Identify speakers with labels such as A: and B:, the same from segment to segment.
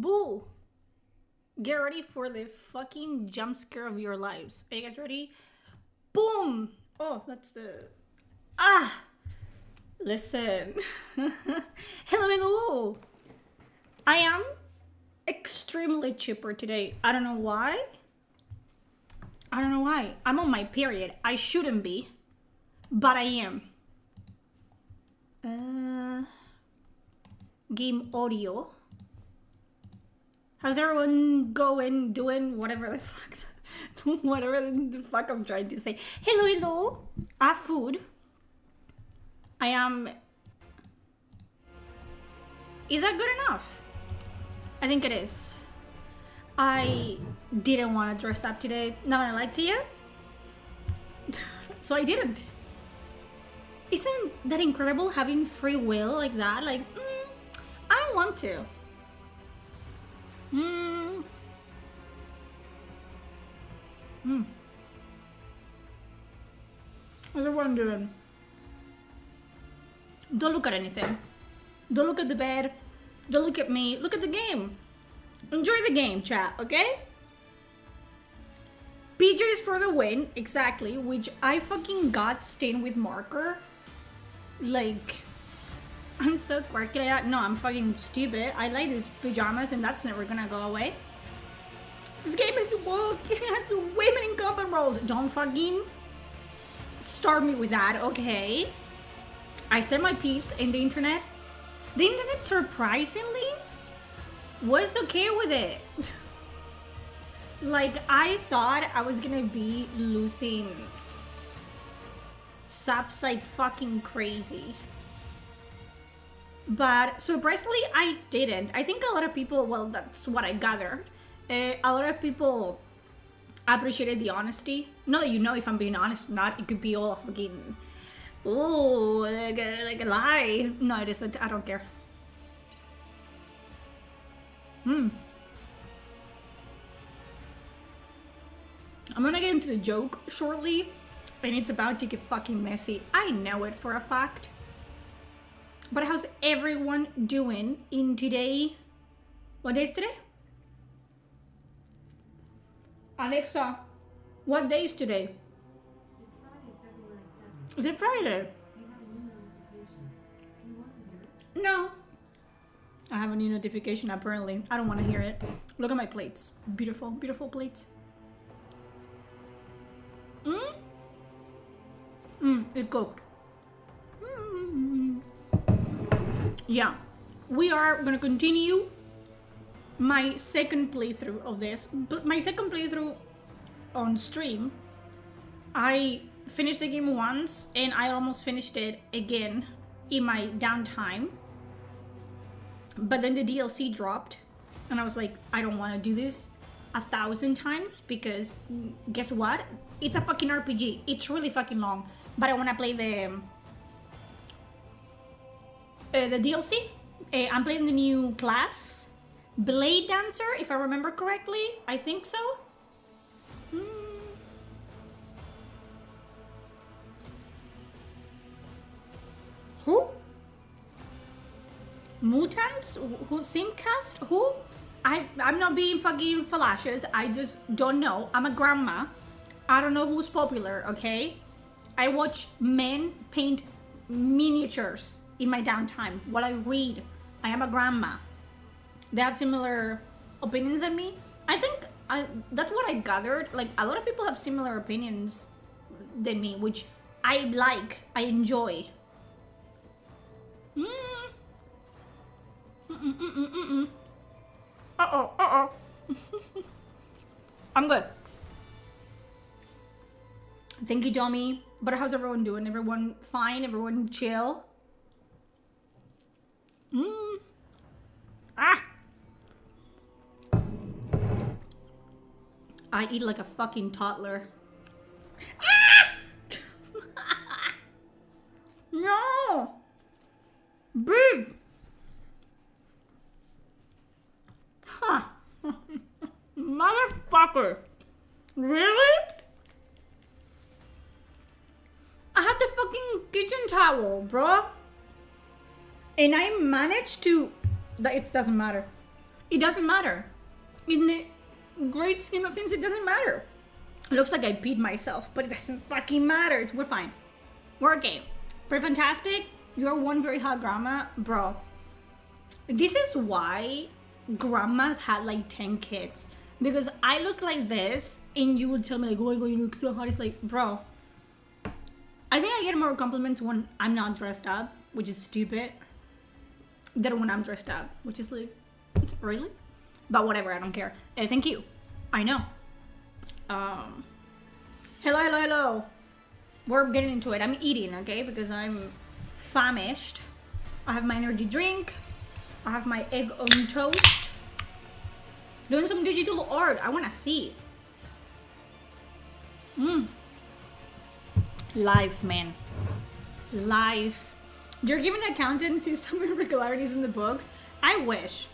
A: Boo! Get ready for the fucking jump scare of your lives. Are you guys ready? Boom! Oh, that's the... Listen. Hello. I am extremely chipper today. I don't know why. I'm on my period. I shouldn't be, but I am. Game audio. How's everyone doing whatever the fuck I'm trying to say. Hello. I have food. I am... Is that good enough? I think it is. I didn't want to dress up today. Not gonna lie to you. So I didn't. Isn't that incredible having free will like that? Like, I don't want to. How's everyone doing? Don't look at anything. Don't look at the bed. Don't look at me. Look at the game. Enjoy the game, chat, okay? PJs for the win, exactly, which I fucking got stained with marker. Like, I'm so quirky like that. No, I'm fucking stupid. I like these pajamas and that's never gonna go away. This game is woke. It has women in combat roles. Don't fucking start me with that, okay? I said my piece in the internet. The internet surprisingly was okay with it. Like, I thought I was gonna be losing subs like fucking crazy. But surprisingly, I didn't. I think a lot of people, well, that's what I gathered. A lot of people appreciated the honesty. Not that you know if I'm being honest or not. It could be all fucking, ooh, like a lie. No, it isn't. I don't care. I'm gonna get into the joke shortly, and it's about to get fucking messy. I know it for a fact. But how's everyone doing in today? What day is today? Alexa, what day is today?
B: It's Friday, February 7th.
A: Is it Friday?
B: You have a new notification. Do you want to hear it?
A: No. I have a new notification apparently. I don't want to hear it. Look at my plates. Beautiful, beautiful plates. It cooked. Yeah. We are gonna continue my second playthrough of this. But my second playthrough on stream, I finished the game once and I almost finished it again in my downtime. But then the DLC dropped and I was like, I don't want to do this 1,000 times because guess what? It's a fucking RPG. It's really fucking long. But I want to play the DLC. I'm playing the new class, Blade Dancer, if I remember correctly. I think so. Who? Mutants? Who? Simcast? Who? I'm not being fucking fallacious. I just don't know. I'm a grandma. I don't know who's popular, okay? I watch men paint miniatures in my downtime while I read. I am a grandma. They have similar opinions than me. I think that's what I gathered. Like, a lot of people have similar opinions than me, which I like. I enjoy. Uh-oh. I'm good. Thank you, Tommy. But how's everyone doing? Everyone fine? Everyone chill? I eat like a fucking toddler. No! Big! Huh. Motherfucker. Really? I have the fucking kitchen towel, bro. And I managed to... It doesn't matter. It doesn't matter. In the great scheme of things, it doesn't matter. It looks like I peed myself, but it doesn't fucking matter. We're fine. We're okay. Pretty fantastic. You're one very hot grandma. Bro, this is why grandmas had like 10 kids. Because I look like this, and you would tell me like, oh my god, you look so hot. It's like, bro, I think I get more compliments when I'm not dressed up, which is stupid, than when I'm dressed up, which is like, really? But whatever, I don't care. Thank you. I know. Hello. We're getting into it. I'm eating, okay? Because I'm famished. I have my energy drink. I have my egg on toast. Doing some digital art. I want to see. Life, man. Life. You're giving accountancy some irregularities in the books. I wish.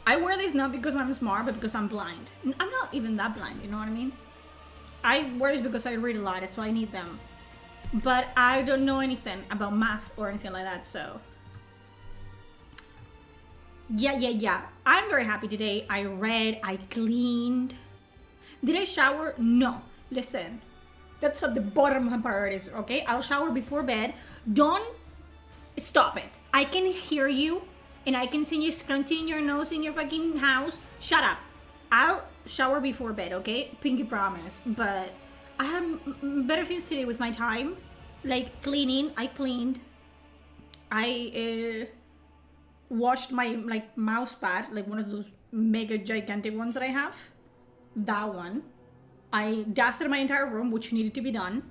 A: I wear these not because I'm smart, but because I'm blind. I'm not even that blind, you know what I mean? I wear these because I read a lot, so I need them. But I don't know anything about math or anything like that, so... Yeah. I'm very happy today. I read, I cleaned. Did I shower? No. Listen, that's at the bottom of my priorities, okay? I'll shower before bed. Don't stop it. I can hear you, and I can see you scrunching your nose in your fucking house. Shut up. I'll shower before bed, okay? Pinky promise. But I have better things to do with my time. Like cleaning. I cleaned. I washed my like mouse pad, like one of those mega gigantic ones that I have. That one. I dusted my entire room, which needed to be done.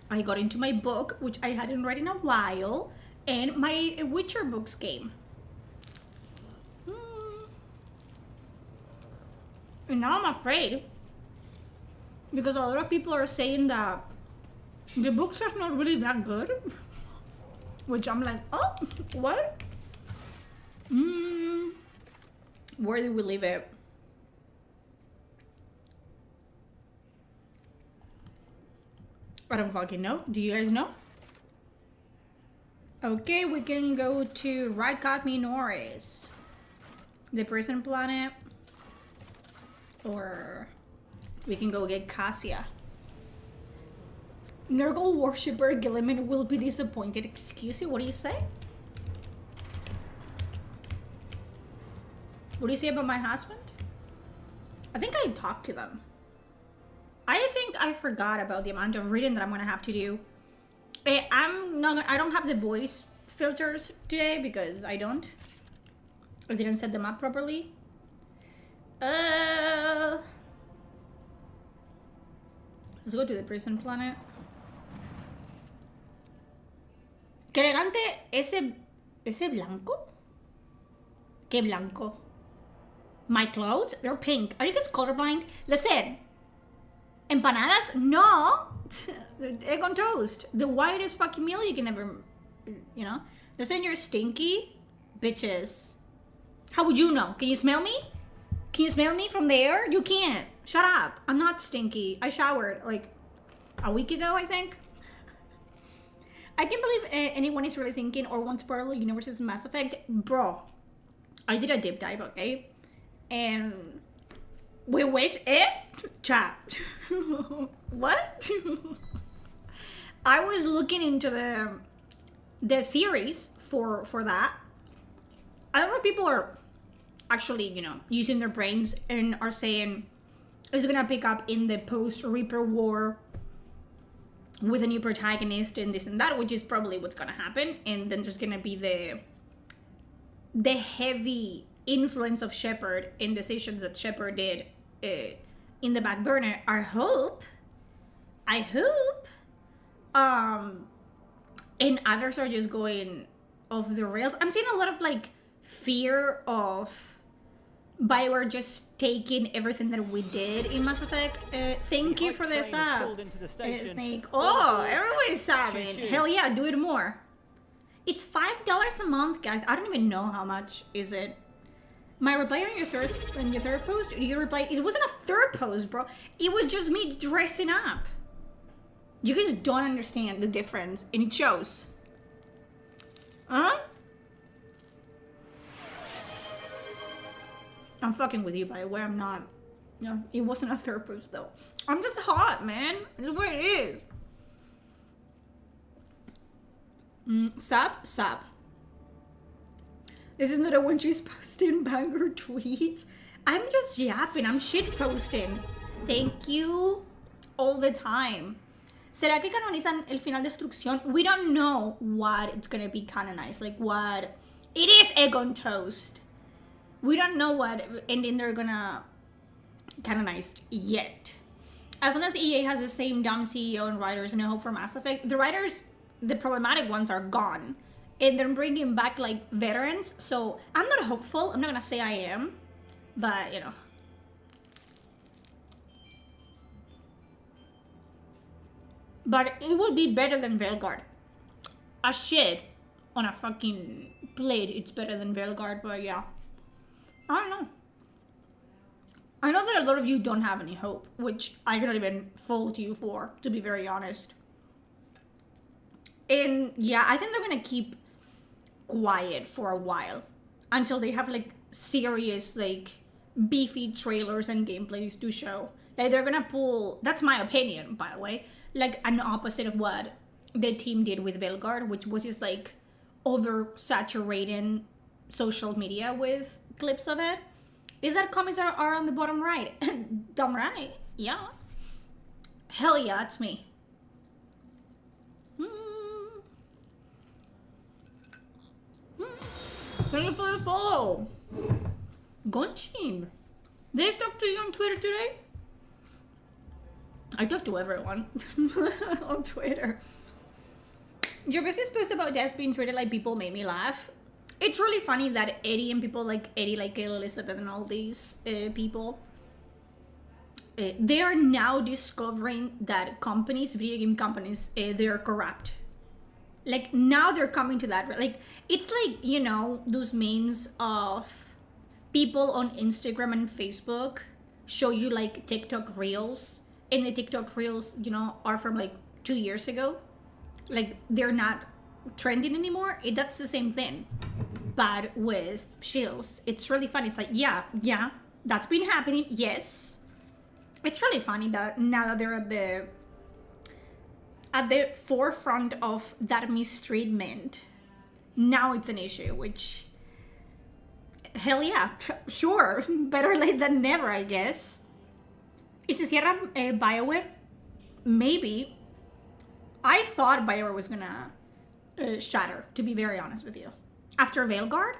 A: I got into my book, which I hadn't read in a while, and my Witcher books came. And now I'm afraid, because a lot of people are saying that the books are not really that good, which I'm like, oh, what? Where did we leave it? I don't fucking know. Do you guys know? Okay, we can go to Rycott Minoris, the prison planet, or we can go get Cassia. Nurgle worshipper Gilliman will be disappointed. Excuse you, what do you say? What do you say about my husband? I think I talked to them. I think I forgot about the amount of reading that I'm gonna have to do. I don't have the voice filters today because I didn't set them up properly. Let's go to the prison planet. Qué elegante ese blanco. Qué blanco. My clothes, they're pink. Are you guys colorblind? Listen. Empanadas? No. Egg on toast. The whitest fucking meal you can ever, you know. They're saying you're stinky? Bitches. How would you know? Can you smell me? Can you smell me from there? You can't. Shut up. I'm not stinky. I showered like a week ago, I think. I can't believe anyone is really thinking or wants parallel universes Mass Effect. Bro, I did a deep dive, okay? And we wish it chat. What? I was looking into the theories for that. A lot of people are actually, you know, using their brains and are saying it's gonna pick up in the post-Reaper War with a new protagonist and this and that, which is probably what's gonna happen, and then there's gonna be the heavy influence of Shepard in decisions that Shepard did in the back burner. I hope, and others are just going off the rails. I'm seeing a lot of like fear of BioWare just taking everything that we did in Mass Effect. Thank you for this up, Snake. Oh, everybody's sabbing. Hell yeah, do it more. It's $5 a month, guys. I don't even know how much is it. My reply on your third post, you reply, it wasn't a third post, bro. It was just me dressing up. You guys don't understand the difference, and it shows. I'm fucking with you, BioWare. I'm not. No, it wasn't a third post though. I'm just hot, man. It's what it is. Sap. This is not a when she's posting banger tweets. I'm just yapping. I'm shit posting. Thank you all the time. ¿Será que canonizan el final de destrucción? We don't know what it's gonna be canonized. Like what. It is egg on toast. We don't know what ending they're gonna canonize yet. As long as EA has the same dumb CEO and writers, no hope for Mass Effect. The writers, the problematic ones, are gone. And they're bringing back, like, veterans. So, I'm not hopeful. I'm not gonna say I am. But, you know. But it will be better than Veilguard. A shit on a fucking plate, it's better than Veilguard, but yeah. I don't know. I know that a lot of you don't have any hope, which I cannot even fault you for, to be very honest. And yeah, I think they're gonna keep quiet for a while until they have like serious, like beefy trailers and gameplays to show. Like they're gonna pull, that's my opinion, by the way, like an opposite of what the team did with Veilguard, which was just like oversaturating social media with clips of it. Is that comments are on the bottom right? Dumb right? Yeah. Hell yeah, it's me. Thank you for the follow. Gonchim. Did I talk to you on Twitter today? I talk to everyone on Twitter. Your business post about deaths being treated like people made me laugh. It's really funny that Eddie and people like Eddie, like Kayla Elizabeth and all these people, they are now discovering that companies, video game companies, they are corrupt. Like now they're coming to that. Like it's like, you know, those memes of people on Instagram and Facebook show you like TikTok reels, and the TikTok reels, you know, are from like 2 years ago. Like they're not trending anymore. That's the same thing, but with shields. It's really funny. It's like, yeah, that's been happening. Yes, it's really funny that now that they're at the forefront of that mistreatment, now it's an issue, which, hell yeah, sure, better late than never, I guess. ¿Y se cierra BioWare? Maybe. I thought BioWare was gonna shatter, to be very honest with you. After Veilguard,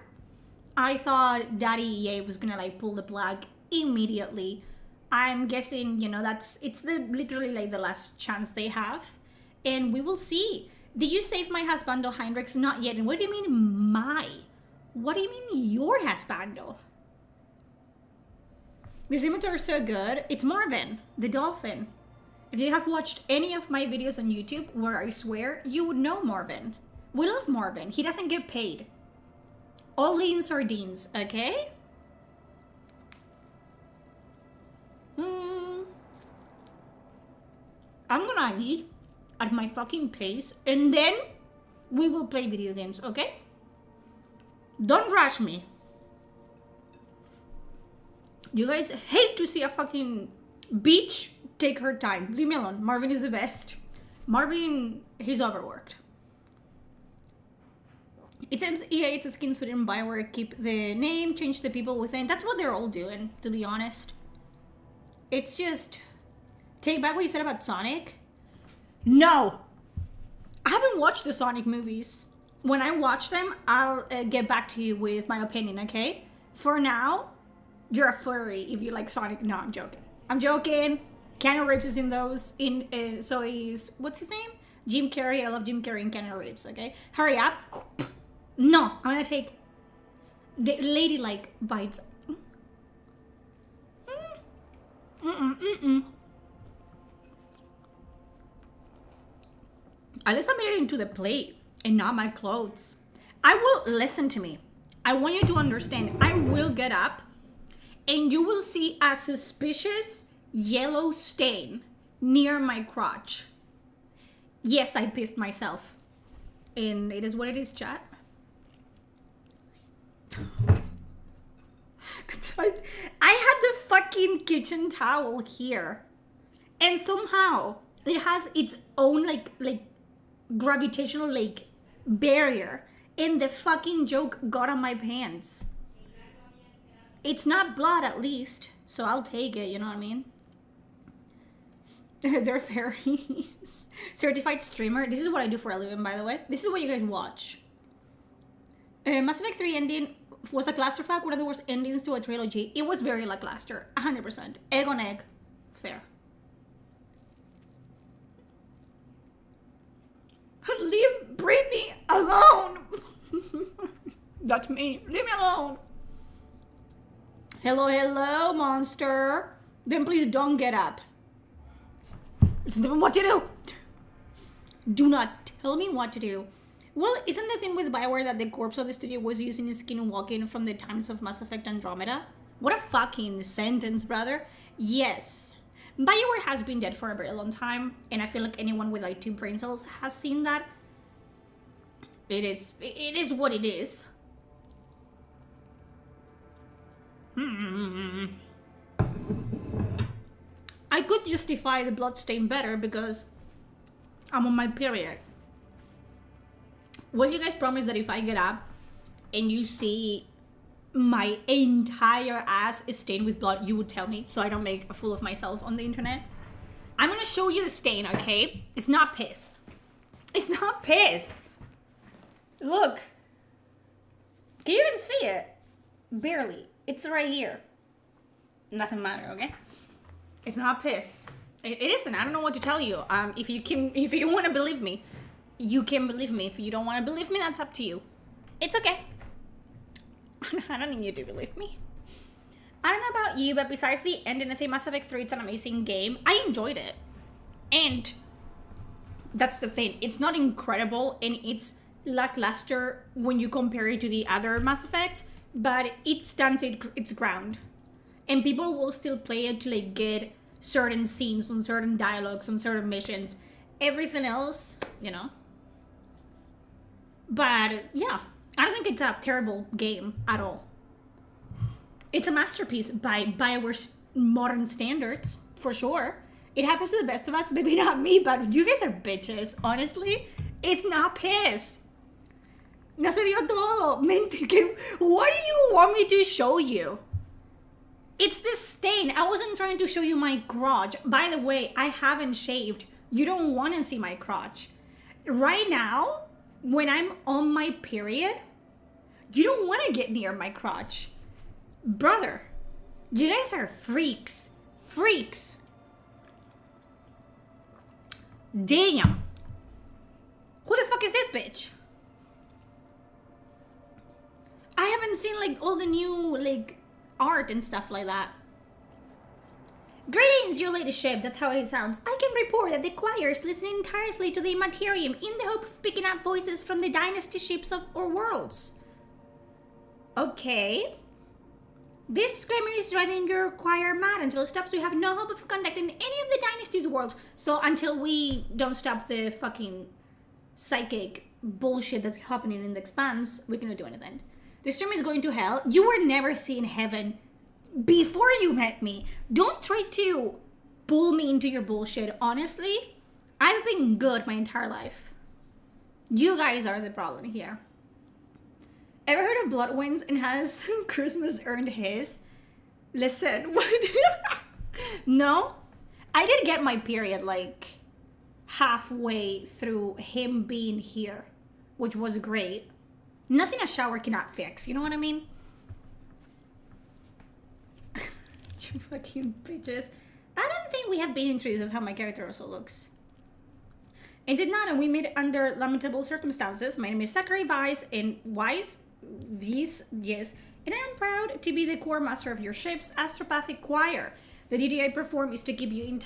A: I thought Daddy EA was gonna like pull the plug immediately. I'm guessing, you know, it's literally like the last chance they have. And we will see. Did you save my husbando, Heinrichs? Not yet. And what do you mean my? What do you mean your husbando? These images are so good. It's Marvin, the dolphin. If you have watched any of my videos on YouTube, where I swear, you would know Marvin. We love Marvin. He doesn't get paid. Only in sardines, okay? I'm gonna eat at my fucking pace, and then we will play video games, okay? Don't rush me. You guys hate to see a fucking bitch take her time. Leave me alone. Marvin is the best. Marvin, he's overworked. It seems EA, it's a skin suit in BioWare, keep the name, change the people within. That's what they're all doing, to be honest. It's just, take back what you said about Sonic. No! I haven't watched the Sonic movies. When I watch them, I'll get back to you with my opinion, okay? For now, you're a furry if you like Sonic. No, I'm joking. I'm joking. Keanu Reeves is in those. So he's, what's his name? Jim Carrey. I love Jim Carrey and Keanu Reeves, okay? Hurry up. No, I'm gonna take the ladylike bites. At least I made it into the plate and not my clothes. I will, listen to me. I want you to understand. I will get up and you will see a suspicious yellow stain near my crotch. Yes, I pissed myself. And it is what it is, chat. I had the fucking kitchen towel here, and somehow it has its own like gravitational like barrier, and the fucking joke got on my pants. It's not blood, at least, so I'll take it. You know what I mean? They're fairies. Certified streamer. This is what I do for a living, by the way. This is what you guys watch. Mass Effect 3 ending was a clusterfuck, one of the worst endings to a trilogy. It was very lackluster, 100%. Egg on egg. Fair. Leave Brittany alone! That's me. Leave me alone. Hello, hello, monster. Then please don't get up. Tell me what to do. Do not tell me what to do. Well, isn't the thing with BioWare that the corpse of the studio was using skinwalking from the times of Mass Effect Andromeda? What a fucking sentence, brother. Yes. BioWare has been dead for a very long time, and I feel like anyone with like 2 brain cells has seen that. It is what it is. I could justify the bloodstain better because I'm on my period. Will you guys promise that if I get up and you see my entire ass is stained with blood, you would tell me so I don't make a fool of myself on the internet? I'm gonna show you the stain, okay? It's not piss. It's not piss. Look. Can you even see it? Barely. It's right here. It doesn't matter, okay? It's not piss. It isn't. I don't know what to tell you. If you want to believe me, you can believe me. If you don't want to believe me, that's up to you. It's okay. I don't need you to believe me. I don't know about you, but besides the ending of Mass Effect 3, it's an amazing game. I enjoyed it. And that's the thing. It's not incredible and it's lackluster when you compare it to the other Mass Effects, but it stands its ground. And people will still play it to like get certain scenes on certain dialogues on certain missions. Everything else, you know. But yeah, I don't think it's a terrible game at all. It's a masterpiece by BioWare's modern standards, for sure. It happens to the best of us, maybe not me, but you guys are bitches, honestly. It's not piss. No se dio todo. What do you want me to show you? It's this stain. I wasn't trying to show you my crotch. By the way, I haven't shaved. You don't want to see my crotch. Right now, when I'm on my period, you don't want to get near my crotch. Brother, you guys are freaks. Freaks. Damn. Who the fuck is this bitch? I haven't seen like all the new like art and stuff like that. Greetings, your ladyship. That's how it sounds. I can report that the choir is listening entirely to the Materium in the hope of picking up voices from the dynasty ships of or worlds. Okay. This screaming is driving your choir mad. Until it stops, we have no hope of contacting any of the dynasty's worlds. So until we don't stop the fucking psychic bullshit that's happening in the expanse, we cannot do anything. The stream is going to hell. You were never seeing heaven before you met me. Don't try to pull me into your bullshit. Honestly, I've been good my entire life. You guys are the problem here. Ever heard of Bloodwinds and has Christmas earned his? Listen, what? No? I did get my period like halfway through him being here, which was great. Nothing a shower cannot fix, you know what I mean? You fucking bitches. I don't think we have been introduced as how my character also looks. And did not, and we met under lamentable circumstances. My name is Zachary Weiss, and Weiss, yes, and I am proud to be the core master of your ship's astropathic choir. The duty I perform is to keep you in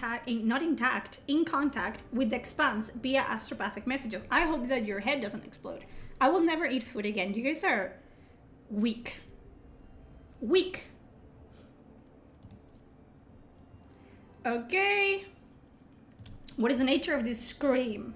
A: contact with the expanse via astropathic messages. I hope that your head doesn't explode. I will never eat food again. You guys are weak. Weak. Okay. What is the nature of this scream?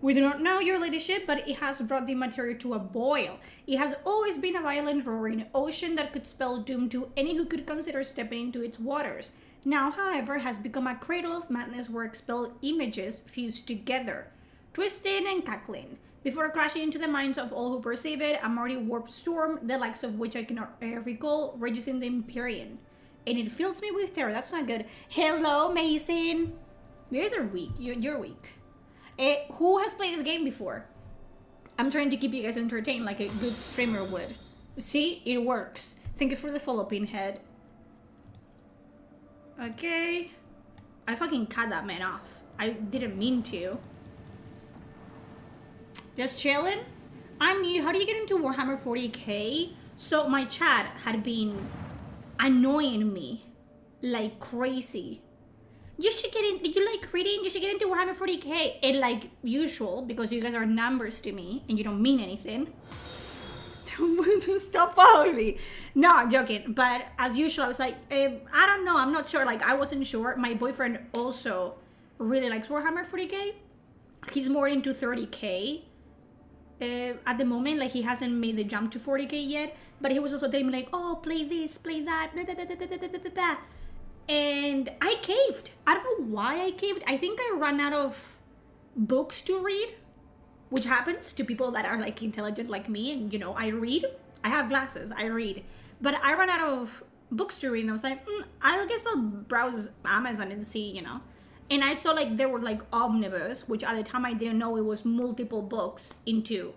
A: We do not know, your ladyship, but it has brought the material to a boil. It has always been a violent, roaring ocean that could spell doom to any who could consider stepping into its waters. Now, however, has become a cradle of madness where expelled images fuse together, twisting and cackling, before crashing into the minds of all who perceive it, a mighty warp storm, the likes of which I cannot recall, rages in the Empyrean. And it fills me with terror. That's not good. Hello, Mason. You guys are weak. You're weak. Who has played this game before? I'm trying to keep you guys entertained like a good streamer would. See? It works. Thank you for the follow, Pinhead. Okay. I fucking cut that man off. I didn't mean to. Just chilling? I'm new. How do you get into Warhammer 40k? So my chat had been annoying me like crazy. You should get in. Did you like reading? You should get into Warhammer 40k. And like usual, because you guys are numbers to me and you don't mean anything. Stop following me. No, I'm joking. But as usual, I was like, I don't know. I'm not sure. Like, I wasn't sure. My boyfriend also really likes Warhammer 40k. He's more into 30k. At the moment, like, he hasn't made the jump to 40k yet, but he was also telling me like, oh, play this, play that, blah, blah, blah, blah, blah, blah, blah, blah. And I caved. I don't know why I caved. I think I ran out of books to read, which happens to people that are like intelligent like me, and you know, I read. I have glasses, I read, but I ran out of books to read, and I was like, I guess I'll browse Amazon and see, you know. And I saw like there were like omnibus, which at the time I didn't know it was multiple books into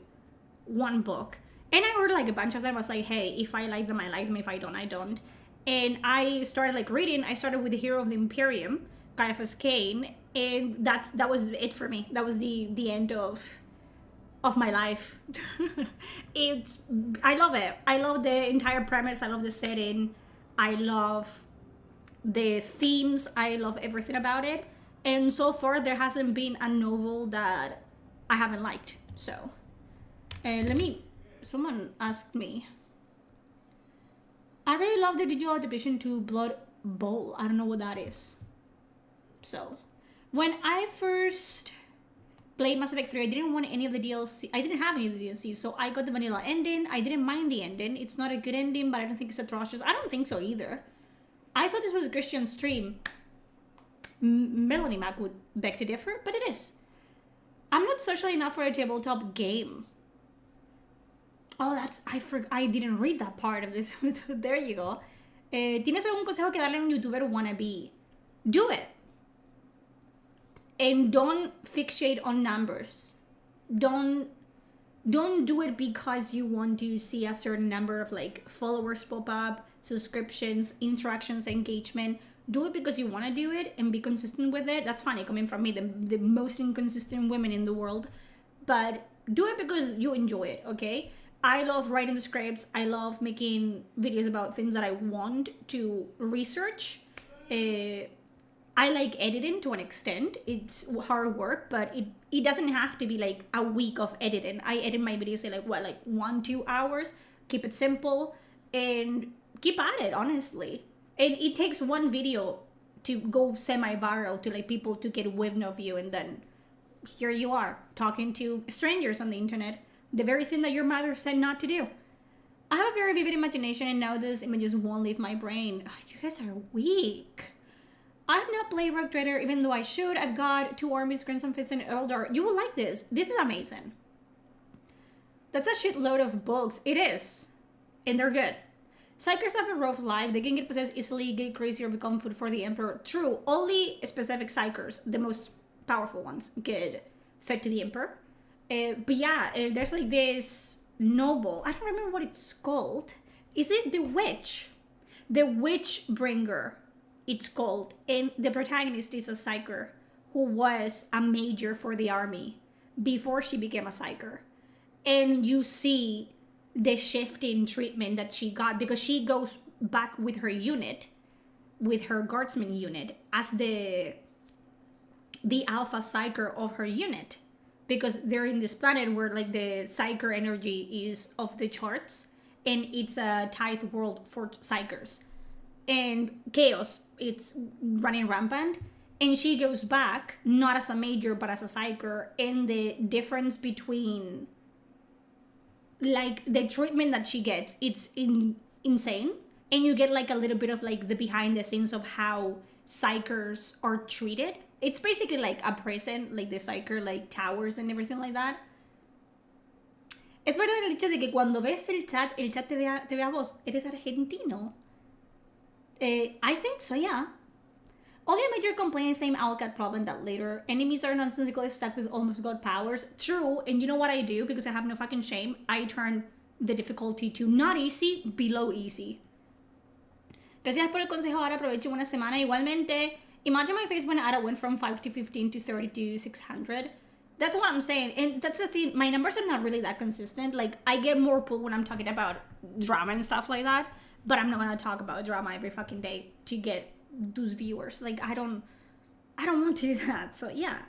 A: one book. And I ordered like a bunch of them. I was like, hey, if I like them, I like them. If I don't, I don't. And I started like reading. I started with the Hero of the Imperium, Caiaphas Cain, and that was it for me. That was the end of my life. I love it. I love the entire premise. I love the setting. I love the themes. I love everything about it. And so far, there hasn't been a novel that I haven't liked. So, someone asked me. I really love the digital adaptation to Blood Bowl. I don't know what that is. So, when I first played Mass Effect 3, I didn't want any of the DLC. I didn't have any of the DLC, so I got the vanilla ending. I didn't mind the ending. It's not a good ending, but I don't think it's atrocious. I don't think so either. I thought this was a Christian stream. Melanie Mac would beg to differ, but it is. I'm not social enough for a tabletop game. Oh, I didn't read that part of this. There you go. ¿Tienes algún consejo que darle a un youtuber wannabe? Do it. And don't fixate on numbers. Don't do it because you want to see a certain number of like followers pop up, subscriptions, interactions, engagement. Do it because you want to do it and be consistent with it. That's funny coming from me, the most inconsistent women in the world. But do it because you enjoy it, okay? I love writing scripts. I love making videos about things that I want to research. I like editing to an extent. It's hard work, but it doesn't have to be like a week of editing. I edit my videos in like 1-2 hours. Keep it simple and keep at it, honestly. And it takes one video to go semi-viral to like people to get wind of you, and then here you are talking to strangers on the internet. The very thing that your mother said not to do. I have a very vivid imagination, and now those images won't leave my brain. Oh, you guys are weak. I have not played Rogue Trader, even though I should. I've got 2 armies, Crimson Fist, and Eldar. You will like this. This is amazing. That's a shitload of books. It is. And they're good. Psykers have a rough life. They can get possessed easily, get crazy, or become food for the Emperor. True. Only specific Psykers, the most powerful ones, get fed to the Emperor. But yeah, there's like this noble. I don't remember what it's called. Is it the Witch? The Witch Bringer, it's called. And the protagonist is a Psyker who was a major for the army before she became a Psyker. And you see the shift in treatment that she got because she goes back with her unit, with her guardsman unit, as the alpha Psyker of her unit. Because they're in this planet where like the Psyker energy is off the charts, and it's a tithe world for Psykers. And chaos, it's running rampant. And she goes back, not as a major, but as a psyker, and the difference between, like, the treatment that she gets, it's insane. And you get, like, a little bit of, like, the behind the scenes of how psykers are treated. It's basically like a prison, like the psyker, like, towers and everything like that. Es verdad el hecho de que cuando ves el chat te ve a vos. ¿Eres argentino? I think so, yeah. Only a major complaint is same Alcat problem that later enemies are nonsensically stuck with almost god powers. True, and you know what I do? Because I have no fucking shame. I turn the difficulty to not easy, below easy. Gracias por el consejo. Ahora aprovecho una semana. Igualmente, imagine my face when Ada went from 5 to 15 to 30 to 600. That's what I'm saying. And that's the thing. My numbers are not really that consistent. Like, I get more pull when I'm talking about drama and stuff like that. But I'm not going to talk about drama every fucking day to get those viewers. Like, I don't want to do that. So, yeah.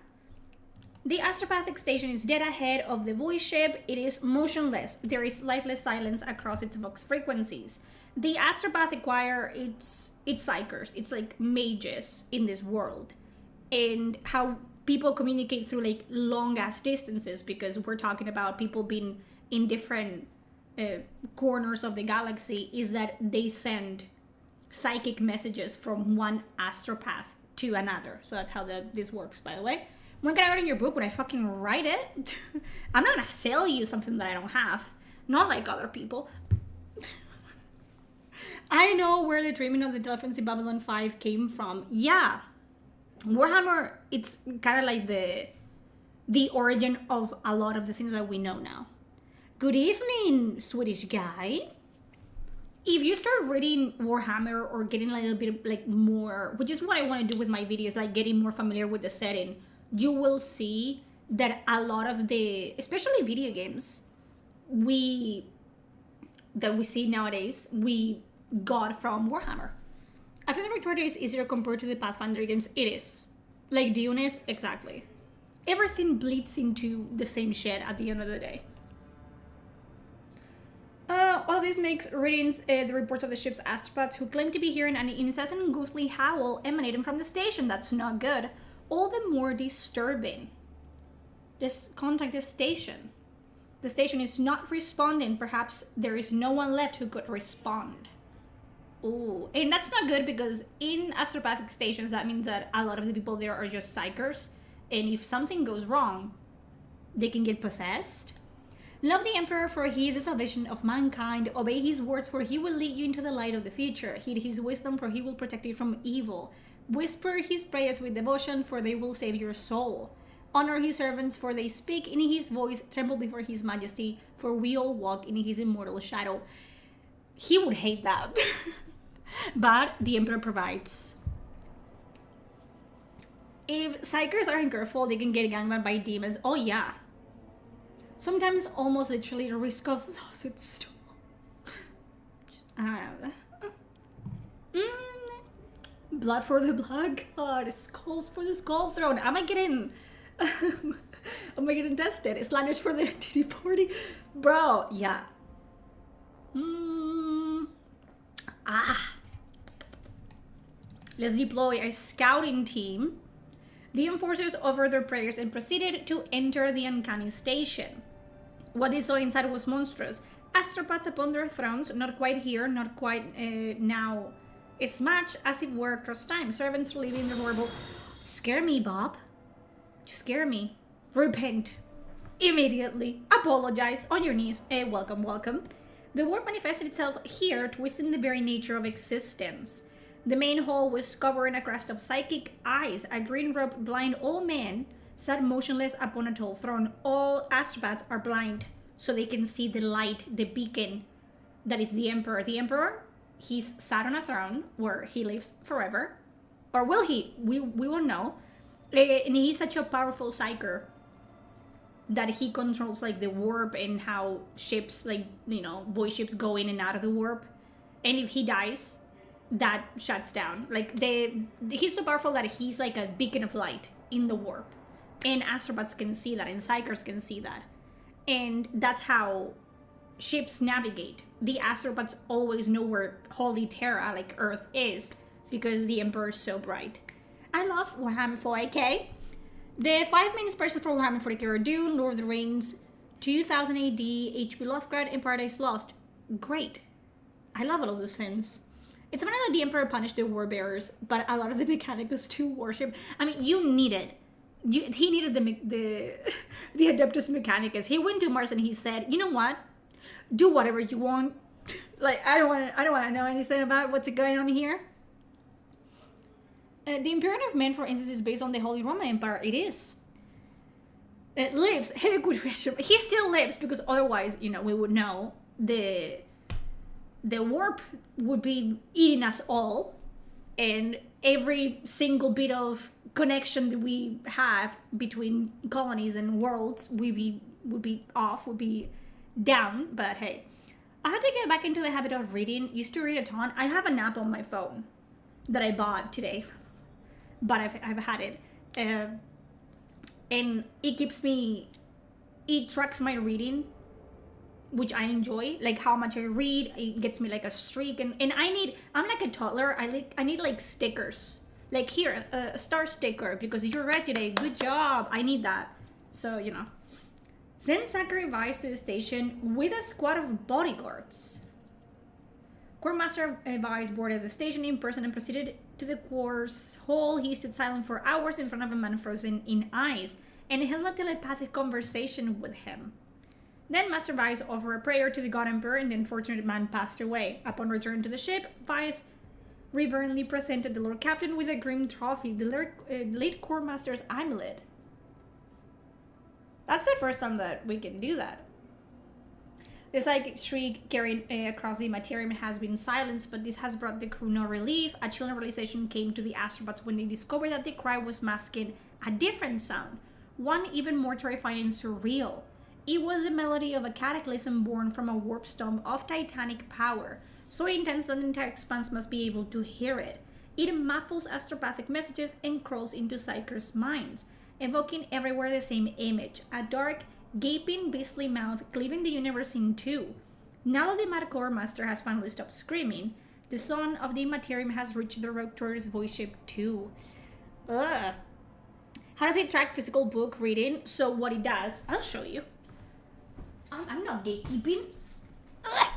A: The astropathic station is dead ahead of the voice ship. It is motionless. There is lifeless silence across its vox frequencies. The astropathic choir, it's psykers. It's like mages in this world. And how people communicate through, like, long ass distances, because we're talking about people being in different corners of the galaxy, is that they send psychic messages from one astropath to another. So that's how this works, by the way. When can I write in your book? When I fucking write it? I'm not gonna sell you something that I don't have. Not like other people. I know where the dreaming of the elephants in Babylon 5 came from. Yeah. Warhammer, it's kind of like the origin of a lot of the things that we know now. Good evening, Swedish guy. If you start reading Warhammer or getting a little bit like more, which is what I want to do with my videos, like getting more familiar with the setting, you will see that a lot of the, especially video games, that we see nowadays, we got from Warhammer. I think the retort is easier compared to the Pathfinder games. It is. Like Dionys, exactly. Everything bleeds into the same shit at the end of the day. All of this makes readings the reports of the ship's astropaths who claim to be hearing an incessant ghostly howl emanating from the station. That's not good. All the more disturbing. Just contact the station. The station is not responding. Perhaps there is no one left who could respond. Ooh, and that's not good, because in astropathic stations, that means that a lot of the people there are just psykers, and if something goes wrong, they can get possessed. Love the Emperor, for he is the salvation of mankind. Obey his words, for he will lead you into the light of the future. Heed his wisdom, for he will protect you from evil. Whisper his prayers with devotion, for they will save your soul. Honor his servants, for they speak in his voice. Tremble before his majesty, for we all walk in his immortal shadow. He would hate that. But the Emperor provides. If psykers aren't careful, they can get gangbanged by demons. Oh yeah. Sometimes almost literally the risk of loss it's still. Blood for the blood god, skulls for the skull throne. Am I getting tested? Slanders for the titty party. Bro, yeah. Let's deploy a scouting team. The enforcers offered their prayers and proceeded to enter the uncanny station. What they saw inside was monstrous. Astropaths upon their thrones, not quite here, not quite now. It's much as if were across time. Servants living in the horrible. Scare me, Bob. Scare me. Repent. Immediately. Apologize. On your knees. Welcome, welcome. The warp manifested itself here, twisting the very nature of existence. The main hall was covered in a crust of psychic eyes. A green-robed blind old man sat motionless upon a tall throne. All astropaths are blind, so they can see the light, the beacon that is the Emperor. The Emperor, he's sat on a throne where he lives forever. Or will he? We won't know. And he's such a powerful psyker that he controls like the warp and how ships, like, you know, voice ships go in and out of the warp. And if he dies, that shuts down. Like, he's so powerful that he's like a beacon of light in the warp. And astropaths can see that, and psykers can see that. And that's how ships navigate. The astropaths always know where Holy Terra, like Earth, is, because the Emperor is so bright. I love Warhammer 40k. The 5 main specials for Warhammer 40k are Dune, Lord of the Rings, 2000 AD, H.P. Lovecraft, and Paradise Lost. Great. I love all of those things. It's funny that the Emperor punished the warbearers, but a lot of the mechanics to worship. I mean, you needed. He needed the Adeptus Mechanicus. He went to Mars and he said, "You know what? Do whatever you want. Like I don't want to know anything about what's going on here." The Imperium of Men, for instance, is based on the Holy Roman Empire. It is. It lives. Have a good rest. He still lives because otherwise, we would know the warp would be eating us all, and every single bit of connection that we have between colonies and worlds would be off, would be down. But hey, I had to get back into the habit of reading. Used to read a ton. I have an app on my phone that I bought today, but I've had it, and it tracks my reading, which I enjoy, like how much I read. It gets me like a streak, and I'm like a toddler. I need like stickers, like here a star sticker because you read today, good job. I need that. So send Zachary Weiss to the station with a squad of bodyguards. Corpsmaster Weiss boarded the station in person and proceeded to the quarters hall. He stood silent for hours in front of a man frozen in ice and held a telepathic conversation with him. Then Master Weiss offered a prayer to the God Emperor, and the unfortunate man passed away. Upon return to the ship, Weiss reverently presented the Lord Captain with a grim trophy, the late Corpsmaster's amulet. That's the first time that we can do that. The psychic shriek carried across the materium has been silenced, but this has brought the crew no relief. A chilling realization came to the astrobots when they discovered that the cry was masking a different sound, one even more terrifying and surreal. It was the melody of a cataclysm born from a warp storm of titanic power, so intense that the entire expanse must be able to hear it. It muffles astropathic messages and crawls into Psykers' minds, evoking everywhere the same image, a dark, gaping, beastly mouth cleaving the universe in two. Now that the Mad Corpsmaster has finally stopped screaming, the son of the Materium has reached the Raptor's voice shape too. Ugh. How does it track physical book reading? So what it does, I'll show you. I'm not gatekeeping. Ugh.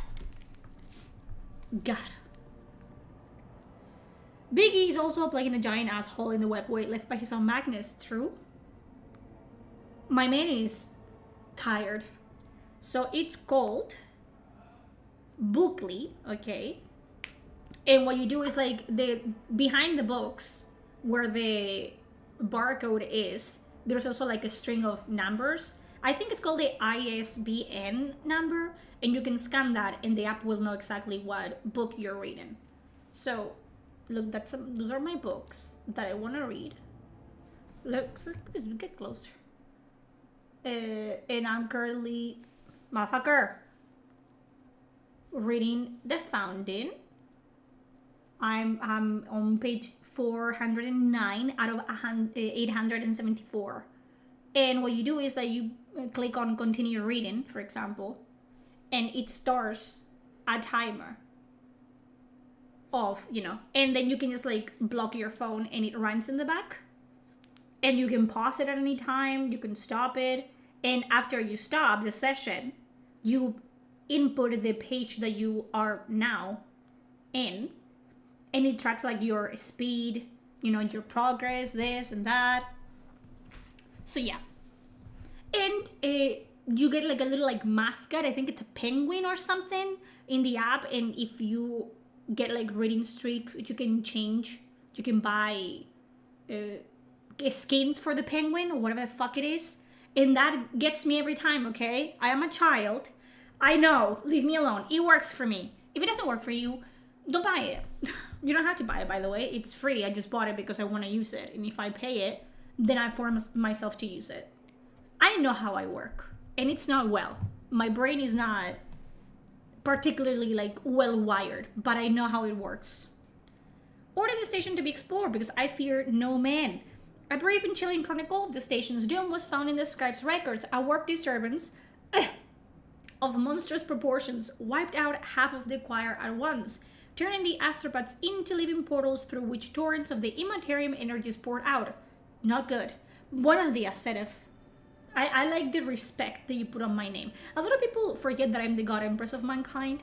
A: God. Big E is also playing a giant asshole in the web weight left by his own Magnus, true? My man is tired. So it's called Bookly, okay? And what you do is like behind the books where the barcode is, there's also like a string of numbers. I think it's called the ISBN number, and you can scan that and the app will know exactly what book you're reading. So look, those are my books that I want to read. Look, let's get closer. And I'm currently, motherfucker, reading The Founding. I'm on page 409 out of 874. And what you do is that you click on continue reading, for example, and it starts a timer of, and then you can just like block your phone and it runs in the back. And you can pause it at any time, you can stop it. And after you stop the session, you input the page that you are now in. And it tracks like your speed, your progress, this and that. So yeah. And you get like a little like mascot. I think it's a penguin or something in the app. And if you get like reading streaks, you can change. You can buy skins for the penguin or whatever the fuck it is. And that gets me every time, okay? I am a child. I know. Leave me alone. It works for me. If it doesn't work for you, don't buy it. You don't have to buy it, by the way. It's free. I just bought it because I want to use it. And if I pay it, then I force myself to use it. I know how I work. And it's not well. My brain is not particularly like well wired, but I know how it works. Order the station to be explored because I fear no man. A brief and chilling chronicle of the station's doom was found in the scribe's records. A warp disturbance of monstrous proportions wiped out half of the choir at once. turning the astropaths into living portals through which torrents of the immaterium energies poured out. Not good. Buenos dias, Seraph. I like the respect that you put on my name. A lot of people forget that I'm the god empress of mankind.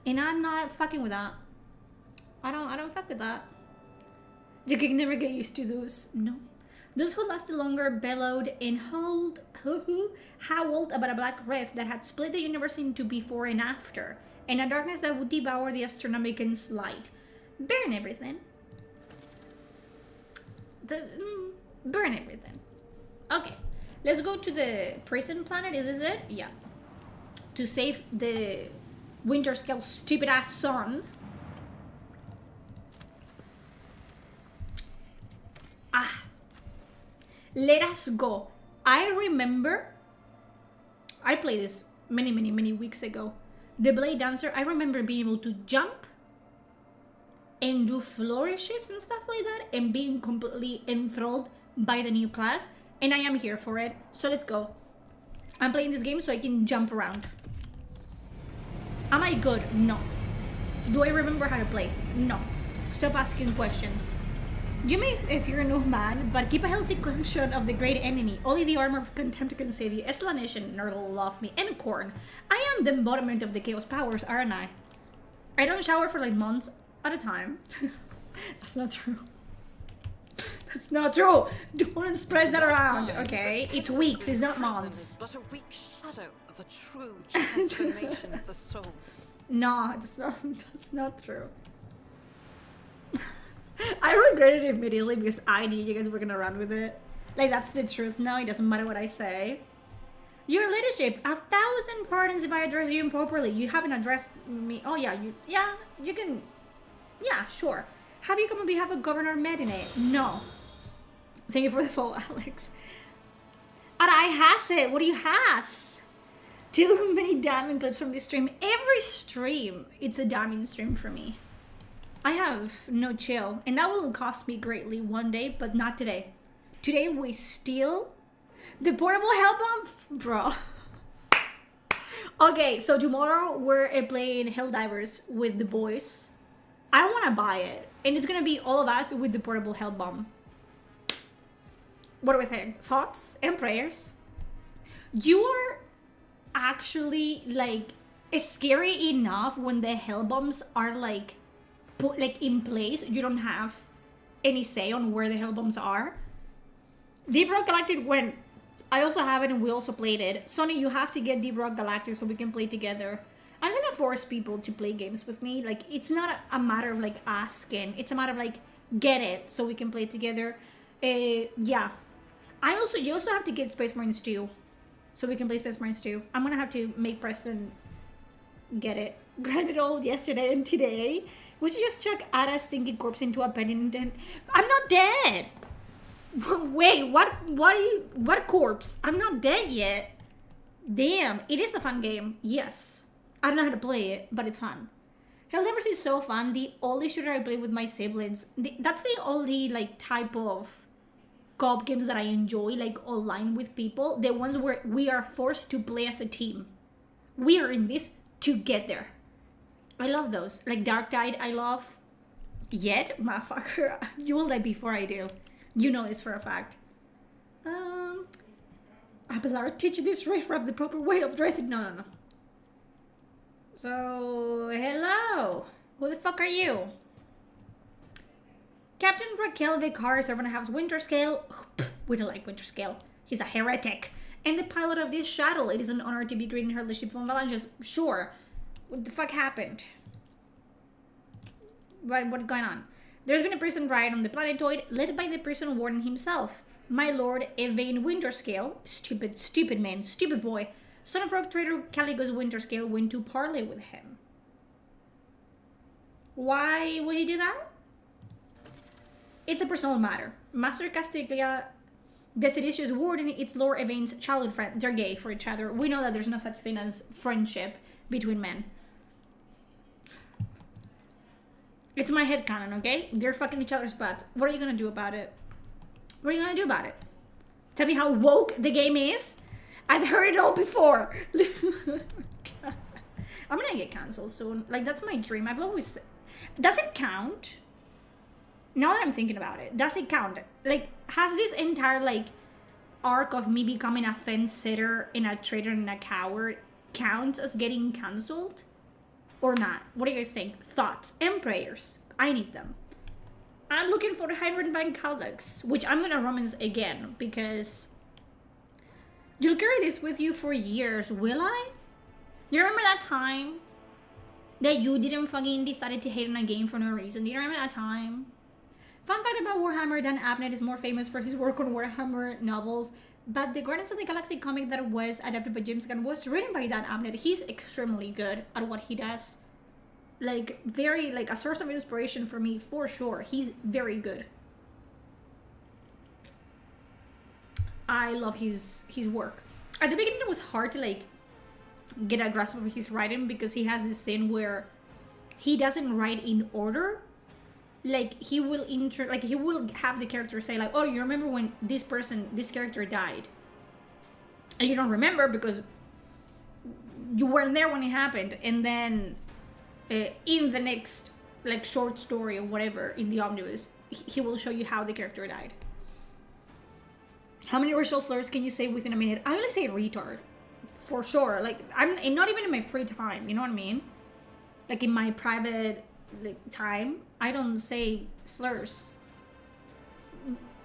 A: And I'm not fucking with that. I don't fuck with that. You can never get used to those. No. Those who lasted longer bellowed and howled about a black rift that had split the universe into before and after, and a darkness that would devour the astronomicans' light. Burn everything. Burn everything. Okay, let's go to the prison planet. Is this it? Yeah. To save the Winter Scale's stupid ass son. Let us go. I remember I played this many weeks ago. The Blade Dancer, I remember being able to jump and do flourishes and stuff like that and being completely enthralled by the new class. And I am here for it. So let's go. I'm playing this game so I can jump around. Am I good? No. Do I remember how to play? No. Stop asking questions. You may if you're no man, but keep a healthy conscience of the great enemy. Only the armor of contempt can save you. Explanation, Nurgle, love me, and Corn. I am the embodiment of the chaos powers, aren't I? I don't shower for like months at a time. That's not true. That's not true. Don't spread that around, okay? It's weeks, it's not months.
C: But a weak shadow of a true transformation of the soul.
A: No, that's not true. I regretted it immediately because I knew you guys were gonna run with it. Like, that's the truth now, it doesn't matter what I say. Your leadership, 1,000 pardons if I address you improperly. You haven't addressed me. Oh yeah, you can, yeah, sure. Have you come on behalf of Governor Medine? No. Thank you for the follow, Alex. And I has it. What do you has? Too many damning clips from this stream. Every stream, it's a damning stream for me. I have no chill, and that will cost me greatly one day, but not today. Today we steal the portable hell bomb, bro. Okay, so tomorrow we're playing Helldivers with the boys. I don't want to buy it, and it's gonna be all of us with the portable hell bomb. What do we think? Thoughts and prayers? You are actually like scary enough when the hell bombs are like put like in place. You don't have any say on where the hell bombs are. Deep Rock Galactic went. I also have it and we also played it. Sonny, you have to get Deep Rock Galactic so we can play together. I'm just gonna force people to play games with me. Like, it's not a matter of like asking. It's a matter of like, get it so we can play together. Yeah. You also have to get Space Marines 2 so we can play Space Marines 2. I'm gonna have to make Preston get it. Granted all yesterday and today. We should just chuck Ada's stinking corpse into a pendant. I'm not dead! Wait, what corpse? I'm not dead yet. Damn, it is a fun game. Yes. I don't know how to play it, but it's fun. Helldivers is so fun. The only shooter I play with my siblings. That's the only like type of co-op games that I enjoy, like online with people. The ones where we are forced to play as a team. We are in this together. I love those. Like Dark Tide, I love. Yet, motherfucker, you will die before I do. You know this for a fact. Abelard, teach this riffraff the proper way of dressing. No. So, hello. Who the fuck are you? Captain Raquel Vicar, servant of House Winterscale. We don't like Winterscale. He's a heretic. And the pilot of this shuttle. It is an honor to be greeting her leadership from Valanges. Sure. What the fuck happened? What's going on? There's been a prison riot on the planetoid led by the prison warden himself. My lord Evane Winterscale. Stupid man. Stupid boy. Son of rogue trader Caligos Winterscale went to parley with him. Why would he do that? It's a personal matter. Master Castiglia, the seditious warden, it's Lord Evane's childhood friend. They're gay for each other. We know that there's no such thing as friendship between men. It's my headcanon, okay? They're fucking each other's butts. What are you gonna do about it? What are you gonna do about it? Tell me how woke the game is? I've heard it all before. I'm gonna get cancelled soon. Like, that's my dream. I've always... Does it count? Now that I'm thinking about it, does it count? Like, has this entire, like, arc of me becoming a fence sitter and a traitor and a coward count as getting cancelled? Or not? What do you guys think? Thoughts and prayers. I need them. I'm looking for the Hybrid Bank Codex, which I'm gonna romance again, because you'll carry this with you for years, will I? You remember that time that you didn't fucking decided to hate on a game for no reason? Do you remember that time? Fun fact about Warhammer, Dan Abnett is more famous for his work on Warhammer novels, but the Guardians of the Galaxy comic that was adapted by James Gunn was written by Dan Abnett. He's extremely good at what he does. Like, very, like, a source of inspiration for me, for sure. He's very good. I love his work. At the beginning, it was hard to, like, get a grasp of his writing, because he has this thing where he doesn't write in order. Like, he will he will have the character say, like, oh, you remember when this character died? And you don't remember because you weren't there when it happened. And then in the next, like, short story or whatever in the omnibus, he will show you how the character died. How many racial slurs can you say within a minute? I only say retard, for sure. Like, I'm not even in my free time, you know what I mean? Like, in my private, like, time, I don't say slurs.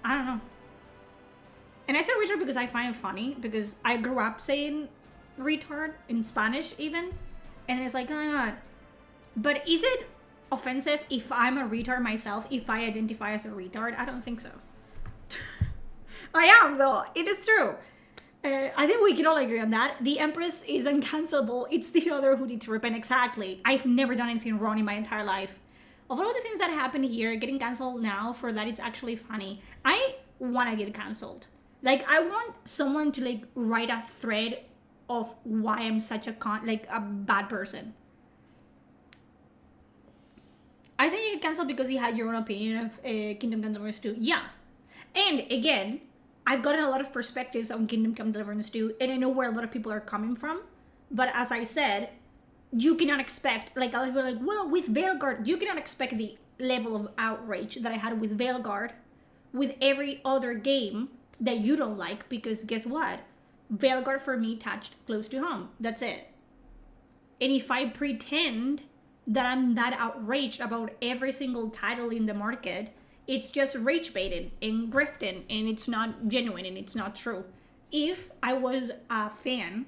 A: I don't know. And I say retard because I find it funny, because I grew up saying retard in Spanish even, and it's like, oh my god. But is it offensive if I'm a retard myself, if I identify as a retard? I don't think so. I am, though. It is true. I think we can all agree on that. The Empress is uncancelable. It's the other who need to repent. Exactly. I've never done anything wrong in my entire life. Of all of the things that happened here, getting canceled now, for that it's actually funny. I want to get canceled. Like, I want someone to, like, write a thread of why I'm such a bad person. I think you get canceled because you had your own opinion of Kingdom Come Deliverance 2. Yeah. And again, I've gotten a lot of perspectives on Kingdom Come Deliverance 2, and I know where a lot of people are coming from. But as I said, you cannot expect, like, a lot of people are like, well, with Veilguard, you cannot expect the level of outrage that I had with Veilguard with every other game that you don't like, because guess what? Veilguard for me touched close to home. That's it. And if I pretend that I'm that outraged about every single title in the market, it's just rage baiting and grifting, and it's not genuine and it's not true. If I was a fan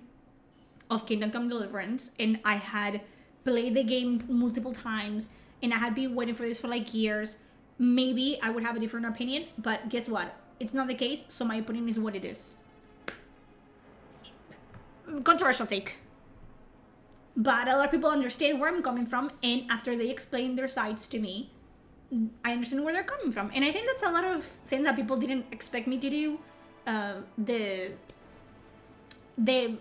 A: of Kingdom Come Deliverance and I had played the game multiple times and I had been waiting for this for like years, maybe I would have a different opinion. But guess what? It's not the case, so my opinion is what it is. Controversial take. But a lot of people understand where I'm coming from, and after they explain their sides to me, I understand where they're coming from. And I think that's a lot of things that people didn't expect me to do. The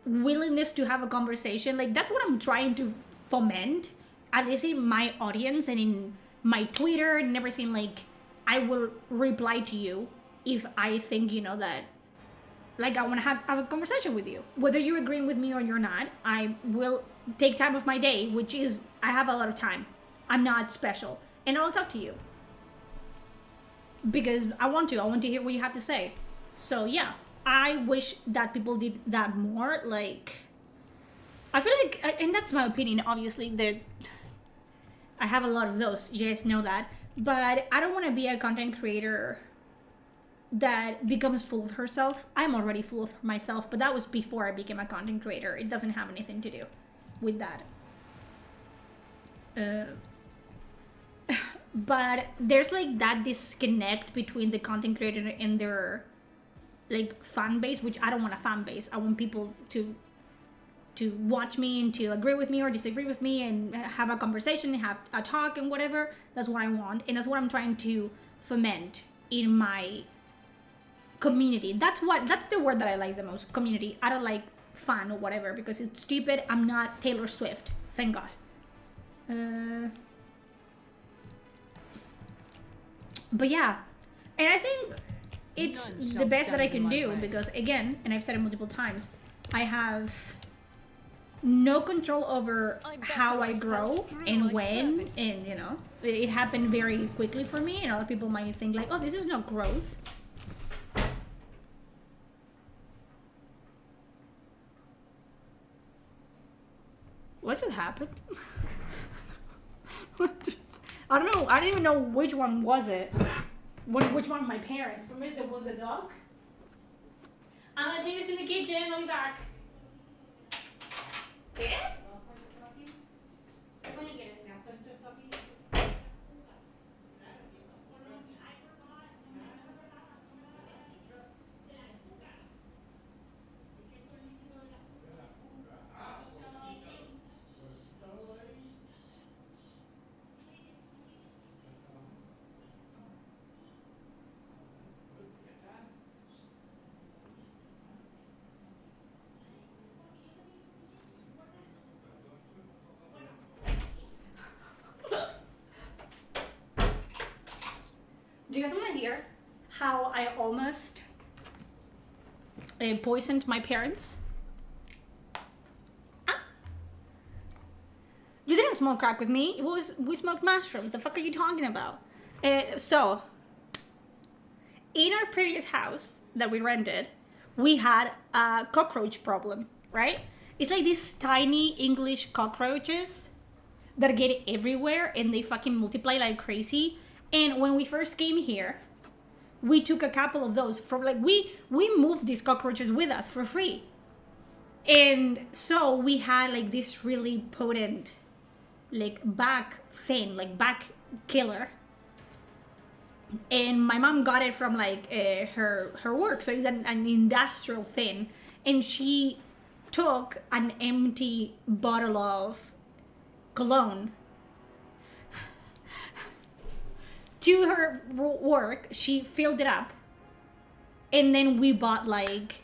A: willingness to have a conversation, like, that's what I'm trying to foment, at least in my audience and in my Twitter and everything. Like, I will reply to you if I think, you know, that, like, I want to have a conversation with you. Whether you're agreeing with me or you're not, I will take time of my day, which is, I have a lot of time. I'm not special. And I'll talk to you. Because I want to hear what you have to say. So yeah, I wish that people did that more. Like, I feel like, and that's my opinion, obviously, that I have a lot of those, you guys know that. But I don't want to be a content creator that becomes full of herself. I'm already full of myself, but that was before I became a content creator. It doesn't have anything to do with that. But there's, like, that disconnect between the content creator and their, like, fan base, which I don't want a fan base. I want people to watch me and to agree with me or disagree with me and have a conversation, have a talk and whatever. That's what I want, and that's what I'm trying to foment in my community. That's the word that I like the most, community. I don't like fan or whatever, because it's stupid. I'm not Taylor Swift, thank God. But yeah, and I think it's the best that I can do, because again, and I've said it multiple times, I have no control over
C: I bet
A: how I
C: myself
A: grow
C: through
A: and
C: my
A: when,
C: service.
A: and you know, it happened very quickly for me, and other people might think like, oh, this is not growth. What just happened? I don't know. I didn't even know which one was it. Which one of my parents. For me, there was the dog. I'm gonna take this to the kitchen. I'll be back. ¿Qué? I'm gonna get it. Do you guys want to hear how I almost poisoned my parents? Ah. You didn't smoke crack with me. We smoked mushrooms. The fuck are you talking about? So, in our previous house that we rented, we had a cockroach problem, right? It's like these tiny English cockroaches that get everywhere and they fucking multiply like crazy. And when we first came here, we took a couple of those from like we moved these cockroaches with us for free. And so we had like this really potent like back killer. And my mom got it from like her work, so it's an industrial thing. And she took an empty bottle of cologne to her work. She filled it up, and then we bought like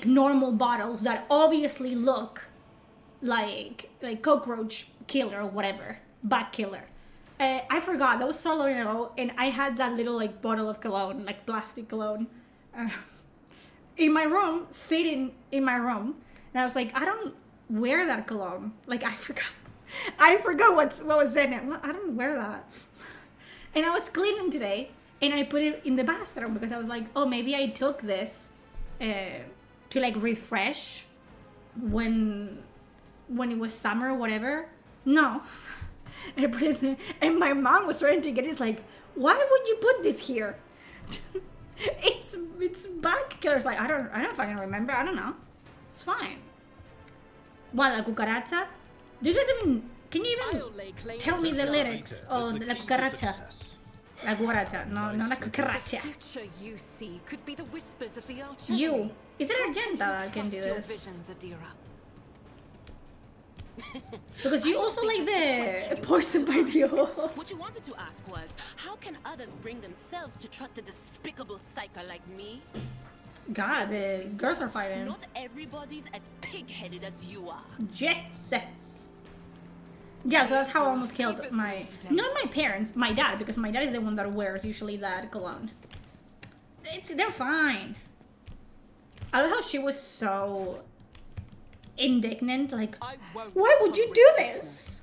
A: normal bottles that obviously look like cockroach killer or whatever, bat killer. I forgot, that was so long ago, and I had that little like bottle of cologne, like plastic cologne, in my room, sitting in my room, and I was like, I don't wear that cologne. Like I forgot what was in it. Well, I don't wear that. And I was cleaning today, and I put it in the bathroom because I was like, oh, maybe I took this to like refresh when it was summer or whatever. No. And I put it in, and my mom was trying to get it. It's like, why would you put this here? it's back killers. Like I don't fucking remember. I don't know. It's fine. What, la cucaracha? Do you guys even? Can you even tell me the lyrics of la cucaracha? La cucaracha, no la cucaracha.
C: The future you see could be the whispers of the archer.
A: You. Is it Argenta that can do
C: Trust your
A: this?
C: visions, Adira.
A: Because you also like the poison by the owl.
D: What you wanted to ask was, how can others bring themselves to trust a despicable psyker like me?
A: God, the girls are fighting.
D: Not everybody's as pig-headed as you are.
A: Jesus. Yeah, so that's how I almost killed not my parents, my dad, because my dad is the one that wears usually that cologne. They're fine. I love how she was so indignant, like, why would you do this?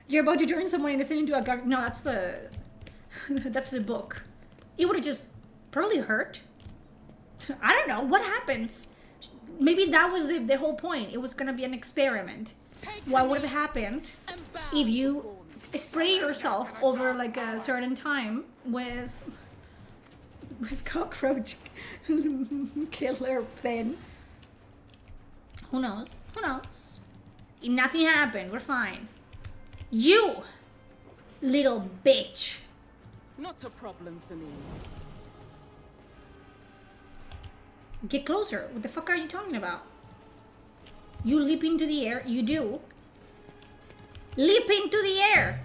A: You're about to turn someone innocent into a guard. No, that's the book. It would have just probably hurt. I don't know what happens. Maybe that was the whole point. It was gonna be an experiment. What would have happened if you spray yourself over like a certain time with cockroach killer thing? Who knows? Who knows? If nothing happened, we're fine. You little bitch.
E: Not a problem for me.
A: Get closer. What the fuck are you talking about? You leap into the air. You do. Leap into the air.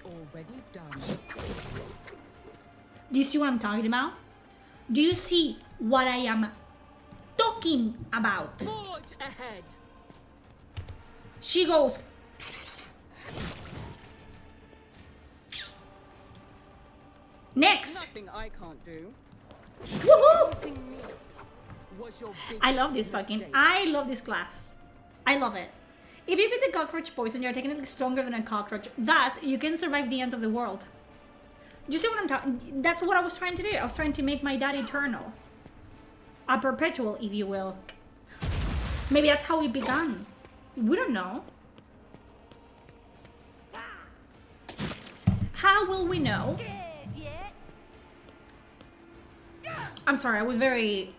E: Already done.
A: Do you see what I'm talking about? Do you see what I am talking about?
E: Forge ahead.
A: She goes. Next.
E: Nothing I can't do.
A: Woohoo!
E: Using me was your
A: I love
E: biggest
A: this fucking.
E: mistake.
A: I love this class. I love it. If you beat the cockroach poison, you're technically stronger than a cockroach. Thus, you can survive the end of the world. You see what I'm talking? That's what I was trying to do. I was trying to make my dad eternal. A perpetual, if you will. Maybe that's how we began. We don't know. How will we know? I'm sorry, I was very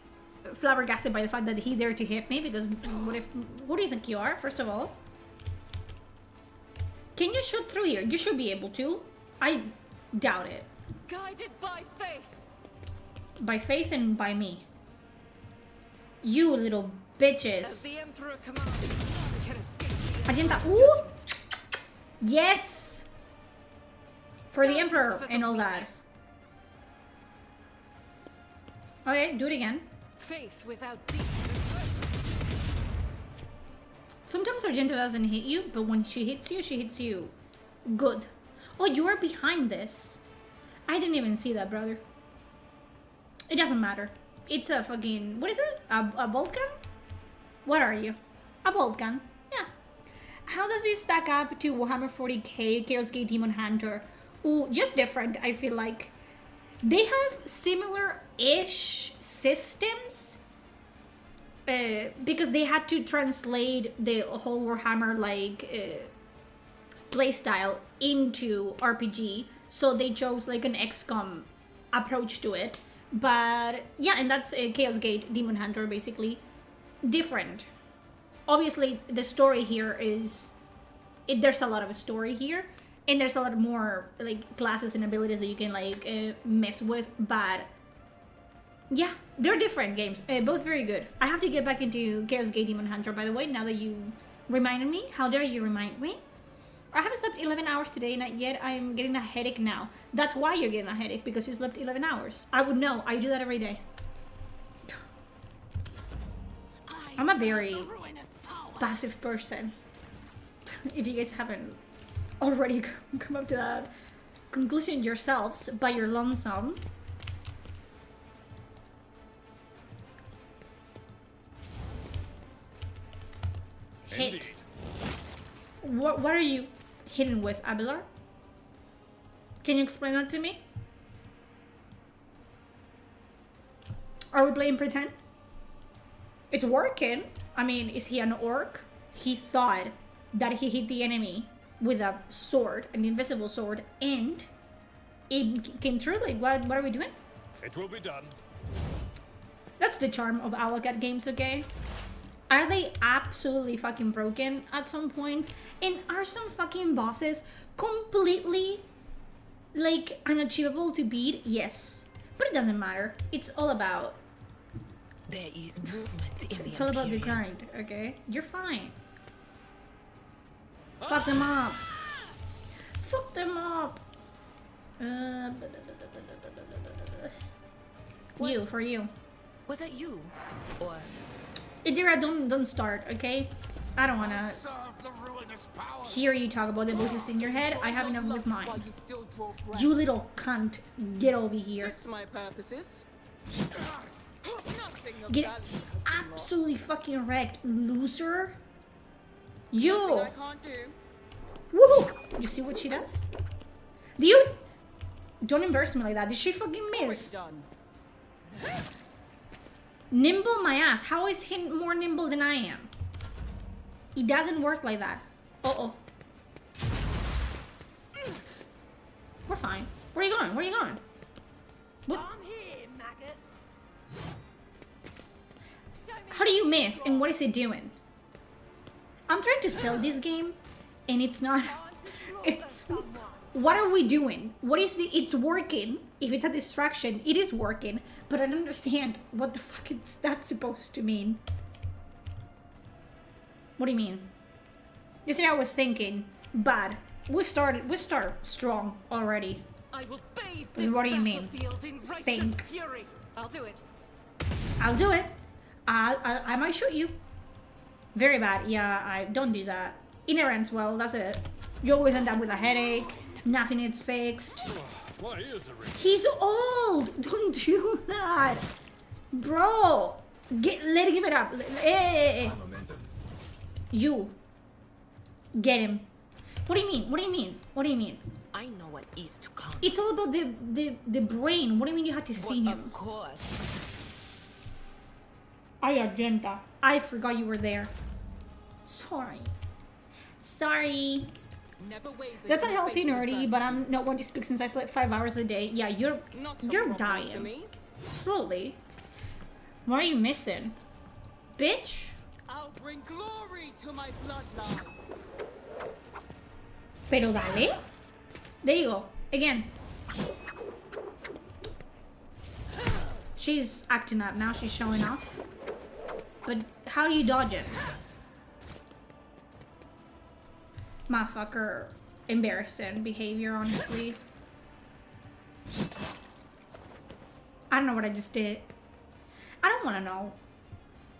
A: flabbergasted by the fact that he dared to hit me, because what do you think you are, first of all? Can you shoot through here? You should be able to. I doubt it.
C: Guided by faith.
A: By faith and by me. You little bitches.
C: As the Emperor commands, none can escape the
A: Agenta.
C: Emperor's
A: Ooh!
C: judgment.
A: Yes! For the Emperor and all that. Okay, do it again.
C: Faith without deed.
A: Sometimes Argento doesn't hit you, but when she hits you good. Oh, you are behind this. I didn't even see that, brother. It doesn't matter. It's a fucking... What is it? A bolt gun? What are you? A bolt gun. Yeah. How does this stack up to Warhammer 40k, Chaos Gate Demon Hunter? Ooh, just different, I feel like. They have similar-ish systems. Because they had to translate the whole Warhammer, like, playstyle into RPG. So they chose, like, an XCOM approach to it. But, yeah, and that's Chaos Gate Demon Hunter, basically. Different. Obviously, the story here is... there's a lot of a story here. And there's a lot more, like, classes and abilities that you can, like, mess with. But, yeah, they're different games. Both very good. I have to get back into Chaos Gate Demon Hunter, by the way, now that you reminded me. How dare you remind me? I haven't slept 11 hours today, not yet. I'm getting a headache now. That's why you're getting a headache, because you slept 11 hours. I would know. I do that every day. I'm a very passive person. If you guys haven't already come up to that conclusion yourselves by your lonesome. Hit. What are you hitting with, Abelard? Can you explain that to me? Are we playing pretend? It's working. I mean, is he an orc? He thought that he hit the enemy with a sword, an invisible sword, and it came true. Like, what are we doing?
F: It will be done.
A: That's the charm of Owlcat games, okay? Are they absolutely fucking broken at some point? And are some fucking bosses completely, like, unachievable to beat? Yes. But it doesn't matter. It's all about...
D: There is movement in
A: It's
D: the
A: all about the
D: Imperium.
A: grind, okay? You're fine. Fuck them up. Fuck them up. You, for you.
D: Was that you? Or
A: Idira, don't start, okay? I don't wanna hear you talk about the voices in your head. I have enough with mine.
E: While you still draw breath.
A: You little cunt. Get over here.
E: Suits my purposes. Nothing of
A: Get
E: value has been lost.
A: absolutely fucking wrecked, loser.
E: Nothing
A: You.
E: I can't do.
A: Woohoo! You see what she does? Do you... Don't embarrass me like that. Did she fucking miss?
E: Done.
A: Nimble my ass. How is he more nimble than I am? It doesn't work like that. Uh-oh. We're fine. Where are you going? Where are you going? What?
D: I'm here, maggot.
A: How do you miss? And what is it doing? I'm trying to sell this game, and it's not... It's, what are we doing? What is the... It's working. If it's a distraction, it is working. But I don't understand what the fuck is that supposed to mean. What do you mean? You see, I was thinking, bad. We start strong already.
C: I will bathe
A: Then
C: this
A: what do you mean?
C: battlefield in righteous
A: Think.
C: fury. I'll do it.
A: I'll do it. I might shoot you. Very bad. Yeah, I don't do that. Inerrance, well, that's it. You always end up with a headache. Nothing is fixed.
F: Why is the ring?
A: He's old. Don't do that, bro. Let him give it up. Hey. You. Get him. What do you mean? What do you mean? What do you mean?
D: I know what is to come.
A: It's all about the brain. What do you mean you had to see
D: But
A: him?
D: of course.
A: Ay, Argenta. I forgot you were there. Sorry. Sorry.
E: Never waver
A: That's
E: in the
A: unhealthy
E: face of
A: nerdy, but
E: adversity.
A: I'm not one to speak since I slept 5 hours a day. Yeah, you're
E: Not a
A: you're
E: problem for
A: dying.
E: me.
A: Slowly. What are you missing? Bitch?
E: I'll bring glory to my bloodline.
A: Pero dale. There you go. Again. She's acting up now. She's showing off. But how do you dodge it? Motherfucker. Embarrassing behavior, honestly. I don't know what I just did. I don't want to know.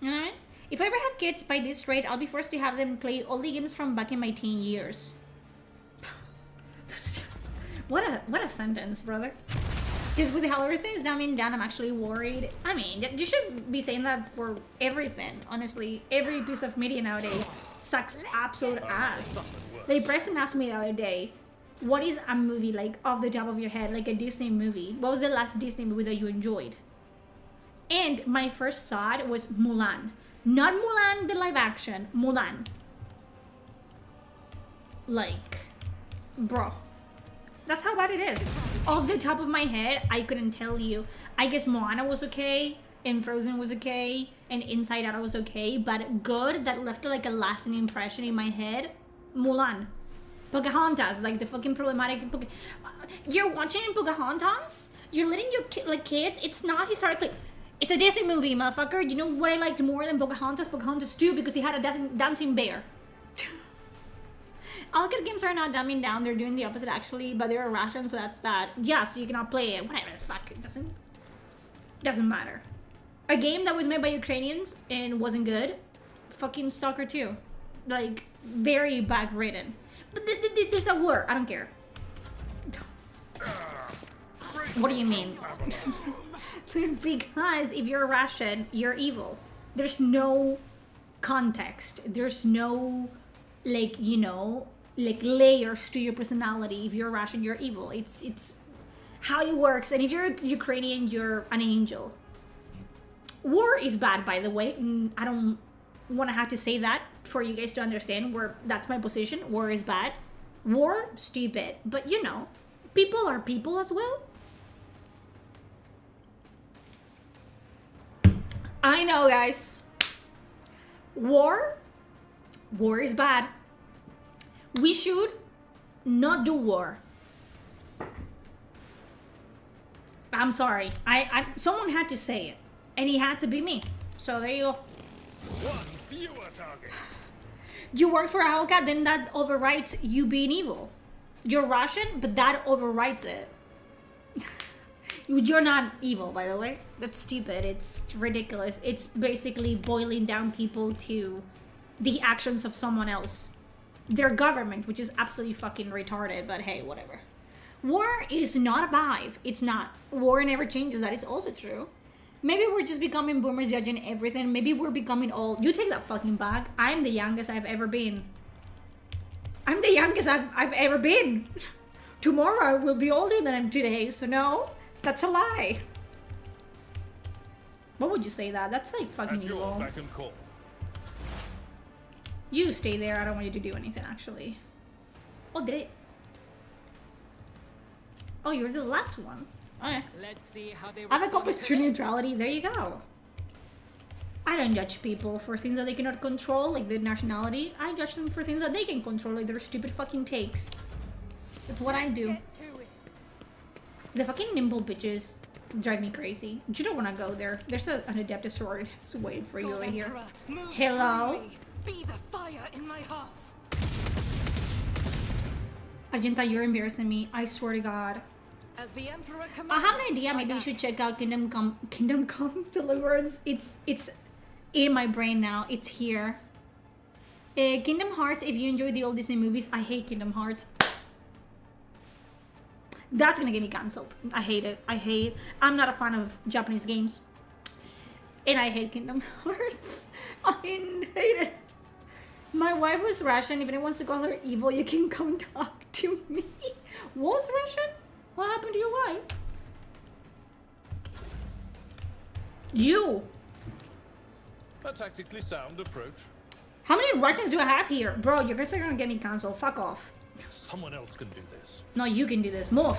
A: Alright? If I ever have kids by this rate, I'll be forced to have them play all the games from back in my teen years. What a sentence, brother. Because with how everything's dumbing down, I'm actually worried. I mean, you should be saying that for everything. Honestly, every piece of media nowadays sucks absolute ass. Like, Preston asked me the other day, what is a movie, like, off the top of your head, like a Disney movie? What was the last Disney movie that you enjoyed? And my first thought was Mulan. Not Mulan, the live action. Mulan. Like, bro. That's how bad it is. Off the top of my head, I couldn't tell you. I guess Moana was okay, and Frozen was okay, and Inside Out was okay, but good, that left like a lasting impression in my head, Mulan. Pocahontas, like the fucking problematic... You're watching Pocahontas? You're letting your kids... It's not historically... It's a Disney movie, motherfucker. You know what I liked more than Pocahontas? Pocahontas 2, because he had a dancing bear. All good games are not dumbing down. They're doing the opposite, actually, but they're irrational, so that's that. Yeah, so you cannot play it. Whatever the fuck. It doesn't matter. A game that was made by Ukrainians and wasn't good. Fucking Stalker 2. Like, very back-ridden. But there's a war. I don't care. What do you mean? Because if you're Russian, you're evil. There's no context. There's no, like, you know, like layers to your personality. If you're Russian, you're evil. It's how it works. And if you're Ukrainian, you're an angel. War is bad, by the way. I don't want to have to say that for you guys to understand. That's my position. War is bad. War, stupid. But you know, people are people as well. I know, guys. War is bad. We should not do war. I'm sorry. Someone had to say it, and it had to be me. So there you go.
F: One fewer target.
A: You work for Owlcat, then that overrides you being evil. You're Russian, but that overrides it. You're not evil, by the way. That's stupid. It's ridiculous. It's basically boiling down people to the actions of someone else. Their government, which is absolutely fucking retarded, but hey, whatever. War is not a vibe. It's not. War never changes. That is also true. Maybe we're just becoming boomers judging everything. Maybe we're becoming old. You take that fucking back. I'm the youngest I've ever been. I'm the youngest I've ever been. Tomorrow I will be older than I'm today, so no. That's a lie. What would you say that? That's like fucking
F: At your
A: evil.
F: beck and call.
A: You stay there. I don't want you to do anything, actually. Oh, did it? Oh, you're the last one. Okay.
E: Let's see how they
A: I've
E: respond
A: accomplished
E: to
A: true
E: this.
A: neutrality. There you go. I don't judge people for things that they cannot control, like their nationality. I judge them for things that they can control, like their stupid fucking takes. That's what I do. The fucking nimble bitches drive me crazy. You don't want to go there. There's an Adeptus sword that's waiting for you over here. Hello?
C: Be the fire in my heart.
A: Argenta, you're embarrassing me. I swear to God.
C: As the Emperor commands.
A: I have an idea. Maybe you should check out Kingdom Come Deliverance. It's in my brain now. It's here. Kingdom Hearts. If you enjoy the old Disney movies, I hate Kingdom Hearts. That's gonna get me cancelled. I hate it. I'm not a fan of Japanese games. And I hate Kingdom Hearts. I hate it. My wife was Russian. If anyone wants to call her evil, you can come talk to me. Was Russian? What happened to your wife? You.
F: A tactically sound approach.
A: How many Russians do I have here? Bro, you guys are gonna get me cancelled. Fuck off.
F: Someone else can do this.
A: No, you can do this. Move.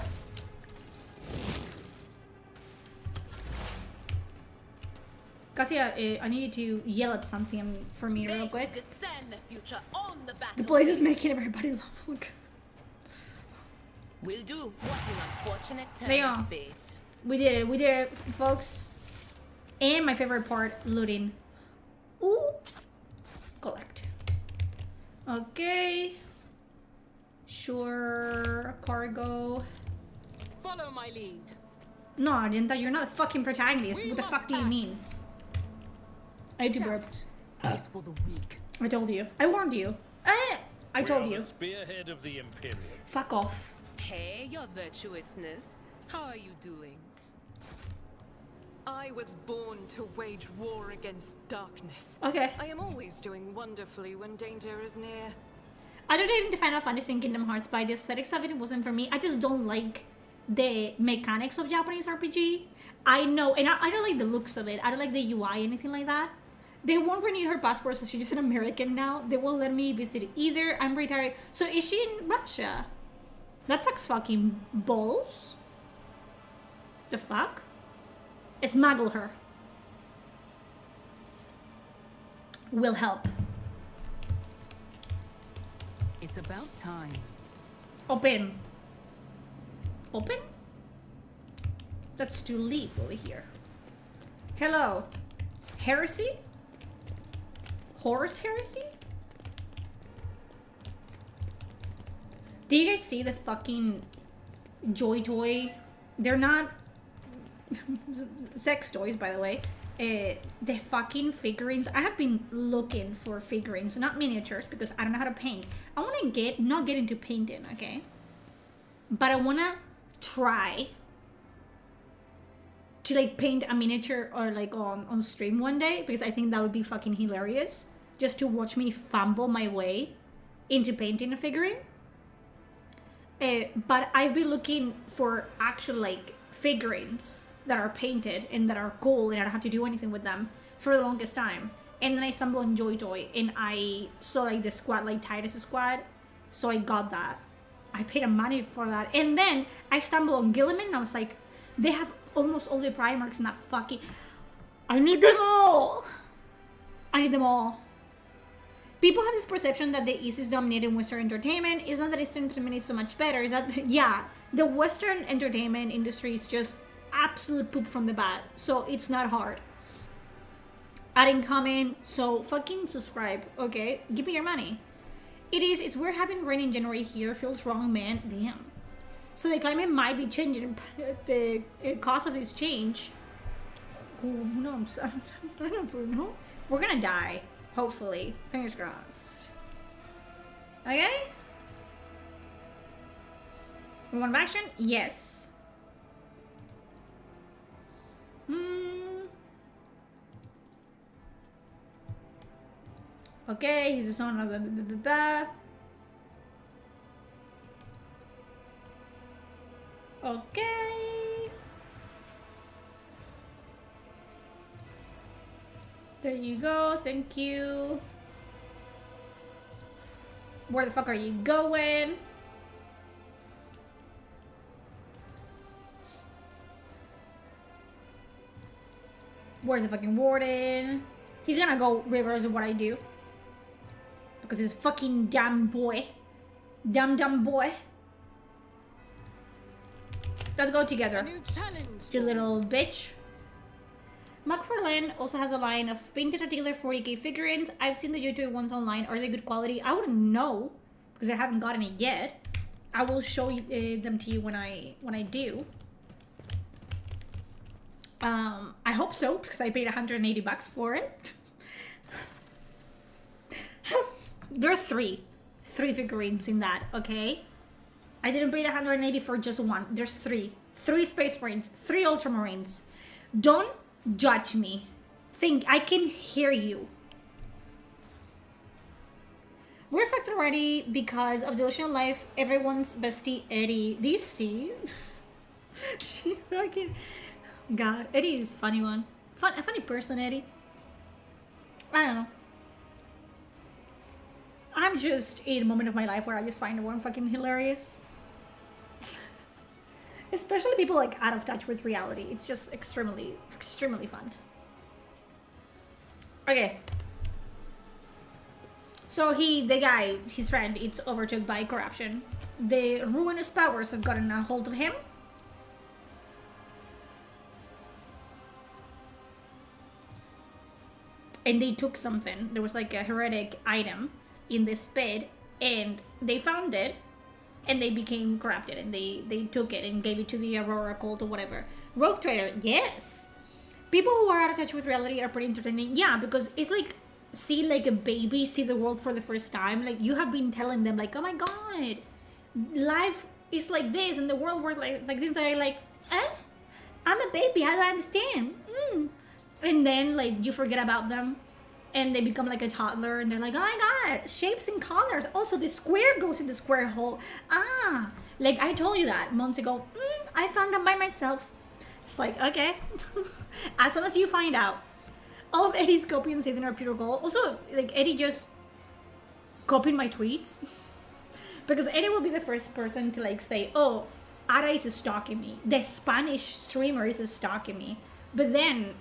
A: Cassia, I need you to yell at something for me real quick.
D: Descend the future on the battle.
A: The place is making everybody laugh. Look.
D: Will do. What an unfortunate turn
A: They
D: of
A: are.
D: fate.
A: We did it. We did it, folks. And my favorite part, looting. Ooh. Collect. Okay. Sure. Cargo.
E: Follow my lead.
A: No, Argenta, you're not a fucking protagonist.
E: We
A: What the
E: must
A: fuck do you
E: act.
A: mean? I have to burp.
E: Is for the weak.
A: I told you. I warned you. I told
F: We're
A: you.
F: on the spearhead of the Imperium.
A: Fuck off.
D: Hey, your virtuousness. How are you doing?
C: I was born to wage war against darkness.
A: Okay.
C: I am always doing wonderfully when danger is near.
A: I don't even Final Fantasy and Kingdom Hearts, by the aesthetics of it, it wasn't for me. I just don't like the mechanics of Japanese RPG. I know, and I don't like the looks of it. I don't like the UI, anything like that. They won't renew her passport, so she's just an American now. They won't let me visit either. I'm retired. So is she in Russia? That sucks fucking balls. The fuck? Smuggle her. Will help.
E: It's about time.
A: Open. Open? That's to leave over here. Hello. Heresy? Horse heresy? Do you guys see the fucking Joy Toy? They're not sex toys, by the way. The fucking figurines. I have been looking for figurines, not miniatures, because I don't know how to paint. I want to not get into painting, okay? But I want to try to like paint a miniature or like on stream one day, because I think that would be fucking hilarious, just to watch me fumble my way into painting a figurine. But I've been looking for actual like figurines that are painted and that are cool and I don't have to do anything with them for the longest time. And then I stumbled on Joy Toy and I saw like the squad, like Titus squad, so I got that. I paid a money for that. And then I stumbled on Gilliman and I was like, they have almost all the Primarchs in that fucking... I need them all! I need them all. People have this perception that the East is dominating Western entertainment. It's not that Eastern entertainment is so much better. It's that, yeah, the Western entertainment industry is just absolute poop from the bat. So it's not hard. Adding comment, so fucking subscribe, okay? Give me your money. It's we're having rain in January here. Feels wrong, man. Damn. So the climate might be changing. The cause of this change. Who knows? I don't know. We're gonna die. Hopefully. Fingers crossed. Okay? One action? Yes. Okay, he's the son of the Okay. There you go. Thank you. Where the fuck are you going? Where's the fucking warden? He's gonna go regardless of what I do. Because he's a fucking dumb boy. Dumb boy. Let's go together.
E: A new challenge.
A: You little bitch. McFarlane also has a line of painted articular 40k figurines. I've seen the YouTube ones online. Are they good quality? I wouldn't know because I haven't gotten it yet. I will show you, them to you when I do. I hope so because I paid $180 for it. There are three figurines in that. Okay, I didn't pay $180 for just one. There's three Space Marines, 3 Ultramarines. Don't judge me. Think I can hear you. We're fucked already because of delusional life. Everyone's bestie Eddie. Do you see? She fucking... God, Eddie is a funny one. A funny person, Eddie. I don't know. I'm just in a moment of my life where I just find everyone fucking hilarious. Especially people like out of touch with reality. It's just extremely, extremely fun. Okay. So the guy, his friend, it's overtook by corruption. The ruinous powers have gotten a hold of him. And they took something. There was like a heretic item in this bed, and they found it, and they became corrupted, and they took it and gave it to the Aurora cult or whatever. Rogue Trader, yes. People who are out of touch with reality are pretty entertaining. Yeah, because it's like see like a baby see the world for the first time. Like you have been telling them like, oh my god, life is like this, and the world works like this. They're like, I'm a baby. How do I understand? And then like you forget about them. And they become like a toddler, and they're like, oh my god, shapes and colors. Also, the square goes in the square hole. Ah, like I told you that months ago. I found them by myself. It's like, okay. As soon as you find out. All of Eddie's copy and saving are pure gold. Also, like Eddie just copied my tweets. Because Eddie will be the first person to like say, oh, Ara is stalking me. The Spanish streamer is stalking me. But then...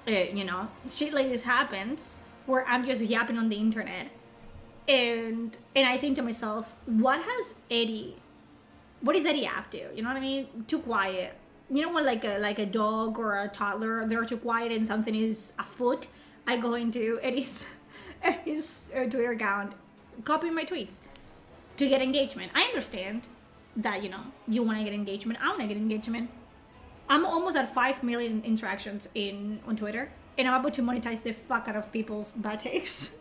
A: you know, shit like this happens where I'm just yapping on the internet, and I think to myself, what is Eddie up to? You know what I mean? Too quiet. You know when like a dog or a toddler, they're too quiet and something is afoot. I go into Eddie's Twitter account, copy my tweets to get engagement. I understand that, you know, you want to get engagement. I want to get engagement. I'm almost at 5 million interactions on Twitter, and I'm about to monetize the fuck out of people's bad takes.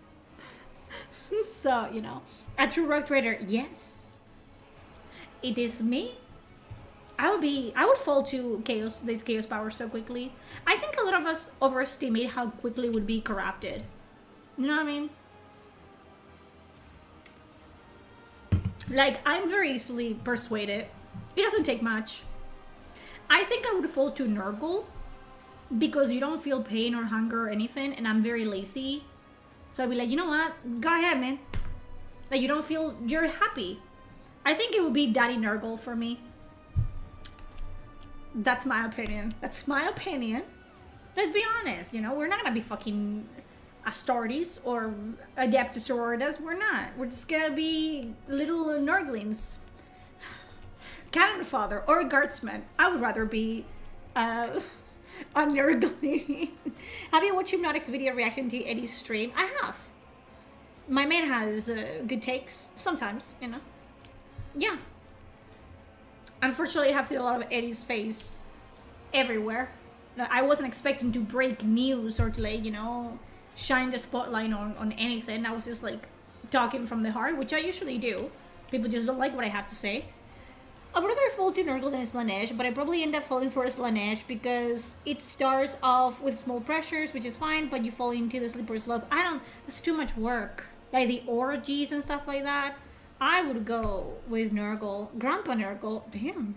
A: So, you know, a true Rogue Trader, yes. It is me. I would fall to the chaos power so quickly. I think a lot of us overestimate how quickly would be corrupted. You know what I mean? Like, I'm very easily persuaded. It doesn't take much. I think I would fall to Nurgle because you don't feel pain or hunger or anything, and I'm very lazy. So I'd be like, you know what? Go ahead, man. Like, you don't feel... You're happy. I think it would be Daddy Nurgle for me. That's my opinion. That's my opinion. Let's be honest, you know? We're not gonna be fucking Astartes or Adeptus Sororitas. We're not. We're just gonna be little Nurglings. Cannon Father or a guardsman. I would rather be a Nurgling. Have you watched Hypnotic's video reaction to Eddie's stream? I have. My man has good takes sometimes, you know. Yeah. Unfortunately, I have seen a lot of Eddie's face everywhere. I wasn't expecting to break news or to, like, you know, shine the spotlight on anything. I was just like talking from the heart, which I usually do. People just don't like what I have to say. I'd rather fall to Nurgle than Slanesh, but I probably end up falling for Slanesh because it starts off with small pressures, which is fine, but you fall into the slippery slope. That's too much work. Like the orgies and stuff like that. I would go with Nurgle. Grandpa Nurgle. Damn.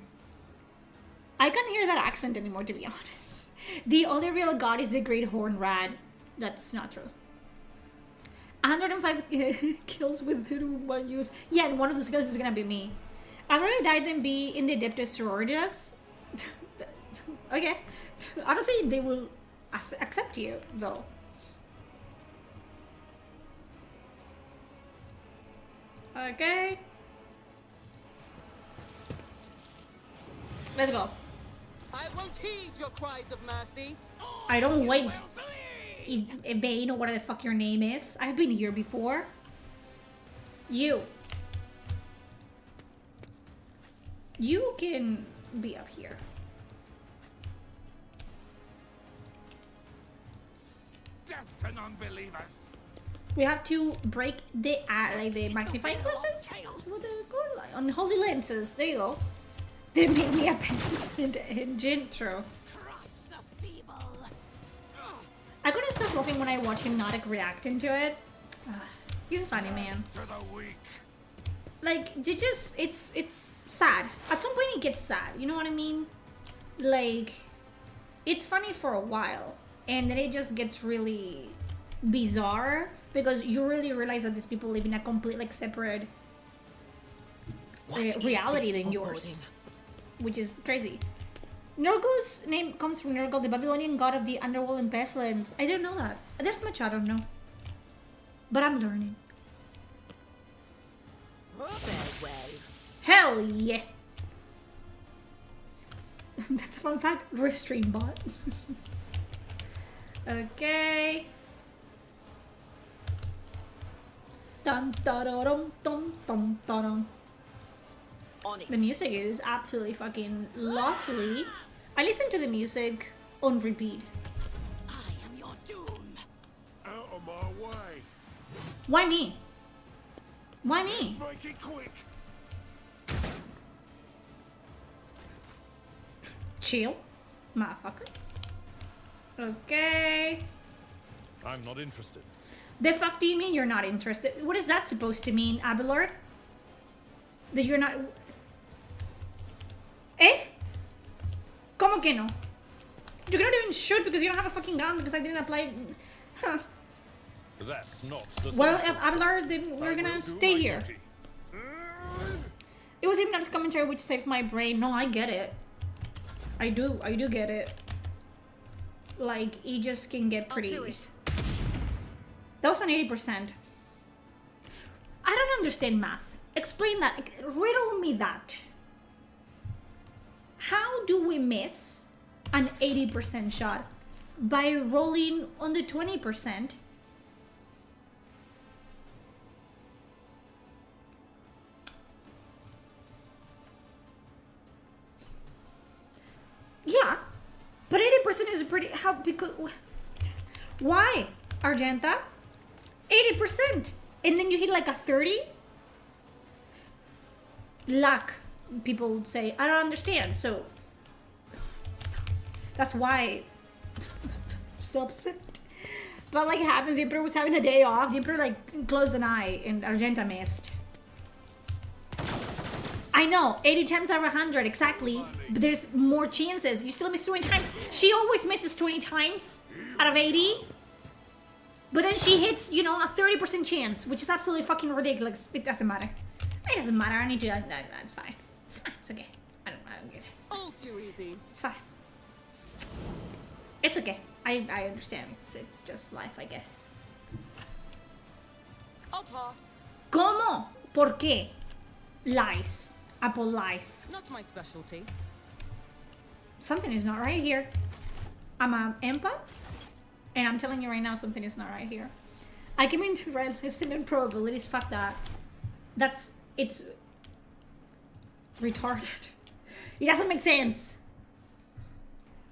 A: I can't hear that accent anymore, to be honest. The only real god is the Great Horn Rad. That's not true. 105 kills with one use. Yeah, and one of those kills is gonna be me. I'd rather die than be in the Adeptus Sororitas. Okay. I don't think they will accept you, though. Okay. Let's go.
E: I won't heed your cries of mercy.
A: I don't wait. Evane, or whatever the fuck your name is. I've been here before. You can be up here.
G: Death to non-believers.
A: We have to break the like the magnifying glasses. That's what they're called, like, on holy lenses. There you go. They made me up in intro. I couldn't stop laughing when I watched Hypnotic react into it. He's a funny man.
G: To the weak.
A: Like, it's sad. At some point it gets sad, you know what I mean? Like, it's funny for a while, and then it just gets really bizarre, because you really realize that these people live in a complete, like, separate reality than yours. Which is crazy. Nurgle's name comes from Nurgle, the Babylonian god of the underworld and pestilence. I didn't know that. There's much I don't know. But I'm learning.
D: Farewell.
A: Hell yeah! That's a fun fact. Restream bot. Okay. Dum da da dum dum dum da dum.
D: On it.
A: The music is absolutely fucking lovely. I listen to the music on repeat.
D: I am your doom.
G: Out of my way.
A: Why me? Why me?
G: Make it quick.
A: Chill, motherfucker. Okay.
F: I'm not interested.
A: The fuck do you mean you're not interested? What is that supposed to mean, Abelard? That you're not... Eh? ¿Cómo que no? You cannot even shoot because you don't have a fucking gun because I didn't apply... Huh.
F: That's not the
A: Well,
F: social
A: Abelard, then we're
F: I
A: gonna
F: will do
A: stay
F: my
A: here.
F: duty.
A: It was Hypnotic commentary which saved my brain. No, I get it. I do get it. Like, he just can get pretty...
C: I'll do it.
A: That was an 80%. I don't understand math. Explain that. Riddle me that. How do we miss an 80% shot? By rolling on the 20%. Yeah, but 80% is pretty... How? Because... Why, Argenta? 80%! And then you hit like a 30? Luck, people would say. I don't understand, so... That's why... I'm so upset. But like it happens, the Emperor was having a day off. The Emperor like closed an eye and Argenta missed. I know, 80 times out of 100, exactly. But there's more chances. You still miss 20 times. She always misses 20 times out of 80. But then she hits, you know, a 30% chance, which is absolutely fucking ridiculous. It doesn't matter. It doesn't matter. I need to... That's fine. It's fine. It's okay. I don't get it.
E: All too easy.
A: It's fine. It's okay. I understand. It's just life, I guess.
E: I'll pass.
A: ¿Cómo? ¿Por qué? Lies. Apple lies.
E: Not my specialty.
A: Something is not right here. I'm an empath, and I'm telling you right now, something is not right here. I came into realism and probabilities. Fuck that. It's retarded. It doesn't make sense.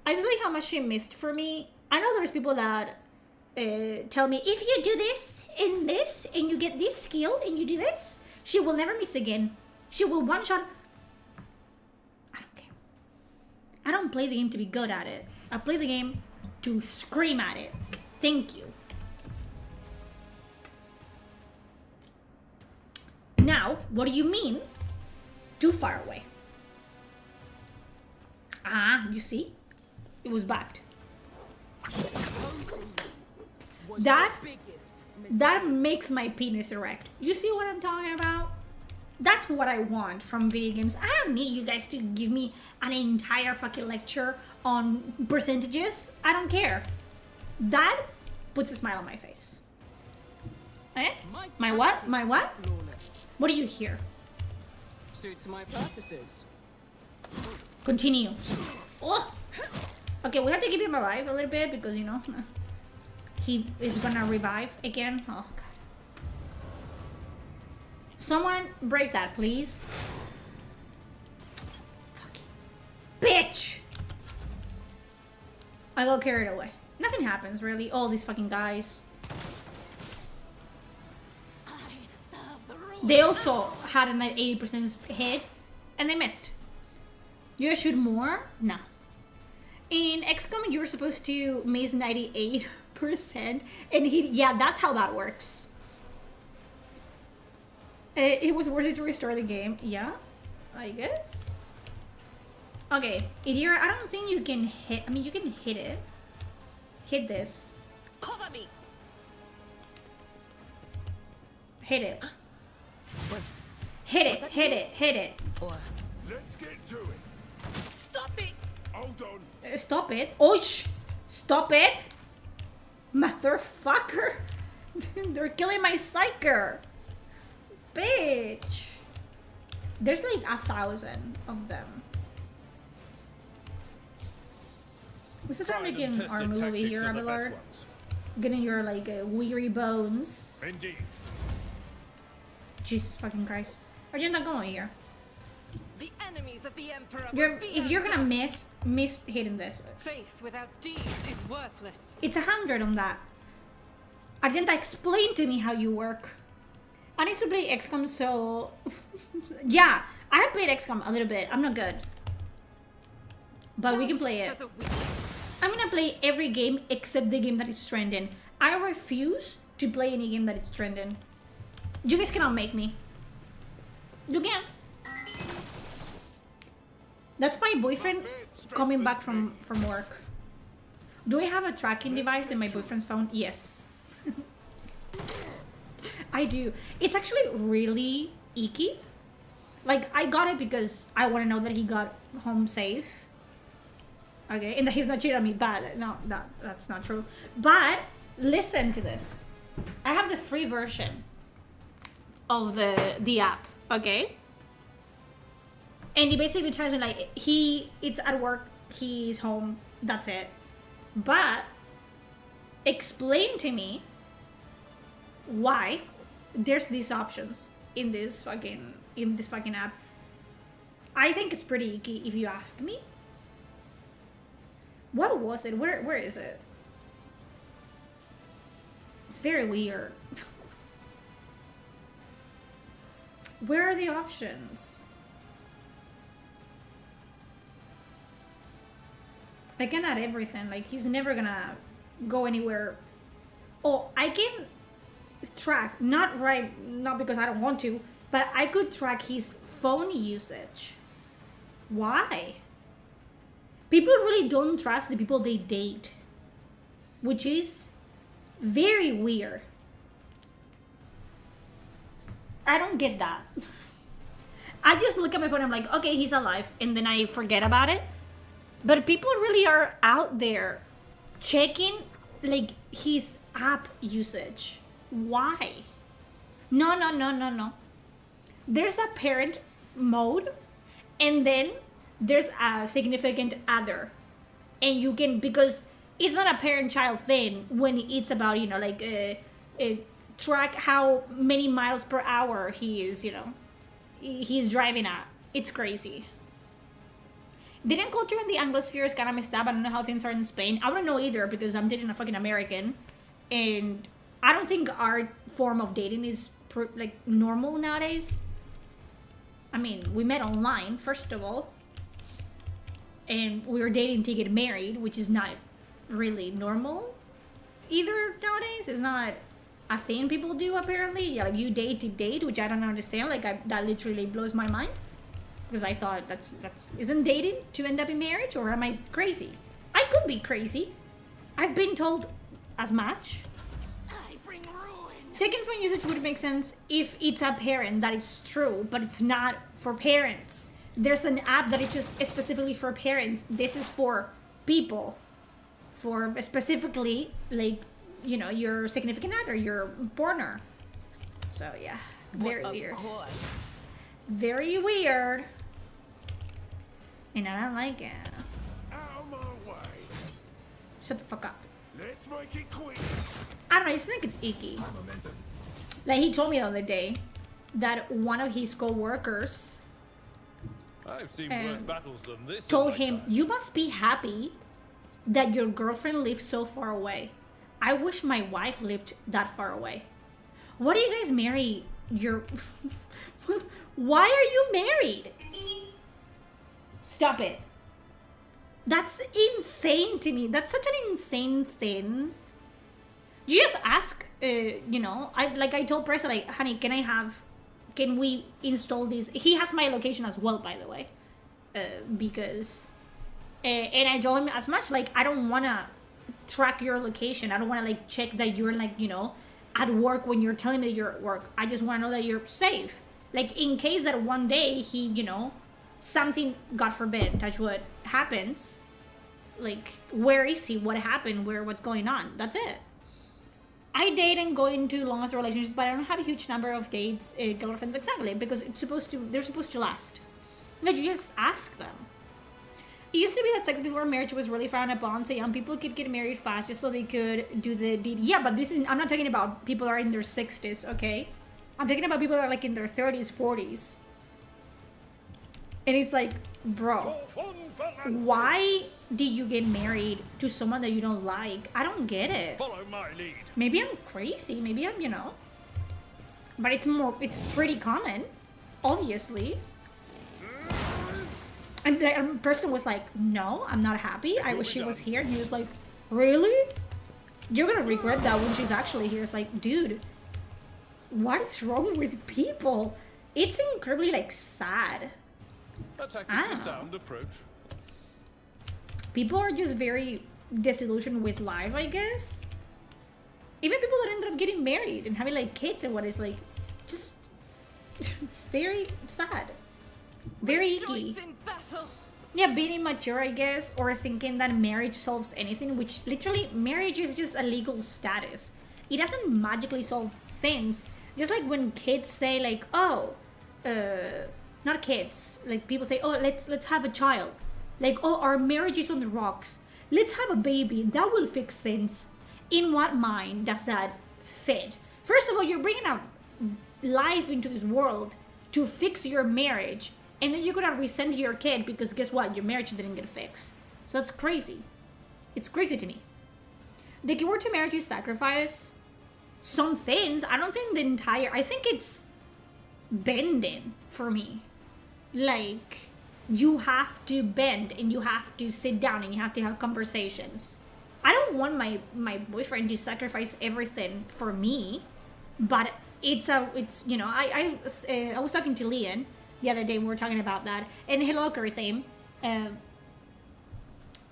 A: I just like how much she missed for me. I know there's people that tell me, if you do this, and you get this skill, and you do this, she will never miss again. She will one-shot. I don't care. I don't play the game to be good at it. I play the game to scream at it. Thank you. Now, what do you mean? Too far away. Ah, you see? It was backed.
E: Was
A: That-
E: your biggest
A: That makes my penis erect. You see what I'm talking about? That's what I want from video games. I don't need you guys to give me an entire fucking lecture on percentages. I don't care. That puts a smile on my face. Eh? My what?
E: tactics
A: My what?
E: are flawless.
A: What do you hear?
E: Suits my purposes.
A: Continue. Oh! Okay, we have to keep him alive a little bit because, you know, he is gonna revive again. Oh, God. Someone break that, please. Fucking bitch! I got carried away. Nothing happens, really. All these fucking guys.
D: I serve the rule.
A: They also had an 80% hit, and they missed. You guys shoot more? No. In XCOM, you were supposed to miss 98% and hit. Yeah, that's how that works. It was worth it to restore the game. Yeah, I guess. Okay, Idira, I don't think you can hit. I mean, you can hit it. Hit this.
D: Cover me.
A: Hit it.
C: Was,
A: Hit it. Hit it. Hit it.
C: or
G: Let's get to it.
D: Stop it.
G: Hold on.
A: Stop it. Oh, stop it. Motherfucker. They're killing my Psyker. Bitch. There's like 1,000 of them. This is
F: Tried
A: trying to
F: and
A: get our
F: tested
A: movie
F: tactics
A: here,
F: are the best
A: Abelard.
F: ones.
A: Getting your like weary bones.
F: Indeed.
A: Jesus fucking Christ. Argenta, go here.
C: the enemies of the Emperor.
A: If you're gonna miss hitting this.
C: Faith without deeds is worthless.
A: It's 100 on that. Argenta, explain to me how you work. I need to play XCOM, so... yeah, I have played XCOM a little bit. I'm not good. But we can play it.
C: For the weak.
A: I'm gonna play every game except the game that is trending. I refuse to play any game that is trending. You guys cannot make me. You can. That's my boyfriend coming back from work. Do I have a tracking device in my boyfriend's phone? Yes. I do. It's actually really icky. Like, I got it because I want to know that he got home safe. Okay, and that he's not cheating on me, but no, that's not true. But listen to this. I have the free version of the app, okay? And he basically tells me like it's at work, he's home, that's it. But explain to me why there's these options in this fucking app. I think it's pretty icky if you ask me. What was it? Where is it? It's very weird. Where are the options? I can add everything. Like, he's never gonna go anywhere. Oh, I can track, not because I don't want to, but I could track his phone usage. Why? People really don't trust the people they date, which is very weird. I don't get that. I just look at my phone and I'm like, okay, he's alive, and then I forget about it. But people really are out there checking like his app usage. Why? No. There's a parent mode, and then there's a significant other, and you can, because it's not a parent-child thing when it's about, you know, like track how many miles per hour he is, you know, he's driving at. It's crazy. Dating culture in the Anglosphere is kind of messed up. I don't know how things are in Spain. I don't know either because I'm dating a fucking American, and I don't think our form of dating is like normal nowadays. I mean, we met online first of all, and we were dating to get married, which is not really normal either nowadays. It's not a thing people do apparently. Yeah, like you date to date, which I don't understand. Like that literally blows my mind. Because I thought that's isn't dating to end up in marriage, or am I crazy? I could be crazy. I've been told as much.
D: I bring ruin.
A: Taking phone usage would make sense if it's a parent that it's true, but it's not for parents. There's an app that is just specifically for parents. This is for people, for specifically like, you know, your significant other, your partner. So yeah, very weird.
C: Of course.
A: Very weird. And I don't like it.
G: Out of my way.
A: Shut the fuck up.
G: Let's make it quick.
A: I don't know, I just think it's icky. Like, he told me the other day that one of his co-workers
F: I've seen worse battles than this. in
A: told
F: my
A: him,
F: time.
A: you must be happy that your girlfriend lives so far away. I wish my wife lived that far away. Why do you guys marry your... Why are you married? Stop it. That's insane to me. That's such an insane thing. You just ask, you know, I told Pressa, like, honey, can I have can we install this? He has my location as well, by the way, because and I told him as much like I don't want to track your location. I don't want to like check that you're like, you know, at work when you're telling me that you're at work. I just want to know that you're safe. Like in case that one day he, you know, something, God forbid, touch wood, happens. Like, where is he? What happened? What's going on? That's it. I date and go into long relationships, but I don't have a huge number of dates, girlfriends, exactly, because they're supposed to last. Like, you just ask them. It used to be that sex before marriage was really frowned upon, so young people could get married fast just so they could do the deed. Yeah, but I'm not talking about people that are in their 60s, okay? I'm talking about people that are like in their 30s, 40s. And it's like, bro, why did you get married to someone that you don't like? I don't get it.
F: Follow my lead.
A: Maybe I'm crazy. Maybe I'm, you know. But it's pretty common, obviously. And the person was like, no, I'm not happy. I wish she was here. And he was like, really? You're gonna regret that when she's actually here. It's like, dude, what is wrong with people? It's incredibly, like, sad.
F: That's actually a sound approach.
A: People are just very disillusioned with life, I guess. Even people that ended up getting married and having like kids and what is like, just it's very sad, very icky. Yeah, being immature, I guess, or thinking that marriage solves anything, which literally marriage is just a legal status. It doesn't magically solve things. Just like when kids say like, oh, not kids, like people say, oh, let's have a child. Like, oh, our marriage is on the rocks. Let's have a baby. That will fix things. In what mind does that fit? First of all, you're bringing a life into this world to fix your marriage. And then you're going to resent your kid because guess what? Your marriage didn't get fixed. So that's crazy. It's crazy to me. The keyword to marriage is sacrifice. Some things, I don't think I think it's bending for me. Like, you have to bend and you have to sit down and you have to have conversations. I don't want my boyfriend to sacrifice everything for me, but it's you know, I was talking to Leon the other day. We were talking about that, and hello, Curry, same. We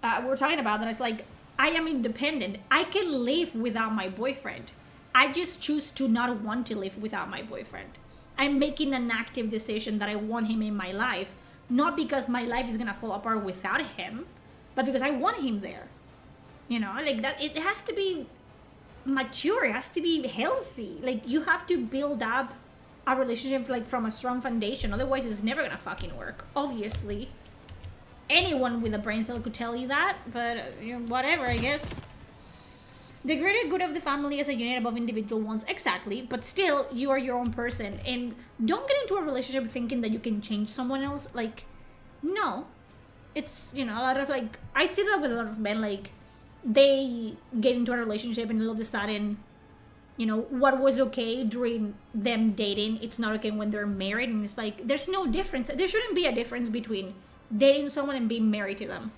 A: were talking about that. It's like, I am independent. I can live without my boyfriend. I just choose to not want to live without my boyfriend. I'm making an active decision that I want him in my life, not because my life is gonna fall apart without him, but because I want him there. You know, like that. It has to be mature. It has to be healthy. Like, you have to build up a relationship like from a strong foundation. Otherwise, it's never gonna fucking work. Obviously, anyone with a brain cell could tell you that. But you know, whatever, I guess. The greater good of the family is a unit above individual wants, exactly, but still, you are your own person, and don't get into a relationship thinking that you can change someone else. Like, no. It's, you know, a lot of, like, I see that with a lot of men, like, they get into a relationship and all of a sudden, you know, what was okay during them dating, it's not okay when they're married, and it's like, there's no difference. There shouldn't be a difference between dating someone and being married to them.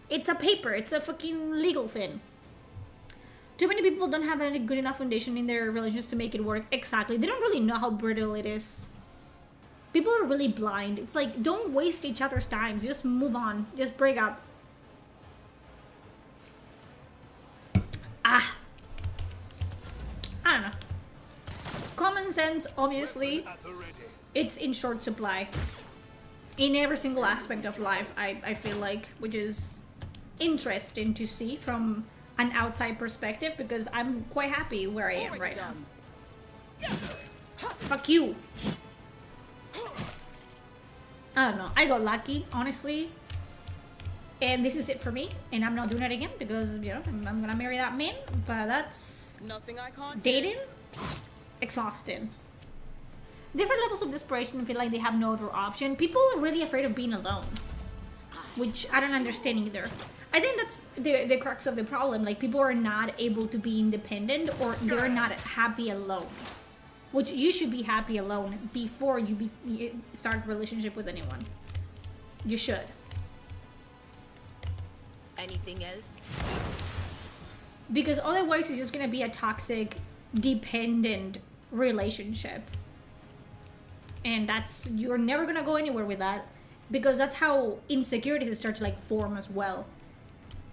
A: It's a paper. It's a fucking legal thing. Too many people don't have a good enough foundation in their relationships to make it work. Exactly. They don't really know how brittle it is. People are really blind. It's like, don't waste each other's time. Just move on. Just break up. I don't know. Common sense, obviously, it's in short supply. In every single aspect of life, I feel like, which is interesting to see from an outside perspective, because I'm quite happy where I am right now. Fuck you. I don't know. I got lucky, honestly. And this is it for me. And I'm not doing it again because, you know, I'm gonna marry that man. But that's
E: Nothing I can't
A: dating. Exhausting. Different levels of desperation feel like they have no other option. People are really afraid of being alone, which I don't understand either. I think that's the crux of the problem. Like, people are not able to be independent, or they're not happy alone. Which, you should be happy alone before you start a relationship with anyone. You should.
D: Anything else?
A: Because otherwise it's just gonna be a toxic, dependent relationship. and that's, you're never gonna go anywhere with that, because that's how insecurities start to like form as well,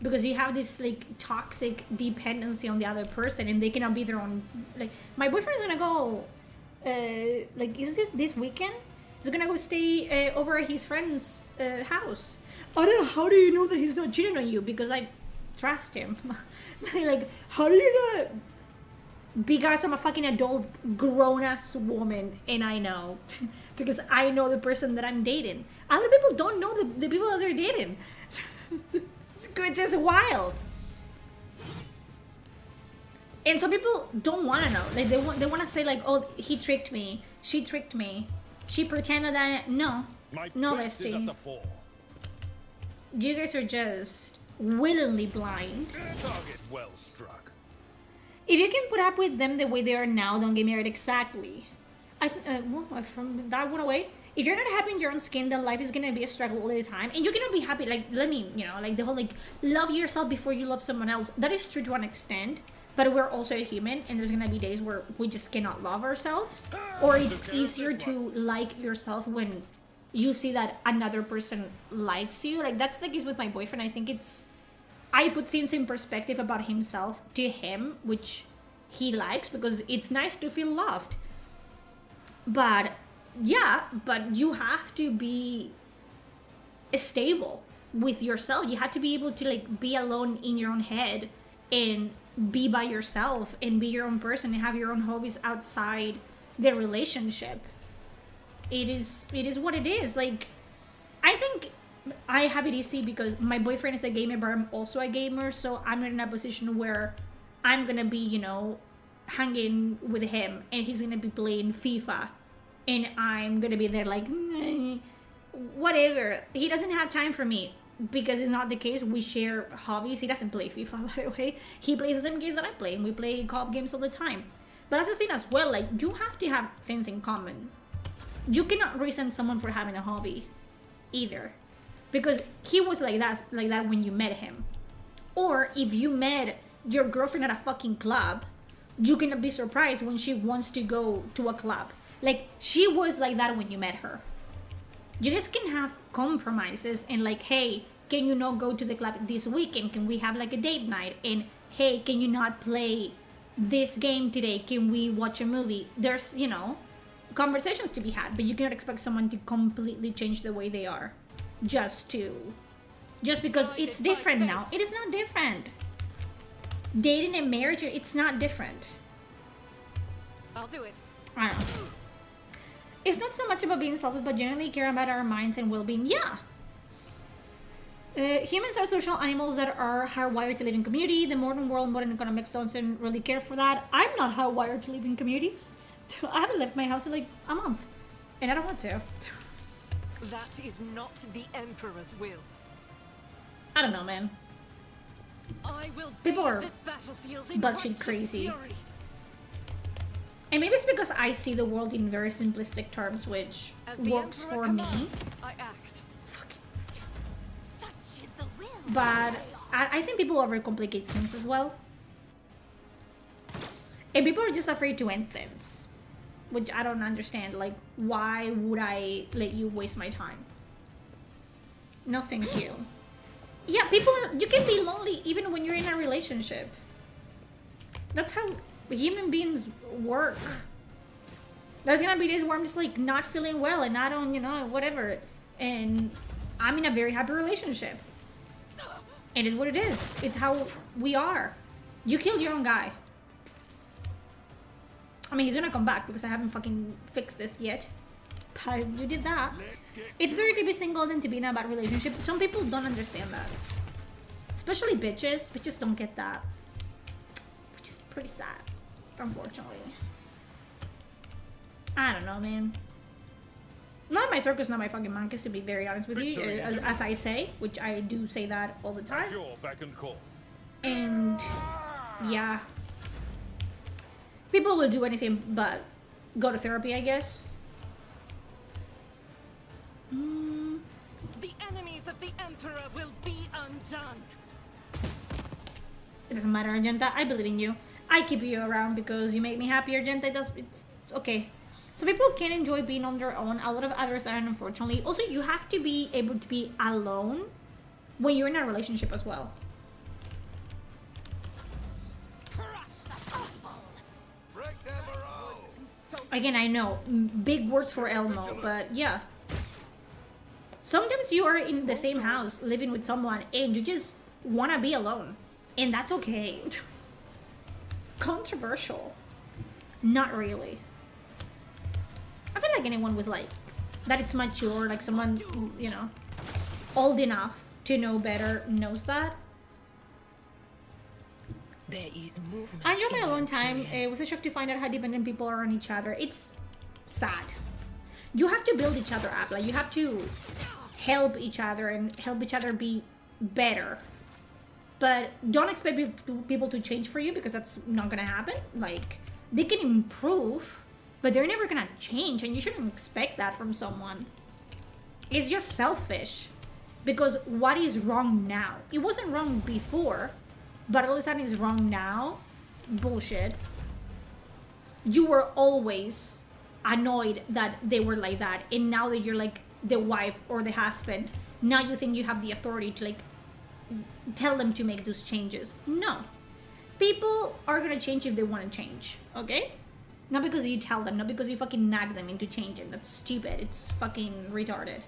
A: because you have this like toxic dependency on the other person, and they cannot be their own. Like, my boyfriend's gonna go like, is this weekend he's gonna go stay over at his friend's house. I don't know, how do you know that he's not cheating on you? Because I trust him. Like, how do you know? Because I'm a fucking adult, grown-ass woman, and I know. Because I know the person that I'm dating. Other people don't know the people that they're dating. It's just wild. And some people don't want to know. Like, they want to say, like, oh, he tricked me. She tricked me. She pretended that... No. No,
F: best is at
A: bestie.
F: the fore.
A: You guys are just willingly blind.
F: Target well struck.
A: If you can put up with them the way they are now, don't get married. Exactly. From that one away. If you're not happy in your own skin, then life is gonna be a struggle all the time, and you're gonna be happy. Like, let me, like the whole like love yourself before you love someone else. That is true to an extent, but we're also a human, and there's gonna be days where we just cannot love ourselves, or it's easier to like yourself when you see that another person likes you. Like, that's the case with my boyfriend. I think I put things in perspective about himself to him, which he likes, because it's nice to feel loved. But yeah, but you have to be stable with yourself. You have to be able to like be alone in your own head and be by yourself and be your own person and have your own hobbies outside the relationship. It is what it is. Like, I think I have it easy because my boyfriend is a gamer, but I'm also a gamer, so I'm not in a position where I'm gonna be, hanging with him and he's gonna be playing FIFA and I'm gonna be there like, whatever. He doesn't have time for me because it's not the case. We share hobbies. He doesn't play FIFA, by the way. He plays the same games that I play, and we play co-op games all the time. But that's the thing as well, like, you have to have things in common. You cannot resent someone for having a hobby either, because he was like that when you met him. Or if you met your girlfriend at a fucking club, you cannot be surprised when she wants to go to a club. Like, she was like that when you met her. You guys can have compromises and like, hey, can you not go to the club this weekend? Can we have like a date night? And hey, can you not play this game today? Can we watch a movie? There's, conversations to be had, but you cannot expect someone to completely change the way they are just because it's different now. It is not different. Dating and marriage, it's not different.
C: I'll do it.
A: I don't know. It's not so much about being selfish, but generally care about our minds and well-being. Yeah. Humans are social animals that are hardwired to live in community. The modern world, modern economics doesn't really care for that. I'm not hardwired to live in communities. I haven't left my house in like a month, and I don't want to.
C: That is not the Emperor's will.
A: I don't know, man.
C: I will
A: People
C: bathe
A: are
C: this battlefield in
A: batshit
C: righteous
A: crazy.
C: fury.
A: And maybe it's because I see the world in very simplistic terms, which
C: As the
A: works
C: Emperor
A: for me.
C: commands, I act.
D: Such is the will.
A: But I think people overcomplicate things as well. And people are just afraid to end things, which I don't understand. Like, why would I let you waste my time? No, thank you. Yeah, you can be lonely even when you're in a relationship. That's how human beings work. There's gonna be days where I'm just like not feeling well and I don't, whatever. And I'm in a very happy relationship. It is what it is. It's how we are. You killed your own guy. I mean, he's gonna come back because I haven't fucking fixed this yet. But you did that. It's better to be single than to be in a bad relationship. Some people don't understand that. Especially bitches. Bitches don't get that. Which is pretty sad, unfortunately. I don't know, man. Not my circus, not my fucking monkeys, to be very honest with you. As I say, which I do say that all the time.
F: Sure, back and call.
A: And yeah. People will do anything but go to therapy, I guess.
C: The enemies of the Emperor will be undone.
A: It doesn't matter, Argenta. I believe in you. I keep you around because you make me happy, Argenta. It's okay. So people can enjoy being on their own. A lot of others are, unfortunately. Also, you have to be able to be alone when you're in a relationship as well.
G: Break their morale.
A: Again, I know, big words for Elmo, but yeah. Sometimes you are in the same house, living with someone, and you just want to be alone. And that's okay. Controversial. Not really. I feel like anyone with like, that it's mature, like someone, you know, old enough to know better knows that.
D: There is movement.
A: I enjoyed my
D: in
A: alone
D: the
A: time.
D: interior.
A: It was a shock to find out how dependent people are on each other. It's sad. You have to build each other up. Like, you have to help each other and help each other be better. But don't expect people to change for you, because that's not gonna happen. Like, they can improve, but they're never gonna change, and you shouldn't expect that from someone. It's just selfish. Because what is wrong now? It wasn't wrong before, but all of a sudden it's wrong now. Bullshit. You were always annoyed that they were like that, and now that you're like the wife or the husband, now you think you have the authority to like tell them to make those changes. No. People are gonna change if they want to change, okay? Not because you tell them, not because you fucking nag them into changing. That's stupid. It's fucking retarded.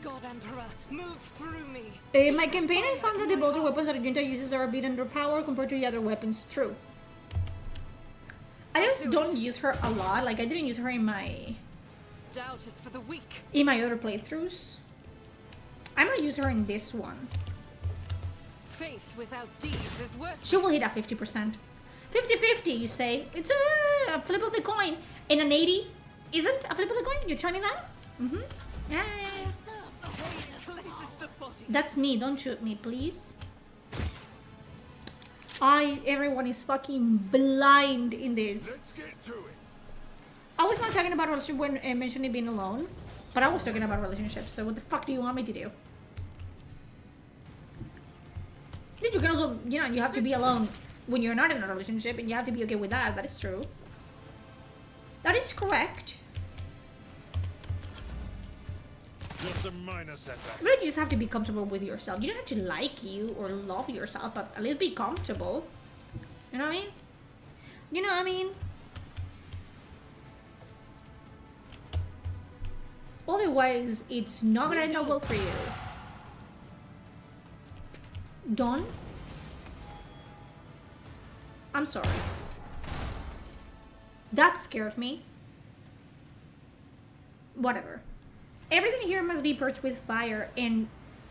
C: God Emperor, move through me.
A: In my campaign, I found that the bolter weapons that Junta uses are a bit underpowered compared to the other weapons. True. I just don't use her a lot. Like, I didn't use her in my
C: Doubt is for the weak.
A: other playthroughs. I'm gonna use her in this one.
C: Faith without deeds is worth.
A: She will hit at 50%. 50-50, you say? It's a flip of the coin. And an 80 isn't a flip of the coin? You're telling that? Mm-hmm. Yeah.
C: Places the body.
A: That's me. Don't shoot me, please. Everyone is fucking blind in this.
G: Let's get to it.
A: I was not talking about relationship when mentioning being alone, but I was talking about relationships. So what the fuck do you want me to do? You can also, you know, you have to be alone when you're not in a relationship, and you have to be okay with that. That is true. That is correct.
F: Just a minor setback.
A: I feel like you just have to be comfortable with yourself. You don't have to like you or love yourself, but at least be comfortable. You know what I mean? You know what I mean? Otherwise, it's not gonna end up well for you. Dawn? I'm sorry. That scared me. Whatever. Everything here must be purged with fire, and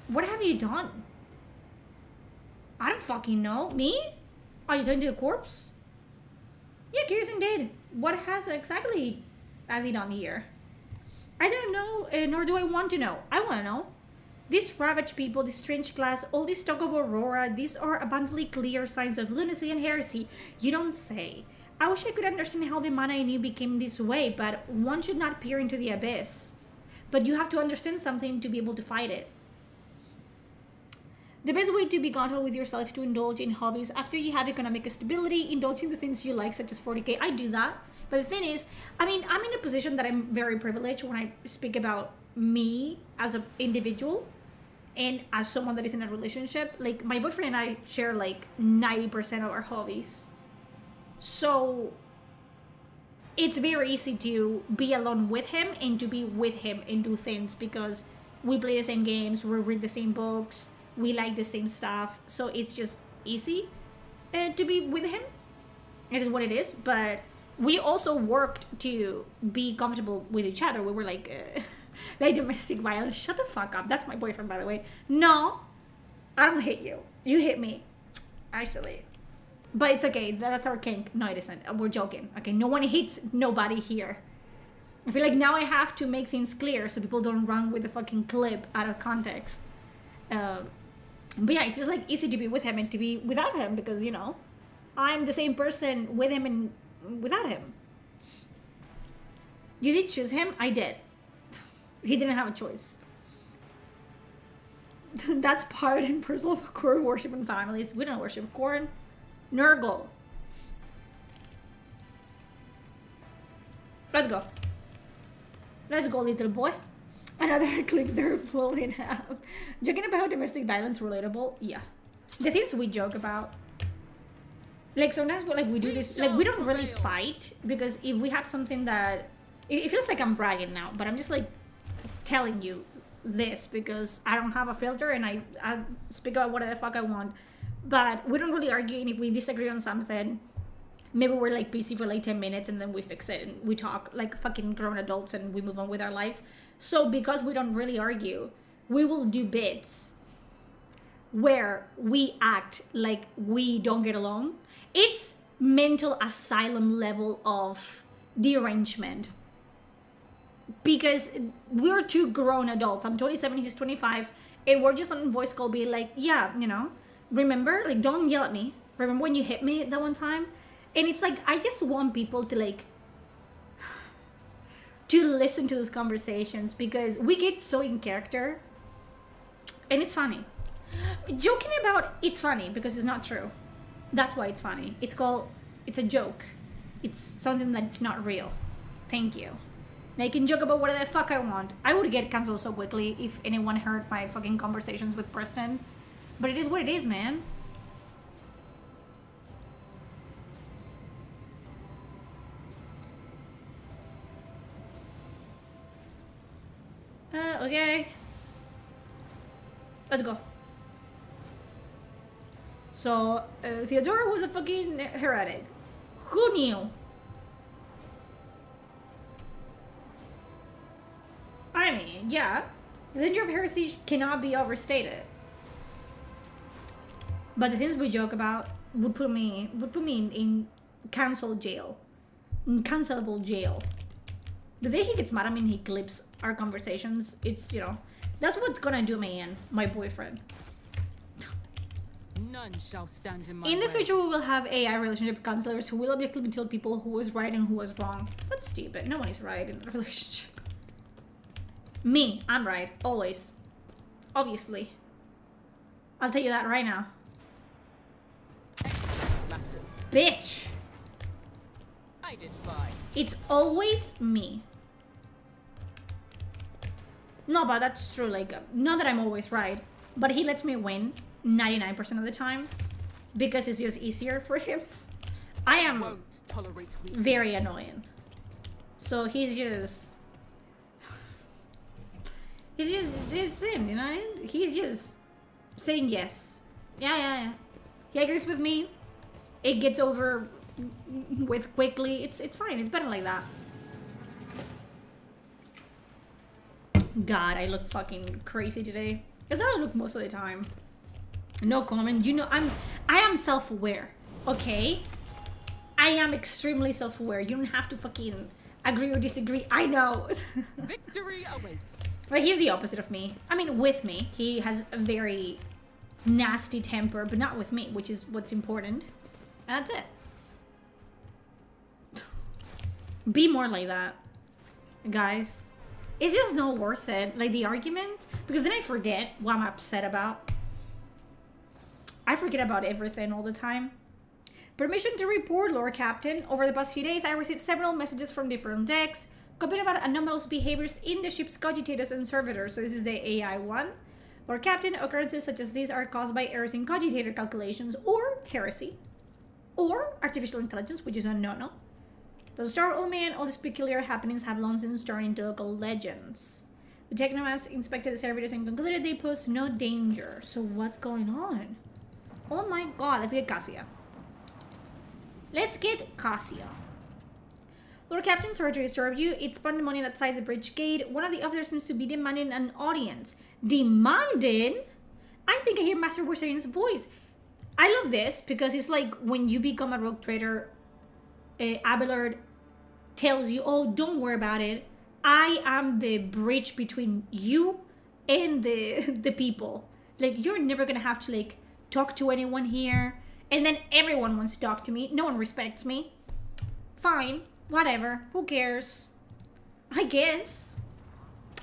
A: what have you done? I don't fucking know. Me? Are you talking to the corpse? Yeah, curious indeed. What has he done here? I don't know, nor do I want to know. I want to know. These ravaged people, this strange class, all this talk of Aurora, these are abundantly clear signs of lunacy and heresy. You don't say. I wish I could understand how the mana in you became this way, but one should not peer into the abyss. But you have to understand something to be able to fight it. The best way to be comfortable with yourself is to indulge in hobbies. After you have economic stability, indulge in the things you like, such as 40k. I do that. But the thing is, I mean, I'm in a position that I'm very privileged when I speak about me as an individual and as someone that is in a relationship. Like, my boyfriend and I share like 90% of our hobbies. So it's very easy to be alone with him and to be with him and do things because we play the same games, we read the same books, we like the same stuff. So it's just easy to be with him. It is what it is. But we also worked to be comfortable with each other. We were like domestic violence. Shut the fuck up. That's my boyfriend, by the way. No, I don't hit you. You hit me. Actually. But it's okay. That's our kink. No, it isn't. We're joking. Okay, no one hits nobody here. I feel like now I have to make things clear so people don't run with the fucking clip out of context. But yeah, it's just like easy to be with him and to be without him because, you know, I'm the same person with him and without him. You did choose him? I did. He didn't have a choice. That's part and parcel of core worship and families. We don't worship Corn. Nurgle. Let's go. Let's go, little boy. Another clip they're pulled in half. Joking about domestic violence relatable? Yeah. The things we joke about. Like sometimes we do this, like we don't really fight because if we have something that, it feels like I'm bragging now, but I'm just like telling you this because I don't have a filter and I speak about whatever the fuck I want. But we don't really argue, and if we disagree on something, maybe we're like busy for like 10 minutes and then we fix it and we talk like fucking grown adults and we move on with our lives. So because we don't really argue, we will do bits where we act like we don't get along. It's mental asylum level of derangement. Because we're two grown adults. I'm 27, he's 25. And we're just on voice call being like, yeah, you know, remember? Like, don't yell at me. Remember when you hit me that one time? And it's like, I just want people to like, to listen to those conversations because we get so in character. And it's funny. Joking about it's funny because it's not true. That's why it's funny. It's a joke. It's something that's not real. Thank you. And I can joke about whatever the fuck I want. I would get canceled so quickly if anyone heard my fucking conversations with Preston. But it is what it is, man. Okay. Let's go. So, Theodora was a fucking heretic. Who knew? I mean, yeah. The danger of heresy cannot be overstated. But the things we joke about would put me in cancel jail. In cancelable jail. The day he gets mad at me and he clips our conversations, it's, you know, that's what's gonna do me in, my boyfriend.
E: None shall stand in my
A: In the
E: way.
A: future, we will have AI relationship counselors who will objectively tell people who was right and who was wrong. That's stupid. No one is right in a relationship. Me, I'm right. Always. Obviously. I'll tell you that right now.
E: Excellence matters.
A: Bitch!
E: I did fine.
A: It's always me. No, but that's true. Like, not that I'm always right, but he lets me win 99% of the time because it's just easier for him. I am
E: Won't tolerate weakness.
A: very annoying. So he's just it's him, you know? He's just saying yes. Yeah. He agrees with me. It gets over with quickly. It's fine. It's better like that. God, I look fucking crazy today. That's how I look most of the time. No comment. You know, I am self-aware. Okay? I am extremely self-aware. You don't have to fucking agree or disagree. I know.
E: Victory awaits.
A: But he's the opposite of me. I mean, with me. He has a very nasty temper, but not with me, which is what's important. And that's it. Be more like that, guys. It's just not worth it. Like, the argument. Because then I forget what I'm upset about. I forget about everything all the time. Permission to report, Lord Captain. Over the past few days, I received several messages from different decks complaining about anomalous behaviors in the ship's cogitators and servitors. So this is the AI one. Lord Captain, occurrences such as these are caused by errors in cogitator calculations or heresy. Or artificial intelligence, which is a no-no. The Star Old Man, all these peculiar happenings have long since turned into local legends. The Technomans inspected the servitors and concluded they pose no danger. So what's going on? Oh my god, let's get Cassia. Let's get Cassia. Lord Captain, sorry to disturb you. It's pandemonium outside the bridge gate. One of the officers seems to be demanding an audience. Demanding? I think I hear Master Wizard's voice. I love this because it's like when you become a rogue trader, Abelard tells you, oh, don't worry about it. I am the bridge between you and the people. Like, you're never gonna have to, like, talk to anyone here. And then everyone wants to talk to me. No one respects me. Fine. Whatever. Who cares? I guess.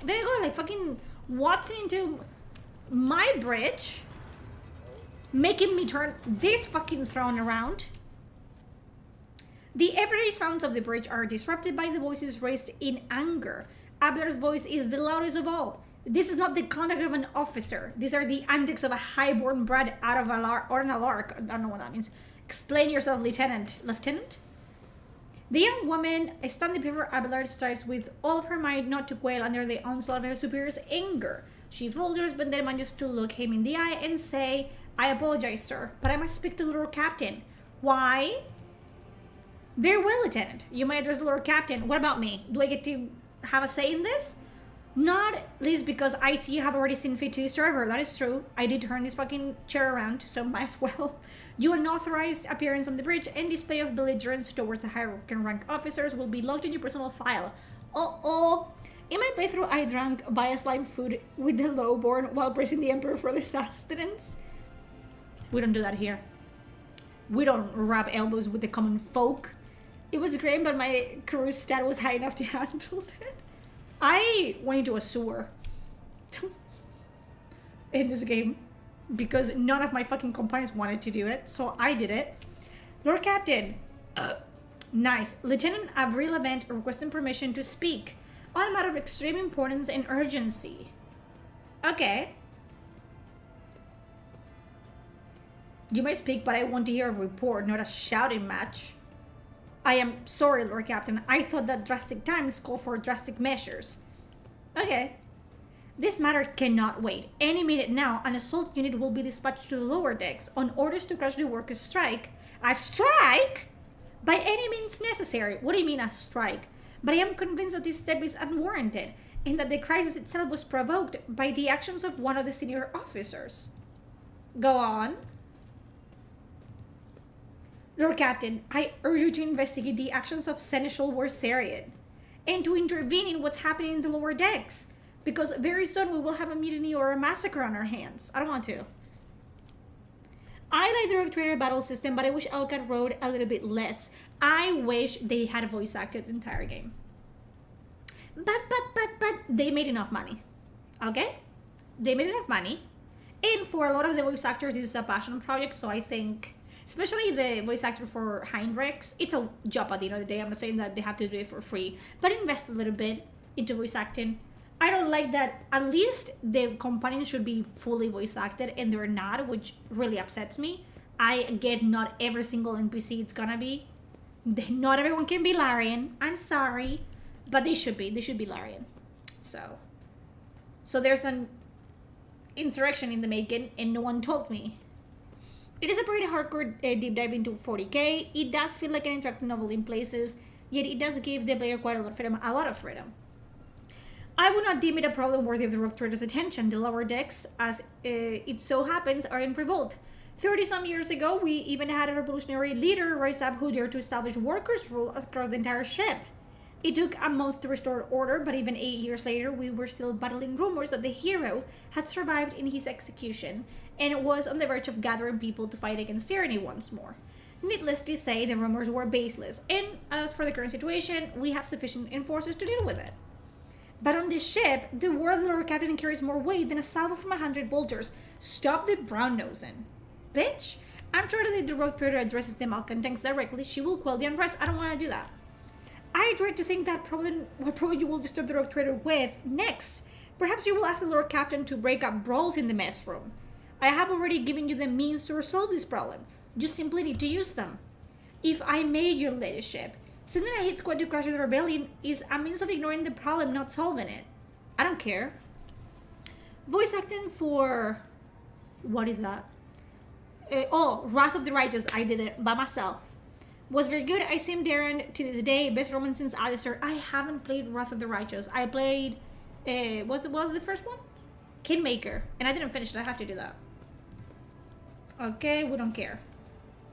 A: There you go. Like, fucking waltzing into my bridge. Making me turn this fucking throne around. The everyday sounds of the bridge are disrupted by the voices raised in anger. Abler's voice is the loudest of all. This is not the conduct of an officer. These are the antics of a highborn bred out of a lark, or an alark. I don't know what that means. Explain yourself, Lieutenant. Lieutenant? The young woman standing before Abelard strives with all of her might not to quail under the onslaught of her superior's anger. She falters, but then manages to look him in the eye and say, I apologize, sir, but I must speak to the Lord Captain. Why? Very well, Lieutenant. You may address the Lord Captain. What about me? Do I get to have a say in this? Not least because I see you have already seen fit to disturb her. That is true. I did turn this fucking chair around, so might as well. Your unauthorized appearance on the bridge and display of belligerence towards the higher rank officers will be logged in your personal file. Uh-oh. In my playthrough, I drank Bioslime food with the lowborn while praising the Emperor for the sustenance. We don't do that here. We don't rub elbows with the common folk. It was great, but my cruise stat was high enough to handle it. I went into a sewer in this game because none of my fucking companions wanted to do it, so I did it. Lord Captain. Nice. Lieutenant Avril Event requesting permission to speak on a matter of extreme importance and urgency. Okay. You may speak, but I want to hear a report, not a shouting match. I am sorry, Lord Captain. I thought that drastic times call for drastic measures. Okay. This matter cannot wait. Any minute now, an assault unit will be dispatched to the lower decks on orders to crush the workers' strike. A strike? By any means necessary. What do you mean a strike? But I am convinced that this step is unwarranted, and that the crisis itself was provoked by the actions of one of the senior officers. Go on. Lord Captain, I urge you to investigate the actions of Seneschal Warsarian and to intervene in what's happening in the lower decks, because very soon we will have a mutiny or a massacre on our hands. I don't want to. I like the Rogue Trader battle system, but I wish Alcat rode a little bit less. I wish they had voice acted the entire game. But they made enough money. Okay? They made enough money. And for a lot of the voice actors, this is a passion project, so I think, especially the voice actor for Heinrichs, it's a job at the end of the day. I'm not saying that they have to do it for free, but invest a little bit into voice acting. I don't like that at least the companions should be fully voice acted and they're not, which really upsets me. I get not every single NPC it's gonna be. Not everyone can be Larian. I'm sorry, but they should be. They should be Larian. So there's an insurrection in the making and no one told me. It is a pretty hardcore deep dive into 40k. It does feel like an interactive novel in places, yet it does give the player quite a lot of freedom. I would not deem it a problem worthy of the Rogue Trader's attention. The lower decks, as it so happens, are in revolt. 30-some years ago, we even had a revolutionary leader rise up who dared to establish workers' rule across the entire ship. It took a month to restore order, but even 8 years later, we were still battling rumors that the hero had survived in his execution and was on the verge of gathering people to fight against tyranny once more. Needless to say, the rumors were baseless, and as for the current situation, we have sufficient enforcers to deal with it. But on this ship, the word of the Lord Captain carries more weight than a salvo from 100 bolters. Stop the brown-nosing. Bitch, I'm sure that if the Rogue Trader addresses the malcontents directly, she will quell the unrest. I don't want to do that. I dread to think that what problem you will disturb the Rogue Trader with next. Perhaps you will ask the Lord Captain to break up brawls in the mess room. I have already given you the means to resolve this problem. You simply need to use them. If I may, your ladyship, sending a hit squad to crush the rebellion is a means of ignoring the problem, not solving it. I don't care. Voice acting for... what is that? Wrath of the Righteous. I did it by myself. Was very good. I sim Darren to this day. Best romance since Alistair. I haven't played Wrath of the Righteous. I played... what was the first one? Kingmaker. And I didn't finish it. I have to do that. Okay, we don't care.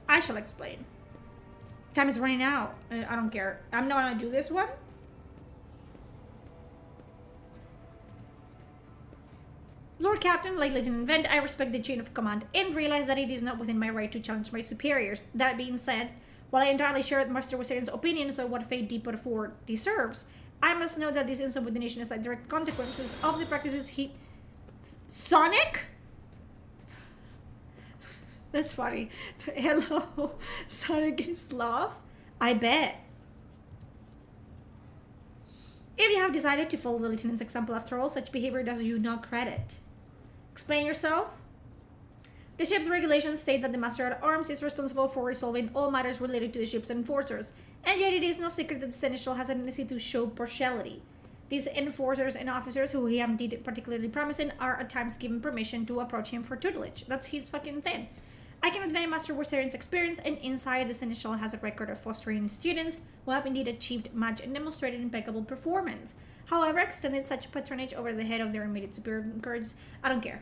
A: I shall explain. Time is running out. I don't care. I'm not gonna do this one. Lord Captain, like Lieutenant Vent, I respect the chain of command and realize that it is not within my right to challenge my superiors. That being said, while I entirely share Master Wasarian's opinions on what Fate Depot 4 deserves, I must note that this insubordination has direct consequences of the practices he... Sonic? That's funny. Hello, Sonic is love. I bet. If you have decided to follow the lieutenant's example after all, such behavior does you no credit. Explain yourself? The ship's regulations state that the Master at Arms is responsible for resolving all matters related to the ship's enforcers, and yet it is no secret that the Seneschal has a tendency to show partiality. These enforcers and officers, who he indeed particularly promising, are at times given permission to approach him for tutelage. That's his fucking thing. I cannot deny Master Wizard's experience and insight. The Seneschal has a record of fostering students who have indeed achieved much and demonstrated impeccable performance. However, extending such patronage over the head of their immediate superiors, I don't care.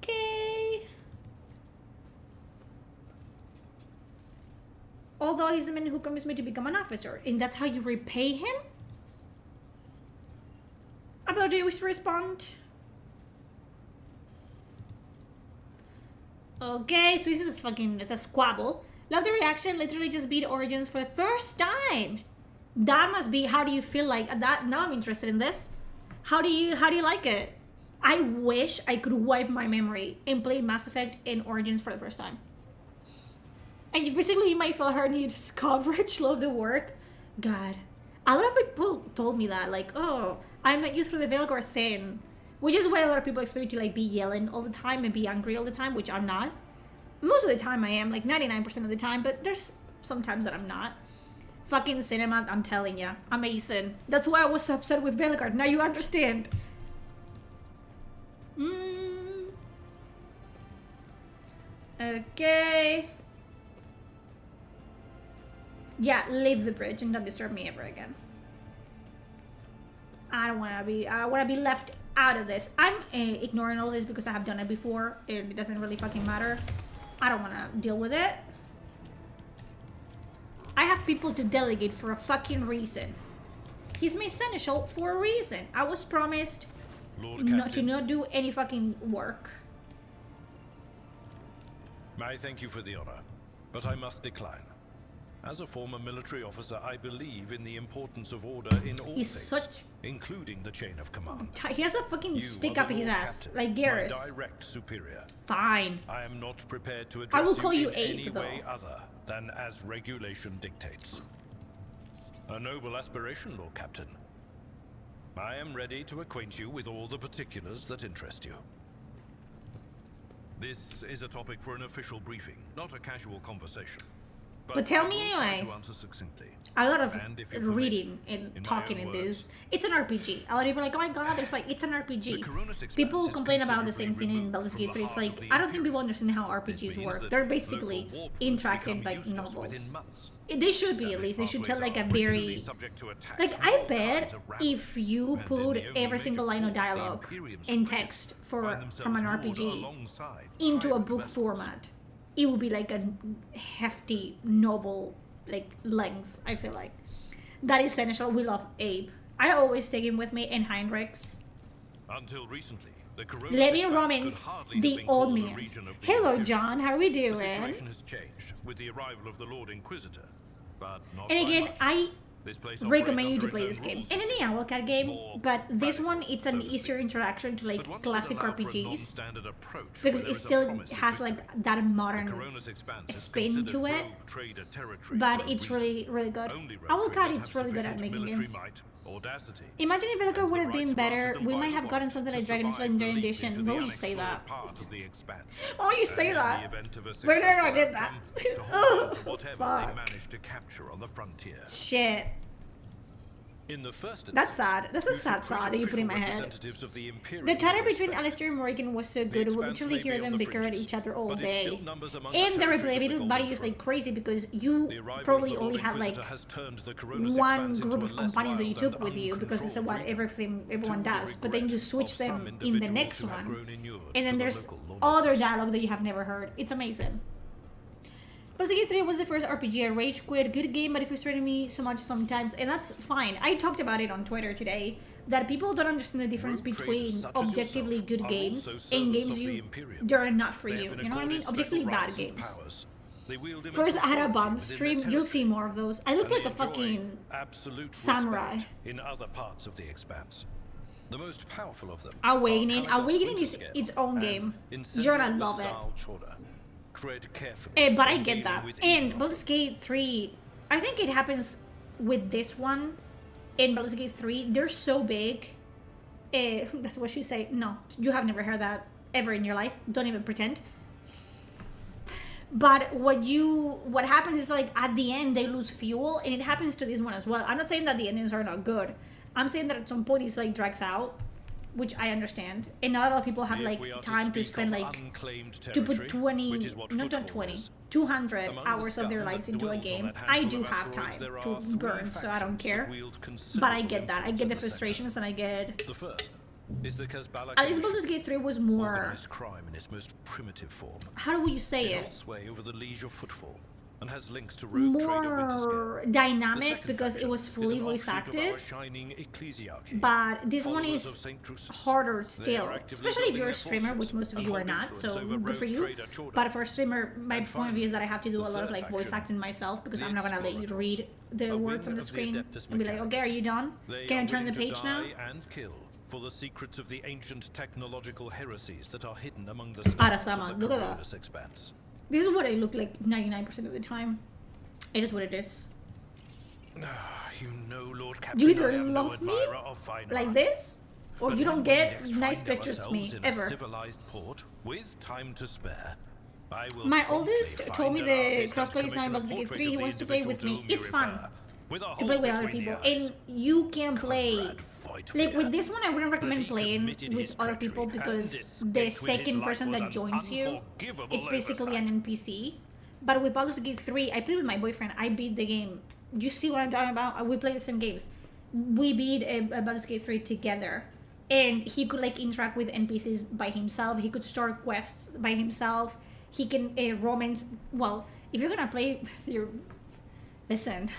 A: Okay. Although he's the man who convinced me to become an officer, and that's how you repay him? Abel, do you wish to respond? Okay, so this is fucking, it's a squabble. Love the reaction, literally just beat Origins for the first time. That must be, how do you feel like that? Now I'm interested in this. How do you like it? I wish I could wipe my memory and play Mass Effect and Origins for the first time. And you basically might feel her needs coverage, love the work. God. A lot of people told me that, like, oh, I met you through the Velgor thing. Which is why a lot of people expect me to like be yelling all the time and be angry all the time, which I'm not. Most of the time I am, like 99% of the time, but there's some times that I'm not. Fucking cinema, I'm telling ya, amazing. That's why I was so upset with Velgard. Now you understand. Okay. Yeah, leave the bridge and don't disturb me ever again. I want to be left out of this. I'm ignoring all this because I have done it before and it doesn't really fucking matter. I don't want to deal with it. I have people to delegate for a fucking reason. He's my seneschal for a reason. I was promised to not do any fucking work.
F: I thank you for the honor, but I must decline. As a former military officer, I believe in the importance of order in all things, including the chain of command.
A: He has a fucking stick up his ass, like Garrus.
F: My direct superior.
A: Fine.
F: I am not prepared to address
A: I will call you
F: in
A: Ape,
F: any
A: though.
F: way other than as regulation dictates. A noble aspiration, Lord Captain. I am ready to acquaint you with all the particulars that interest you. This is a topic for an official briefing, not a casual conversation.
A: But tell me anyway.
F: To answer succinctly.
A: A lot of reading and talking in this. It's an RPG. A lot of people are like, oh my god, there's like, it's an RPG. People complain about the same thing in Baldur's Gate 3. It's like, I don't think people understand how RPGs work. They're basically interactive like novels. They should be, at least. They should tell like a very... Like, I bet if you put every single line of dialogue in text from an RPG into a book format, it would be like a hefty novel like length. I feel like that is essential. We love Abe. I always take him with me in Heinrichs.
F: Until recently, the
A: Levy Romans, the old man. Hello, John. How are we doing?
F: The situation has changed with the arrival of the Lord Inquisitor, but not
A: and again,
F: much.
A: I
F: This place
A: recommend you
F: operates
A: to
F: under
A: play
F: its
A: this
F: own
A: game.
F: rules,
A: And any Owlcat game, but this one, it's an easier introduction to like
F: But once
A: classic
F: it allowed for a
A: RPGs.
F: non-standard approach
A: Because
F: where
A: it
F: there is a
A: still
F: promise of
A: has
F: victory.
A: like that modern
F: Corona's expanse is
A: spin
F: considered
A: to it,
F: rogue trader territory
A: but
F: for a
A: it's
F: reason.
A: really, really good.
F: Only rogue
A: Owlcat
F: traders
A: is
F: have
A: really good at
F: sufficient
A: making
F: military
A: games.
F: might, audacity,
A: Imagine if Velocro
F: and
A: would
F: the
A: have
F: right
A: been
F: to
A: better.
F: answer them
A: We
F: by
A: might have gotten
F: default
A: something
F: to
A: like Dragon Age
F: survive
A: Legendary
F: the leap
A: Edition.
F: into
A: Why
F: the
A: would you say that?
F: unexplored part of the expanse.
A: Why you say
F: And in
A: that?
F: the event of a
A: Where did I
F: successful
A: get that?
F: outcome, to hold
A: Oh,
F: on to whatever
A: fuck.
F: they manage to capture on the frontier.
A: Shit.
F: In the first
A: That's
F: instance,
A: sad. That's a
F: you
A: sad
F: should
A: thought
F: treat
A: that you put in my
F: official
A: head.
F: representatives of the Imperium
A: The chatter
F: with
A: between
F: respect.
A: Alistair and Morrigan was so
F: The
A: good, we'll
F: expanse
A: literally
F: may
A: hear
F: be on
A: them
F: the
A: bicker at
F: fringes,
A: each other all
F: but it
A: day.
F: still numbers among
A: And the
F: territories of
A: replayability
F: Golden
A: body is
F: Throne.
A: like crazy because
F: The
A: you
F: arrival
A: probably
F: of the
A: only
F: Lord
A: had like
F: Inquisitor has turned the Corona's
A: one
F: expanse into
A: group
F: a
A: of
F: less
A: companions that you
F: wild
A: took
F: and
A: with you because it's
F: uncontrolled
A: what
F: region.
A: everyone
F: To the
A: does, but then you
F: regret
A: switch
F: of
A: them
F: some
A: in the
F: individuals
A: next
F: who have
A: one,
F: grown inured
A: and then
F: to the
A: there's
F: local
A: other
F: lawlessness.
A: dialogue that you have never heard. It's amazing. Baldur's Gate 3 was the first RPG I rage quit. Good game, but it frustrated me so much sometimes, and that's fine. I talked about it on Twitter today, that people don't understand the difference
F: Rogue
A: between
F: traders such as
A: objectively
F: yourself
A: good
F: are
A: games
F: also
A: and
F: servants
A: games
F: of the
A: you
F: Imperium.
A: they're not for
F: They
A: you.
F: have been
A: You know what I mean?
F: accorded
A: Objectively
F: special
A: bad
F: rights and
A: games.
F: powers. They wield
A: First, I had a
F: immense
A: bomb
F: authority
A: stream.
F: within their
A: You'll see
F: territory,
A: more of those. I look
F: and
A: like
F: they
A: a
F: enjoy
A: fucking
F: absolute
A: samurai.
F: respect in other parts of the expanse. The most powerful of them
A: Awakening.
F: are Caligos
A: Awakening is
F: Winterscale
A: its own
F: and
A: game.
F: Incendiary
A: You're gonna love it.
F: Stal Chorda. Tread carefully.
A: But I
F: when
A: get
F: dealing
A: that.
F: with
A: And
F: eavesdropping.
A: Baldur's Gate 3, I think it happens with this one. In Baldur's Gate 3, they're so big. That's what she say. No, you have never heard that ever in your life. Don't even pretend. But what happens is like at the end they lose fuel, and it happens to this one as well. I'm not saying that the endings are not good. I'm saying that at some point it's like drags out, which I understand. And not a lot of people have
F: If
A: like
F: we are
A: time to
F: speak
A: spend
F: of
A: like
F: unclaimed
A: to put
F: territory, which is
A: 20,
F: what
A: not
F: footfall
A: 20,
F: is,
A: 200
F: among the
A: hours of their
F: scum
A: lives
F: that
A: into a
F: dwells on
A: game.
F: that
A: I
F: handful
A: do
F: of
A: have
F: asteroids,
A: time
F: there
A: to
F: are three
A: burn, so I don't
F: factions
A: care.
F: that wield
A: But I
F: considerable
A: get that. I
F: influence
A: get
F: in
A: the
F: the sector.
A: frustrations, and I get.
F: The first is the Kazbala
A: At least
F: Commission,
A: Baldur's Gate 3 was more.
F: organized crime in its most primitive form.
A: How would you say
F: It
A: it?
F: holds sway over the liege of footfall and has links to rogue trader Winterscale.
A: More
F: The
A: dynamic
F: second
A: because it
F: faction
A: was
F: is
A: fully
F: an
A: voice
F: offshoot of
A: acted.
F: our shining ecclesiarchy.
A: But this one
F: Followers of
A: is
F: Saint Drusus.
A: harder
F: They are
A: still,
F: actively
A: especially if
F: building
A: you're a
F: their
A: streamer,
F: forces
A: which most of
F: and
A: you are
F: hold
A: not,
F: influence
A: so
F: over
A: good for
F: rogue
A: you.
F: trader Chorda.
A: But for a streamer, my
F: And
A: point of view is that I have to do
F: the
A: a lot of
F: third
A: like voice
F: faction,
A: acting myself because
F: the
A: I'm not gonna let you
F: Explorators,
A: read the
F: a
A: words
F: wing
A: on the
F: of the
A: screen
F: Adeptus
A: and be like, okay, are you done?
F: They
A: Can I
F: are
A: turn the
F: willing to
A: page now?
F: die and kill for the secrets of the ancient technological heresies that are hidden among the stars
A: Arasama,
F: of the
A: look at that.
F: Corollas expanse.
A: This is what I look like 99% of the time. It is what it is.
F: You know, Lord Captain,
A: You either
F: I am no
A: love me
F: admirer of fine
A: like
F: art.
A: this, or
F: But
A: you
F: when
A: don't
F: we
A: get
F: next
A: nice
F: find
A: pictures of me
F: ourselves in a
A: ever.
F: civilized port with time to spare, I will
A: My
F: promptly
A: oldest
F: find
A: told me
F: an
A: the
F: artist and
A: crossplay is not
F: commission a
A: Baldur's Gate
F: portrait
A: 3. He
F: of the
A: wants to play
F: individual
A: with
F: to
A: me.
F: whom you
A: It's fun
F: refer, with a
A: to
F: hole
A: play with other
F: between the
A: people,
F: eyes.
A: and you can play.
F: Comrade, fight
A: Like
F: fear.
A: with this one, I wouldn't
F: But
A: recommend
F: he
A: playing
F: committed
A: with
F: his
A: other people
F: treachery,
A: because
F: and
A: the
F: escaped with his
A: second
F: life
A: person
F: was
A: that
F: an
A: joins you,
F: unforgivable
A: it's basically
F: oversight.
A: an NPC. But with Baldur's Gate 3, I played with my boyfriend. I beat the game. You see what I'm talking about? We play the same games. We beat Baldur's Gate 3 together. And he could like interact with NPCs by himself. He could start quests by himself. He can romance. Well, if you're gonna play with your, listen,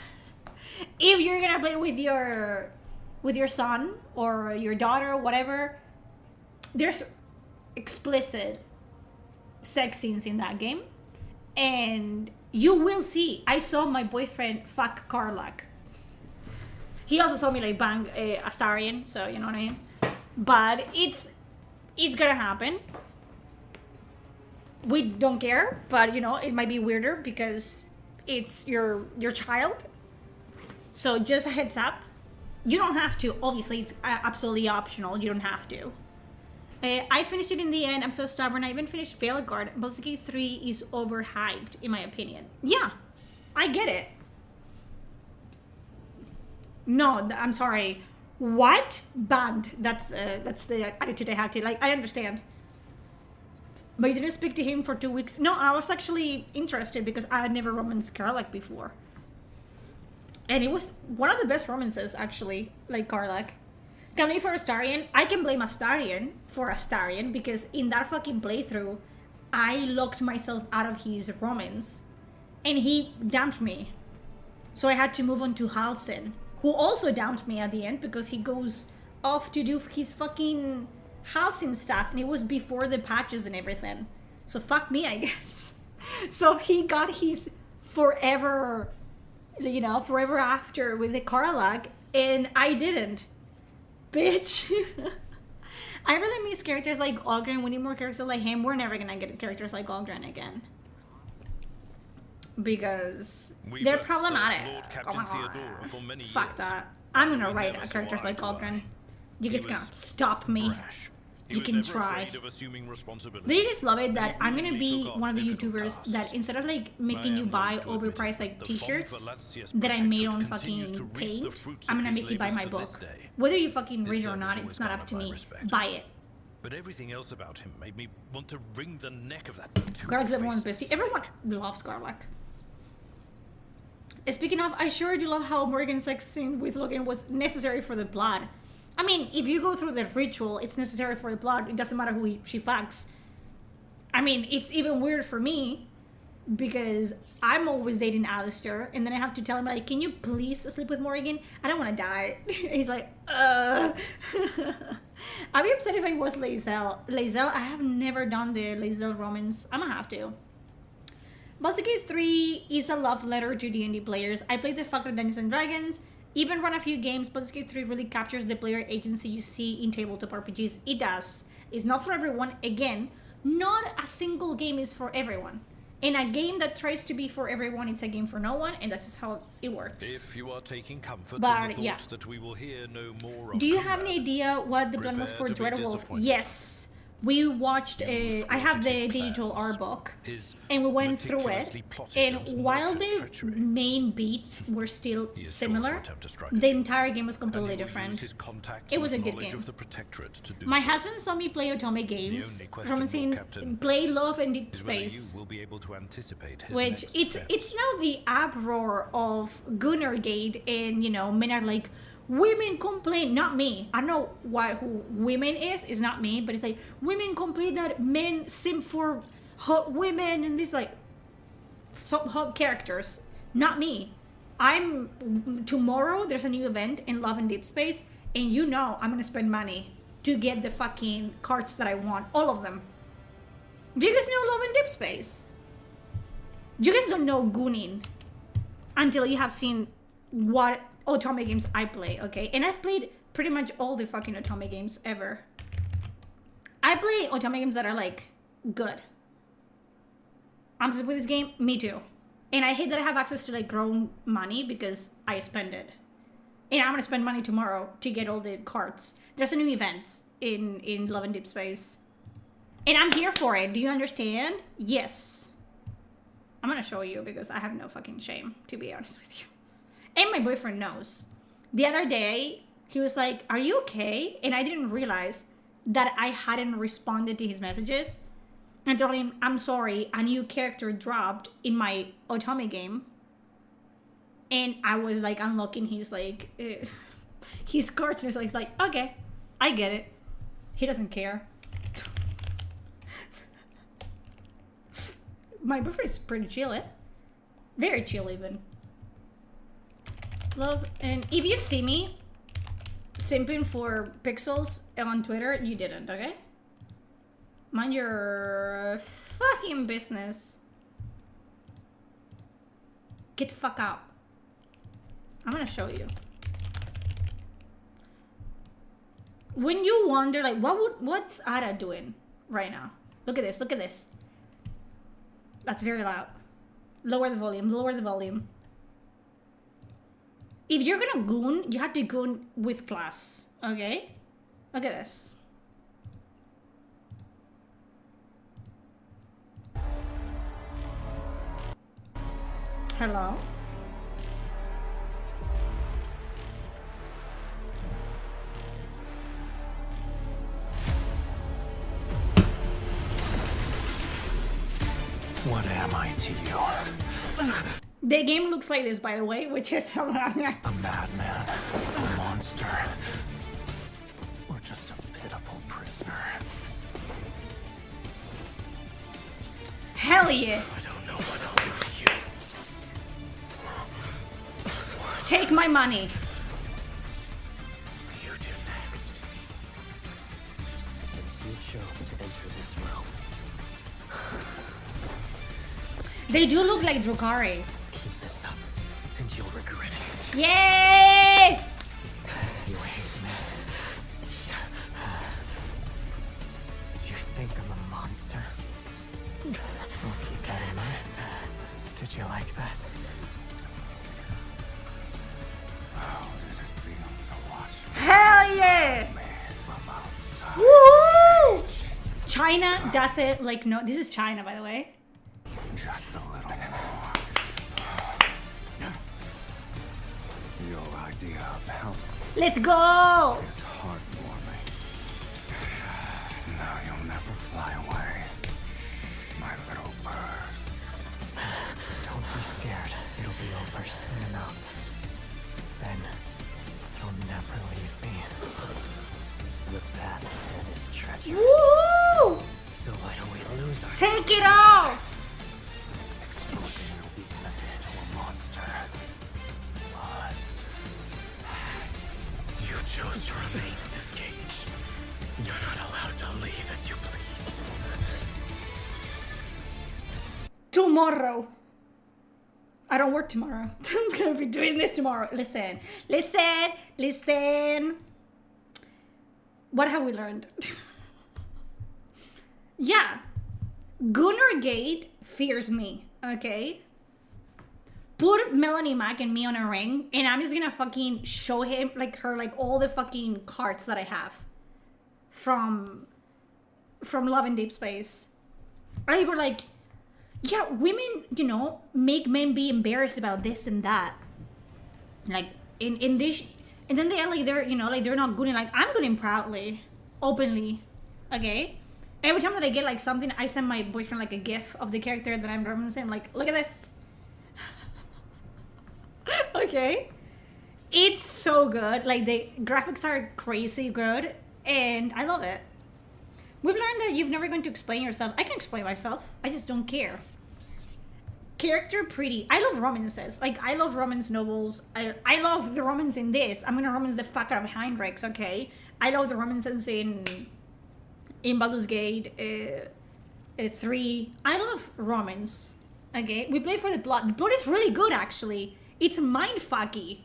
A: if you're gonna play with your son or your daughter, whatever, there's explicit sex scenes in that game, and you will see. I saw my boyfriend fuck Karlach. He also saw me like bang Astarion, so you know what I mean. But it's gonna happen. We don't care, but you know it might be weirder because it's your child. So just a heads up. You don't have to. Obviously, it's absolutely optional. You don't have to. I finished it in the end. I'm so stubborn. I even finished Veilguard. Baldur's Gate 3 is overhyped, in my opinion. Yeah, I get it. No, I'm sorry. What? Banned. That's the attitude I have to. Like, I understand. But you didn't speak to him for 2 weeks. No, I was actually interested because I had never romanced Karlach before. And it was one of the best romances, actually, like Karlach. Can I for Astarion? I can blame Astarion for Astarion because in that fucking playthrough, I locked myself out of his romance. And he dumped me. So I had to move on to Halsin, who also dumped me at the end because he goes off to do his fucking Halsin stuff. And it was before the patches and everything. So fuck me, I guess. So he got his forever, you know, forever after with the Karlach, and I didn't. Bitch. I really miss characters like Ogren. We need more characters like him. We're never gonna get characters like Ogren again. Because
F: We
A: they're
F: both
A: problematic.
F: served Lord
A: Oh
F: Captain
A: my God.
F: Theodora for many
A: Fuck
F: years.
A: that. I'm gonna
F: We
A: write
F: never saw
A: characters
F: eye
A: like
F: to eye.
A: Ogren. You
F: He
A: just
F: was
A: cannot stop me.
F: Brash. He
A: You
F: was
A: can
F: never
A: try.
F: afraid of assuming responsibility.
A: They just love it that
F: He
A: I'm gonna
F: willingly
A: be
F: took on
A: one of the
F: difficult
A: YouTubers
F: tasks.
A: that instead of like
F: I
A: making you
F: am
A: buy
F: loath to admit
A: overpriced
F: it,
A: like
F: the
A: t-shirts
F: fond Valacius
A: that I made on
F: protectorate continues to
A: fucking
F: reap the
A: Paint,
F: fruits
A: I'm
F: of
A: gonna
F: his
A: make you buy my
F: labours to
A: book.
F: this day.
A: Whether you fucking
F: His
A: read it or
F: service
A: not,
F: always
A: it's not up to
F: garnered my
A: me.
F: respect.
A: Buy it.
F: But everything else about him made me want to wring the neck of that
A: Garlick's everyone's
F: two-faced
A: bestie. Everyone loves Garlic. Speaking of, I sure do love how Morgan's sex scene with Logan was necessary for the plot. I mean, if you go through the ritual, it's necessary for the plot. It doesn't matter who she fucks. I mean, it's even weird for me because I'm always dating Alistair, and then I have to tell him, like, can you please sleep with Morgan? I don't want to die. He's like, I'd be upset if I was Lae'zel. Lae'zel, I have never done the Lae'zel romance. I'm gonna have to. Baldur's Gate 3 is a love letter to D&D players. I played the fuck out of Dungeons & Dragons, even run a few games. Baldur's Gate 3 really captures the player agency you see in tabletop RPGs. It does. It's not for everyone. Again, not a single game is for everyone. In a game that tries to be for everyone, it's a game for no one, and that's just how it works.
F: If you are taking comfort
A: But,
F: in the thought
A: yeah.
F: that we will hear no more of
A: Do you have
F: Conrad,
A: any idea what the plan was for
F: prepare to be
A: Dreadwolf?
F: disappointed.
A: Yes. We watched,
F: You
A: I have the
F: thwarted his
A: digital
F: plans.
A: art book,
F: His
A: and we went through it,
F: meticulously plotted
A: and while the
F: treachery,
A: main beats were still
F: he is sure to
A: similar,
F: attempt to strike
A: the
F: at you,
A: entire game was
F: and he
A: completely
F: will
A: different.
F: use his contacts
A: It was
F: and
A: a good
F: knowledge
A: game.
F: of the Protectorate to do
A: My
F: so.
A: husband saw me play Otome games
F: only question,
A: from
F: Lord
A: seeing
F: Captain,
A: play Love and Deep
F: is whether
A: Space.
F: you will be able to anticipate his
A: Which
F: next
A: it's
F: steps.
A: now the uproar of Gunnergate, and men are like, women complain, not me. I don't know who women is not me, but it's like women complain that men simp for hot women and these like so hot characters. Not me. Tomorrow there's a new event in Love and Deep Space, and I'm gonna spend money to get the fucking cards that I want, all of them. Do you guys know Love and Deep Space? You guys don't know Goonin until you have seen what Otome games I play, okay? And I've played pretty much all the fucking Otome games ever. I play Otome games that are like good. I'm obsessed with this game, me too. And I hate that I have access to like grown money because I spend it. And I'm gonna spend money tomorrow to get all the cards. There's a new event in Love and Deep Space. And I'm here for it. Do you understand? Yes. I'm gonna show you because I have no fucking shame, to be honest with you. And my boyfriend knows. The other day, he was like, "Are you okay?" And I didn't realize that I hadn't responded to his messages. I told him, "I'm sorry, a new character dropped in my Otome game." And I was like unlocking his like his cards, and he's like, "Okay, I get it." He doesn't care. My boyfriend is pretty chill, very chill even. Love, and if you see me simping for pixels on Twitter, you didn't, okay? Mind your fucking business. Get the fuck out. I'm gonna show you. When you wonder, like, what's Ada doing right now? Look at this, look at this. That's very loud. Lower the volume, lower the volume. If you're gonna goon, you have to goon with class, okay? Look at this. Hello?
H: What am I to you?
A: The game looks like this, by the way, which is
H: A madman, a monster, or just a pitiful prisoner?
A: hell yeah.
H: I don't know what I'll do for you.
A: Take my money.
H: What do you do next? Since you chose to enter this realm,
A: They do look like Drukhari.
H: keep this up, and you'll regret it.
A: Yay!
H: You hate me. Do you think I'm a monster? I'll keep that in mind. Did you like that? How did it feel to watch
A: Hell yeah!
H: me from outside?
A: Woohoo! China does it like no. This is China, by the way.
H: Just a little more. Your idea of help
A: Let's go!
H: is heartwarming. Now you'll never fly away, my little bird. Don't be scared. It'll be over soon enough. Then you'll never leave me. The path ahead is treacherous.
A: Woo!
H: So why don't we lose our
A: Take it off!
H: exposing your weaknesses to a monster? Lost. You chose to remain in this cage. You're not allowed to leave as you please.
A: Tomorrow. I don't work tomorrow. I'm gonna be doing this tomorrow. Listen. What have we learned? Yeah. Gunnergate fears me, okay? Put Melanie Mac and me on a ring, and I'm just gonna fucking show him, like, her, like, all the fucking cards that I have from Love in Deep Space. And they were like, yeah, women, you know, make men be embarrassed about this and that. Like, in this, and then they are like, they're, you know, like, they're not good in, like, I'm good in proudly, openly, okay? Every time that I get, like, something, I send my boyfriend, like, a gif of the character that I'm referencing. I'm like, look at this. Okay? It's so good. Like, the graphics are crazy good, and I love it. We've learned that you're never going to explain yourself. I can explain myself. I just don't care. Character pretty. I love romances. Like, I love romance novels. I love the romance in this. I'm gonna romance the fuck out of Heinrichs, okay? I love the romances in Baldur's Gate 3. I love romance, okay? We play for the plot. The plot is really good, actually. It's mindfucky.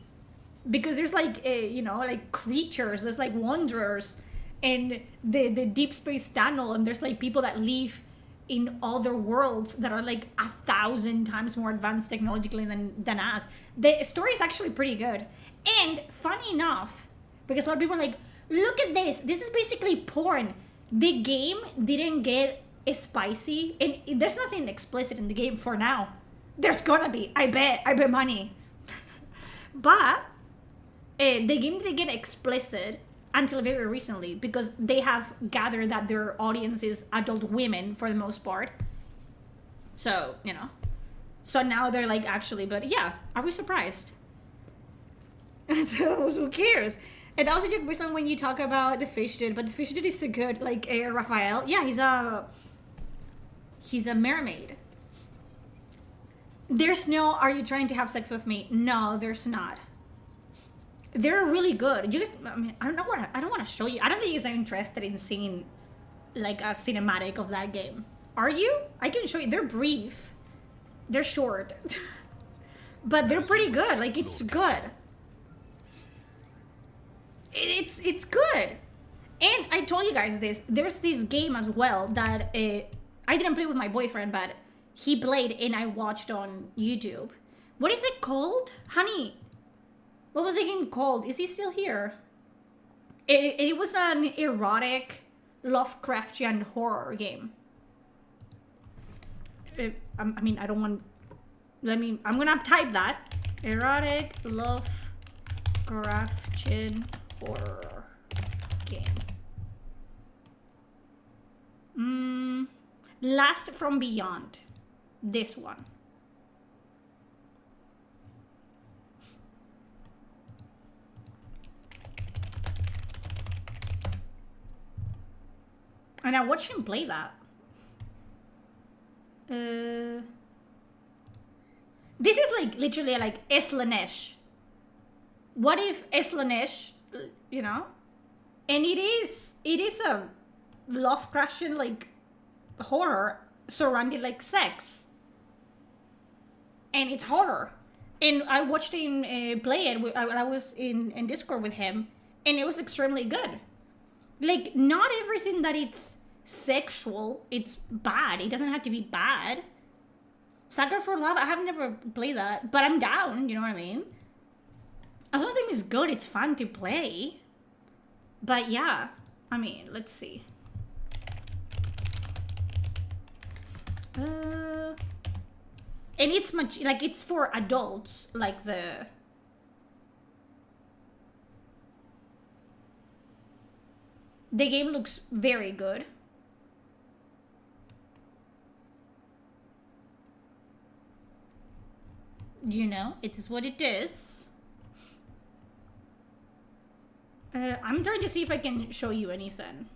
A: Because there's, like, you know, like, creatures. There's, like, wanderers. And the deep space tunnel. And there's, like, people that live in other worlds that are, like, 1,000 times more advanced technologically than us. The story is actually pretty good. And, funny enough, because a lot of people are like, look at this. This is basically porn. The game didn't get spicy. And there's nothing explicit in the game for now. There's gonna be. I bet money. But the game didn't get explicit until very recently because they have gathered that their audience is adult women for the most part. So, you know. So now they're like, actually, but yeah, are we surprised? Who cares? And also your question when you talk about the fish dude, but the fish dude is so good. Like, Raphael, yeah, he's a mermaid. There's no, are you trying to have sex with me? No, there's not. They're really good. You guys, I mean, I don't want to show you. I don't think you guys are interested in seeing, like, a cinematic of that game. Are you? I can show you. They're brief. They're short. But they're pretty good. Like, it's good. It's good. And I told you guys this. There's this game as well that I didn't play with my boyfriend, but he played and I watched on YouTube. What is it called? Honey, what was the game called? Is he still here? It was an erotic Lovecraftian horror game. I mean, I don't want... I'm gonna type that. Erotic Lovecraftian horror game. Last from Beyond. This one. And I watched him play that. This is like literally like Slanesh. What if Slanesh, you know? And it is a Lovecraftian like horror surrounded like sex. And it's horror. And I watched him play it. I was in Discord with him, and it was extremely good. Like, not everything that it's sexual, it's bad. It doesn't have to be bad. Psyker for Love, I have never played that, but I'm down, you know what I mean? As long as it's good, it's fun to play. But yeah, I mean, let's see. And it's much, like, it's for adults, like the... The game looks very good. You know, it is what it is. I'm trying to see if I can show you anything.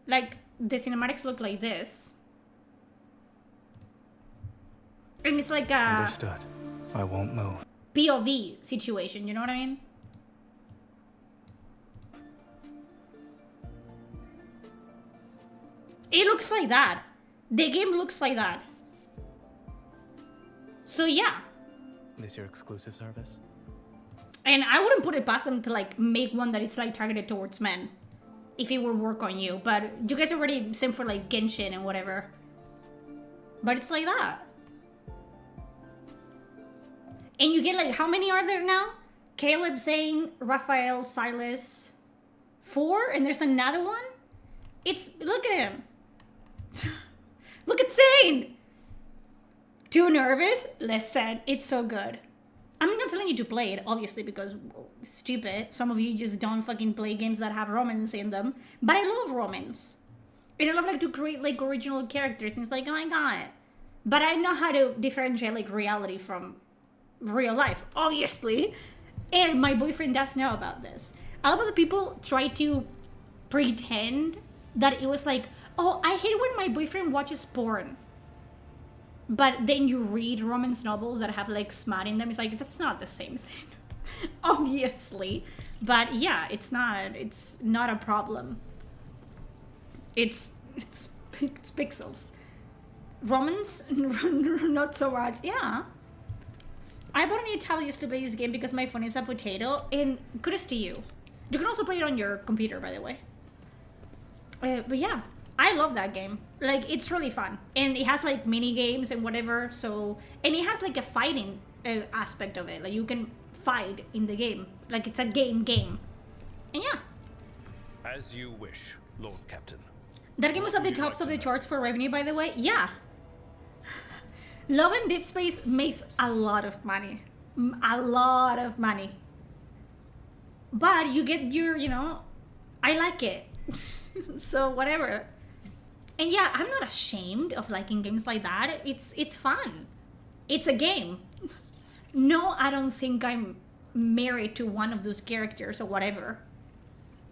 A: Like, the cinematics look like this. And it's like a...
H: Understood. I won't move.
A: POV situation, you know what I mean? It looks like that. The game looks like that. So yeah.
H: This your exclusive service?
A: And I wouldn't put it past them to like make one that it's like targeted towards men. if it would work on you. But you guys already simp for like Genshin and whatever. But it's like that. And you get like, how many are there now? Caleb, Zane, Raphael, Silas, 4, and there's another one? Look at him. Look at Zane! Too nervous? Listen, it's so good. I'm not telling you to play it, obviously, because it's stupid. Some of you just don't fucking play games that have romance in them. But I love romance. And I love like to create like original characters, and it's like, oh my god. But I know how to differentiate like reality from real life, obviously. And my boyfriend does know about this. A lot of the people try to pretend that it was like, oh, I hate when my boyfriend watches porn. But then you read romance novels that have like smut in them. It's like, that's not the same thing. Obviously. But yeah, it's not a problem. It's pixels. Romance, not so much. Yeah. I bought a new tablet just to play this game because my phone is a potato, and kudos to you. You can also play it on your computer, by the way. But yeah, I love that game. Like, it's really fun. And it has like mini games and whatever, so... And it has like a fighting aspect of it. Like, you can fight in the game. Like, it's a game. And yeah.
F: As you wish, Lord Captain.
A: That game was at the tops of the charts for revenue, by the way. Yeah. Love and Deep Space makes a lot of money. A lot of money. But you get your, I like it. So whatever. And yeah, I'm not ashamed of liking games like that. It's fun. It's a game. No, I don't think I'm married to one of those characters or whatever.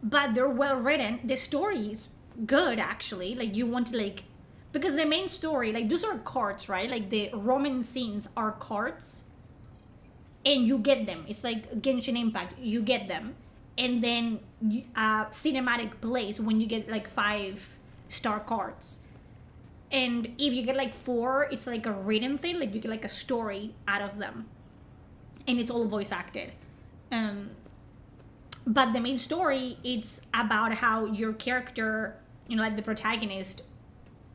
A: But they're well written. The story is good, actually. Like, you want to like... Because the main story, like, those are cards, right? Like, the Roman scenes are cards. And you get them. It's like Genshin Impact. You get them. And then cinematic plays when you get, like, 5-star cards. And if you get, like, 4, it's like a written thing. Like, you get, like, a story out of them. And it's all voice acted. But the main story, it's about how your character, like the protagonist...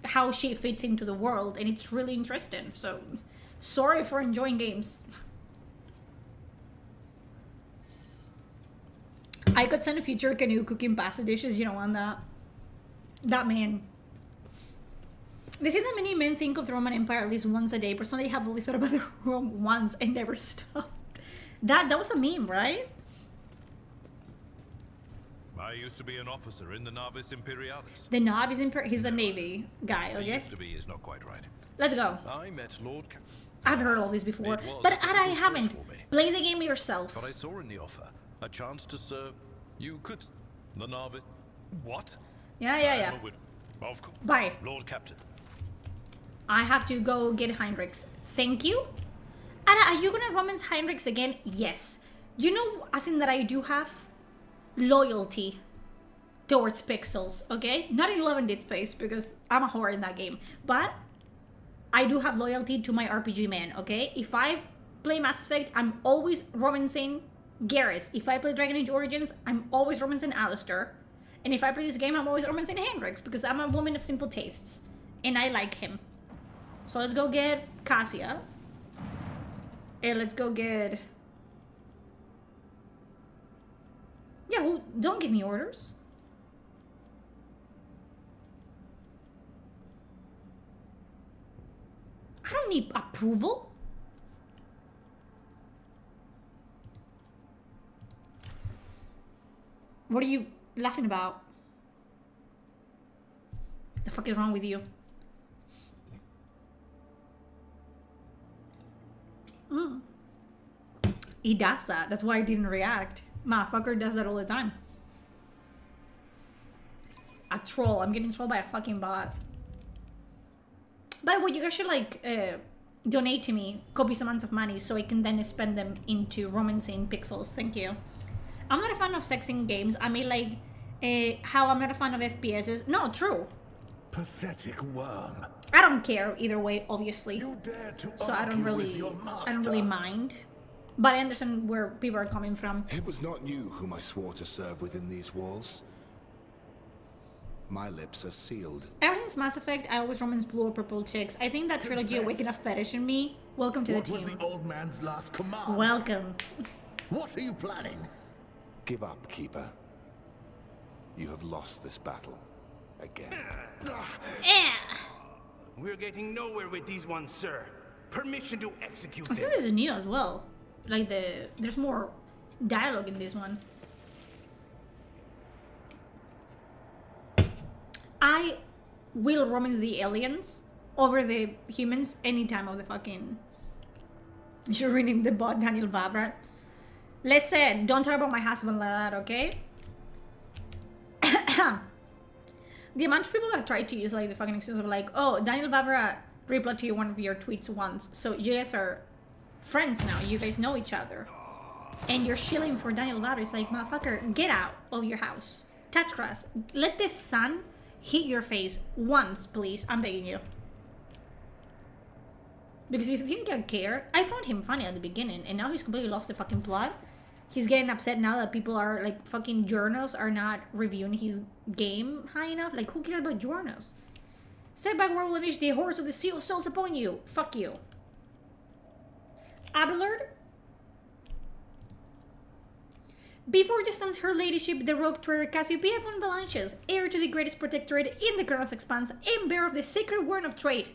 A: how she fits into the world, and it's really interesting. So sorry for enjoying games. I could send a future canoe cooking pasta dishes, on that man. They say that many men think of the Roman Empire at least once a day. Personally, I have only thought about Rome once and never stopped. That was a meme, right?
F: I used to be an officer in the Navis Imperialis.
A: The Navis Imperialis, he's a Navy guy, okay?
F: Used to be is not quite right.
A: Let's go.
F: I met Lord...
A: I've heard all this before,
F: It was
A: but
F: a
A: I
F: difficult
A: haven't.
F: choice for me.
A: Play the game yourself.
F: But I saw in the offer a chance to serve... You could... The Navis... What?
A: Yeah.
F: Of course.
A: Bye.
F: Lord Captain.
A: I have to go get Heinrichs. Thank you. Anna, are you gonna romance Heinrichs again? Yes. You know, I think that I do have loyalty towards pixels, okay? Not in Love and Dead Space, because I'm a whore in that game. But I do have loyalty to my RPG man, okay? If I play Mass Effect, I'm always romancing Garrus. If I play Dragon Age Origins, I'm always romancing Alistair. And if I play this game, I'm always romancing Hendrix, because I'm a woman of simple tastes. And I like him. So let's go get Cassia. And let's go get... Yeah, don't give me orders. I don't need approval. What are you laughing about? The fuck is wrong with you? He does that. That's why I didn't react. Motherfucker does that all the time. A troll. I'm getting trolled by a fucking bot. By the way, you guys should like donate to me copious amounts of money so I can then spend them into romancing pixels. Thank you. I'm not a fan of sex in games. I mean, like how I'm not a fan of FPSs. No, true.
G: Pathetic worm.
A: I don't care either way, obviously.
G: You dare to
A: So I don't
G: argue with
A: really,
G: your
A: I don't really
G: master.
A: mind. But I understand where people are coming from.
G: It was not you whom I swore to serve within these walls. My lips are sealed.
A: Ever since Mass Effect, I always romance blue or purple chicks. I think that trilogy awakened a fetish in me. Welcome to
G: What
A: the
G: was
A: team.
G: the old man's last command?
A: Welcome.
G: What are you planning? Give up, Keeper. You have lost this battle. Again.
A: Eh.
I: We're getting nowhere with these ones, sir. Permission to execute
A: I think
I: them.
A: this is new as well. Like there's more dialogue in this one. I will romance the aliens over the humans any time of the fucking. You're reading the bot, Daniel Vavra. Listen, don't talk about my husband like that, okay? The amount of people that try to use like the fucking excuse of like, oh, Daniel Vavra replied to one of your tweets once, so you guys are friends now. You guys know each other, and you're shilling for Daniel Vavra. It's like, motherfucker, get out of your house, touch grass, let the sun hit your face once, please. I'm begging you. Because if you think I care, I found him funny at the beginning, and now he's completely lost the fucking plot. He's getting upset now that people are like fucking journals are not reviewing his game high enough. Like, who cares about journals? Step back, where will unleash the horrors of the Sea of Souls upon you. Fuck you. Abelard? Before distance, her ladyship, the rogue trader Cassiopeia von Balanches, heir to the greatest protectorate in the Colonel's expanse, and bearer of the sacred word of trade.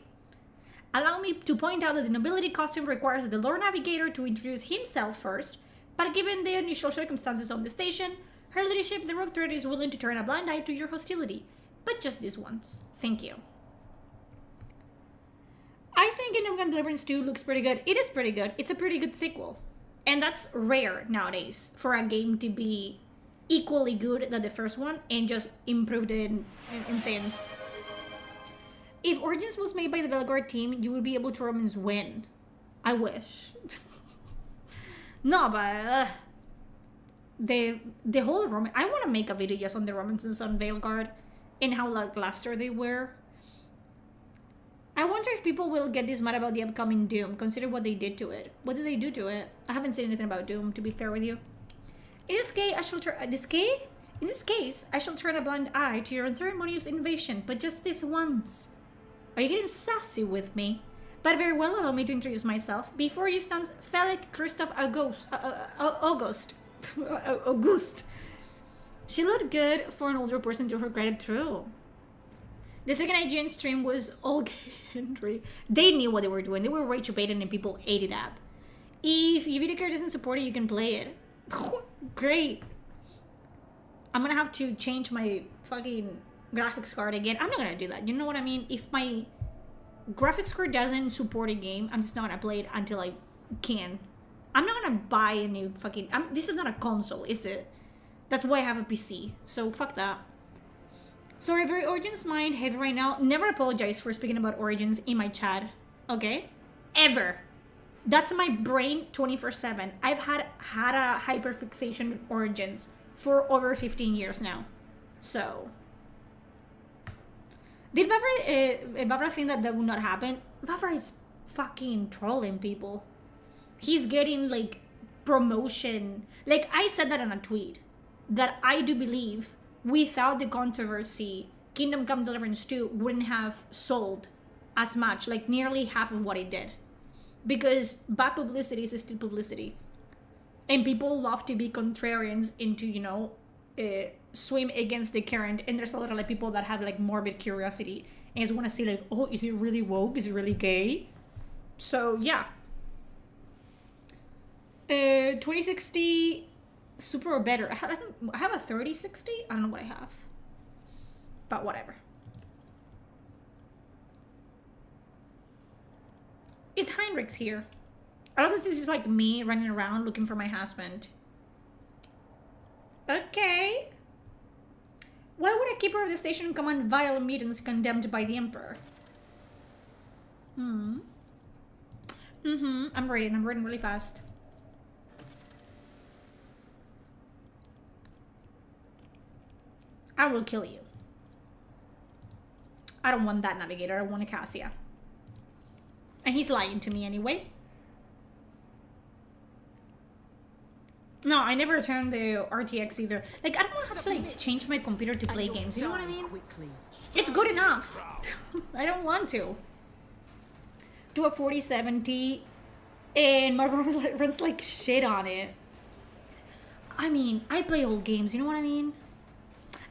A: Allow me to point out that the nobility costume requires the Lord Navigator to introduce himself first, but given the unusual circumstances of the station, her ladyship, the rogue trader, is willing to turn a blind eye to your hostility. But just this once. Thank you. I think Kingdom Come Deliverance 2 looks pretty good. It is pretty good. It's a pretty good sequel. And that's rare nowadays for a game to be equally good than the first one and just improved in things. If Origins was made by the Belgard team, you would be able to romance win. I wish. No, but the whole romance. I want to make a video just on the romances on Veilguard and how lackluster they were. I wonder if people will get this mad about the upcoming Doom. Consider what they did to it. What did they do to it? I haven't seen anything about Doom, to be fair with you. In this case, I shall turn a blind eye to your unceremonious invasion, but just this once. Are you getting sassy with me? But very well, allow me to introduce myself. Before you stands Felix Christoph August. August. She looked good for an older person to her credit, true. The second IGN stream was all Henry. They knew what they were doing. They were rage baiting and people ate it up. If Uvidicare doesn't support it, you can play it. Great. I'm gonna have to change my fucking graphics card again. I'm not gonna do that. You know what I mean? If my graphics card doesn't support a game, I'm just not gonna play it until I can. I'm not gonna buy a new fucking... this is not a console, is it? That's why I have a PC. So fuck that. Sorry, very Origins mind heavy right now. Never apologize for speaking about Origins in my chat. Okay? Ever. That's my brain 24/7. I've had a hyperfixation with Origins for over 15 years now. So... Did Vavra think that would not happen? Vavra is fucking trolling people. He's getting, like, promotion. Like, I said that on a tweet. That I do believe, without the controversy, Kingdom Come Deliverance 2 wouldn't have sold as much. Like, nearly half of what it did. Because bad publicity is still publicity. And people love to be contrarians into, you know... swim against the current, and there's a lot of like people that have like morbid curiosity and just want to see like, oh, is it really woke, is it really gay? So yeah. 2060 super or better. I have a 3060. I don't know what I have, but whatever. It's Heinrich's here. I don't think this is like me running around looking for my husband. Okay. Why would a keeper of the station command vile mutants condemned by the Emperor? I'm reading really fast. I will kill you. I don't want that navigator, I want a Cassia. And he's lying to me anyway. No, I never turned the RTX either. Like, I don't want to have to like change my computer to play games. You know what I mean?
E: Quickly.
A: It's good enough. I don't want to. Do a 4070, and my ROM runs like shit on it. I mean, I play old games. You know what I mean?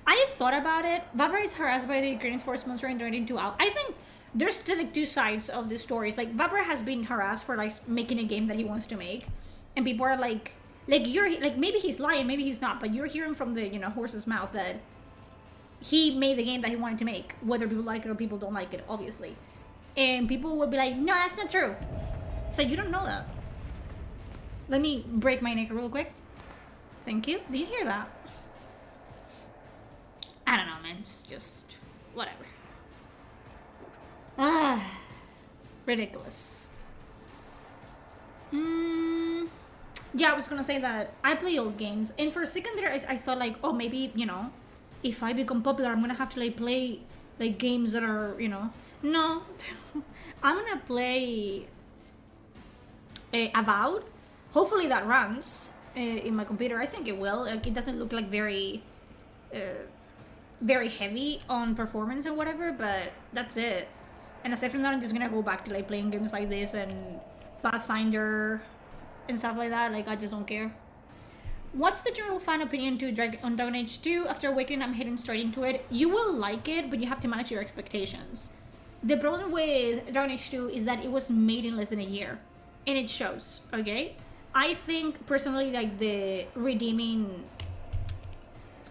A: I thought about it. BioWare is harassed by the Ukrainian force monster and turned into out. I think there's still like two sides of the stories. Like, BioWare has been harassed for like making a game that he wants to make, and people are like you're like, maybe he's lying, maybe he's not, but you're hearing from the, you know, horse's mouth that he made the game that he wanted to make, whether people like it or people don't like it, obviously. And people will be like, no, that's not true. It's like, you don't know that. Let me break my neck real quick. Thank you. Did you hear that? I don't know, man. It's just whatever. Ah, ridiculous. Yeah, I was gonna say that I play old games, and for a second there, I thought like, oh, maybe, you know, if I become popular, I'm gonna have to like play like games that are, you know, no, I'm gonna play Avowed. Hopefully that runs in my computer. I think it will. Like, it doesn't look like very heavy on performance or whatever, but that's it. And aside from that, I'm just gonna go back to like playing games like this and Pathfinder and stuff like that. Like, I just don't care. What's the general fan opinion on Dragon Age 2? After Awakening, I'm heading straight into it. You will like it, but you have to manage your expectations. The problem with Dragon Age 2 is that it was made in less than a year, and it shows, okay? I think, personally, like, the redeeming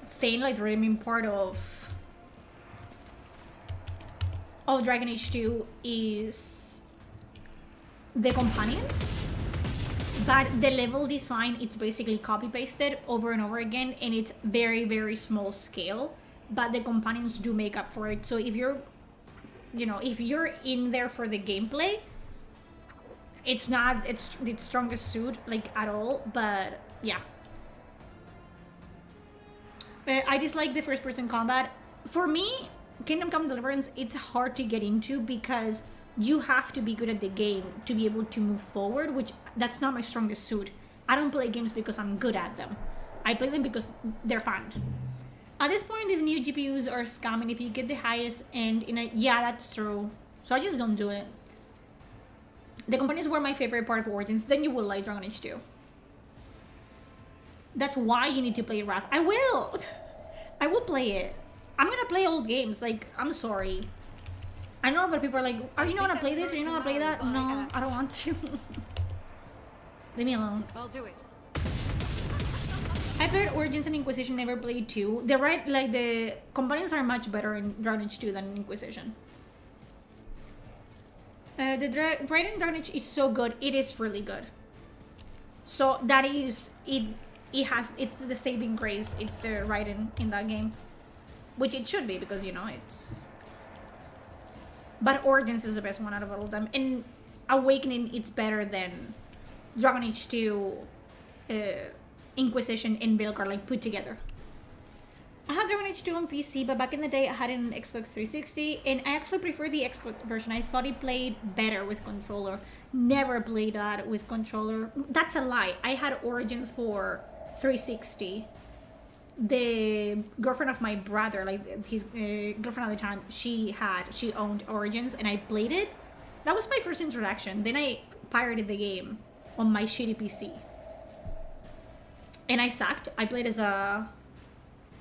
A: thing, like, the redeeming part of Dragon Age 2 is the companions. But the level design, it's basically copy-pasted over and over again, and it's very, very small scale. But the companions do make up for it. So if you're, you know, if you're in there for the gameplay, it's not its strongest suit, like, at all. But yeah, I dislike the first-person combat. For me, Kingdom Come Deliverance, it's hard to get into because you have to be good at the game to be able to move forward, which that's not my strongest suit. I don't play games because I'm good at them. I play them because they're fun. At this point, these new GPUs are scamming. If you get the highest end in a... Yeah, that's true. So I just don't do it. The companions were my favorite part of Origins. Then you will like Dragon Age 2. That's why you need to play Wrath. I will! I will play it. I'm gonna play old games. Like, I'm sorry. I know other people are like, are you not gonna play this? Are you not gonna play that? No, I don't want to. Leave me alone.
C: I'll do it.
A: I played Origins and Inquisition, never played 2. They're right, like, the companions are much better in Dragon Age 2 than in Inquisition. The writing in Dragon Age is so good. It is really good. So that is, it's the saving grace. It's the writing in that game. Which it should be, because, you know, it's... But Origins is the best one out of all of them. And Awakening, it's better than Dragon Age 2, Inquisition, and Vilgar, like, put together. I have Dragon Age 2 on PC, but back in the day I had it on Xbox 360, and I actually prefer the Xbox version. I thought it played better with controller. Never played that with controller. That's a lie. I had Origins for 360. The girlfriend of my brother, like his girlfriend at the time, she owned Origins, and I played it. That was my first introduction. Then I pirated the game on my shitty PC, and I sucked. I played as a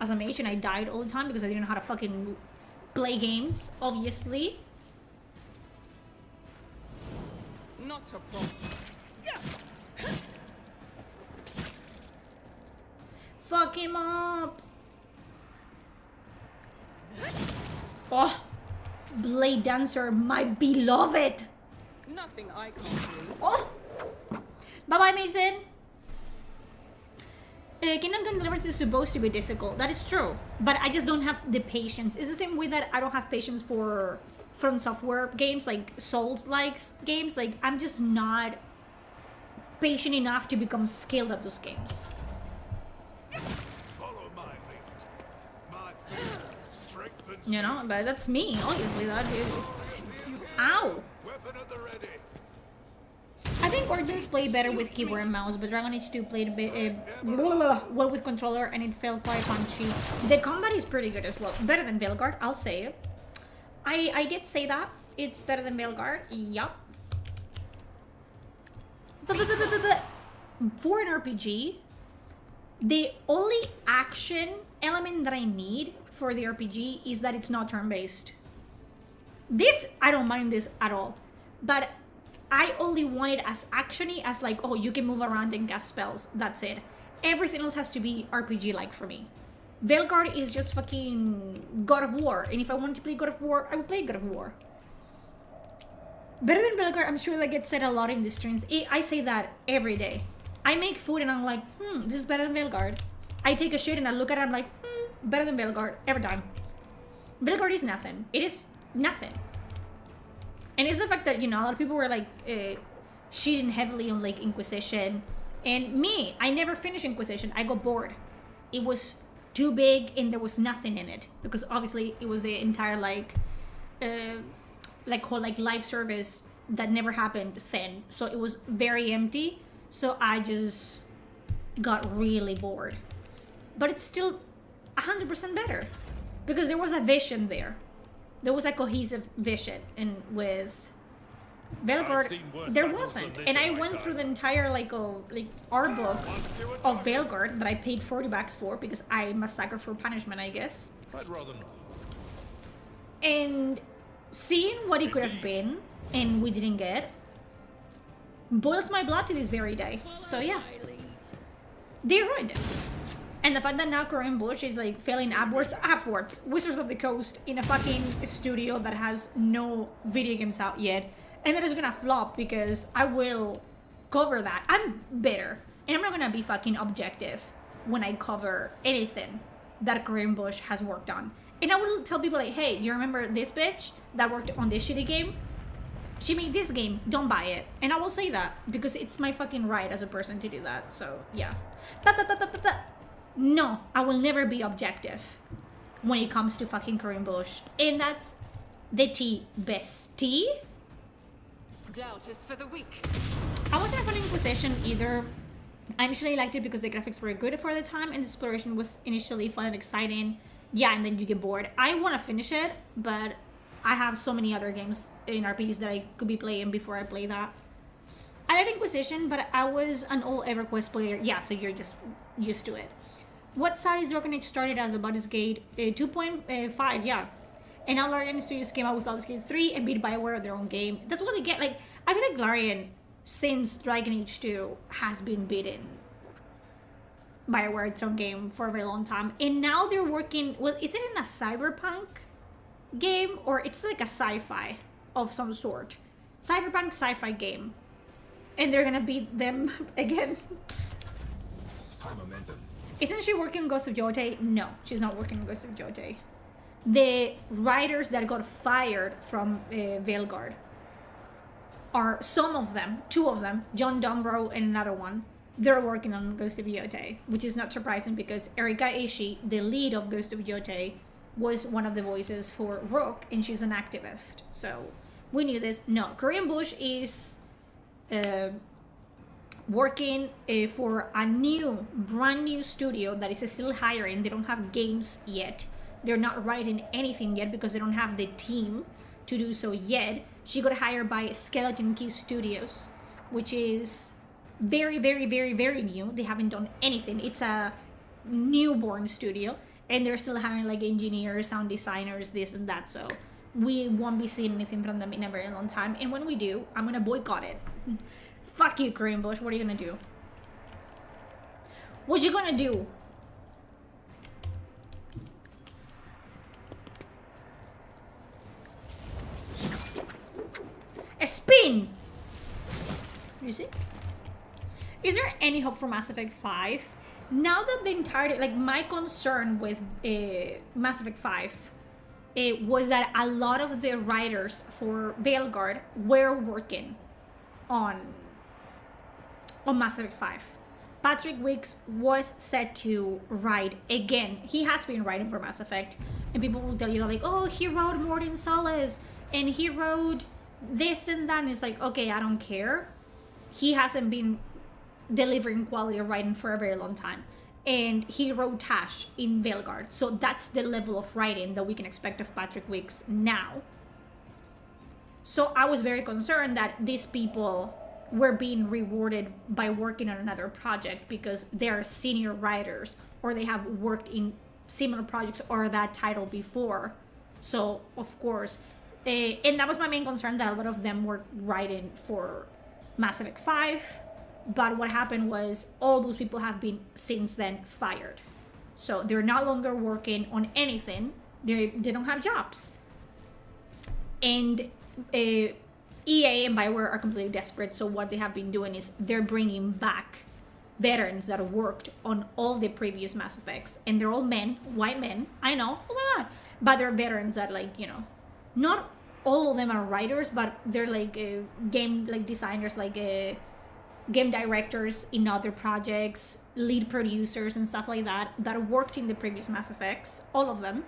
A: mage, and I died all the time because I didn't know how to fucking play games, obviously.
E: Not a problem.
A: Fuck him up! Oh, Blade Dancer, my beloved!
E: Nothing I can do.
A: Oh! Bye-bye, Mason! Kingdom Come Deliverance is supposed to be difficult. That is true. But I just don't have the patience. It's the same way that I don't have patience for From Software games, like Souls-like games. Like, I'm just not patient enough to become skilled at those games.
I: Follow my lead. My strength and
A: You know, but that's me, obviously. That is... Ow!
I: weapon at the ready.
A: I think Origins played better with keyboard and mouse, but Dragon Age 2 played well with controller and it felt quite punchy. The combat is pretty good as well. Better than Veilguard, I'll say it. I did say that. It's better than Veilguard. Yup. But for an RPG, the only action element that I need for the RPG is that it's not turn-based. This, I don't mind this at all. But I only want it as actiony as like, oh, you can move around and cast spells. That's it. Everything else has to be RPG-like for me. Veilguard is just fucking God of War. And if I wanted to play God of War, I would play God of War. Better than Veilguard, I'm sure that gets said a lot in the streams. I say that every day. I make food and I'm like, this is better than Veilguard. I take a shit and I look at it and I'm like, better than Veilguard every time. Veilguard is nothing. It is nothing. And it's the fact that, you know, a lot of people were like cheating heavily on like Inquisition. And me, I never finished Inquisition. I got bored. It was too big and there was nothing in it. Because obviously it was the entire whole live service that never happened thing. So it was very empty. So I just got really bored. But it's still 100% better. Because there was a vision there. There was a cohesive vision. And with Veilguard, there wasn't. And I went through the entire art book of Veilguard that I paid $40 for because I'm a sucker for punishment, I guess.
F: I'd rather not.
A: And seeing what it could have been and we didn't get boils my blood to this very day. So yeah, they ruined it. And the fact that now Corinne Bush is like failing upwards, Wizards of the Coast in a fucking studio that has no video games out yet, and that is gonna flop because I will cover that. I'm bitter, and I'm not gonna be fucking objective when I cover anything that Corinne Bush has worked on. And I will tell people like, hey, you remember this bitch that worked on this shitty game? She made this game, don't buy it. And I will say that because it's my fucking right as a person to do that. So yeah. No, I will never be objective when it comes to fucking Corinne Bush. And that's the tea best tea.
C: Doubt is for the weak.
A: I wasn't a fan of Inquisition either. I initially liked it because the graphics were good for the time and the exploration was initially fun and exciting. Yeah, and then you get bored. I want to finish it, but I have so many other games in RPGs that I could be playing before I play that. I like Inquisition, but I was an old EverQuest player. Yeah, so you're just used to it. What side is Dragon Age started as a Baldur's Gate 2.5, yeah. And now Larian Studios came out with Baldur's Gate 3 and beat BioWare their own game. That's what they get. Like, I feel like Larian, since Dragon Age 2, has been beaten BioWare its own game for a very long time. And now they're working, well, is it in a cyberpunk game? Or it's like a sci-fi of some sort. Cyberpunk sci-fi game. And they're gonna beat them again.
G: High momentum.
A: Isn't she working on Ghost of Yotei? No, she's not working on Ghost of Yotei. The writers that got fired from Veilguard are some of them, two of them, John Dombrow and another one. They're working on Ghost of Yotei, which is not surprising because Erika Ishii, the lead of Ghost of Yotei, was one of the voices for Rook, and she's an activist. So we knew this. No, Corinne Bush is working for a brand new studio that is still hiring. They don't have games yet. They're not writing anything yet because they don't have the team to do so yet. She got hired by Skeleton Key Studios, which is very, very, very, very new. They haven't done anything. It's a newborn studio, and they're still hiring like engineers, sound designers, this and that. So we won't be seeing anything from them in a very long time. And when we do, I'm gonna boycott it. Fuck you, Corinne Bush. What are you gonna do? What you gonna do? A spin! You see? Is there any hope for Mass Effect 5? Now that the entire, like, my concern with Mass Effect 5 was that a lot of the writers for Veilguard were working on Mass Effect 5. Patrick Wicks was set to write again. He has been writing for Mass Effect, and people will tell you like, oh, he wrote Morton Solace and he wrote this and that, and it's like, okay, I don't care. he hasn't been delivering quality writing for a very long time. And he wrote Tash in Veilguard. So that's the level of writing that we can expect of Patrick Wicks now. So I was very concerned that these people were being rewarded by working on another project because they're senior writers or they have worked in similar projects or that title before. So, of course, and that was my main concern, that a lot of them were writing for Mass Effect 5. But what happened was all those people have been since then fired. So they're no longer working on anything. They don't have jobs. And EA and BioWare are completely desperate. So what they have been doing is they're bringing back veterans that worked on all the previous Mass Effects. And they're all men, white men. I know, oh my god. But they're veterans that, like, you know, not all of them are writers, but they're like game like designers, like game directors in other projects, lead producers and stuff like that worked in the previous Mass Effects, all of them.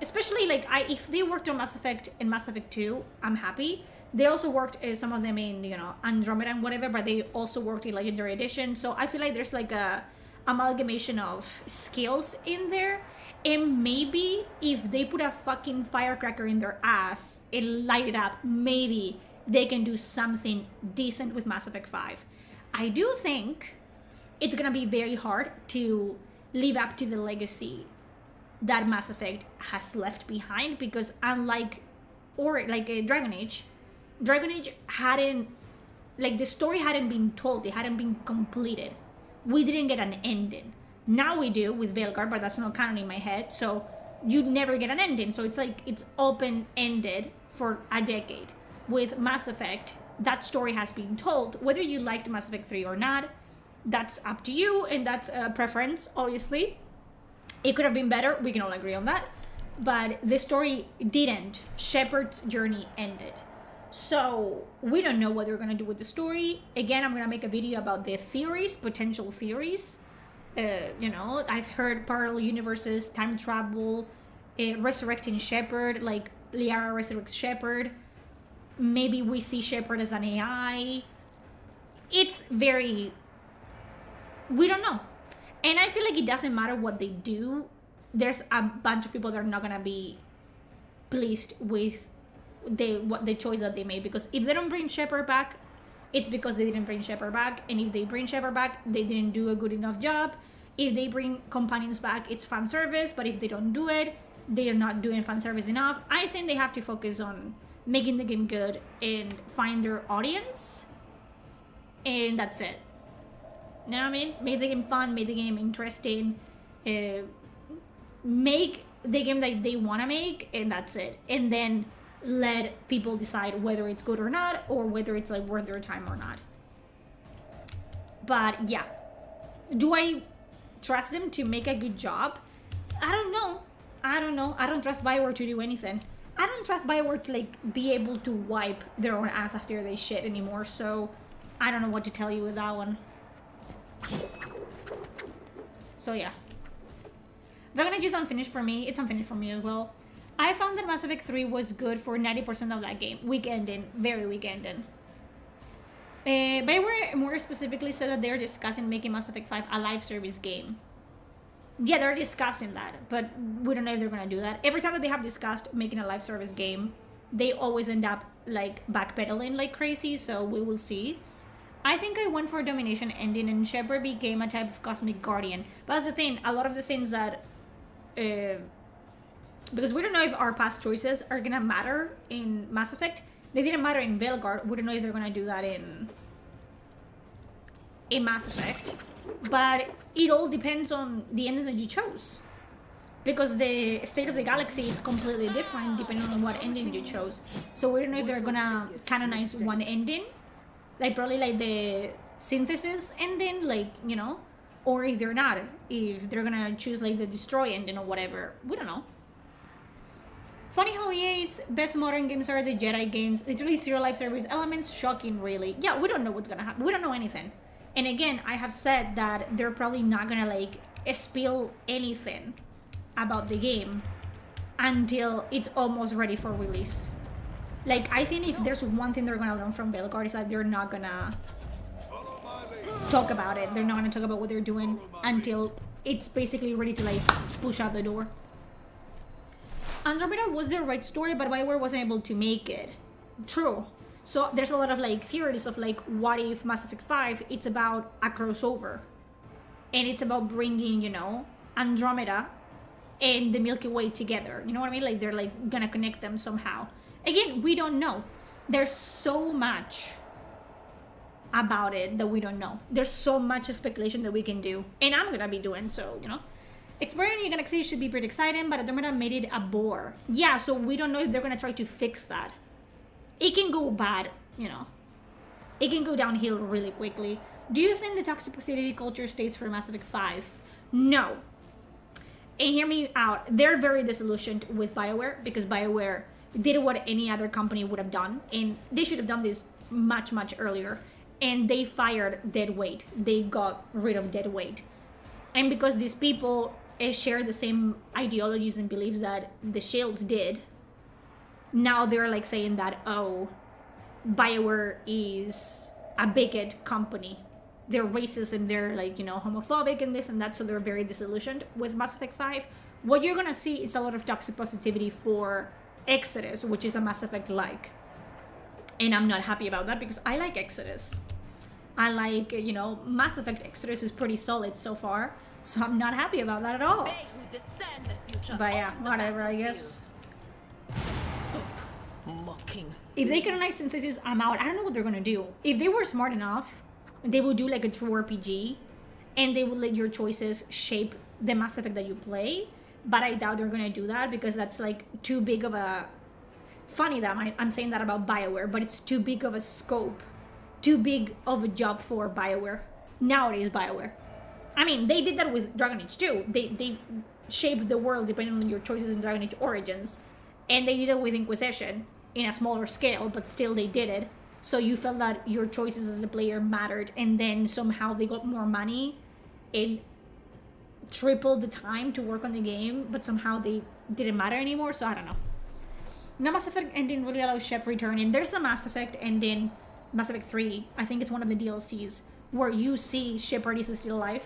A: Especially like if they worked on Mass Effect and Mass Effect 2, I'm happy. They also worked some of them in, you know, Andromeda and whatever, but they also worked in Legendary Edition. So I feel like there's like a amalgamation of skills in there. And maybe if they put a fucking firecracker in their ass and light it up, maybe they can do something decent with Mass Effect 5. I do think it's gonna be very hard to live up to the legacy that Mass Effect has left behind, because unlike Dragon Age hadn't, like, the story hadn't been told, it hadn't been completed. We didn't get an ending. Now we do with Veilguard, but that's not canon in my head, so you never get an ending. So it's like it's open-ended for a decade. With Mass Effect, that story has been told. Whether you liked Mass Effect 3 or not, that's up to you, and that's a preference, obviously. It could have been better, we can all agree on that. But the story didn't. Shepard's journey ended. So we don't know what they're gonna do with the story. Again, I'm gonna make a video about the theories, potential theories. You know, I've heard parallel universes, time travel, resurrecting Shepard, like Liara resurrects Shepard. Maybe we see Shepard as an AI. It's very... we don't know. And I feel like it doesn't matter what they do. There's a bunch of people that are not gonna be pleased with the choice that they made. Because if they don't bring Shepard back, it's because they didn't bring Shepard back. And if they bring Shepard back, they didn't do a good enough job. If they bring companions back, it's fan service. But if they don't do it, they are not doing fan service enough. I think they have to focus on making the game good and find their audience. And that's it. You know what I mean? Make the game fun, make the game interesting. Make the game that they want to make, and that's it. And then let people decide whether it's good or not, or whether it's like worth their time or not. But yeah, do I trust them to make a good job? I don't know. I don't trust BioWare to do anything. I don't trust BioWare to like be able to wipe their own ass after they shit anymore. So I don't know what to tell you with that one. So yeah, Dragon Age is unfinished for me. It's unfinished for me as well. I found that Mass Effect 3 was good for 90% of that game. Week ending, very week ending. BioWare more specifically said that they're discussing making Mass Effect 5 a live service game. Yeah, they're discussing that, but we don't know if they're gonna do that. Every time that they have discussed making a live service game, they always end up like backpedaling like crazy, so we will see. I think I went for a domination ending and Shepard became a type of cosmic guardian. But that's the thing, a lot of the things that... because we don't know if our past choices are gonna matter in Mass Effect. They didn't matter in Veilguard. We don't know if they're gonna do that in Mass Effect. But it all depends on the ending that you chose. Because the state of the galaxy is completely different depending on what ending you chose. So we don't know if they're gonna canonize one ending. Like probably like the synthesis ending, like, you know, or if they're not, if they're gonna choose like the destroy ending or whatever, we don't know. Funny how EA's best modern games are the Jedi games, literally zero live service elements, shocking really. Yeah, we don't know what's gonna happen, we don't know anything. And again, I have said that they're probably not gonna like spill anything about the game until it's almost ready for release. Like, I think if there's one thing they're gonna learn from Belgard is that they're not gonna talk about it. They're not gonna talk about what they're doing until it's basically ready to, like, push out the door. Andromeda was the right story, but BioWare wasn't able to make it. True. So there's a lot of, like, theories of, like, what if Mass Effect 5, it's about a crossover. And it's about bringing, you know, Andromeda and the Milky Way together. You know what I mean? Like, they're, like, gonna connect them somehow. Again, we don't know. There's so much about it that we don't know. There's so much speculation that we can do. And I'm gonna be doing so, you know? Exploring a new galaxy should be pretty exciting, but Andromeda made it a bore. Yeah, so we don't know if they're gonna try to fix that. It can go bad, you know. It can go downhill really quickly. Do you think the toxic positivity culture stays for Mass Effect 5? No. And hear me out. They're very disillusioned with BioWare because BioWare did what any other company would have done, and they should have done this much, much earlier. And they fired Deadweight. They got rid of Deadweight. And because these people share the same ideologies and beliefs that the Shields did, now they're like saying that, oh, BioWare is a bigot company. They're racist and they're, like, you know, homophobic and this and that, so they're very disillusioned with Mass Effect 5. What you're gonna see is a lot of toxic positivity for Exodus, which is a Mass Effect-like. And I'm not happy about that because I like Exodus. I like, you know, Mass Effect Exodus is pretty solid so far, so I'm not happy about that at all.
D: They who discern the future
A: But yeah,
D: on the
A: whatever, I guess.
C: Mocking.
A: If they canonize Synthesis, I'm out. I don't know what they're gonna do. If they were smart enough, they would do like a true RPG, and they would let your choices shape the Mass Effect that you play. But I doubt they're gonna do that because that's like too big of a... Funny that I'm saying that about BioWare, but it's too big of a scope, too big of a job for BioWare. Nowadays, BioWare. I mean, they did that with Dragon Age 2. They shaped the world depending on your choices in Dragon Age Origins. And they did it with Inquisition in a smaller scale, but still they did it. So you felt that your choices as a player mattered, and then somehow they got more money and tripled the time to work on the game, but somehow they didn't matter anymore, so I don't know. No Mass Effect ending really allows Shep returning. There's a Mass Effect ending, Mass Effect 3, I think it's one of the DLCs, where you see Shepard is still alive.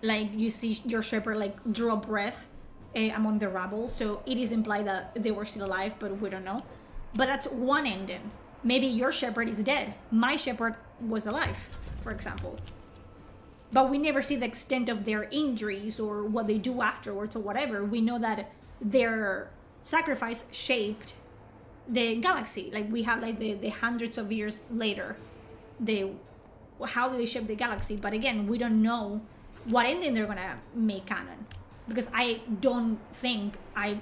A: Like, you see your Shepard, like, draw breath among the rabble, so it is implied that they were still alive, but we don't know. But that's one ending. Maybe your Shepard is dead. My Shepard was alive, for example. But we never see the extent of their injuries or what they do afterwards or whatever. We know that their sacrifice shaped the galaxy. Like, we have like the hundreds of years later, how they shape the galaxy. But again, we don't know what ending they're gonna make canon, because I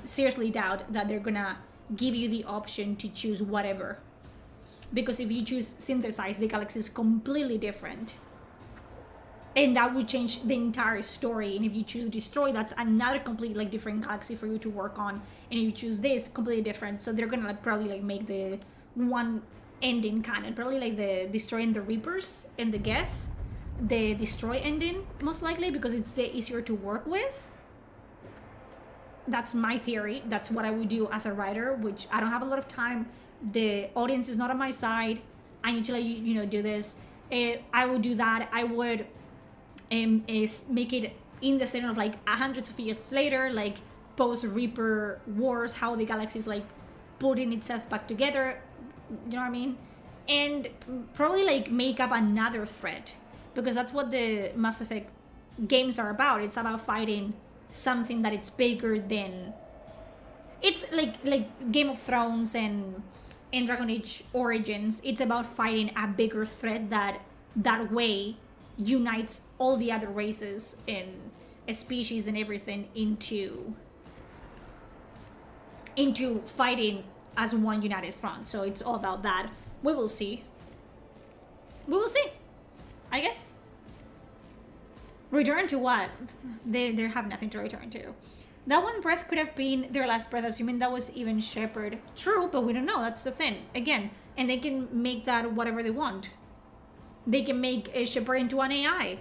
A: seriously doubt that they're gonna give you the option to choose whatever. Because if you choose synthesize, the galaxy is completely different. And that would change the entire story. And if you choose destroy, that's another completely like different galaxy for you to work on. And if you choose this, completely different. So they're gonna like probably like make the one ending canon. Probably like the destroy and the Reapers and the Geth. The destroy ending, most likely, because it's the easier to work with. That's my theory. That's what I would do as a writer, which I don't have a lot of time. The audience is not on my side. I need to let you do this. I would do that. I would make it in the setting of like hundreds of years later, like post Reaper wars, how the galaxy is like putting itself back together. You know what I mean? And probably like make up another threat, because that's what the Mass Effect games are about. It's about fighting something that it's bigger than. It's like Game of Thrones and Dragon Age Origins. It's about fighting a bigger threat that way unites all the other races and species and everything into fighting as one united front. So it's all about that. We will see. I guess. Return to what? They have nothing to return to. That one breath could have been their last breath, assuming that was even Shepard. True, but we don't know. That's the thing. Again, and they can make that whatever they want. They can make a Shepard into an AI.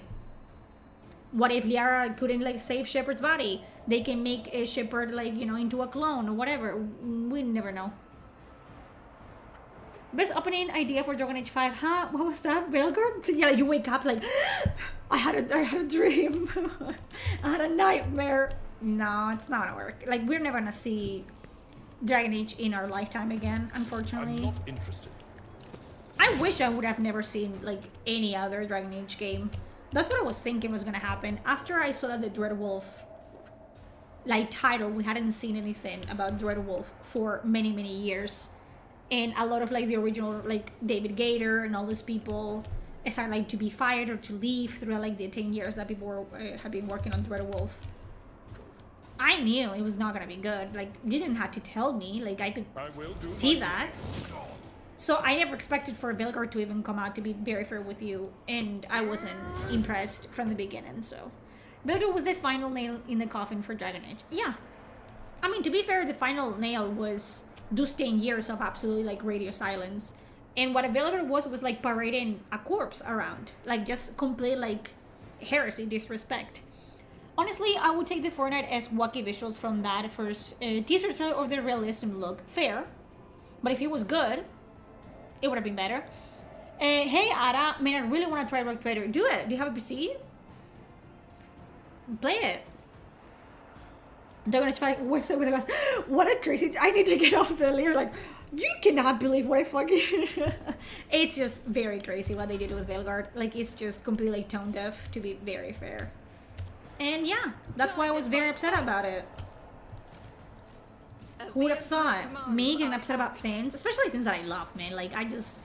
A: What if Liara couldn't like save Shepard's body? They can make a Shepard like, into a clone or whatever. We never know. Best opening idea for Dragon Age 5. Huh? What was that? Veilguard? So, yeah, you wake up like, I had a dream. I had a nightmare. No, it's not gonna work. Like, we're never gonna see Dragon Age in our lifetime again, unfortunately.
F: I'm not interested.
A: I wish I would have never seen, like, any other Dragon Age game. That's what I was thinking was gonna happen. After I saw that the Dreadwolf, like, title, we hadn't seen anything about Dreadwolf for many, many years. And a lot of, like, the original, like, David Gator and all these people started, like, to be fired or to leave throughout, like, the 10 years that people were, have been working on Dreadwolf. I knew it was not gonna be good. Like, you didn't have to tell me. Like, I could see that. So I never expected for Veilguard to even come out, to be very fair with you. And I wasn't impressed from the beginning, so. Veilguard was the final nail in the coffin for Dragon Age. Yeah. I mean, to be fair, the final nail was those 10 years of absolutely, like, radio silence. And what a Veilguard was like parading a corpse around. Like, just complete, like, heresy, disrespect. Honestly, I would take the Fortnite as wacky visuals from that first teaser trailer or the realism look. Fair. But if it was good, it would have been better. Hey, Ara, man, I really want to try Rock Trader. Do it. Do you have a PC? Play it. They're gonna try works out with us. What a crazy... I need to get off the layer. Like, you cannot believe what I fucking... It's just very crazy what they did with Veilguard. Like, it's just completely tone deaf, to be very fair. And yeah, that's why I was very upset about it. Who would have thought? Me getting upset about things, especially things that I love, man. Like, I just...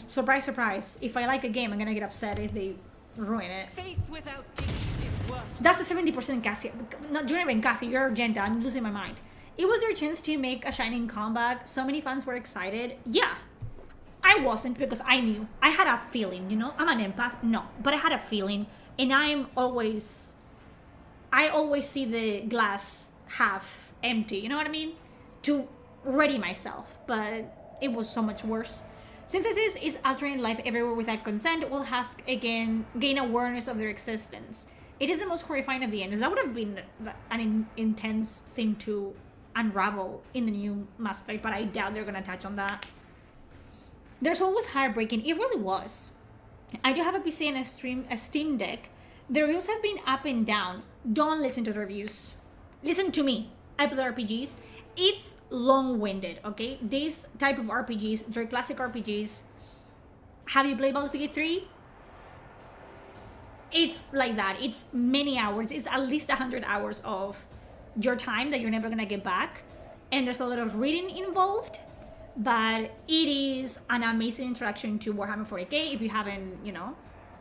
A: Surprise, surprise. If I like a game, I'm gonna get upset if they ruin it.
C: Faith without deeds is worth.
A: That's a 70% Cassie. Not, you're not even Cassie, you're Argenta. I'm losing my mind. It was their chance to make a shining comeback. So many fans were excited. Yeah. I wasn't, because I knew. I had a feeling, you know? I'm an empath. No. But I had a feeling. And I always see the glass half empty, you know what I mean? To ready myself, but it was so much worse. Synthesis is altering life everywhere without consent, will Husk again gain awareness of their existence. It is the most horrifying of the endings. That would have been an intense thing to unravel in the new Mass Effect, but I doubt they're gonna touch on that. There's always heartbreaking. It really was. I do have a PC and a Steam Deck. The reviews have been up and down. Don't listen to the reviews. Listen to me. I play RPGs. It's long-winded, okay? These type of RPGs, they're classic RPGs. Have you played Baldur's Gate 3? It's like that. It's many hours. It's at least 100 hours of your time that you're never gonna get back. And there's a lot of reading involved. But it is an amazing introduction to Warhammer 40k. If you haven't, you know,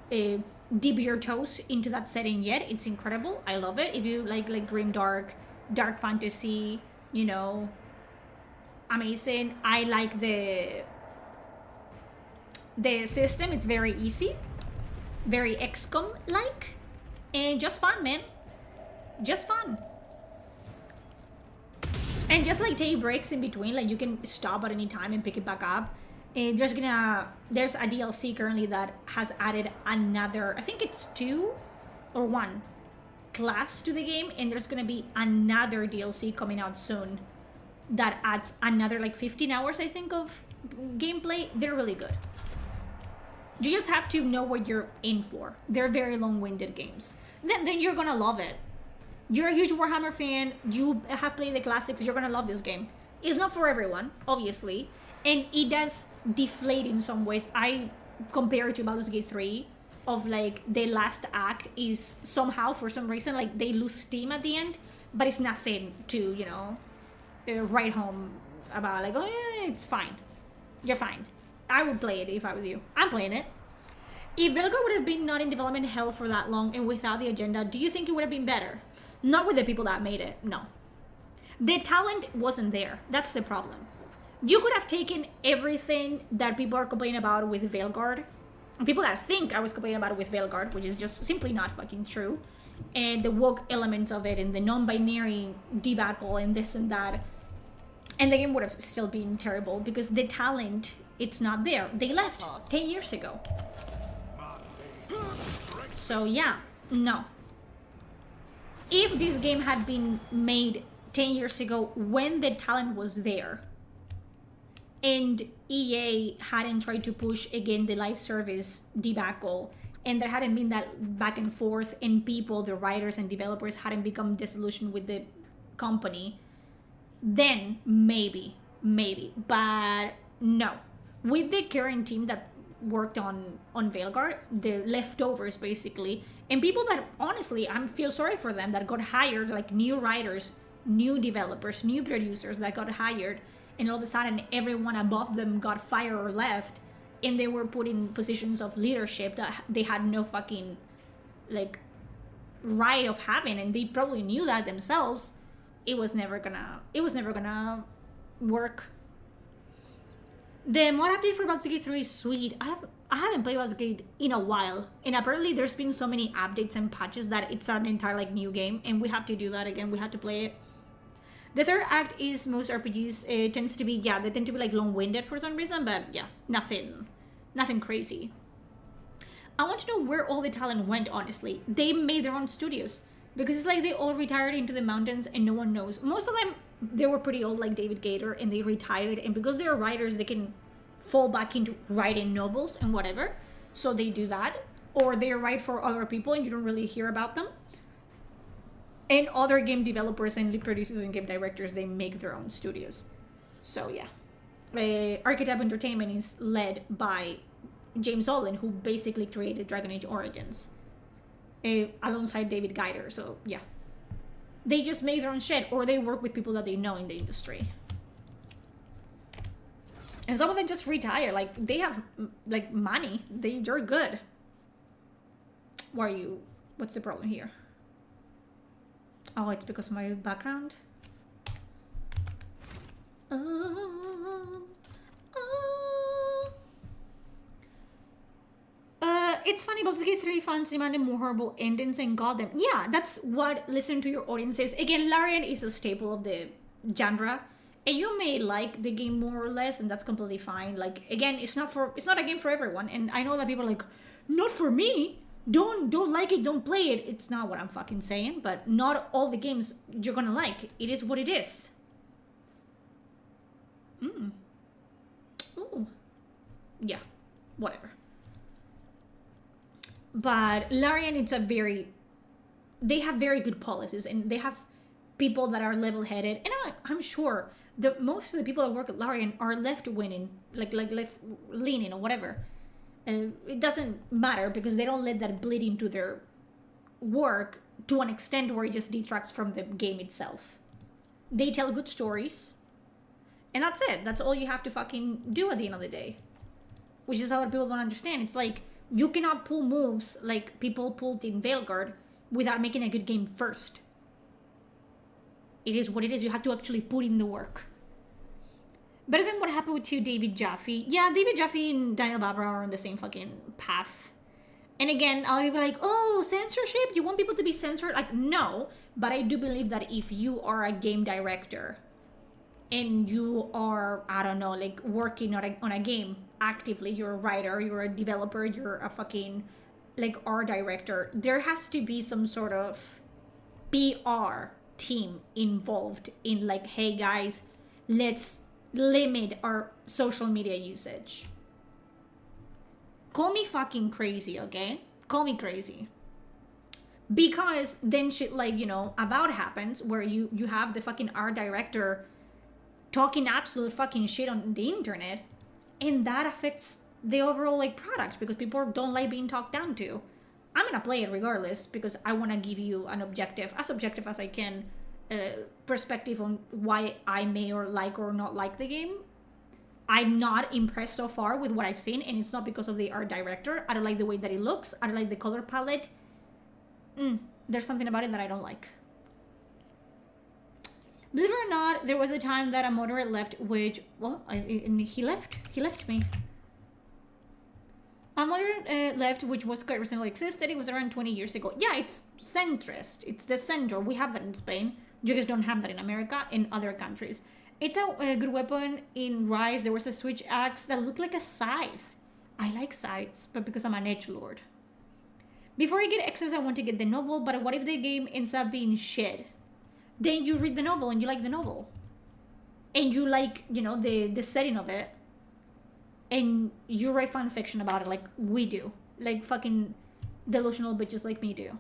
A: dip your toes into that setting yet, it's incredible. I love it. If you like grimdark, dark fantasy, you know, amazing. I like the system. It's very easy, very XCOM-like, and just fun, man. Just fun. And just like take breaks in between, like you can stop at any time and pick it back up. And there's a DLC currently that has added another, I think it's 2 or 1 class to the game, and there's gonna be another DLC coming out soon that adds another like 15 hours, I think, of gameplay. They're really good. You just have to know what you're in for. They're very long-winded games. Then you're gonna love it. You're a huge Warhammer fan, you have played the classics, you're gonna love this game. It's not for everyone, obviously, and it does deflate in some ways. I compare it to Baldur's Gate 3, of like the last act is somehow, for some reason, like they lose steam at the end, but it's nothing to, you know, write home about, like, oh yeah, it's fine. You're fine. I would play it if I was you. I'm playing it. If Veilguard would have been not in development hell for that long and without the agenda, do you think it would have been better? Not with the people that made it, no. The talent wasn't there. That's the problem. You could have taken everything that people are complaining about with Veilguard, and people that think I was complaining about it with Veilguard, which is just simply not fucking true, and the woke elements of it, and the non-binary debacle, and this and that, and the game would have still been terrible, because the talent, it's not there. They left 10 years ago. So yeah, no. If this game had been made 10 years ago when the talent was there, and EA hadn't tried to push again the live service debacle, and there hadn't been that back and forth, and people, the writers and developers, hadn't become disillusioned with the company, then maybe. But no. With the current team that worked on Veilguard, the leftovers basically, and people that honestly I feel sorry for them that got hired, like new writers, new developers, new producers that got hired, and all of a sudden everyone above them got fired or left, and they were put in positions of leadership that they had no fucking like right of having, and they probably knew that themselves. It was never gonna work. The mod update for Baldur's Gate 3 is sweet. I haven't played Baldur's Gate in a while, and apparently there's been so many updates and patches that it's an entire like new game, and we have to do that again. We have to play it. The third act is most RPGs tends to be, yeah, they tend to be like long-winded for some reason, but yeah, nothing crazy. I want to know where all the talent went, honestly. They made their own studios, because it's like they all retired into the mountains and no one knows. Most of them, they were pretty old, like David Gator, and they retired, and because they're writers, they can fall back into writing novels and whatever, so they do that, or they write for other people and you don't really hear about them. And other game developers and lead producers and game directors, they make their own studios. So yeah, Archetype Entertainment is led by James Olin, who basically created Dragon Age Origins alongside David Gator. So yeah, they just make their own shit, or they work with people that they know in the industry. And some of them just retire. Like, they have like money. They're good. Why are you? What's the problem here? Oh, it's because of my background. It's funny, Baldur's Gate 3 fans demanded more horrible endings and got them. Yeah, that's what listen to your audience says. Again, Larian is a staple of the genre, and you may like the game more or less, and that's completely fine. Like, again, it's not a game for everyone, and I know that people are like, not for me. Don't like it, don't play it. It's not what I'm fucking saying, but not all the games you're gonna like. It is what it is. Ooh. Yeah, whatever. But Larian, they have very good policies, and they have people that are level-headed, and I'm sure that most of the people that work at Larian are left-leaning, like left-leaning or whatever. It doesn't matter, because they don't let that bleed into their work to an extent where it just detracts from the game itself. They tell good stories, and that's it. That's all you have to fucking do at the end of the day. Which is how people don't understand. It's like, you cannot pull moves like people pulled in Veilguard without making a good game first. It is what it is. You have to actually put in the work. Better than what happened to David Jaffe. Yeah, David Jaffe and Daniel Bavra are on the same fucking path. And again, a lot of people are like, oh, censorship? You want people to be censored? Like, no. But I do believe that if you are a game director and you are, I don't know, like working on a game actively, you're a writer, you're a developer, you're a fucking like art director, there has to be some sort of PR team involved in like, hey guys, let's limit our social media usage. Call me fucking crazy, okay? Call me crazy. Because then shit like, About happens, where you have the fucking art director talking absolute fucking shit on the internet, and that affects the overall like product, because people don't like being talked down to. I'm gonna play it regardless, because I want to give you an objective as I can, perspective on why I may or not like the game. I'm not impressed so far with what I've seen, and it's not because of the art director. I don't like the way that it looks. I don't like the color palette. There's something about it that I don't like. Believe it or not, there was a time that a moderate left, which, he left me. A moderate left, which was quite recently existed. It was around 20 years ago. Yeah, it's centrist. It's the center. We have that in Spain. You guys don't have that in America, in other countries. It's a good weapon. In Rise, there was a switch axe that looked like a scythe. I like scythes, but because I'm an edgelord. Before I get extras, I want to get the novel, but what if the game ends up being shit? Then you read the novel and you like the novel. and you like, you know, the setting of it, and you write fan fiction about it like we do, like fucking delusional bitches like me do,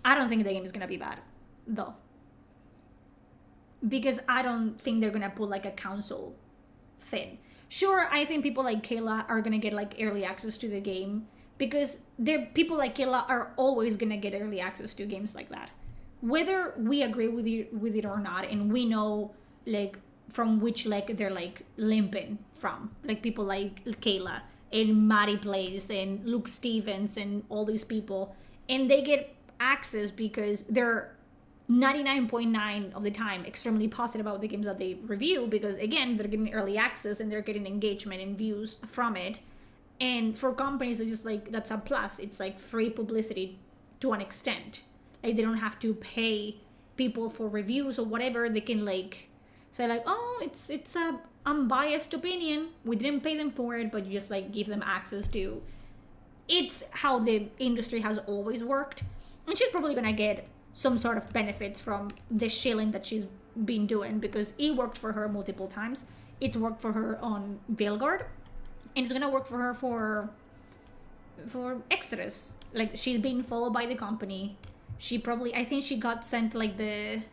A: I don't think the game is gonna be bad, though. Because I don't think they're gonna put like a console thing. Sure, I think people like Kayla are gonna get like early access to the game, because people like Kayla are always gonna get early access to games like that. Whether we agree with it or not, and we know like from which leg they're like limping from, like people like Kayla and Maddie Plays and Luke Stevens and all these people, and they get access because they're 99.9 of the time extremely positive about the games that they review, because again, they're getting early access and they're getting engagement and views from it. And for companies, it's just like, that's a plus. It's like free publicity to an extent. Like they don't have to pay people for reviews or whatever. They can like say like, oh, it's a unbiased opinion. We didn't pay them for it, but you just like give them access to. It's how the industry has always worked. And she's probably gonna get some sort of benefits from the shilling that she's been doing, because it worked for her multiple times. It's worked for her on Veilguard, and it's gonna work for her for Exodus. Like she's being followed by the company. I think she got sent like they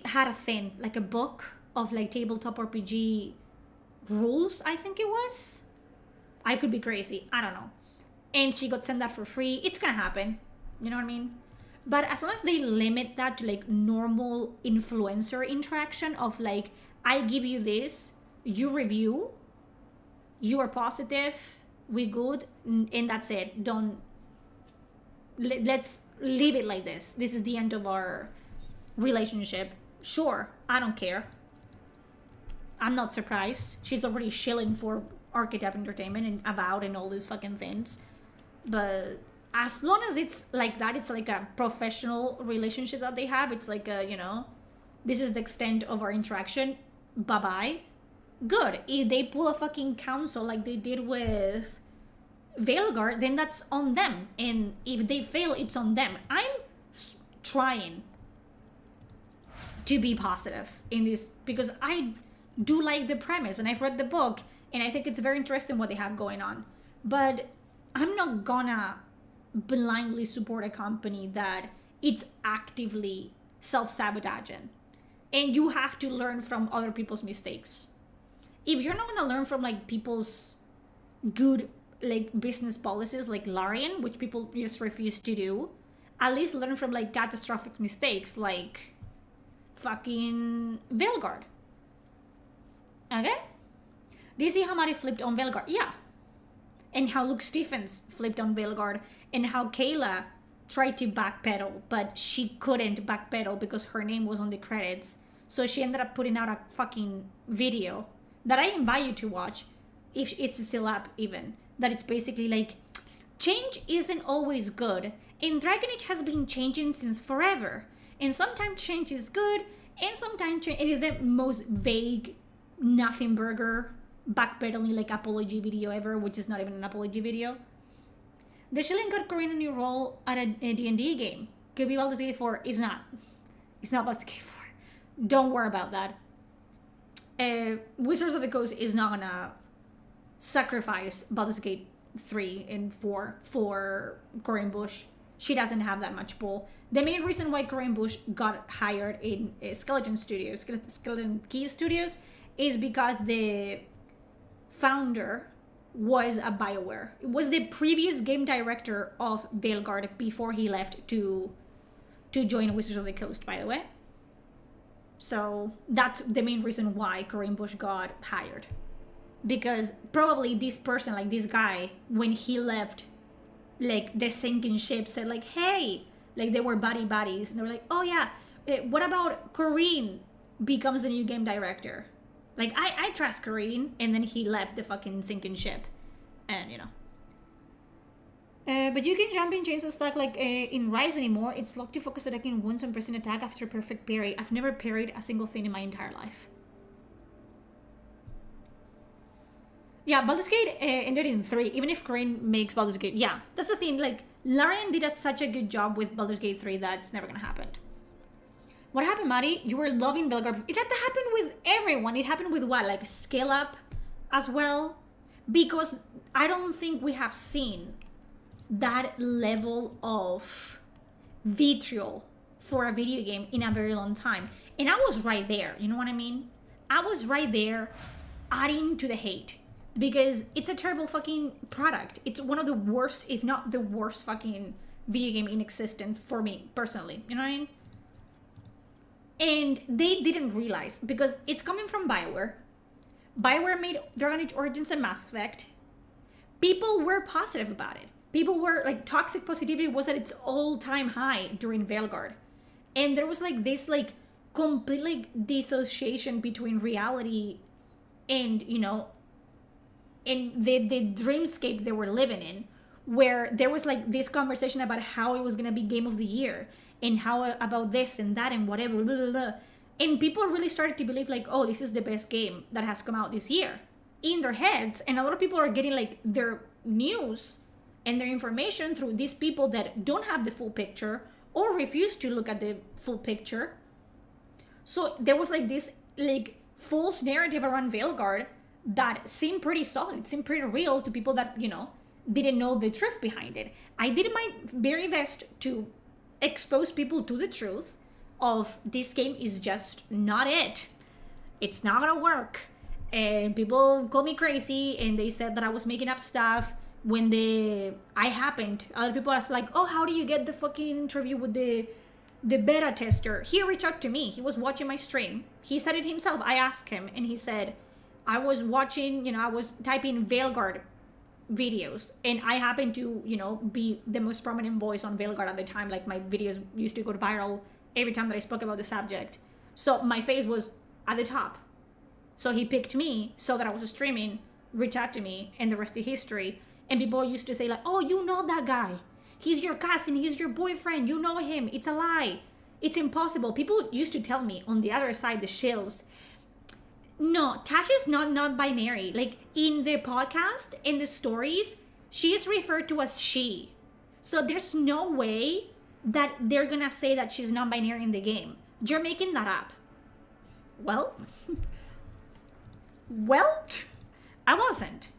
A: had a thing, like a book of like tabletop RPG rules, I think it was. I could be crazy, I don't know. And she got sent that for free. It's gonna happen, you know what I mean? But as long as they limit that to like normal influencer interaction of like, I give you this, you review, you are positive, we good, and that's it. Let's leave it like this. This is the end of our relationship. Sure, I don't care. I'm not surprised. She's already shilling for Archetype Entertainment and Avowed and all these fucking things. But as long as it's like that, it's like a professional relationship that they have. It's like a, you know, this is the extent of our interaction. Bye-bye. Good. If they pull a fucking council like they did with Veilguard, then that's on them. And if they fail, it's on them. I'm trying to be positive in this, because I do like the premise, and I've read the book, and I think it's very interesting what they have going on. But I'm not gonna blindly support a company that it's actively self-sabotaging. And you have to learn from other people's mistakes. If you're not gonna learn from like people's good like business policies like Larian, which people just refuse to do, at least learn from like catastrophic mistakes like fucking Veilguard. Okay? Do you see how Maddie flipped on Veilguard? Yeah. And how Luke Stephens flipped on Veilguard, and how Kayla tried to backpedal, but she couldn't backpedal because her name was on the credits. So she ended up putting out a fucking video that I invite you to watch, if it's still up even, that it's basically like, change isn't always good, and Dragon Age has been changing since forever, and sometimes change is good, and sometimes it is the most vague, nothing burger, backpedaling like apology video ever, which is not even an apology video. The shilling got Korean a new role at a D&D game. Could be Baldur's Gate 4. It's not. It's not Baldur's Gate 4. Don't worry about that. Wizards of the Coast is not gonna sacrifice Baldur's Gate 3 and 4 for Corinne Bush. She doesn't have that much pull. The main reason why Corinne Bush got hired in Skeleton Key Studios is because the founder was a BioWare. It was the previous game director of Veilguard before he left to join Wizards of the Coast, by the way. So that's the main reason why Corinne Bush got hired. Because probably this person, like this guy, when he left like the sinking ship, said like, hey, like they were buddies, and they were like, oh yeah, what about Corinne becomes a new game director? Like, I trust Corinne, and then he left the fucking sinking ship. And, you know. But you can jump in chains of stack like in Rise anymore. It's locked to focus attacking wounds and pressing attack after perfect parry. I've never parried a single thing in my entire life. Yeah, Baldur's Gate ended in 3, even if Corinne makes Baldur's Gate. Yeah, that's the thing. Like, Larian did such a good job with Baldur's Gate 3 that's never gonna happen. What happened, Maddie? You were loving Belgrade. That happened with everyone. It happened with what? Like Scale Up as well? Because I don't think we have seen that level of vitriol for a video game in a very long time. And I was right there. You know what I mean? I was right there adding to the hate. Because it's a terrible fucking product. It's one of the worst, if not the worst fucking video game in existence for me, personally. You know what I mean? And they didn't realize, because it's coming from BioWare. BioWare made Dragon Age Origins and Mass Effect. People were positive about it. People were, like, toxic positivity was at its all-time high during Veilguard. And there was, like, this, like, complete, like, dissociation between reality and, you know, and the dreamscape they were living in, where there was like this conversation about how it was gonna be game of the year and how about this and that and whatever, blah, blah, blah. And people really started to believe like, oh, this is the best game that has come out this year in their heads. And a lot of people are getting like their news and their information through these people that don't have the full picture or refuse to look at the full picture. So there was like this like false narrative around Veilguard that seemed pretty solid. It seemed pretty real to people that, you know, didn't know the truth behind it. I did my very best to expose people to the truth of this game is just not it. It's not gonna work. And people called me crazy and they said that I was making up stuff when I happened. Other people asked like, oh, how do you get the fucking interview with the beta tester? He reached out to me. He was watching my stream. He said it himself. I asked him and he said, I was watching, you know, I was typing Veilguard videos and I happened to, you know, be the most prominent voice on Veilguard at the time. Like my videos used to go viral every time that I spoke about the subject. So my face was at the top. So he picked me, saw that I was streaming, reached out to me, and the rest is history. And people used to say like, oh, you know that guy. He's your cousin, he's your boyfriend, you know him. It's a lie. It's impossible. People used to tell me on the other side, the shills, no, Tasha is not non-binary. Like in the podcast, in the stories, she is referred to as she. So there's no way that they're gonna say that she's non-binary in the game. You're making that up. Well, I wasn't.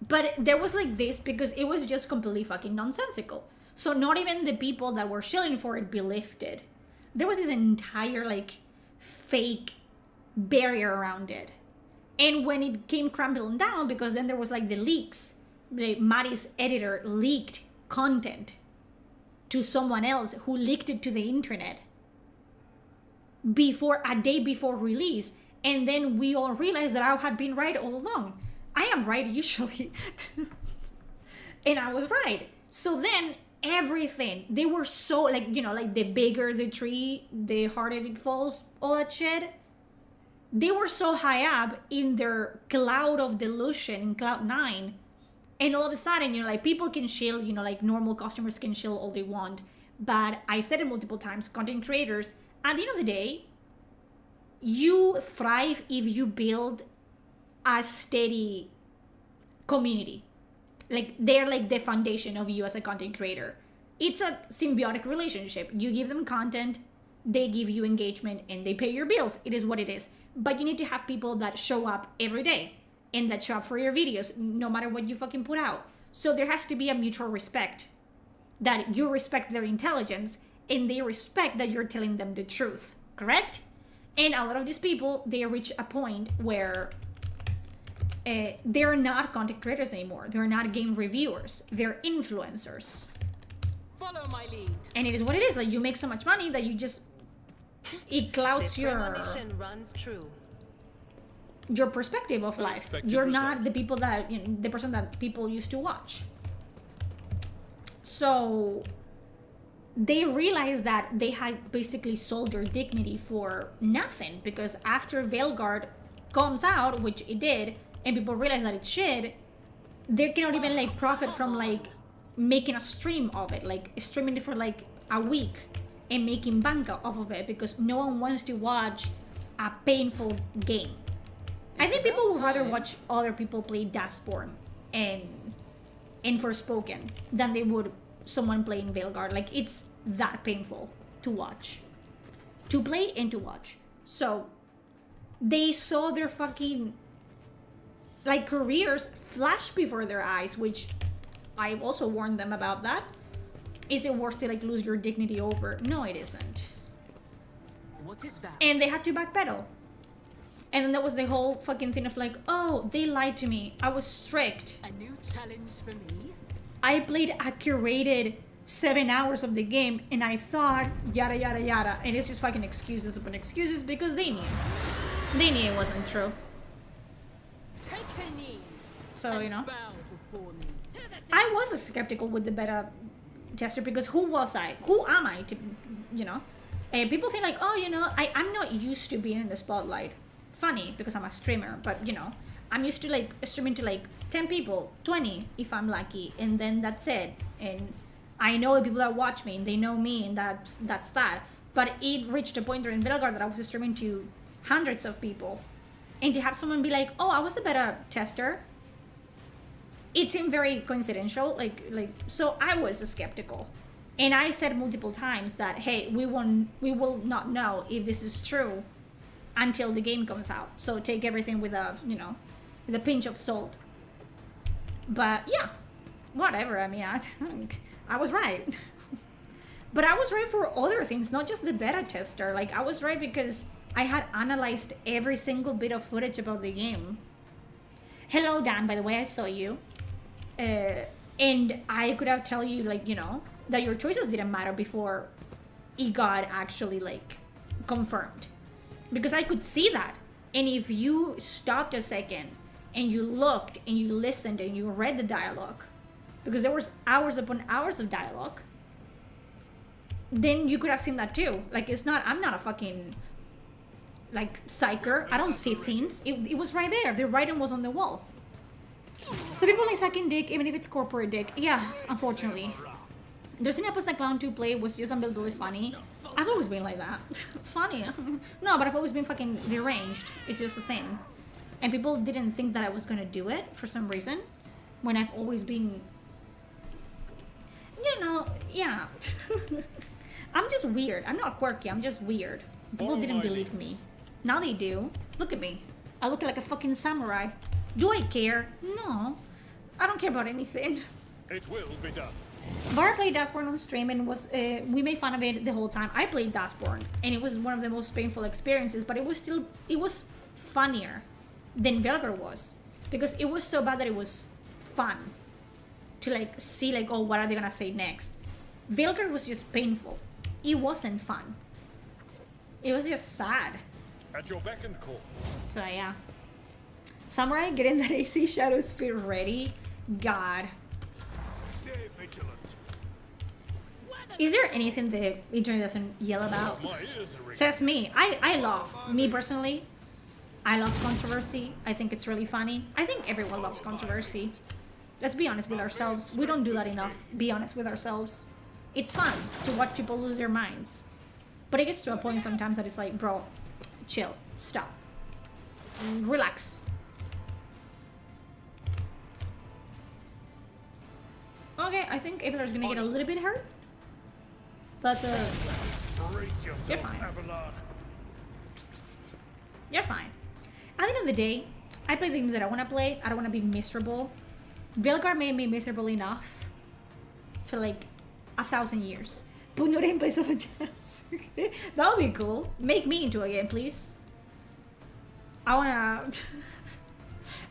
A: But there was like this because it was just completely fucking nonsensical. So not even the people that were shilling for it believed it. There was this entire like fake barrier around it. And when it came crumbling down, because then there was like the leaks, Maddie's editor leaked content to someone else who leaked it to the internet before a day before release. And then we all realized that I had been right all along. I am right usually. And I was right. So then everything, they were so like, you know, like the bigger the tree, the harder it falls, all that shit. They were so high up in their cloud of delusion in Cloud 9. And all of a sudden, you know, like people can shill, you know, like normal customers can shill all they want. But I said it multiple times, content creators, at the end of the day, you thrive if you build a steady community. Like they're like the foundation of you as a content creator. It's a symbiotic relationship. You give them content, they give you engagement, and they pay your bills. It is what it is. But you need to have people that show up every day and that show up for your videos, no matter what you fucking put out. So there has to be a mutual respect, that you respect their intelligence and they respect that you're telling them the truth, correct? And a lot of these people, they reach a point where they're not content creators anymore. They're not game reviewers. They're influencers.
E: Follow my lead.
A: And it is what it is. Like you make so much money that you just, it clouds
C: The
A: your
C: premonition runs true.
A: perspective of life.
F: Unexpected
A: You're
F: result.
A: not the people that, you know, the person that people used to watch. So they realized that they had basically sold their dignity for nothing, because after Veilguard comes out, which it did, and people realize that it's shit, they cannot even like profit from like making a stream of it, like streaming it for like a week and making bank off of it, because no one wants to watch a painful game. I think people would rather watch other people play Dustborn and Forspoken than they would someone playing Veilguard. Like it's that painful to watch. to play and to watch. So they saw their fucking like careers flash before their eyes, which I also warned them about that. Is it worth to like lose your dignity over? No, it isn't.
E: What is that?
A: And they had to backpedal. And then there was the whole fucking thing of like, oh, they lied to me. I was strict.
E: A new challenge for me?
A: I played a curated 7 hours of the game and I thought yada yada yada. And it's just fucking excuses upon excuses because they knew. They knew it wasn't true.
E: Take a knee.
A: So, you know.
E: Bow before me.
A: I was skeptical with the beta tester because who was I? Who am I to, you know? And people think like, oh, you know, I'm not used to being in the spotlight. Funny because I'm a streamer, but you know, I'm used to like streaming to like 10 people, 20 if I'm lucky, and then that's it. And I know the people that watch me and they know me, and that's that. But it reached a point during Belgar that I was streaming to hundreds of people, and to have someone be like, oh, I was a beta tester, it seemed very coincidental. Like so I was skeptical. And I said multiple times that, hey, we will not know if this is true until the game comes out. So take everything with a, you know, with a pinch of salt. But yeah, whatever. I mean, I was right. But I was right for other things, not just the beta tester. Like, I was right because I had analyzed every single bit of footage about the game. Hello, Dan, by the way, I saw you. And I could have tell you, like, you know, that your choices didn't matter before it got actually, like, confirmed. Because I could see that. And if you stopped a second and you looked and you listened and you read the dialogue, because there was hours upon hours of dialogue, then you could have seen that too. Like, it's not, I'm not a fucking, like, psyker. I don't see things. It was right there. The writing was on the wall. So people like sucking dick, even if it's corporate dick. Yeah, unfortunately. There's an episode Clown 2 play was just unbelievably funny. I've always been like that. Funny. No, but I've always been fucking deranged. It's just a thing. And people didn't think that I was gonna do it for some reason. When I've always been... You know, yeah. I'm just weird. I'm not quirky, I'm just weird. People didn't believe me. Now they do. Look at me. I look like a fucking samurai. Do I care? No. I don't care about anything.
F: It will be done.
A: Bar played Dustborn on stream and was we made fun of it the whole time. I played Dustborn and it was one of the most painful experiences, but it was funnier than Velgar was, because it was so bad that it was fun to like see like, oh, what are they gonna say next. Velgar was just painful. It wasn't fun. It was just sad.
F: At your beck and call.
A: So yeah. Samurai, getting that AC Shadow Sphere ready. God.
I: Stay vigilant.
A: Is there anything the internet doesn't yell about? Says me. I love, me personally, I love controversy. I think it's really funny. I think everyone loves controversy. Let's be honest with ourselves. We don't do that enough. Be honest with ourselves. It's fun to watch people lose their minds. But it gets to a point sometimes that it's like, bro, chill, stop, relax. Okay, I think Abelard gonna get a little bit hurt. But, you're fine. You're fine. At the end of the day, I play the games that I want to play. I don't want to be miserable. Velgar made me miserable enough for like 1,000 years. Put Nore in place of a chance. That would be cool. Make me into a game, please. I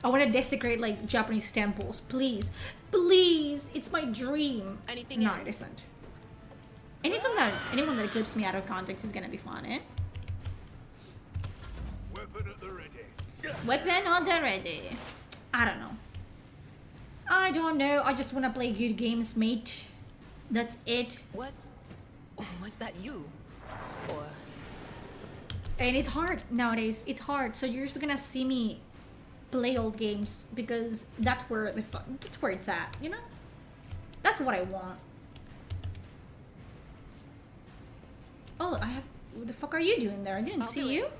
A: wanna desecrate like Japanese temples, please. Please, it's my dream.
D: Anything
A: no,
D: else?
A: it isn't. Anyone that clips me out of context is gonna be fun, eh?
I: Weapon at the ready.
A: Weapon on the ready. I don't know. I don't know. I just wanna play good games, mate. That's it.
D: Was that you? Or
A: And it's hard nowadays. It's hard. So you're just gonna see me play old games because that's where that's where it's at, you know? That's what I want. Oh, what the fuck are you doing there? I didn't
D: I'll
A: see
D: do
A: you.
D: it.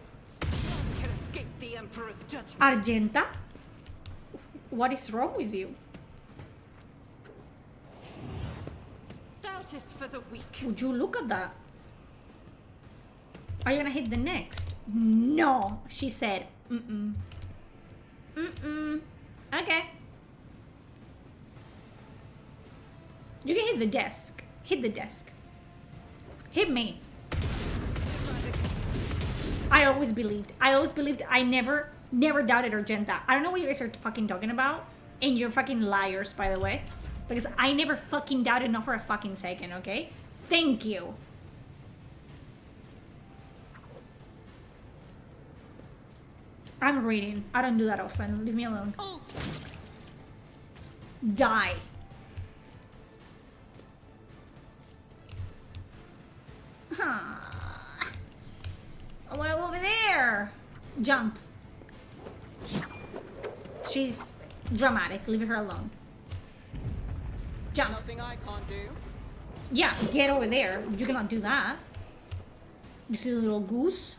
D: Can escape the Emperor's judgment.
A: Argenta? What is wrong with you?
D: Doubt is for the weak.
A: Would you look at that? Are you gonna hit the next? No, she said. Mm-mm. Mm-mm. Okay. You can hit the desk. Hit the desk. Hit me. I always believed. I never doubted Argenta. I don't know what you guys are fucking talking about. And you're fucking liars, by the way. Because I never fucking doubted, not for a fucking second, okay? Thank you. I'm reading. I don't do that often. Leave me alone. Die. Huh. I want to go over there. Jump. She's dramatic. Leave her alone. Jump.
E: Nothing I can't do.
A: Yeah, get over there. You cannot do that. You see the little goose?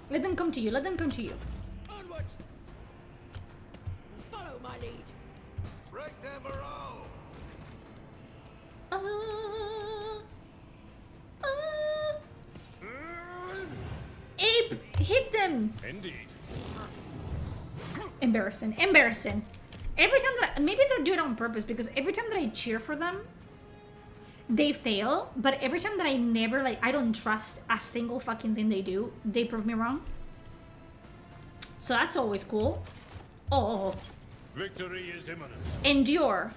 A: Let them come to you. Let them come to you.
E: Onward. Follow my lead.
I: Break their morale.
A: Ape, hit them.
F: Indeed.
A: Embarrassing. Embarrassing. Every time that maybe they do it on purpose, because every time that I cheer for them, they fail. But every time that I don't trust a single fucking thing they do, they prove me wrong. So that's always cool. Oh.
F: Victory is imminent.
A: Endure.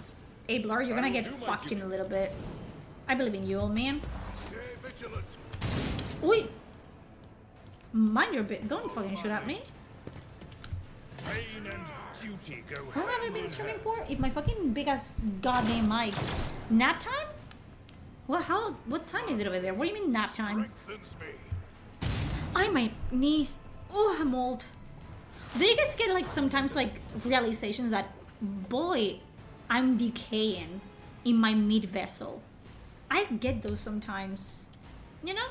A: Abler, you're gonna get fucked in a little bit. I believe in you, old man.
I: Stay vigilant.
A: Oi! Mind your bit. Don't fucking shoot at me.
F: Pain and duty go
A: How have I been streaming for? If my fucking big ass goddamn mic. Nap time? What? How? What time is it over there? What do you mean nap time?
I: Strengthens me.
A: I might knee. Oh, I'm old. Do you guys get like sometimes like realizations that, boy, I'm decaying in my mid vessel? I get those sometimes. You know?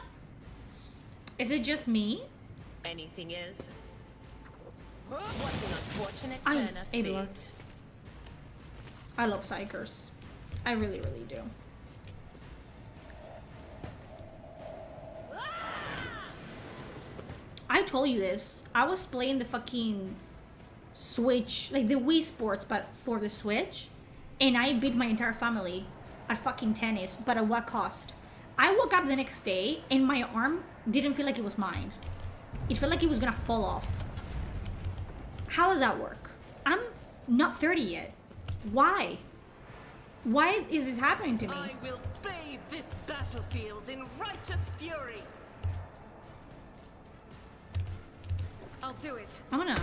A: Is it just me?
D: Anything is. What an unfortunate turn of
A: Abler.
D: fate.
A: I love Psykers. I really, really do. I told you this. I was playing the fucking Switch, like the Wii Sports, but for the Switch, and I beat my entire family at fucking tennis, but at what cost? I woke up the next day and my arm didn't feel like it was mine. It felt like it was gonna fall off. How does that work? I'm not 30 yet. Why? Why is this happening to me?
D: I will bathe this battlefield in righteous fury.
E: I'll do it.
A: I'm gonna...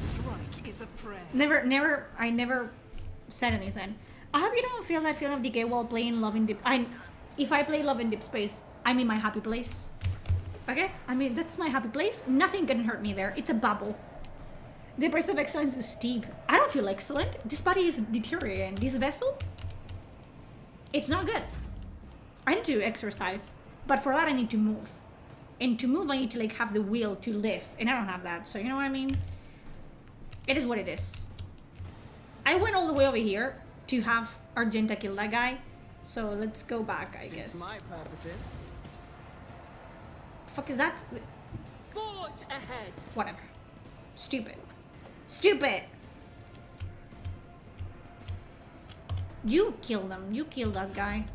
E: Strike is a prayer.
A: I never said anything. I hope you don't feel that feeling of decay while playing Love in Deep... If I play Love in Deep Space, I'm in my happy place. Okay? I mean, that's my happy place. Nothing can hurt me there. It's a bubble. The price of excellence is steep. I don't feel excellent. This body is deteriorating. This vessel, it's not good. I need to exercise. But for that, I need to move. And to move, I need to like have the will to live. And I don't have that. So you know what I mean? It is what it is. I went all the way over here to have Argenta kill that guy. So let's go back, I guess.
E: My purposes.
A: The fuck is that?
E: Forge ahead.
A: Whatever. Stupid. Stupid! You kill them. You kill that guy.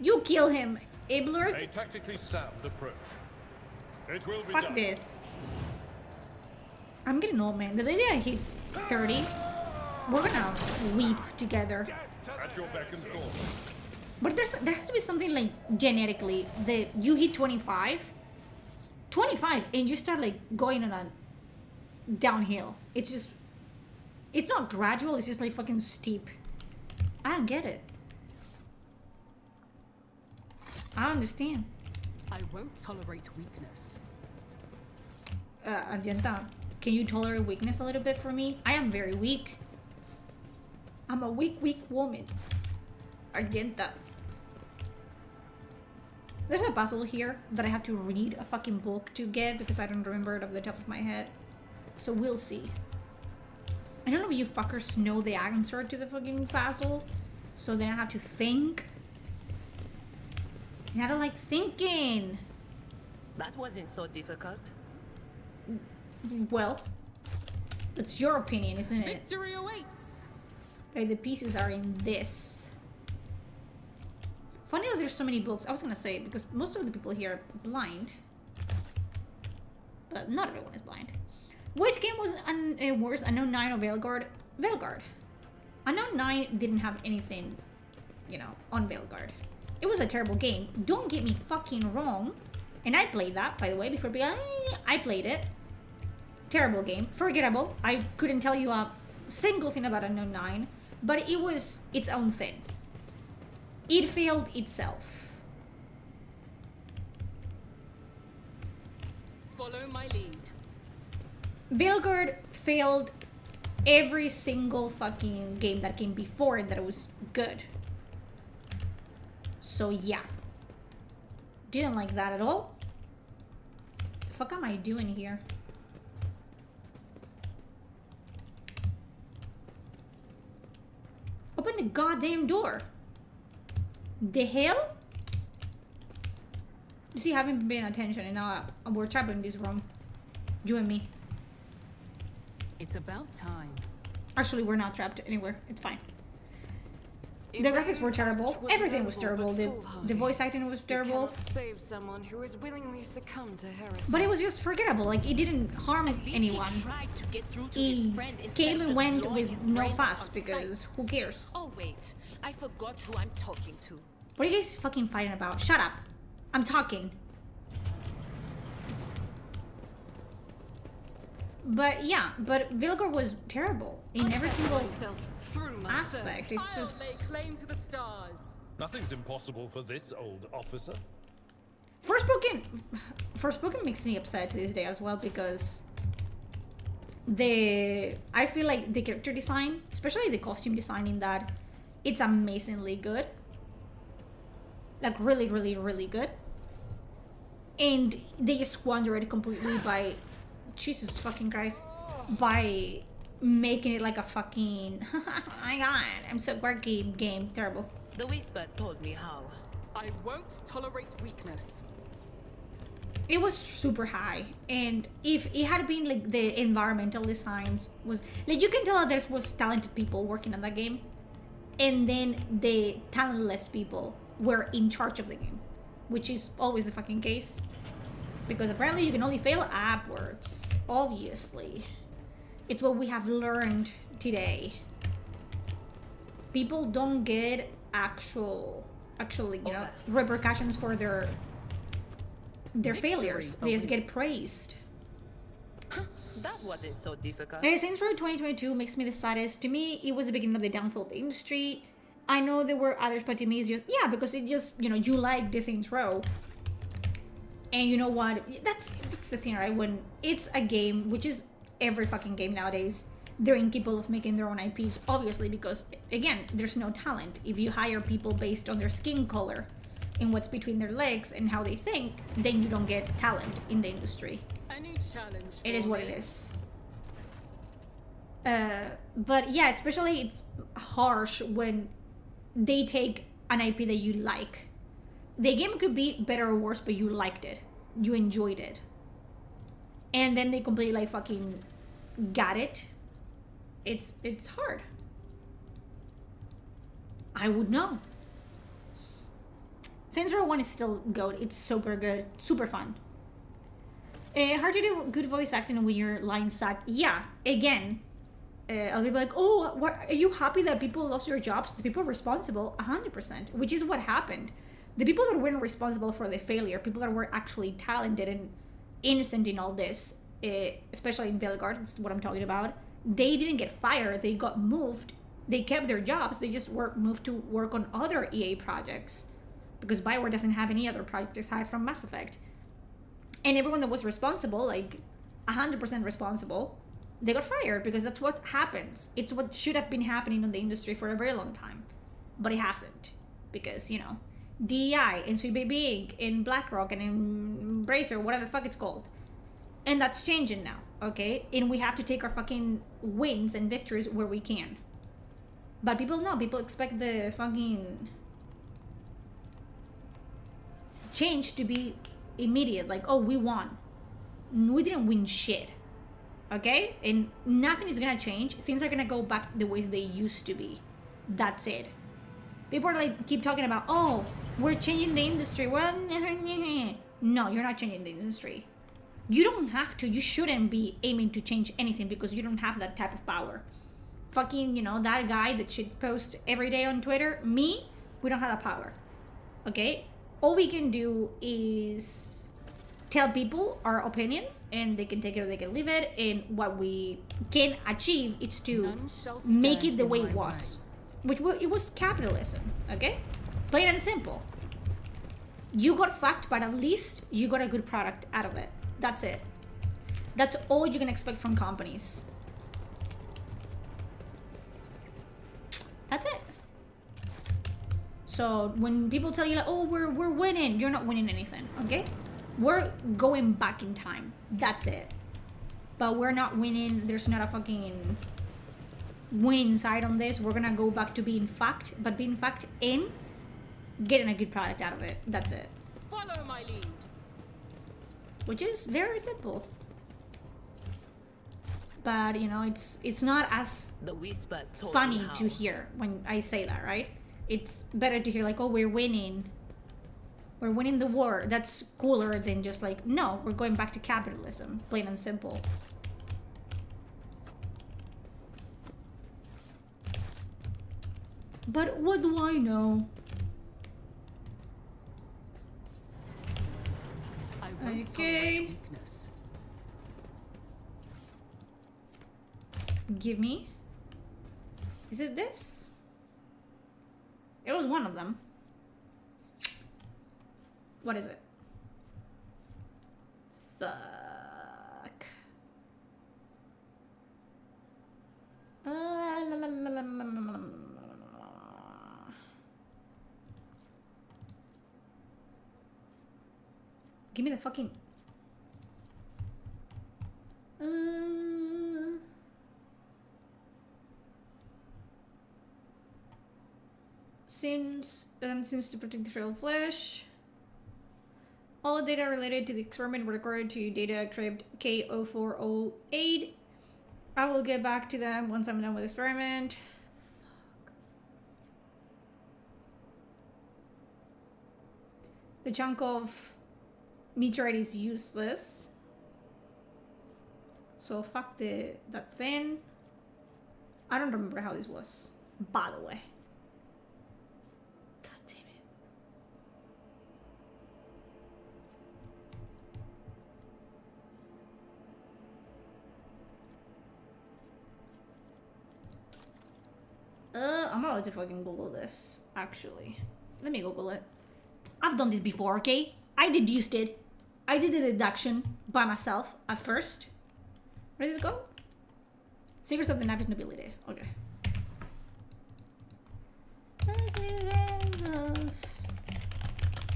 A: You kill him, Abler.
F: A tactically sound approach. It will be
A: Fuck
F: done.
A: this. I'm getting old, man. The day I hit 30, we're gonna weep together.
F: At your beck and call.
A: But there has to be something like genetically that you hit 25, and you start like going on a downhill. It's just, it's not gradual. It's just like fucking steep. I don't get it. I don't understand.
E: I won't tolerate weakness.
A: Argenta, can you tolerate weakness a little bit for me? I am very weak. I'm a weak woman. Argenta. There's a puzzle here that I have to read a fucking book to get because I don't remember it off the top of my head. So we'll see. I don't know if you fuckers know the answer to the fucking puzzle. So then I have to think. I don't like thinking.
D: That wasn't so difficult.
A: Well, that's your opinion, isn't it?
E: Victory awaits!
A: Like, the pieces are in this. Funny that there's so many books. I was gonna say, because most of the people here are blind. But not everyone is blind. Which game was worse, Unknown 9 or Veilguard? Veilguard. Unknown 9 didn't have anything, you know, on Veilguard. It was a terrible game. Don't get me fucking wrong. And I played that, by the way, before being I played it. Terrible game. Forgettable. I couldn't tell you a single thing about Unknown 9. But it was its own thing. It failed itself.
E: Follow my lead.
A: Veilguard failed every single fucking game that came before it that it was good. So yeah. Didn't like that at all. The fuck am I doing here? Open the goddamn door. The hell? You see, I haven't been paying attention and now we're trapped in this room. You and me.
E: It's about time.
A: Actually, we're not trapped anywhere. It's fine.
C: If
A: The graphics were
C: A's
A: terrible.
C: act was
A: Everything was
C: noble
A: terrible.
C: but
A: The
C: foolhardy,
A: voice acting was
C: you
A: terrible.
C: cannot save someone who has willingly succumbed to heresy.
A: But it was just forgettable. Like, it didn't harm
D: At least
A: anyone.
D: He tried to get through to his
A: He
D: friend instead
A: came
D: of
A: and
D: just
A: went
D: blowing
A: with
D: his
A: no
D: brains
A: fuss
D: on
A: because
D: sight.
A: who cares?
D: Oh wait, I forgot who I'm talking to.
A: What are you guys fucking fighting about? Shut up. I'm talking. But yeah, but Veilguard was terrible in every single
C: myself through my
A: aspect. It's
E: I'll
A: just
E: lay claim to the stars.
F: Nothing's impossible for this old officer.
A: Forspoken makes me upset to this day as well because I feel like the character design, especially the costume design in that, it's amazingly good. Like really, really, really good. And they squander it completely by Jesus fucking Christ. By making it like a fucking oh my god, I'm so quirky game. Terrible.
D: The whispers told me how.
E: I won't tolerate weakness.
A: It was super high, and if it had been like the environmental designs was like, you can tell that there was talented people working on that game, and then the talentless people were in charge of the game, which is always the fucking case, because apparently you can only fail upwards. Obviously, it's what we have learned today. People don't get actually, you know, repercussions for their failures. They just get praised.
D: That wasn't so difficult.
A: And Saints Row 2022 makes me the saddest. To me, it was the beginning of the downfall of the industry. I know there were others, but to me it's just, yeah, because it just, you know, you like the Saints Row. And you know what? That's the thing, right? When it's a game, which is every fucking game nowadays, they're incapable of making their own IPs, obviously, because, again, there's no talent. If you hire people based on their skin color and what's between their legs and how they think, then you don't get talent in the industry.
E: A new challenge.
A: It is what it is. But yeah, especially it's harsh when they take an IP that you like. The game could be better or worse, but you liked it. You enjoyed it. And then they completely like fucking got it. It's hard. I would know. Saints Row 1 is still good. It's super good. Super fun. Hard to do good voice acting when your lines suck. Yeah, again. I'll be like, oh, what, are you happy that people lost their jobs? The people responsible, 100%, which is what happened. The people that weren't responsible for the failure, people that were actually talented and innocent in all this, especially in Veilguard, that's what I'm talking about, they didn't get fired. They got moved. They kept their jobs. They just were moved to work on other EA projects because BioWare doesn't have any other project aside from Mass Effect. And everyone that was responsible, like 100% responsible, they got fired because that's what happens. It's what should have been happening in the industry for a very long time, but it hasn't because, you know, DEI and Sweet Baby Inc. and BlackRock and in Embracer, whatever the fuck it's called. And that's changing now, okay? And we have to take our fucking wins and victories where we can. But people know, people expect the fucking change to be immediate, like, oh, we won. We didn't win shit. Okay? And nothing is gonna change. Things are gonna go back the ways they used to be. That's it. People are like, keep talking about, oh, we're changing the industry. Well, no, you're not changing the industry. You don't have to. You shouldn't be aiming to change anything because you don't have that type of power. Fucking, you know, that guy that should post every day on Twitter, me, we don't have that power. Okay? All we can do is tell people our opinions, and they can take it or they can leave it, and what we can achieve is to make it the way it was. Which it was capitalism, okay? Plain and simple. You got fucked, but at least you got a good product out of it. That's it. That's all you can expect from companies. That's it. So when people tell you like, oh, we're winning, you're not winning anything, okay? We're going back in time. That's it. But we're not winning. There's not a fucking winning side on this. We're gonna go back to being fucked, but being fucked in getting a good product out of it. That's it.
E: Follow my lead.
A: Which is very simple. But you know, it's not as
D: The whispers told
A: funny
D: me how.
A: to hear when I say that, right? It's better to hear like, oh, we're winning. We're winning the war. That's cooler than just like, no, we're going back to capitalism. Plain and simple. But what do I know?
E: I won't
A: Okay.
E: tolerate weakness.
A: Give me. Is it this? It was one of them. What is it? Fuck. Give me the fucking... seems to protect the frail flesh. All data related to the experiment were recorded to data crypt K0408. I will get back to them once I'm done with the experiment. Fuck. The chunk of meteorite is useless. So fuck that thing. I don't remember how this was, by the way. God damn it. I'm about to fucking Google this, actually. Let me Google it. I've done this before, okay? I deduced it. I did the deduction by myself at first. Where does it go? Secrets of the Navis Nobility. Okay.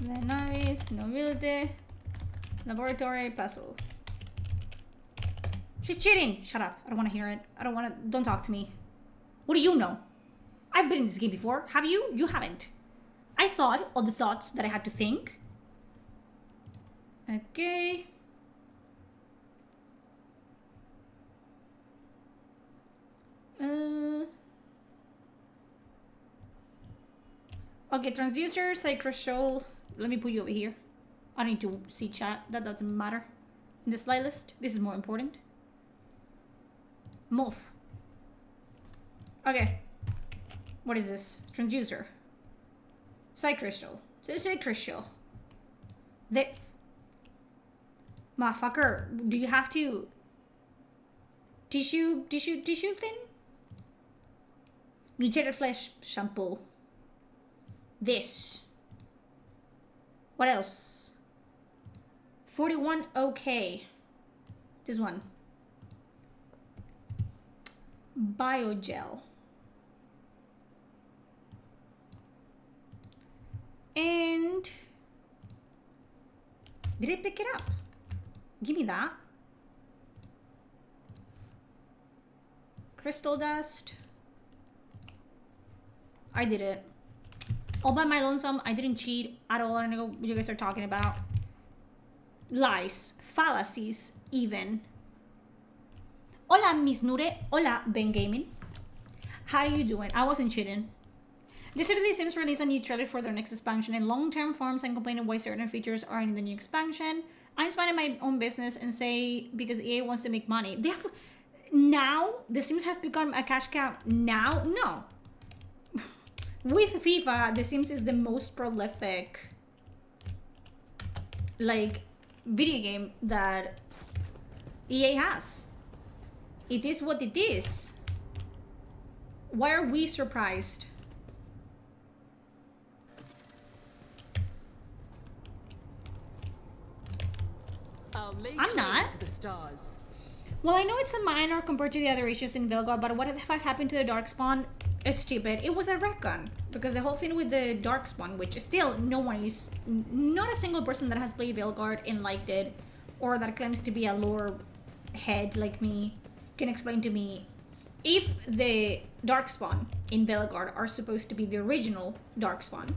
A: The Navis Nobility Laboratory Puzzle. She's cheating! Shut up. I don't want to hear it. I don't want to... Don't talk to me. What do you know? I've been in this game before. Have you? You haven't. I thought all the thoughts that I had to think. Okay. Okay, transducer, Psykers. Let me put you over here. I need to see chat. That doesn't matter. In the slide list, this is more important. Move. Okay. What is this? Transducer. Psykers. Psykers. The... Motherfucker, do you have to... Tissue thing? Mutated flesh shampoo. This. What else? 41 okay. This one. Biogel. And did I pick it up? Give me that. Crystal dust. I did it. All by my lonesome. I didn't cheat at all. I don't know what you guys are talking about. Lies, fallacies, even. Hola, Miss Nure. Hola, Ben Gaming. How you doing? I wasn't cheating. Yesterday, Sims released a new trailer for their next expansion, and long-term forums and complaining why certain features are in the new expansion. I'm minding my own business and say because EA wants to make money. They have now. The Sims have become a cash cow. Now, no. With FIFA, The Sims is the most prolific, like, video game that EA has. It is what it is. Why are we surprised? I'm not.
E: To the stars.
A: Well, I know it's a minor compared to the other issues in Vilgard, but what the fuck happened to the Darkspawn? It's stupid. It was a retcon. Because the whole thing with the Darkspawn, which still no one is, not a single person that has played Vilgard and liked it, or that claims to be a lore head like me, can explain to me if the Darkspawn in Vilgard are supposed to be the original Darkspawn,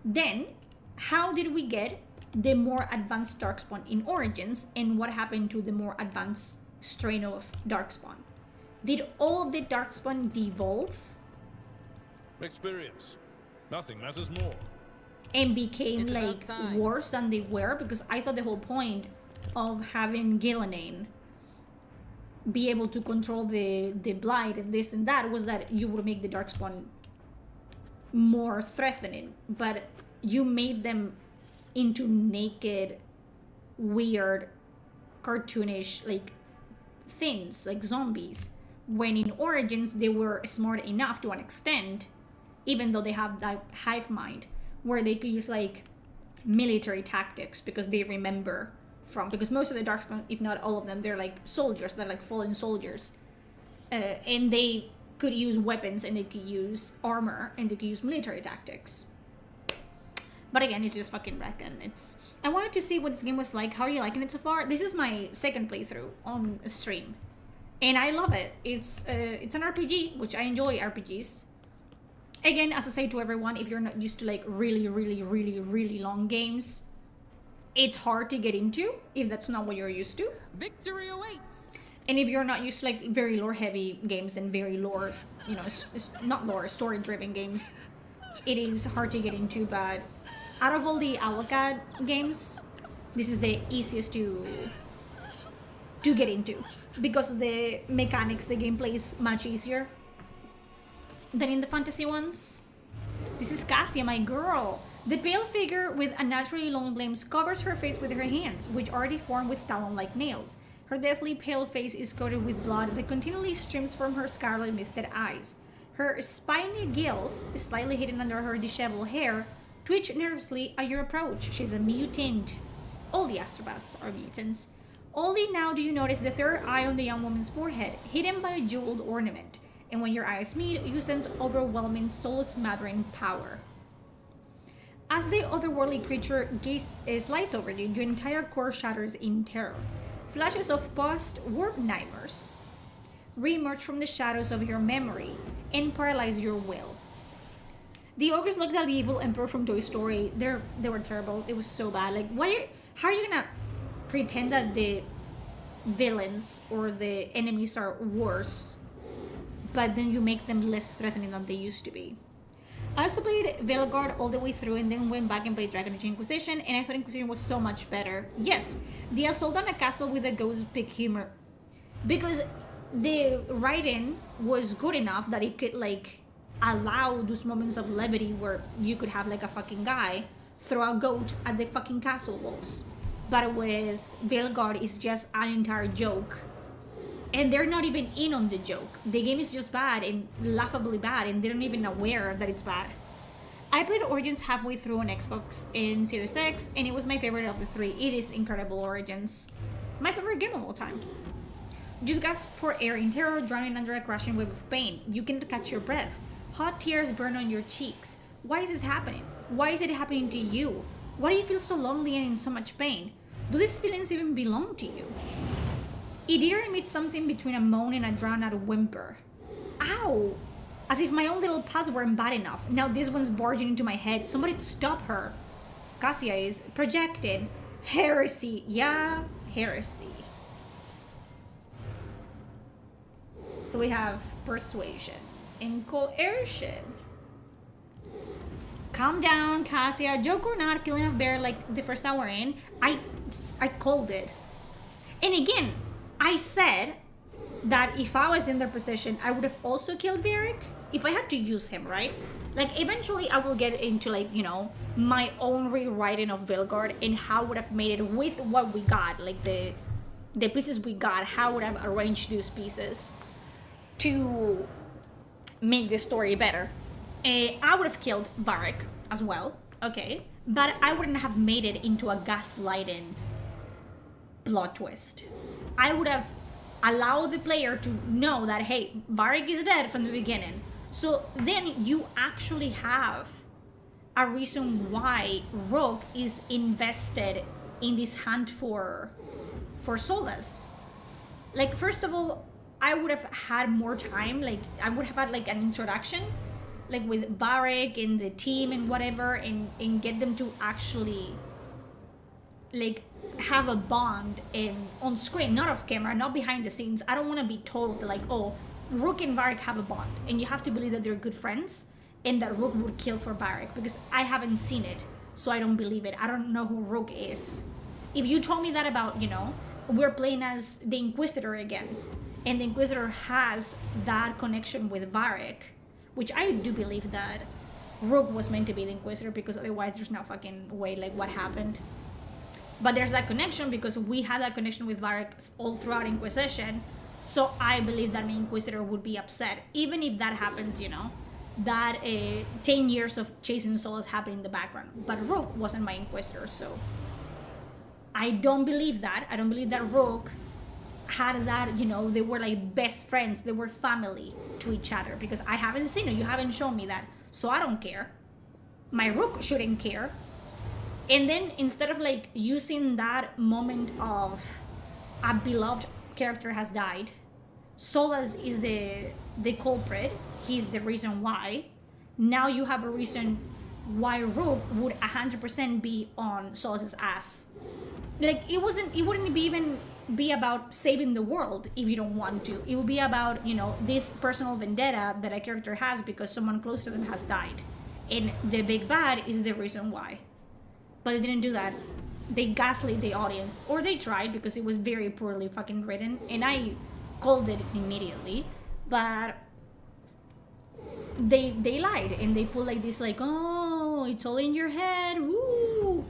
A: then how did we get the more advanced Darkspawn in Origins, and what happened to the more advanced strain of Darkspawn? Did all the Darkspawn devolve?
F: Experience. Nothing matters more.
A: And became
E: It's about
A: like
E: time.
A: worse than they were? Because I thought the whole point of having Gillenane be able to control the blight and this and that was that you would make the Darkspawn more threatening, but you made them into naked, weird, cartoonish like things, like zombies, when in Origins they were smart enough to an extent, even though they have that hive mind where they could use like military tactics because they remember from, because most of the Darkspawn, if not all of them, they're like soldiers, they're like fallen soldiers, and they could use weapons and they could use armor and they could use military tactics. But again, it's just fucking reckon. I wanted to see what this game was like. How are you liking it so far? This is my second playthrough on stream, and I love it. It's an RPG, which I enjoy RPGs. Again, as I say to everyone, if you're not used to like really, really, really, really long games, it's hard to get into if that's not what you're used to.
E: Victory awaits.
A: And if you're not used to like very lore heavy games and very lore, you know, not lore, story driven games, it is hard to get into. But out of all the Owlcat games, this is the easiest to get into because the mechanics, the gameplay is much easier than in the fantasy ones. This is Cassia, my girl. The pale figure with unnaturally long limbs covers her face with her hands, which are deformed with talon-like nails. Her deathly pale face is coated with blood that continually streams from her scarlet misted eyes. Her spiny gills, slightly hidden under her disheveled hair, twitch nervously at your approach. She's a mutant. All the astrobaths are mutants. Only now do you notice the third eye on the young woman's forehead, hidden by a jeweled ornament. And when your eyes meet, you sense overwhelming, soul-smothering power. As the otherworldly creature slides over you, your entire core shatters in terror. Flashes of post-warp nightmares re-emerge from the shadows of your memory and paralyze your will. The ogres looked at the evil emperor from Toy Story. They were terrible. It was so bad. Like, how are you gonna pretend that the villains or the enemies are worse, but then you make them less threatening than they used to be? I also played Veilguard all the way through and then went back and played Dragon Age Inquisition, and I thought Inquisition was so much better. Yes, the assault on a castle with a ghost pick humor, because the writing was good enough that it could like allow those moments of levity where you could have like a fucking guy throw a goat at the fucking castle walls. But with Veilguard, it's just an entire joke. And they're not even in on the joke. The game is just bad and laughably bad, and they're not even aware that it's bad. I played Origins halfway through on Xbox and Series X, and it was my favorite of the three. It is incredible, Origins. My favorite game of all time. Just gasp for air in terror, drowning under a crashing wave of pain. You can catch your breath. Hot tears burn on your cheeks. Why is this happening? Why is it happening to you? Why do you feel so lonely and in so much pain? Do these feelings even belong to you? It either emits something between a moan and a drowned-out whimper. Ow! As if my own little paths weren't bad enough. Now this one's barging into my head. Somebody stop her. Cassia is projecting. Heresy. Yeah, heresy. So we have persuasion and coercion. Calm down, Cassia. Joke or not, killing a bear like the first hour in, I called it. And again, I said that if I was in their position, I would have also killed Varric if I had to use him, right? Like, eventually I will get into, like, you know, my own rewriting of Vilgard and how would have made it with what we got, like the pieces we got, how would I have arranged those pieces to make the story better. I would have killed Varric as well, okay, but I wouldn't have made it into a gaslighting plot twist. I would have allowed the player to know that, hey, Varric is dead from the beginning. So then you actually have a reason why Rogue is invested in this hunt for Solas. Like, first of all, I would have had more time. Like, I would have had like an introduction, like with Varric and the team and whatever, and get them to actually like have a bond on screen, not off camera, not behind the scenes. I don't want to be told like, oh, Rook and Varric have a bond, and you have to believe that they're good friends and that Rook would kill for Varric, because I haven't seen it, so I don't believe it. I don't know who Rook is. If you told me that about, you know, we're playing as the Inquisitor again, and the Inquisitor has that connection with Varric, which I do believe that Rook was meant to be the Inquisitor, because otherwise there's no fucking way, like, what happened. But there's that connection because we had that connection with Varric all throughout Inquisition, so I believe that my Inquisitor would be upset. Even if that happens, you know, that 10 years of chasing Solas happened in the background. But Rook wasn't my Inquisitor, so I don't believe that. I don't believe that Rook had that, you know, they were like best friends, they were family to each other, because I haven't seen it, you haven't shown me that, so I don't care. My Rook shouldn't care. And then instead of like using that moment of a beloved character has died, Solas is the culprit, he's the reason why, now you have a reason why Rook would 100% be on Solas's ass. Like, it wouldn't even be about saving the world if you don't want to. It would be about, you know, this personal vendetta that a character has because someone close to them has died, and the big bad is the reason why. But they didn't do that. They gaslit the audience, or they tried, because it was very poorly fucking written, and I called it immediately. But they lied, and they put like this, like, oh, it's all in your head, woo.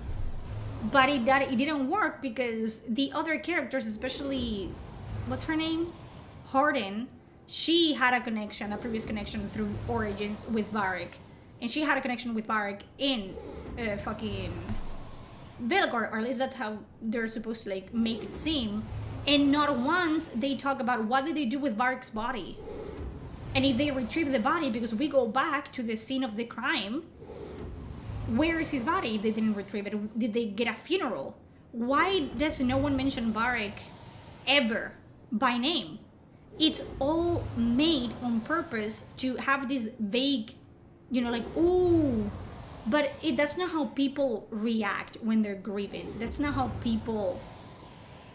A: But it didn't work, because the other characters, especially, what's her name? Harden, she had a connection, a previous connection through Origins with Varric. And she had a connection with Varric in fucking Belgard, or at least that's how they're supposed to like make it seem. And not once they talk about what did they do with Varric's body. And if they retrieve the body, because we go back to the scene of the crime, where is his body? They didn't retrieve it. Did they get a funeral? Why does no one mention Varric ever by name? It's all made on purpose to have this vague, you know, like, ooh. But that's not how people react when they're grieving. That's not how people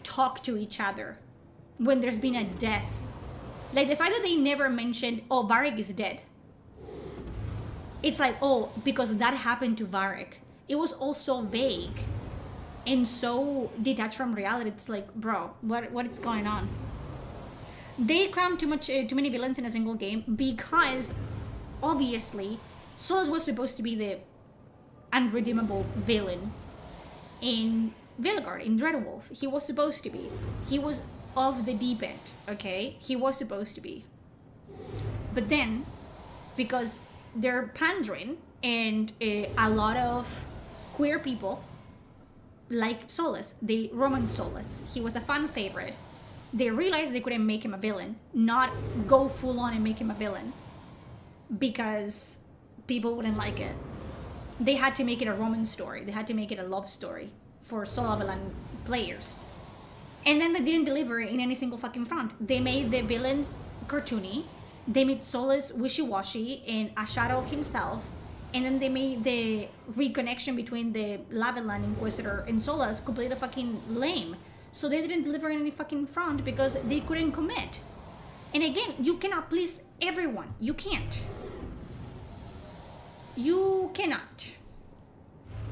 A: talk to each other when there's been a death. Like, the fact that they never mentioned, oh, Varric is dead. It's like, oh, because that happened to Varric. It was all so vague and so detached from reality. It's like, bro, what is going on? They crammed too many villains in a single game, because obviously Solas was supposed to be the unredeemable villain in Vilgard, in Dreadwolf. He was supposed to be. He was of the deep end, okay? He was supposed to be. But then, because they're pandering, and a lot of queer people like Solas, the Roman Solas, he was a fan favorite. They realized they couldn't make him a villain, not go full on and make him a villain, because people wouldn't like it. They had to make it a Roman story. They had to make it a love story for Solavelan players. And then they didn't deliver in any single fucking front. They made the villains cartoony. they made Solas wishy-washy and a shadow of himself, and then they made the reconnection between the Laveland Inquisitor and Solas completely fucking lame. So they didn't deliver any fucking front because they couldn't commit. And again, you cannot please everyone. You can't. You cannot.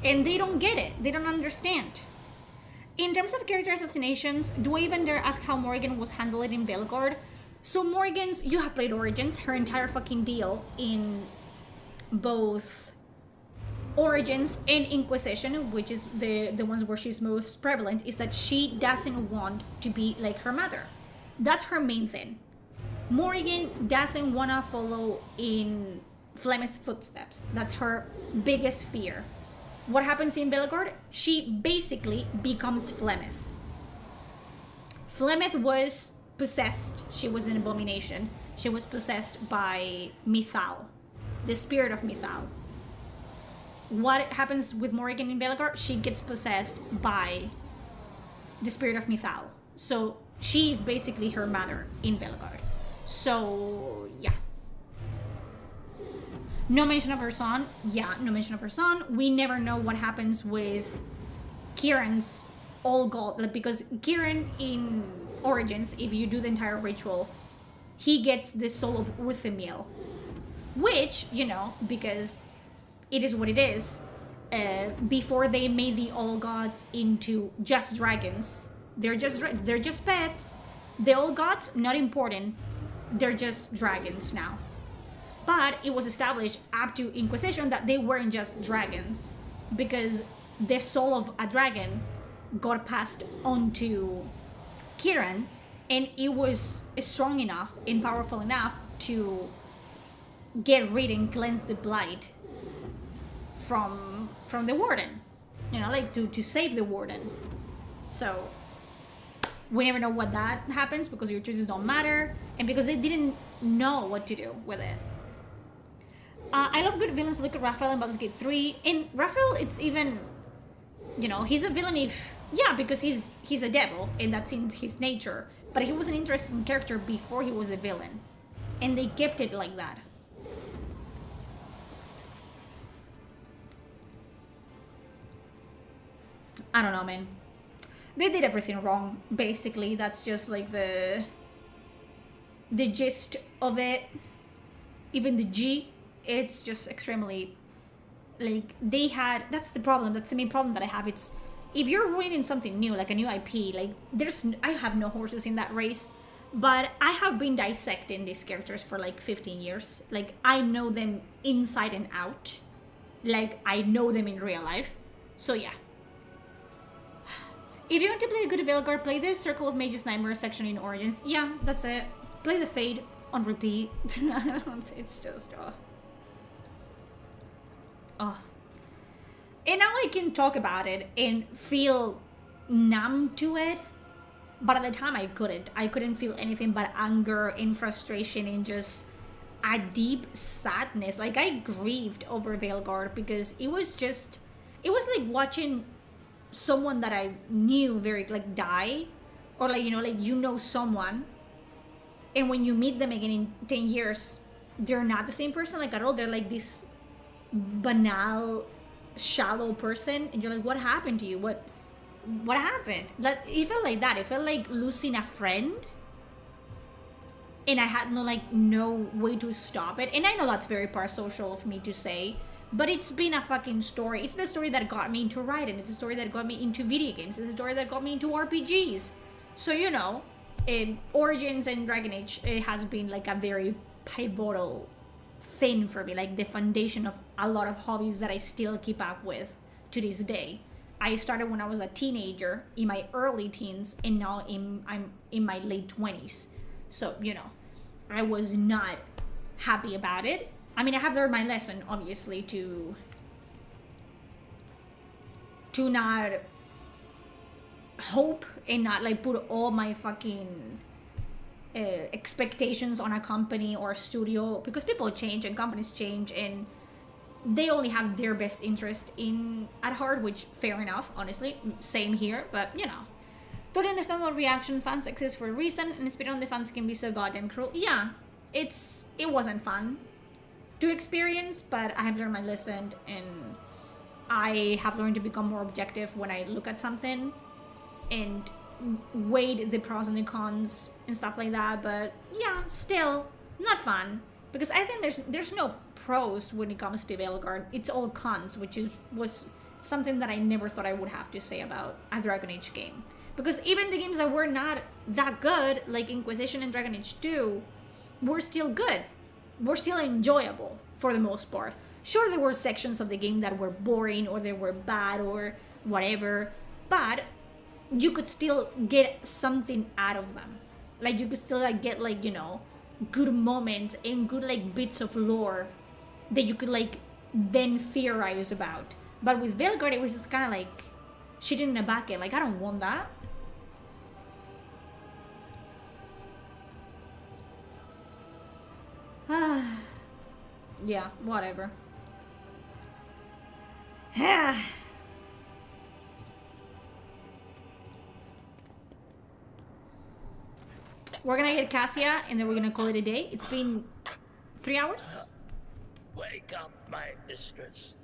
A: And they don't get it. They don't understand. In terms of character assassinations, do I even dare ask how Morrigan was handled in Belgard? So Morrigan's, you have played Origins, her entire fucking deal in both Origins and Inquisition, which is the ones where she's most prevalent, is that she doesn't want to be like her mother. That's her main thing. Morrigan doesn't want to follow in Flemeth's footsteps. That's her biggest fear. What happens in Belgard? She basically becomes Flemeth. Flemeth was possessed. She was an abomination. She was possessed by Mythal, the spirit of Mythal. What happens with Morrigan in Belgard? She gets possessed by the spirit of Mythal. So she's basically her mother in Belgard. So yeah. No mention of her son. Yeah, no mention of her son. We never know what happens with Kieran's all god, because Kieran in Origins, if you do the entire ritual, he gets the soul of Uthamiel, which, you know, because it is what it is, before they made the all gods into just dragons, they're just pets. The all gods, not important, they're just dragons now. But it was established up to Inquisition that they weren't just dragons, because the soul of a dragon got passed on to Kieran, and it was strong enough and powerful enough to get rid and cleanse the blight from the warden, you know, like to save the warden. So we never know what that happens, because your choices don't matter, and because they didn't know what to do with it. I love good villains. Look at Raphael in Baldur's Gate 3. In Raphael, it's even, you know, he's a villain because he's a devil, and that's in his nature. But he was an interesting character before he was a villain, and they kept it like that. I don't know, man. They did everything wrong, basically. That's just like the gist of it. Even the G, it's just extremely, like, they had, that's the problem, that's the main problem that I have. It's, if you're ruining something new, like a new IP, like, I have no horses in that race, but I have been dissecting these characters for like 15 years. Like, I know them inside and out. Like, I know them in real life. So yeah. If you want to play a good Belgard, play the Circle of Mages Nightmare section in Origins. Yeah, that's it. Play the Fade on repeat. It's just, oh. And now I can talk about it and feel numb to it, but at the time I couldn't feel anything but anger and frustration and just a deep sadness. Like, I grieved over Belgard because it was like watching someone that I knew very, like, die, or like, you know someone, and when you meet them again in 10 years, they're not the same person, like, at all. They're like this banal, shallow person, and you're like, what happened to you? What happened? Like, it felt like that. It felt like losing a friend, and I had no way to stop it. And I know that's very parasocial of me to say, but it's been a fucking story. It's the story that got me into writing. It's the story that got me into video games. It's the story that got me into RPGs. So, you know, Origins and Dragon Age, it has been like a very pivotal thing for me, like the foundation of a lot of hobbies that I still keep up with to this day. I started when I was a teenager, in my early teens, and now I'm in my late 20s. So, you know, I was not happy about it. I mean, I have learned my lesson, obviously, to not hope and not, like, put all my fucking expectations on a company or a studio, because people change and companies change, and they only have their best interest at heart, which, fair enough, honestly, same here, but, you know. Totally understand the reaction. Fans exist for a reason, and spit on the fans can be so goddamn cruel. Yeah, it wasn't fun to experience, but I have learned my lesson, and I have learned to become more objective when I look at something and weigh the pros and the cons and stuff like that. But yeah, still not fun, because I think there's no pros when it comes to Veilguard. It's all cons, which was something that I never thought I would have to say about a Dragon Age game. Because even the games that were not that good, like Inquisition and Dragon Age 2, were still good. Were still enjoyable for the most part. Sure, there were sections of the game that were boring or they were bad or whatever, but you could still get something out of them. Like, you could still like get, like, you know, good moments and good like bits of lore that you could like then theorize about. But with Veilguard, it was just kind of like shit in a bucket. Like, I don't want that. Yeah, whatever. We're gonna get Cassia and then we're gonna call it a day. It's been 3 hours.
J: Wake up, my mistress.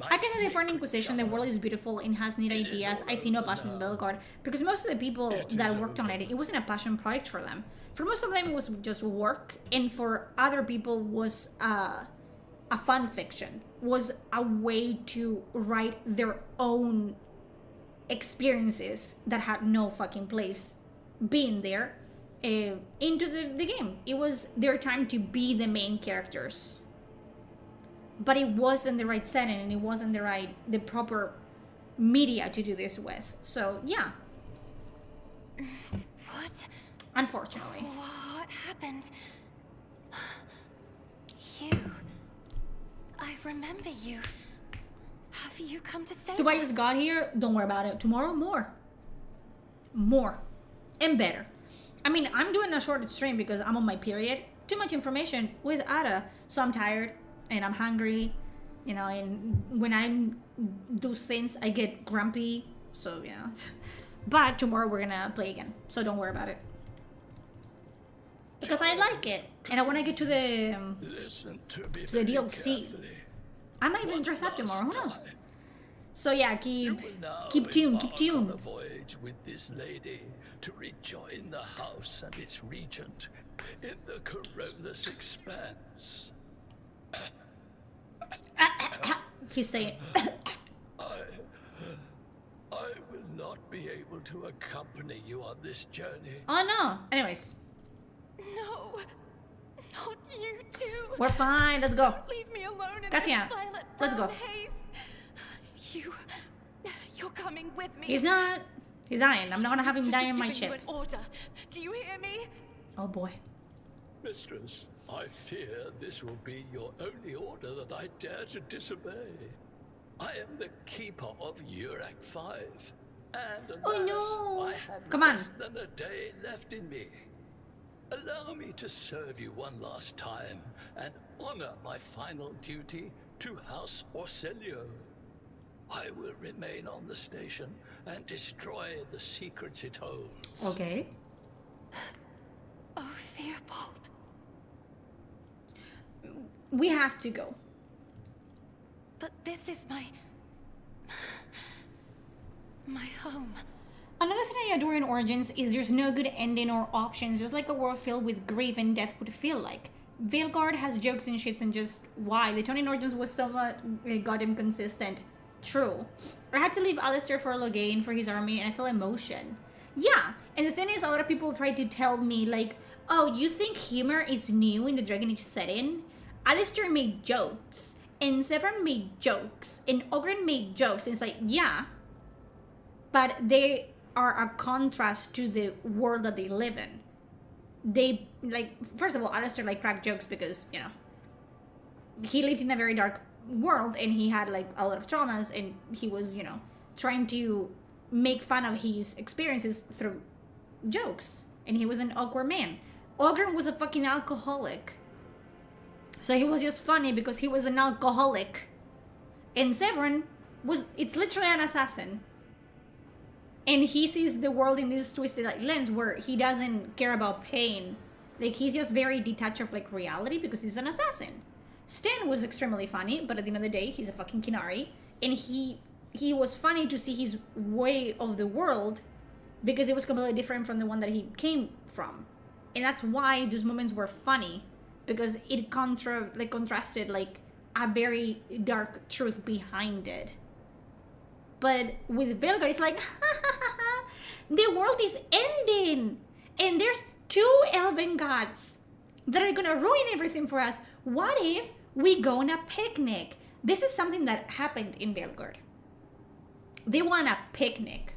A: I can say for an Inquisition, the world is beautiful and has neat ideas. I see no passion in Veilguard, because most of the people that worked on it, it wasn't a passion project for them. For most of them, it was just work, and for other people, was a fun fiction, was a way to write their own experiences that had no fucking place being there into the game. It was their time to be the main characters. But it wasn't the right setting, and it wasn't the proper media to do this with. So yeah.
K: What?
A: Unfortunately.
K: What happened? You. I remember you. Have you come to save
A: Dubai
K: us?
A: just got here. Don't worry about it. Tomorrow, more. More. And better. I mean, I'm doing a short stream because I'm on my period. Too much information with Ada. So I'm tired. And I'm hungry, you know, and when I do things, I get grumpy, so yeah. But tomorrow we're gonna play again, so don't worry about it. Because I like it, and I want to get to the DLC. I might even dress up tomorrow, who knows? So yeah, keep tuned, keep tuned.
J: On a voyage with this lady to rejoin the house and its regent in the Corollas Expanse.
A: He's saying
J: I will not be able to accompany you on this journey.
A: Oh no. Anyways,
K: No, not you too.
A: we're fine. Let's go.
K: Leave me alone in
A: Cassia,
K: this violet
A: let's go.
K: brown haze. You're coming with me.
A: He's not. He's dying. I'm not gonna have him die on my
K: Giving you
A: ship.
K: an order. Do you hear me?
A: Oh boy.
J: Mistress, I fear this will be your only order that I dare to disobey. I am the keeper of Urac 5, and alas,
A: Oh no.
J: I have
A: Come on.
J: less than a day left in me. Allow me to serve you one last time and honor my final duty to House Orselio. I will remain on the station and destroy the secrets it holds.
A: Okay.
K: Oh, Fearbolt.
A: We have to go.
K: But this is my home.
A: Another thing I adore in Origins is there's no good ending or options, just like a world filled with grief and death would feel like. Veilguard has jokes and shits and just why. The tone in Origins was so much goddamn consistent. True. I had to leave Alistair for Logain for his army and I feel emotion. Yeah, and the thing is, a lot of people try to tell me like, oh, you think humor is new in the Dragon Age setting? Alistair made jokes, and Severin made jokes, and Ogren made jokes, and it's like, yeah, but they are a contrast to the world that they live in. They, like, first of all, Alistair, like, cracked jokes because, you know, he lived in a very dark world, and he had, like, a lot of traumas, and he was, you know, trying to make fun of his experiences through jokes, and he was an awkward man. Ogren was a fucking alcoholic. So he was just funny because he was an alcoholic. And Severin was, it's literally an assassin. And he sees the world in this twisted like lens where he doesn't care about pain Like, he's just very detached of, like, reality because he's an assassin. Stan was extremely funny, but at the end of the day, he's a fucking Kinari. And he was funny to see his way of the world because it was completely different from the one that he came from. And that's why those moments were funny, because it contrasted, like, a very dark truth behind it. But with Velgar, it's like, the world is ending! And there's 2 elven gods that are gonna ruin everything for us. What if we go on a picnic? This is something that happened in Belgard. They went on a picnic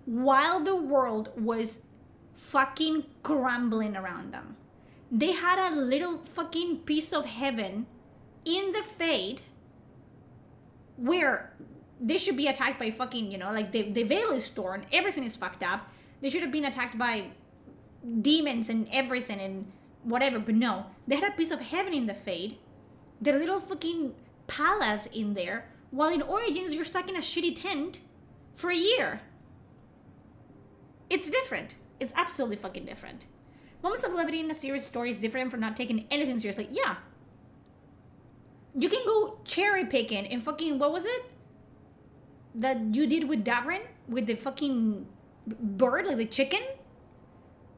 A: while the world was fucking crumbling around them. They had a little fucking piece of heaven in the Fade where they should be attacked by fucking, you know, like the veil is torn, everything is fucked up. They should have been attacked by demons and everything and whatever, but no. They had a piece of heaven in the Fade, their little fucking palace in there, while in Origins you're stuck in a shitty tent for a year. It's different. It's absolutely fucking different. Moments of levity in a serious story is different from not taking anything seriously. Yeah. You can go cherry picking and fucking, what was it that you did with Davrin? With the fucking bird, like the chicken?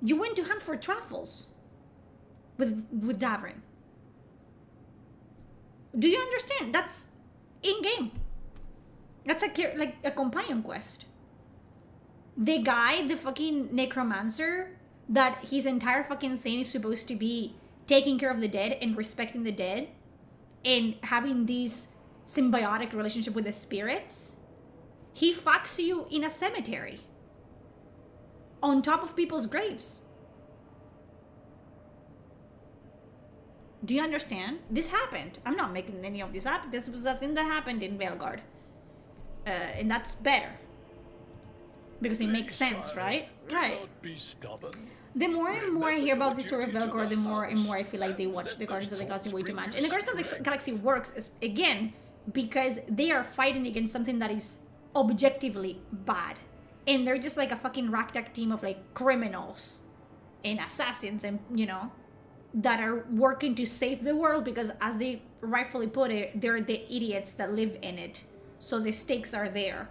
A: You went to hunt for truffles with Davrin. Do you understand? That's in-game. That's like a companion quest. The guy, the fucking necromancer, that his entire fucking thing is supposed to be taking care of the dead and respecting the dead and having this symbiotic relationship with the spirits, he fucks you in a cemetery on top of people's graves. Do you understand? This happened. I'm not making any of this up. This was a thing that happened in Belgard. And that's better. Because it makes sense, right? Right. The more and more I hear about the story of Belgard, the more and more I feel like they watch the Guardians of the Galaxy way too much. And the Guardians of the Galaxy works, again, because they are fighting against something that is objectively bad. And they're just like a fucking ragtag team of, like, criminals and assassins and, you know, that are working to save the world because, as they rightfully put it, they're the idiots that live in it. So the stakes are there.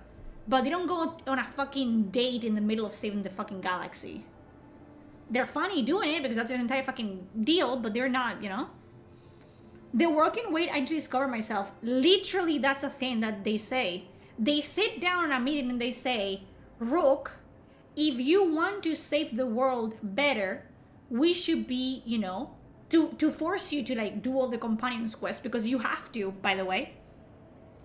A: But they don't go on a fucking date in the middle of saving the fucking galaxy. They're funny doing it because that's their entire fucking deal, but they're not, you know? The world can wait until I discover myself. Literally, that's a thing that they say. They sit down in a meeting and they say, Rook, if you want to save the world better, we should be, you know, to force you to, like, do all the companions quests, because you have to, by the way.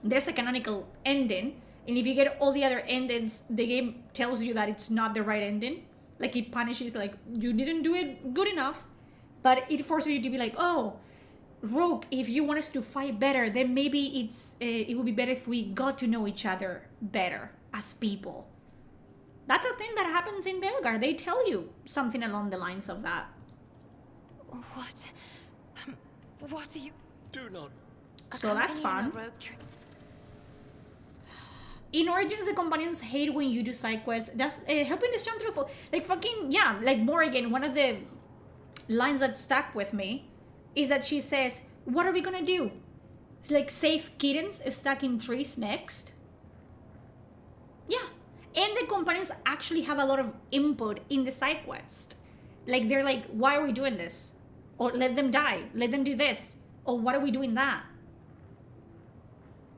A: There's a canonical ending, and if you get all the other endings, the game tells you that it's not the right ending. Like, it punishes, like, you didn't do it good enough, but it forces you to be like, oh, Rogue, if you want us to fight better, then maybe it would be better if we got to know each other better as people. That's a thing that happens in Belgar. They tell you something along the lines of that.
K: What are you...
J: Do not...
A: So that's fun. In Origins, the companions hate when you do side quests. That's helping this channel through. Like, fucking, yeah, like Morrigan, one of the lines that stuck with me is that she says, what are we gonna do? It's like, save kittens stuck in trees next. Yeah. And the companions actually have a lot of input in the side quest. Like, they're like, why are we doing this? Or let them die. Let them do this. Or what are we doing that?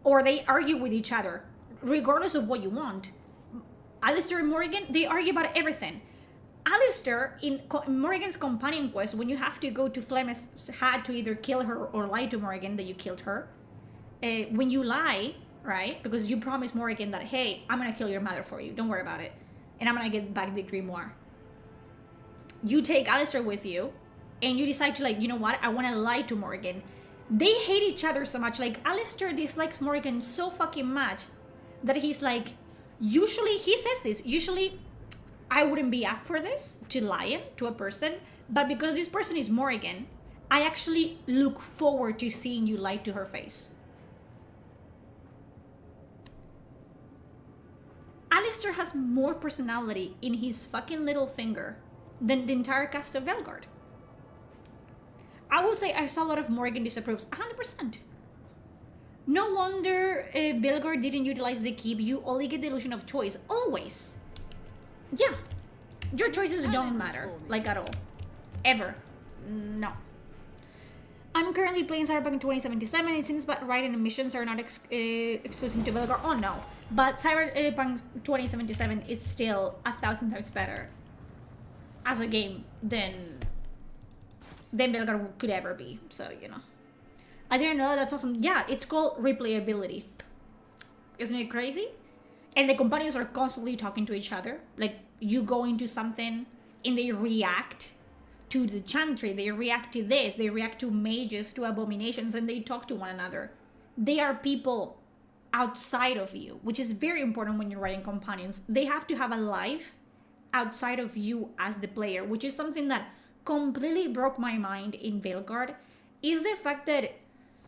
A: Or they argue with each other, regardless of what you want. Alistair and Morrigan, they argue about everything. Alistair, in Morrigan's companion quest, when you have to go to Flemeth's Hat to either kill her or lie to Morrigan that you killed her, when you lie, right, because you promised Morrigan that, hey, I'm gonna kill your mother for you, don't worry about it, and I'm gonna get back the grimoire. You take Alistair with you, and you decide to, like, you know what, I want to lie to Morrigan. They hate each other so much. Like, Alistair dislikes Morrigan so fucking much that he's like, usually, he says this, usually I wouldn't be up for this, to lying to a person, but because this person is Morrigan, I actually look forward to seeing you lie to her face. Alistair has more personality in his fucking little finger than the entire cast of Belgard. I will say I saw a lot of Morgan disapproves. 100%. No wonder Belgard didn't utilize the keep. You only get the illusion of choice. Always. Yeah. Your choices don't matter. Like at all. Ever. No. I'm currently playing Cyberpunk 2077. It seems but right and missions are not exclusive to Belgard. Oh no. But Cyberpunk 2077 is still 1,000 times better as a game than Belgard could ever be. So, you know. I didn't know, that's awesome. Yeah, it's called replayability. Isn't it crazy? And the companions are constantly talking to each other. Like, you go into something and they react to the chantry, they react to this, they react to mages, to abominations, and they talk to one another. They are people outside of you, which is very important when you're writing companions. They have to have a life outside of you as the player, which is something that completely broke my mind in Belgard, is the fact that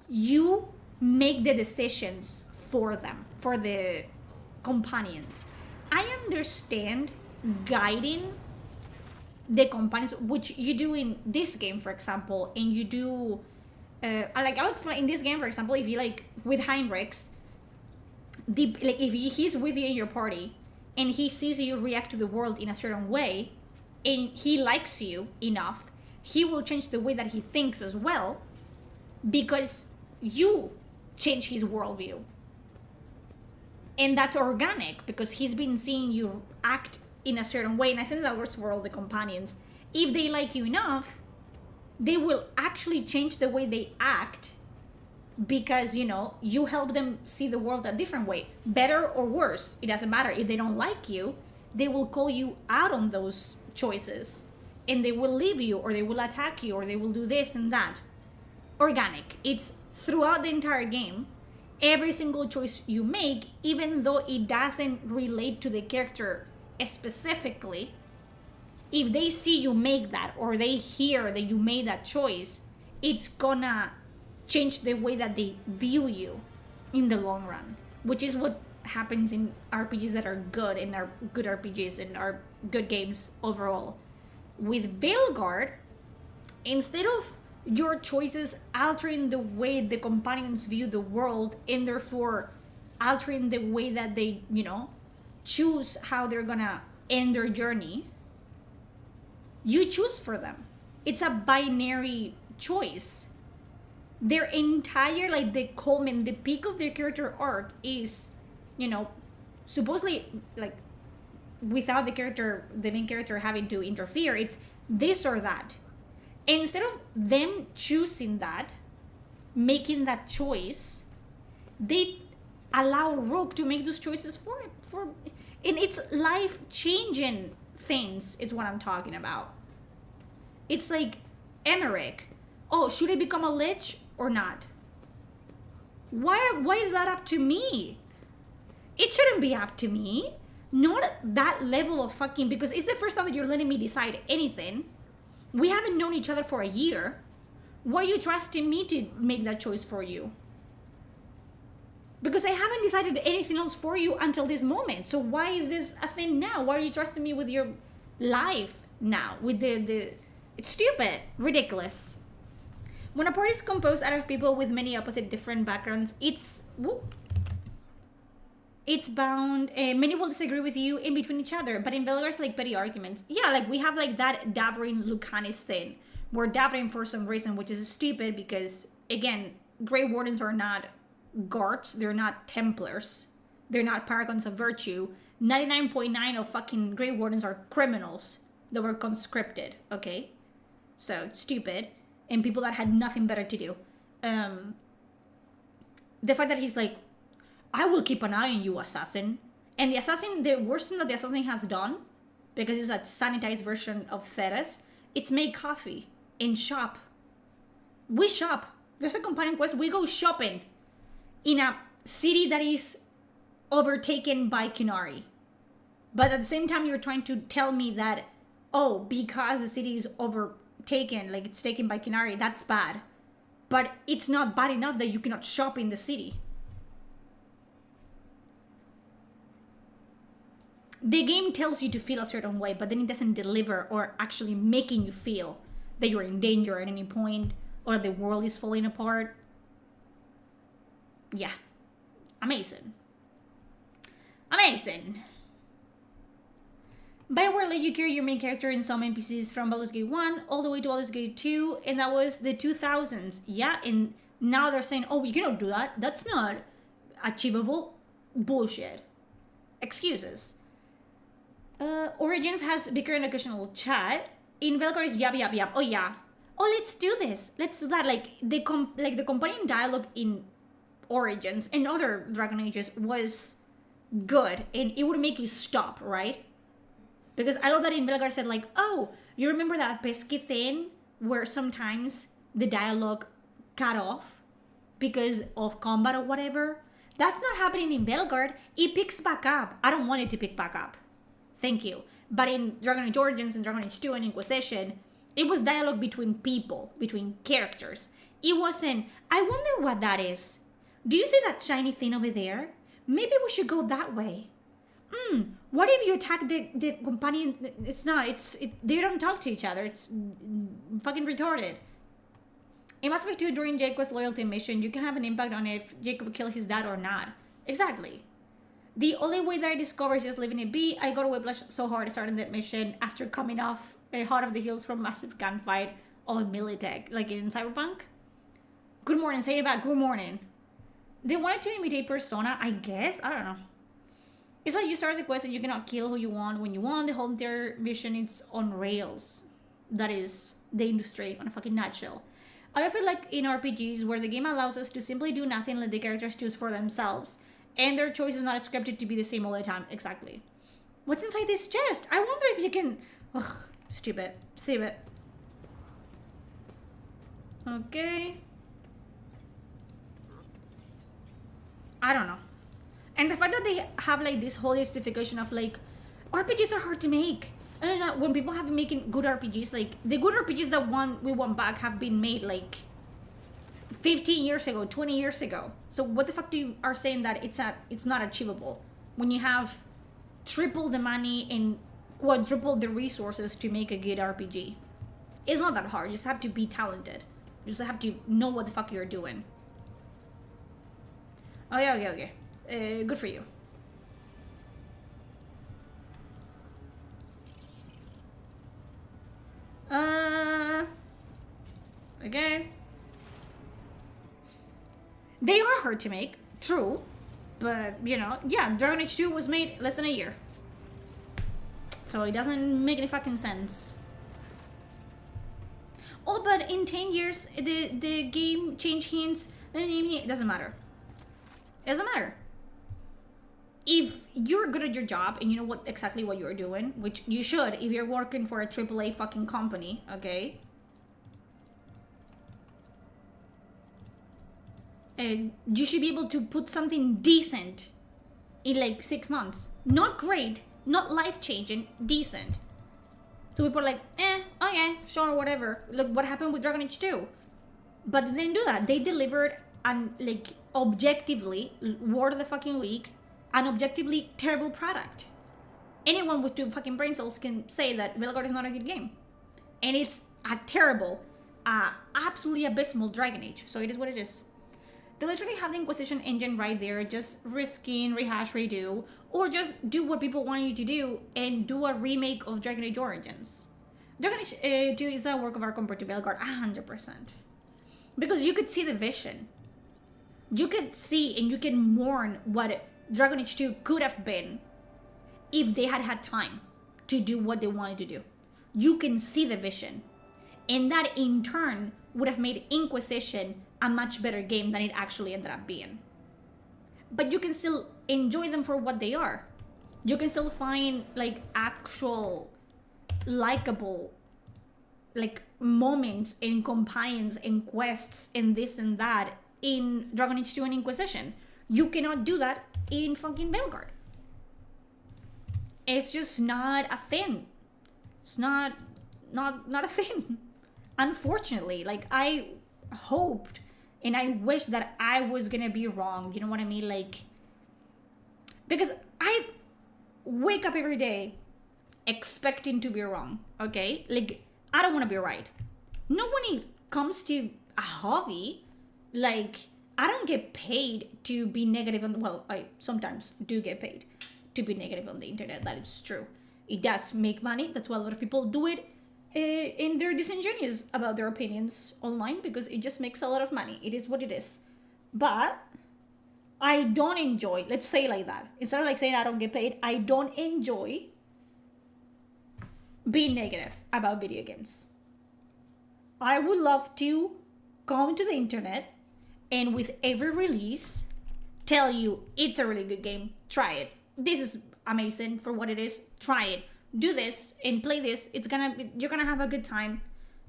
A: you make the decisions for them, for the companions. I understand guiding the companions, which you do in this game, for example, and you do, I'll explain, in this game, for example, if you, like, with Heinrichs, if he's with you in your party, and he sees you react to the world in a certain way, and he likes you enough, he will change the way that he thinks as well, because you change his worldview. And that's organic, because he's been seeing you act in a certain way, and I think that works for all the companions. If they like you enough, they will actually change the way they act, because, you know, you help them see the world a different way. Better or worse, it doesn't matter. If they don't like you, they will call you out on those choices, and they will leave you, or they will attack you, or they will do this and that. Organic. It's throughout the entire game. Every single choice you make, even though it doesn't relate to the character specifically, if they see you make that, or they hear that you made that choice, it's gonna change the way that they view you in the long run, which is what happens in RPGs that are good, and are good RPGs and are good games overall. With Belgard, instead of your choices altering the way the companions view the world, and therefore altering the way that they, you know, choose how they're gonna end their journey, you choose for them. It's a binary choice. Their entire, like, the culmin, the peak of their character arc is, you know, supposedly, like, without the main character having to interfere, it's this or that. And instead of them choosing that, making that choice, they allow Rogue to make those choices for and it's life-changing things is what I'm talking about. It's like Emmerich. Oh, should I become a lich or not? Why is that up to me? It shouldn't be up to me. Not that level of fucking, because it's the first time that you're letting me decide anything. We haven't known each other for a year. Why are you trusting me to make that choice for you? Because I haven't decided anything else for you until this moment. So why is this a thing now? Why are you trusting me with your life now? With the it's stupid, ridiculous. When a party is composed out of people with many opposite different backgrounds, it's bound, many will disagree with you in between each other, but in Belgard's like petty arguments. Yeah, like we have like that Davrin Lucanis thing, where Davrin for some reason, which is stupid because, again, Grey Wardens are not guards, they're not Templars, they're not paragons of virtue. 99.9 of fucking Grey Wardens are criminals that were conscripted, okay? So, it's stupid, and people that had nothing better to do. The fact that he's like, I will keep an eye on you, assassin. And the assassin, the worst thing that the assassin has done, because it's a sanitized version of Theras, it's make coffee and shop. We shop. There's a companion quest. We go shopping in a city that is overtaken by Kinari. But at the same time, you're trying to tell me that, oh, because the city is overtaken, like it's taken by Kinari, that's bad. But it's not bad enough that you cannot shop in the city. The game tells you to feel a certain way, but then it doesn't deliver or actually making you feel that you're in danger at any point, or the world is falling apart. Yeah. Amazing. Amazing. BioWare let you carry your main character and some NPCs from Baldur's Gate 1 all the way to Baldur's Gate 2, and that was the 2000s. Yeah, and now they're saying, oh, you cannot do that. That's not achievable. Bullshit. Excuses. Origins has bigger and occasional chat. In Velgar is yap. Oh yeah. Oh, let's do this. Let's do that. Like the companion dialogue in Origins and other Dragon Ages was good, and it would make you stop, right? Because I love that in Velgar said like, oh, you remember that pesky thing where sometimes the dialogue cut off because of combat or whatever? That's not happening in Velgar. It picks back up. I don't want it to pick back up. Thank you. But in Dragon Age Origins and Dragon Age 2 and Inquisition, it was dialogue between people, between characters. It wasn't, I wonder what that is. Do you see that shiny thing over there? Maybe we should go that way. What if you attack the companion? They don't talk to each other. It's fucking retarded. In Mass Effect 2, during Jacob's loyalty mission, you can have an impact on if Jacob will kill his dad or not. Exactly. The only way that I discovered is just leaving it be. I got whiplash so hard starting that mission after coming off hot of the heels from massive gunfight on Militech, like in Cyberpunk. Good morning, say it back, good morning. They wanted to imitate Persona, I guess? I don't know. It's like you start the quest and you cannot kill who you want when you want. The whole entire mission is on rails. That is the industry on a fucking nutshell. I feel like in RPGs where the game allows us to simply do nothing and let the characters choose for themselves, and their choice is not scripted to be the same all the time. Exactly. What's inside this chest? I wonder if you can... Ugh, stupid. Save it. Okay. I don't know. And the fact that they have like this whole justification of like, RPGs are hard to make. I don't know, when people have been making good RPGs, like the good RPGs that we want back have been made like 15 years ago, 20 years ago. So what the fuck do you are saying that it's not achievable when you have triple the money and quadruple the resources to make a good RPG? It's not that hard. You just have to be talented. You just have to know what the fuck you're doing. Oh yeah, okay. Good for you. Okay. They are hard to make, true. But, you know, yeah, Dragon Age 2 was made less than a year. So it doesn't make any fucking sense. Oh, but in 10 years, the game changed hints. It doesn't matter. It doesn't matter. If you're good at your job and you know exactly what you're doing, which you should if you're working for a AAA fucking company, okay? And you should be able to put something decent in like 6 months. Not great, not life-changing, decent. So people are like, okay, sure, whatever. Look what happened with Dragon Age 2. But they didn't do that. They delivered an, like, objectively, word of the fucking week, an objectively terrible product. Anyone with 2 fucking brain cells can say that Velgar is not a good game. And it's a terrible, absolutely abysmal Dragon Age. So it is what it is. They literally have the Inquisition engine right there, just reskin, rehash, redo, or just do what people want you to do and do a remake of Dragon Age Origins. Dragon Age 2 is a work of art compared to Velgar, 100%. Because you could see the vision. You could see and you can mourn what Dragon Age 2 could have been if they had had time to do what they wanted to do. You can see the vision. And that in turn would have made Inquisition a much better game than it actually ended up being. But you can still enjoy them for what they are. You can still find like actual likable like moments and companions and quests and this and that in Dragon Age 2 and Inquisition. You cannot do that in fucking Velgar. It's just not a thing. It's not a thing. Unfortunately, like I hoped and I wish that I was gonna be wrong. You know what I mean? Like, because I wake up every day expecting to be wrong, okay? Like, I don't want to be right. No one comes to a hobby. Like, I don't get paid to be negative on, well, I sometimes do get paid to be negative on the internet. That is true. It does make money. That's why a lot of people do it, and they're disingenuous about their opinions online because it just makes a lot of money. It is what it is. But I don't enjoy, let's say it like that. Instead of like saying I don't get paid, I don't enjoy being negative about video games. I would love to come to the internet and with every release tell you it's a really good game, try it. This is amazing for what it is, try it. Do this and play this, you're gonna have a good time.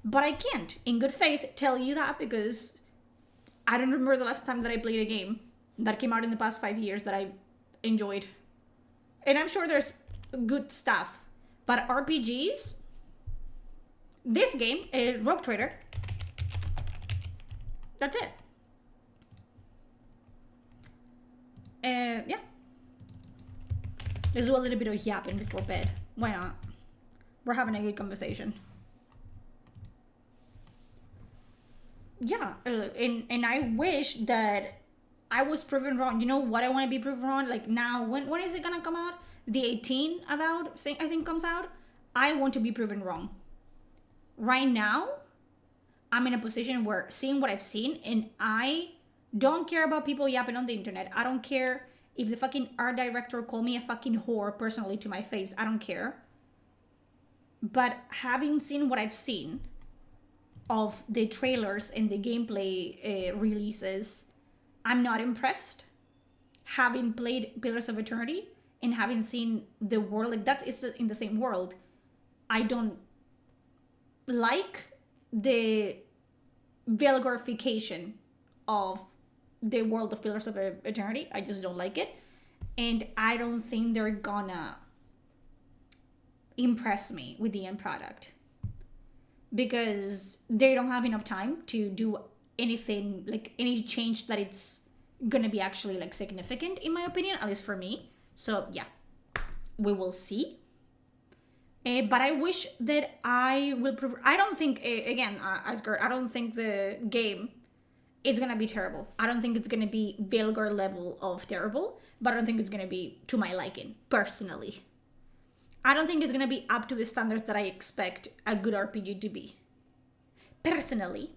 A: But I can't, in good faith, tell you that because I don't remember the last time that I played a game that came out in the past 5 years that I enjoyed. And I'm sure there's good stuff. But RPGs, this game, Rogue Trader, that's it. Yeah. Let's do a little bit of yapping before bed. Why not? We're having a good conversation. Yeah, and I wish that I was proven wrong. You know what I want to be proven wrong? Like now, when is it gonna come out? The 18 about thing I think comes out. I want to be proven wrong. Right now, I'm in a position where seeing what I've seen, and I don't care about people yapping on the internet. I don't care if the fucking art director called me a fucking whore personally to my face. I don't care. But having seen what I've seen of the trailers and the gameplay releases, I'm not impressed. Having played Pillars of Eternity and having seen the world, like that is in the same world, I don't like the Velgarification of the world of Pillars of Eternity. I just don't like it. And I don't think they're gonna impress me with the end product. Because they don't have enough time to do anything, like any change that it's gonna be actually like significant, in my opinion, at least for me. So yeah, we will see. But I wish that I will I don't think, again, Asgard, I don't think the game is gonna be terrible. I don't think it's gonna be Velgar level of terrible, but I don't think it's gonna be to my liking, personally. I don't think it's gonna be up to the standards that I expect a good RPG to be. Personally.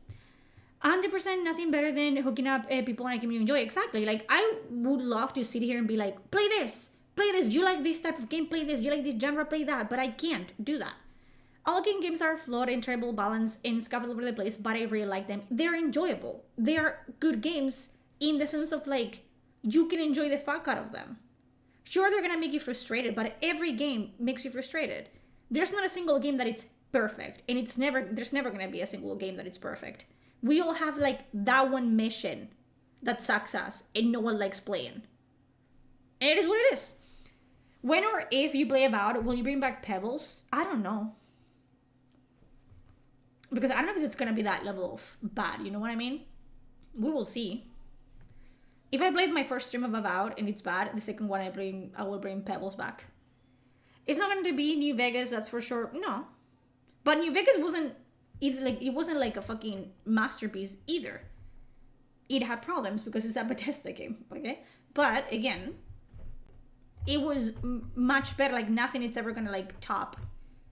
A: 100% nothing better than hooking up people and making you enjoy. Exactly. Like, I would love to sit here and be like, play this. You like this type of game, play this. You like this genre, play that. But I can't do that. All games are flawed and terrible balance and scuffle over the place, but I really like them. They're enjoyable. They are good games in the sense of, like, you can enjoy the fuck out of them. Sure, they're gonna make you frustrated, but every game makes you frustrated. There's not a single game that it's perfect, and there's never gonna be a single game that it's perfect. We all have, like, that one mission that sucks us, and no one likes playing. And it is what it is. When or if you play Avowed, will you bring back Pebbles? I don't know. Because I don't know if it's gonna be that level of bad, you know what I mean? We will see. If I played my first stream of Avowed and it's bad, the second one I will bring Pebbles back. It's not going to be New Vegas, that's for sure. No. But New Vegas wasn't either, like, it wasn't like a fucking masterpiece either. It had problems because it's a Bethesda game, okay? But again, it was much better. Like, nothing it's ever going to, like, top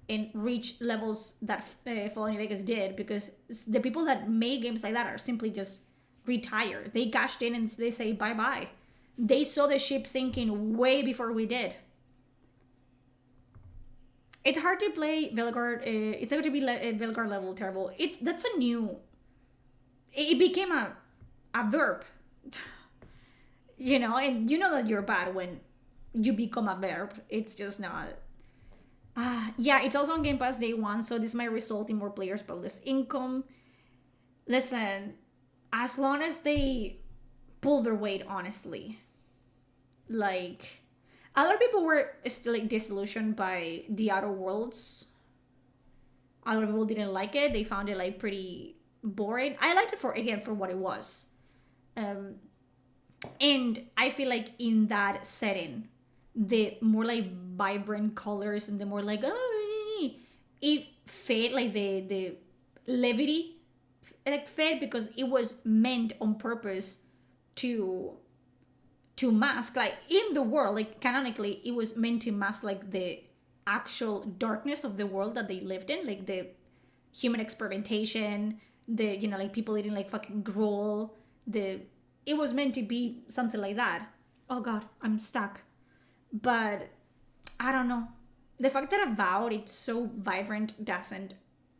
A: and reach levels that Fallout New Vegas did, because the people that made games like that are simply just retired. They cashed in and they say bye-bye. They saw the ship sinking way before we did. It's hard to play Velgar. It's going to be Velgar level terrible. That's a new... It became a verb. You know, and you know that you're bad when you become a verb. It's just not... yeah, it's also on Game Pass day one, so this might result in more players but less income. Listen... As long as they pull their weight, honestly. Like, a lot of people were still, like, disillusioned by The Outer Worlds. A lot of people didn't like it. They found it, like, pretty boring. I liked it for what it was. And I feel like in that setting, the more, like, vibrant colors and the more, like, it fit, like, the levity like fed because it was meant on purpose to mask, like in the world, like canonically it was meant to mask like the actual darkness of the world that they lived in, like the human experimentation, the, you know, like people eating like fucking gruel, it was meant to be something like that. Oh god, I'm stuck. But I don't know, the fact that Avowed, it's so vibrant, doesn't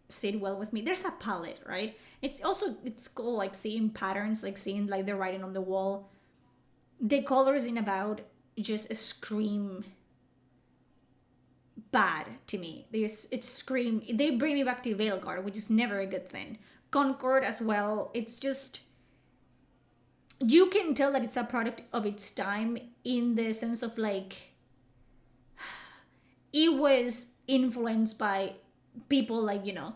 A: sit well with me. There's a palette, right? It's cool, like seeing patterns, like seeing like the writing on the wall. The colors in Avowed just scream bad to me. They bring me back to Veilguard, which is never a good thing. Concord as well, it's just, you can tell that it's a product of its time in the sense of like, it was influenced by people like, you know,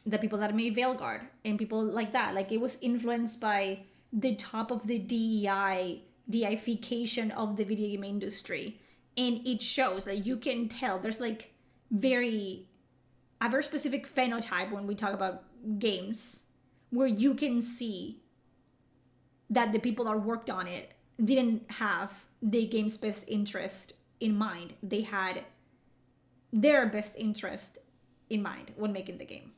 A: the people that made Veilguard and people like that. Like it was influenced by the top of the deification of the video game industry, and it shows. Like you can tell there's like a very specific phenotype when we talk about games, where you can see that the people that worked on it didn't have the game's best interest in mind. They had their best interest in mind when making the game.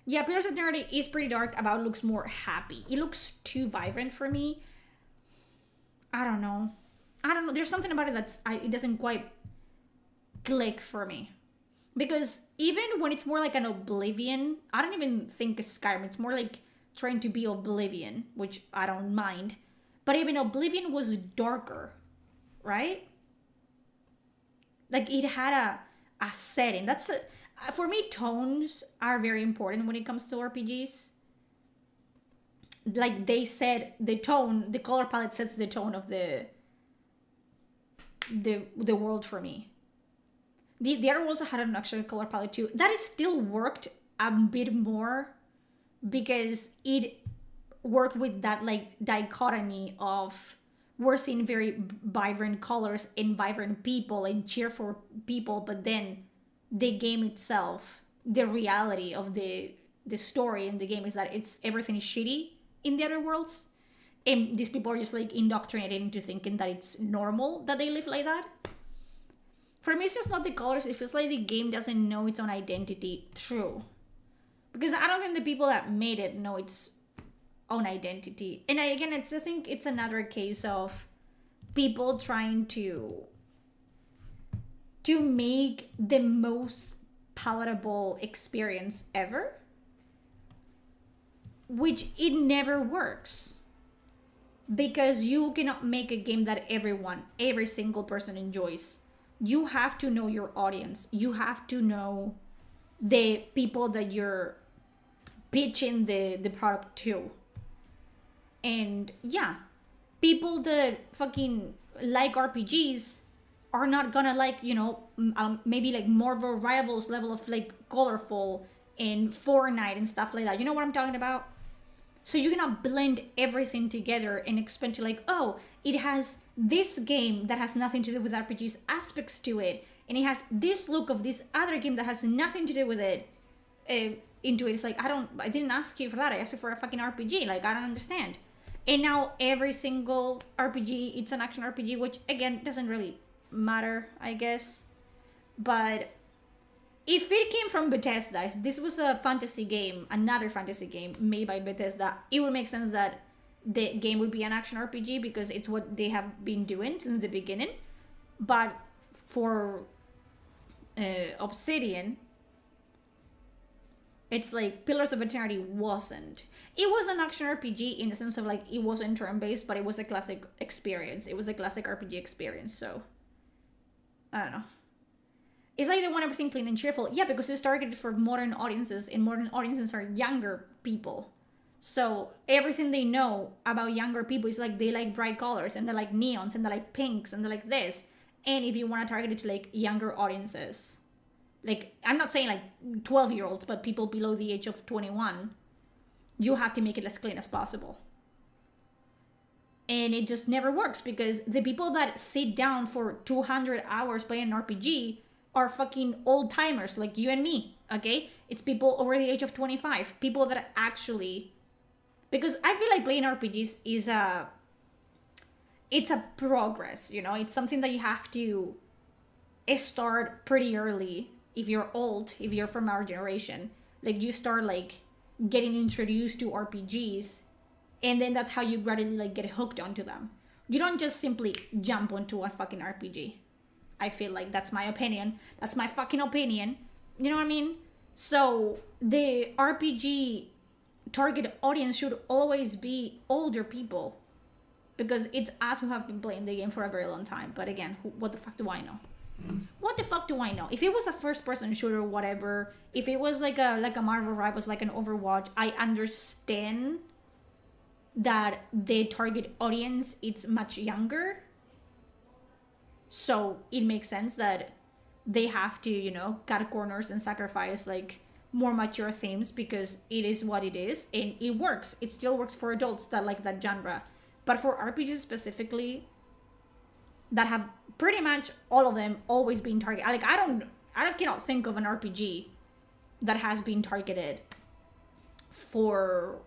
A: Yeah, Pillars of Eternity is pretty dark. About looks more happy. It looks too vibrant for me. I don't know. There's something about it it doesn't quite click for me. Because even when it's more like an Oblivion, I don't even think it's Skyrim. It's more like trying to be Oblivion, which I don't mind. But even Oblivion was darker, right? Like it had a setting. For me, tones are very important when it comes to RPGs. Like they said, the color palette sets the tone of the world for me. The other worlds had an actual color palette too. That is still worked a bit more because it worked with that like dichotomy of, we're seeing very vibrant colors and vibrant people and cheerful people, but then the game itself, the reality of the story in the game is that everything is shitty in the other worlds, and these people are just like indoctrinated into thinking that it's normal that they live like that. For me, it's just not the colors. It feels like the game doesn't know its own identity. True, because I don't think the people that made it know its own identity. And I think it's another case of people trying to make the most palatable experience ever, which it never works, because you cannot make a game that every single person enjoys. You have to know your audience. You have to know the people that you're pitching the product to. And yeah, people that fucking like RPGs are not gonna like, you know, maybe like Marvel Rivals level of like colorful and Fortnite and stuff like that. You know what I'm talking about? So you cannot blend everything together and expect to like, oh, it has this game that has nothing to do with RPGs aspects to it, and it has this look of this other game that has nothing to do with it into it. It's like, I didn't ask you for that. I asked you for a fucking RPG. Like, I don't understand. And now every single RPG, it's an action RPG, which again doesn't really matter, I guess. But if it came from Bethesda, if this was a fantasy game, another fantasy game made by Bethesda, it would make sense that the game would be an action RPG because it's what they have been doing since the beginning. But for Obsidian, it's like Pillars of Eternity wasn't. It was an action RPG in the sense of like, it wasn't turn-based, but it was a classic experience. It was a classic RPG experience, so I don't know. It's like they want everything clean and cheerful. Yeah, because it's targeted for modern audiences, and modern audiences are younger people. So everything they know about younger people is like, they like bright colors, and they like neons, and they like pinks, and they like this. And if you want to target it to like younger audiences, like, I'm not saying like 12-year-olds, but people below the age of 21, you have to make it as clean as possible. And it just never works, because the people that sit down for 200 hours playing an RPG are fucking old timers like you and me, okay? It's people over the age of 25, people that actually, because I feel like playing RPGs is it's a progress, you know? It's something that you have to start pretty early if you're old, if you're from our generation. Like, you start, like, getting introduced to RPGs, and then that's how you gradually, like, get hooked onto them. You don't just simply jump onto a fucking RPG. I feel like that's my opinion. That's my fucking opinion. You know what I mean? So, the RPG target audience should always be older people, because it's us who have been playing the game for a very long time. But again, what the fuck do I know? What the fuck do I know? If it was a first-person shooter or whatever, if it was like a Marvel Rivals, like an Overwatch, I understand that the target audience is much younger. So it makes sense that they have to, you know, cut corners and sacrifice like more mature themes, because it is what it is and it works. It still works for adults that like that genre. But for RPGs specifically, that have pretty much all of them always been targeted. Like, I cannot think of an RPG that has been targeted for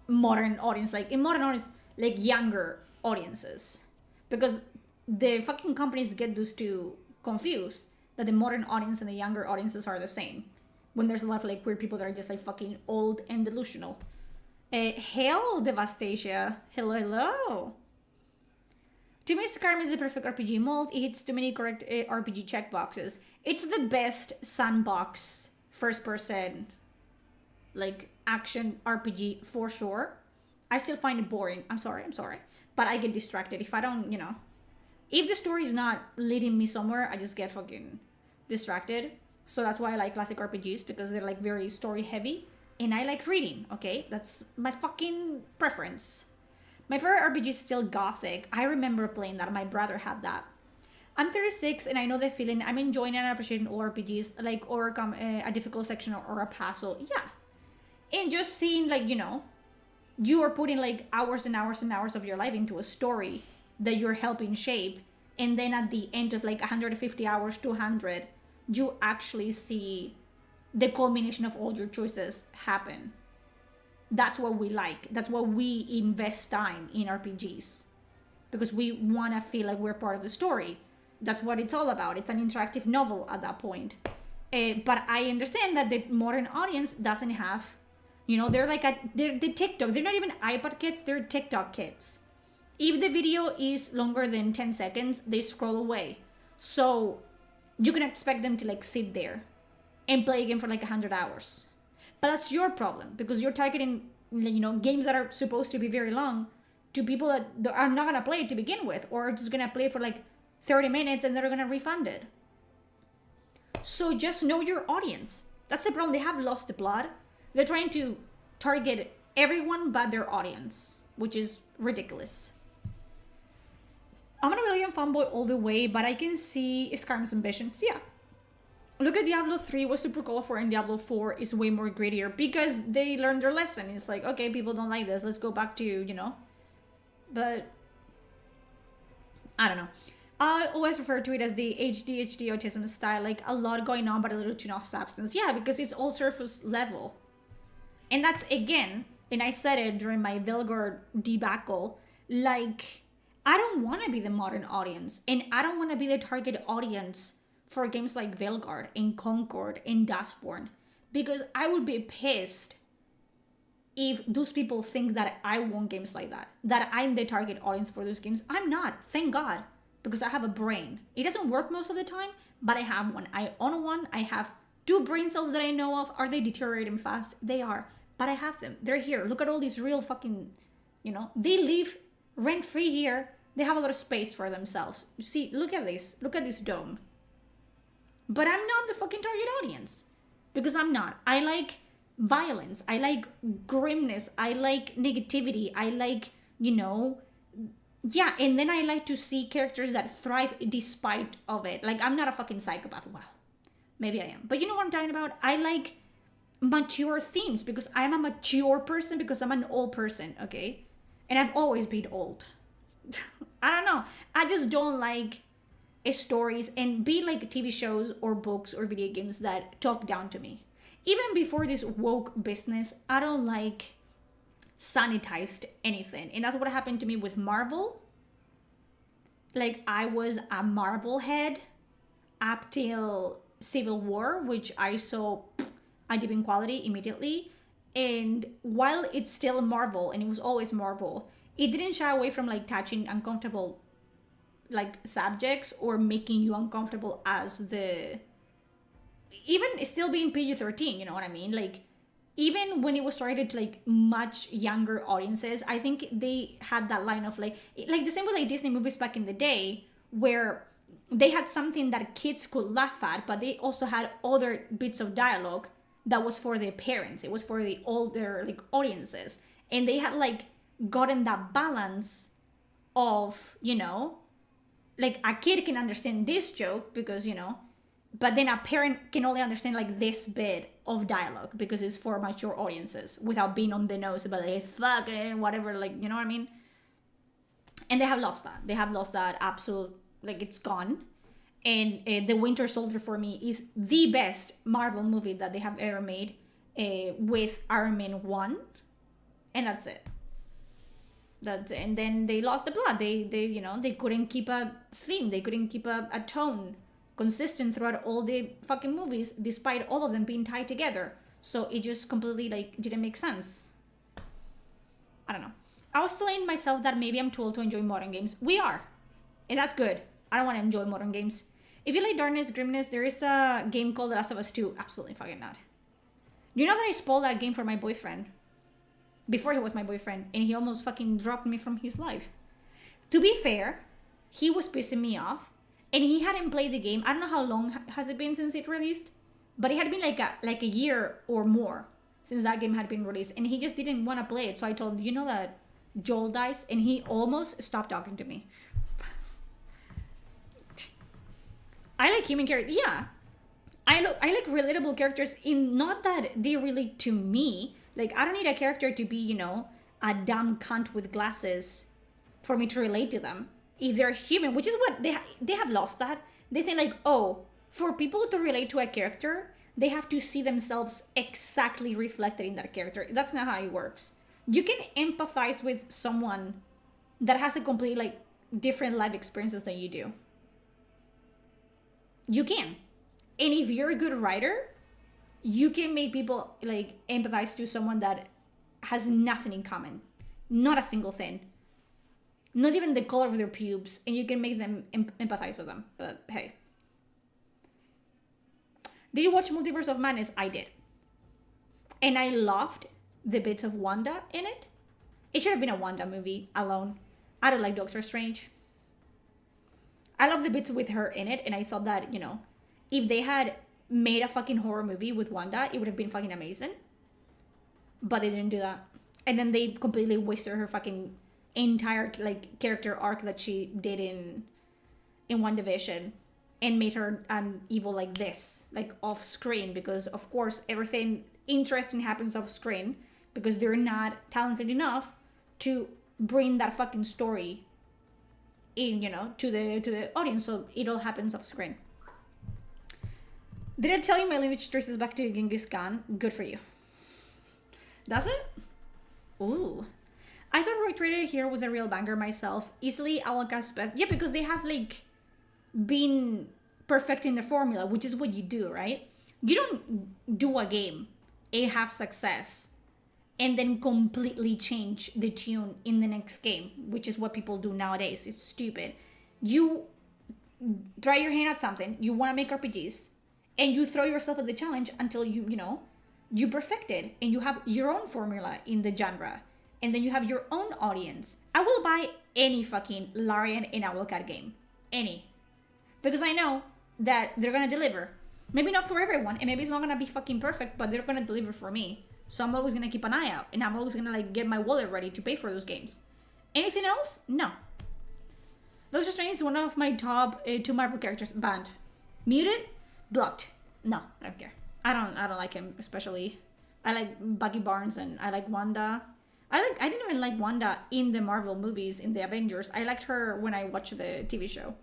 A: modern audience, like in modern audience, like younger audiences, because the fucking companies get those two confused, that the modern audience and the younger audiences are the same, when there's a lot of like weird people that are just like fucking old and delusional. Hail Devastasia, hello. To me, Skyrim is the perfect RPG mold. It hits too many correct RPG checkboxes. It's the best sandbox first-person, like, action RPG for sure. I still find it boring. I'm sorry. But I get distracted. If I don't, you know, if the story is not leading me somewhere, I just get fucking distracted. So that's why I like classic RPGs, because they're, like, very story-heavy. And I like reading, okay? That's my fucking preference. My favorite RPG is still Gothic. I remember playing that. My brother had that. I'm 36 and I know the feeling. I'm enjoying and appreciating all RPGs, like overcome a difficult section or a puzzle. Yeah. And just seeing, like, you know, you are putting like hours and hours and hours of your life into a story that you're helping shape. And then at the end of like 150 hours, 200, you actually see the culmination of all your choices happen. That's what we like. That's what we invest time in RPGs, because we want to feel like we're part of the story. That's what it's all about. It's an interactive novel at that point. But I understand that the modern audience doesn't have, you know, they're like they're the TikTok. They're not even iPad kids. They're TikTok kids. If the video is longer than 10 seconds, they scroll away. So you can expect them to like sit there and play a game for like 100 hours. But that's your problem, because you're targeting, you know, games that are supposed to be very long to people that are not going to play it to begin with, or just going to play it for like 30 minutes and they're going to refund it. So just know your audience. That's the problem. They have lost the plot. They're trying to target everyone but their audience, which is ridiculous. I'm an William fanboy all the way, but I can see Skyrim's ambitions. Yeah. Look at Diablo 3 was super colorful, and Diablo 4 is way more grittier, because they learned their lesson. It's like, okay, people don't like this. Let's go back to, you know. But I don't know. I always refer to it as the ADHD autism style, like a lot going on but a little too much substance. Yeah, because it's all surface level. And that's, again, and I said it during my Velgard debacle, like, I don't want to be the modern audience, and I don't want to be the target audience for games like Velgard and Concord and Dustborn, because I would be pissed if those people think that I want games like that I'm the target audience for those games. I'm not, thank God, because I have a brain. It doesn't work most of the time, but I have one. I own one. I have 2 brain cells that I know of. Are they deteriorating fast? They are, but I have them. They're here. Look at all these real fucking, you know, they live rent-free here. They have a lot of space for themselves. See, look at this. Look at this dome. But I'm not the fucking target audience, because I'm not. I like violence. I like grimness. I like negativity. I like, you know, yeah. And then I like to see characters that thrive despite of it. Like, I'm not a fucking psychopath. Well, maybe I am. But you know what I'm talking about? I like mature themes, because I'm a mature person, because I'm an old person, okay? And I've always been old. I don't know. I just don't like stories and be like TV shows or books or video games that talk down to me. Even before this woke business, I don't like sanitized anything. And that's what happened to me with Marvel. Like, I was a Marvel head up till Civil War, which I saw a dip in quality immediately. And while it's still Marvel, and it was always Marvel, it didn't shy away from like touching uncomfortable like subjects or making you uncomfortable as the, even still being PG-13, you know what I mean? Like, even when it was targeted to like much younger audiences, I think they had that line of like the same with like Disney movies back in the day, where they had something that kids could laugh at, but they also had other bits of dialogue that was for their parents. It was for the older like audiences, and they had like gotten that balance of, you know, like a kid can understand this joke because, you know, but then a parent can only understand like this bit of dialogue because it's for mature audiences without being on the nose about like fuck whatever, like, you know what I mean? And they have lost that. They have lost that absolute, like, it's gone. And The Winter Soldier for me is the best Marvel movie that they have ever made, with Iron Man 1, and that's it. And then they lost the plot. They you know, they couldn't keep a theme. They couldn't keep a tone consistent throughout all the fucking movies, despite all of them being tied together. So it just completely like didn't make sense. I don't know. I was telling myself that maybe I'm too old to enjoy modern games. We are, and that's good. I don't want to enjoy modern games. If you like darkness, grimness, there is a game called The Last of Us 2. Absolutely fucking not. You know that I spoiled that game for my boyfriend before he was my boyfriend, and he almost fucking dropped me from his life. To be fair, he was pissing me off, and he hadn't played the game. I don't know how long has it been since it released, but it had been like a year or more since that game had been released, and he just didn't want to play it. So I told him, you know that Joel dies, and he almost stopped talking to me. I like human characters. Yeah, I like relatable characters, in not that they relate to me. Like, I don't need a character to be, you know, a dumb cunt with glasses for me to relate to them. If they're human, which is what they have lost that. They think like, oh, for people to relate to a character, they have to see themselves exactly reflected in that character. That's not how it works. You can empathize with someone that has a completely like different life experiences than you do. You can. And if you're a good writer, you can make people like empathize to someone that has nothing in common. Not a single thing. Not even the color of their pubes. And you can make them empathize with them. But hey. Did you watch Multiverse of Madness? I did. And I loved the bits of Wanda in it. It should have been a Wanda movie alone. I don't like Doctor Strange. I love the bits with her in it, and I thought that, you know, if they had made a fucking horror movie with Wanda, it would have been fucking amazing. But they didn't do that. And then they completely wasted her fucking entire, like, character arc that she did in WandaVision, and made her an evil like this, like off screen, because of course everything interesting happens off screen because they're not talented enough to bring that fucking story in, you know, to the audience, so it all happens off screen. Did I tell you my lineage traces back to Genghis Khan? Good for you. Does it? Ooh. I thought Roy Trader here was a real banger myself. Easily Alaka's best. Yeah, because they have like been perfecting the formula, which is what you do, right? You don't do a game, have success, and then completely change the tune in the next game, which is what people do nowadays. It's stupid. You try your hand at something, you want to make RPGs, and you throw yourself at the challenge until you perfect it, and you have your own formula in the genre, and then you have your own audience. I will buy any fucking Larian and Owlcat game. Any. Because I know that they're gonna deliver. Maybe not for everyone, and maybe it's not gonna be fucking perfect, but they're gonna deliver for me. So I'm always gonna keep an eye out, and I'm always gonna like get my wallet ready to pay for those games. Anything else? No. Doctor Strange is one of my top 2 Marvel characters. Banned. Muted? Blocked. No, I don't care. I don't like him especially. I like Bucky Barnes and I like Wanda. I didn't even like Wanda in the Marvel movies, in the Avengers. I liked her when I watched the TV show.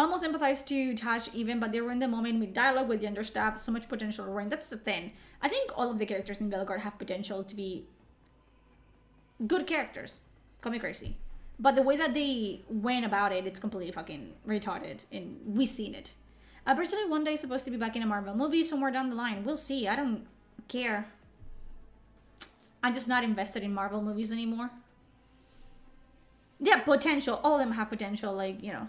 A: almost empathize to Tash even, but they were in the moment with dialogue, with the understaffed, so much potential to run. That's the thing. I think all of the characters in Bellegarde have potential to be good characters. Call me crazy. But the way that they went about it, it's completely fucking retarded, and we've seen it. Virtually one day is supposed to be back in a Marvel movie somewhere down the line. We'll see. I don't care. I'm just not invested in Marvel movies anymore. Yeah, potential. All of them have potential. Like, you know,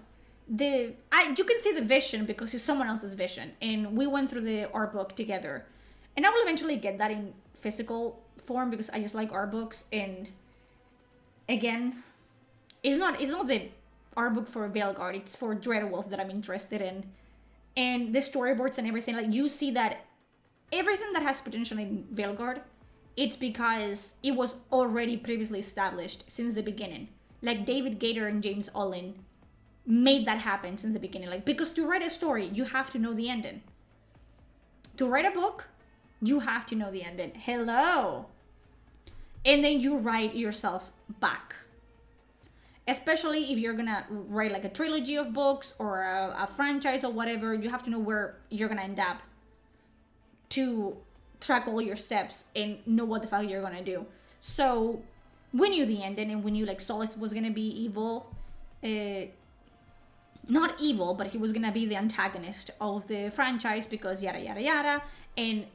A: you can see the vision because it's someone else's vision, and we went through the art book together, and I will eventually get that in physical form because I just like art books. And again, it's not the art book for Bellegarde. It's for Dreadwolf that I'm interested in. And the storyboards and everything, like, you see that everything that has potential in Bellegarde, it's because it was already previously established since the beginning. Like, David Gator and James Olin made that happen since the beginning. Like, because to write a story, you have to know the ending. To write a book, you have to know the ending. Hello! And then you write yourself back. Especially if you're gonna write like a trilogy of books or a franchise or whatever, you have to know where you're gonna end up to track all your steps and know what the fuck you're gonna do. So we knew the ending, and we knew like Solace was gonna be evil. Not evil, but he was gonna be the antagonist of the franchise because yada yada yada. And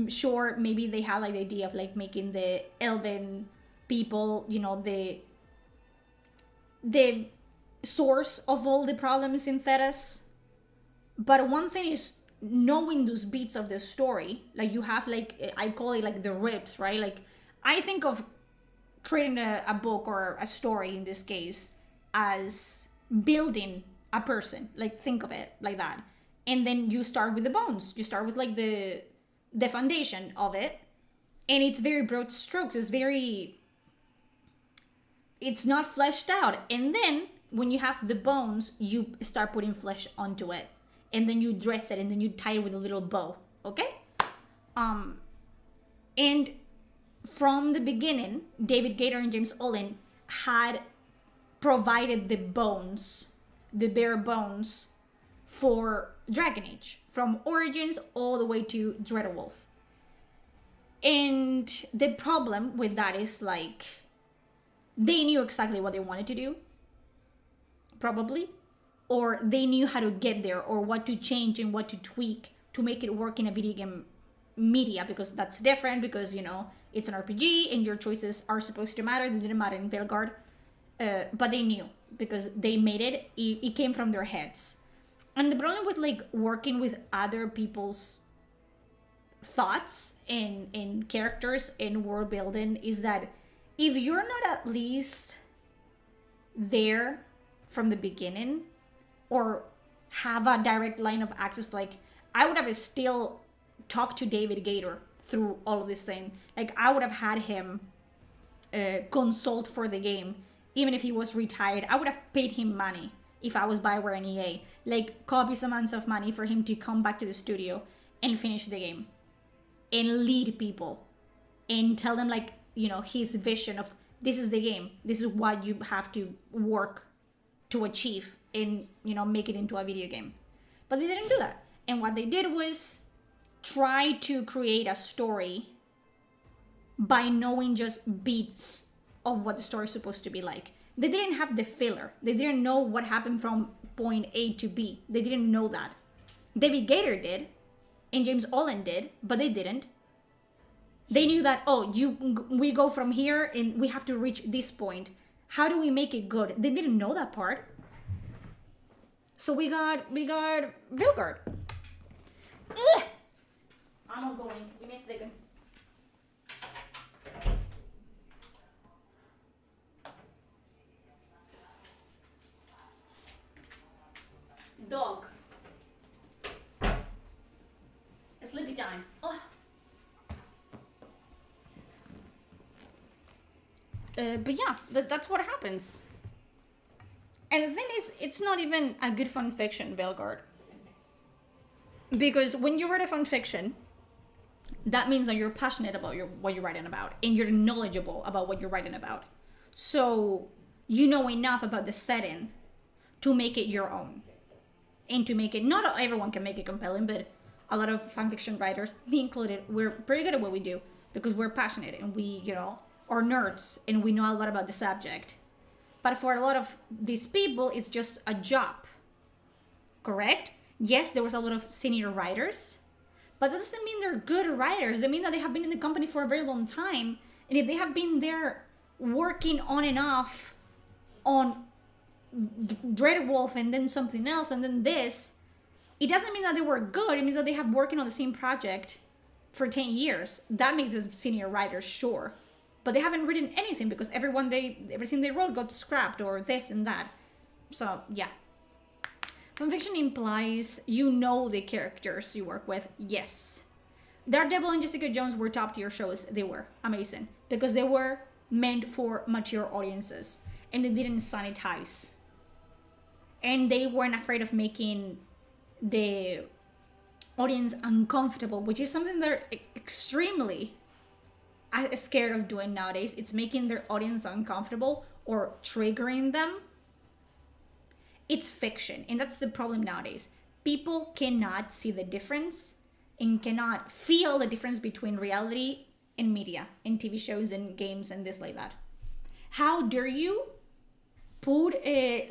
A: sure, maybe they had like the idea of like making the elven people, you know, the source of all the problems in Thedas. But one thing is knowing those beats of the story. Like, you have like, I call it like the ribs, right? Like, I think of creating a book or a story in this case as building a person. Like, think of it like that. And then you start with the bones. You start with like the foundation of it. And it's very broad strokes. It's not fleshed out. And then when you have the bones, you start putting flesh onto it. And then you dress it, and then you tie it with a little bow. Okay? And from the beginning, David Gator and James Olin had provided the bones, the bare bones, for Dragon Age. From Origins all the way to Dreadwolf. And the problem with that is like, they knew exactly what they wanted to do, probably, or they knew how to get there, or what to change and what to tweak to make it work in a video game media, because that's different, because, you know, it's an RPG and your choices are supposed to matter. They didn't matter in Bellegarde, but they knew because they made it. It came from their heads. And the problem with like working with other people's thoughts and characters and world building is that if you're not at least there from the beginning, or have a direct line of access, like, I would have still talked to David Gator through all of this thing. Like, I would have had him consult for the game, even if he was retired. I would have paid him money if I was BioWare and EA, like copious amounts of money for him to come back to the studio and finish the game and lead people and tell them, like, you know, his vision of this is the game, this is what you have to work to achieve and, you know, make it into a video game. But they didn't do that. And what they did was try to create a story by knowing just beats of what the story is supposed to be like. They didn't have the filler. They didn't know what happened from point A to B. They didn't know that. David Gator did, and James Olin did, but they didn't. They knew that, we go from here and we have to reach this point. How do we make it good? They didn't know that part. So we got Bellegarde. Ugh! I'm not going. Give me a second. Dog. Sleepy time. Oh. But yeah, that's what happens. And the thing is, it's not even a good fan fiction, Bellegarde. Because when you write a fan fiction, that means that you're passionate about what you're writing about, and you're knowledgeable about what you're writing about. So you know enough about the setting to make it your own. and to make it, not everyone can make it compelling, but a lot of fanfiction writers, me included, we're pretty good at what we do because we're passionate and we, you know, are nerds and we know a lot about the subject. But for a lot of these people, it's just a job. Correct? Yes, there was a lot of senior writers, but that doesn't mean they're good writers. They mean that they have been in the company for a very long time. And if they have been there working on and off on Dreadwolf and then something else and then this, it doesn't mean that they were good. It means that they have working on the same project for 10 years. That makes them senior writers, sure. But they haven't written anything because everything they wrote got scrapped or this and that. So, yeah. Fanfiction implies you know the characters you work with. Yes. Daredevil and Jessica Jones were top tier shows. They were amazing because they were meant for mature audiences and they didn't sanitize. And they weren't afraid of making the audience uncomfortable, which is something they're extremely scared of doing nowadays. It's making their audience uncomfortable or triggering them. It's fiction, and that's the problem nowadays. People cannot see the difference and cannot feel the difference between reality and media and TV shows and games and this like that. How dare you put a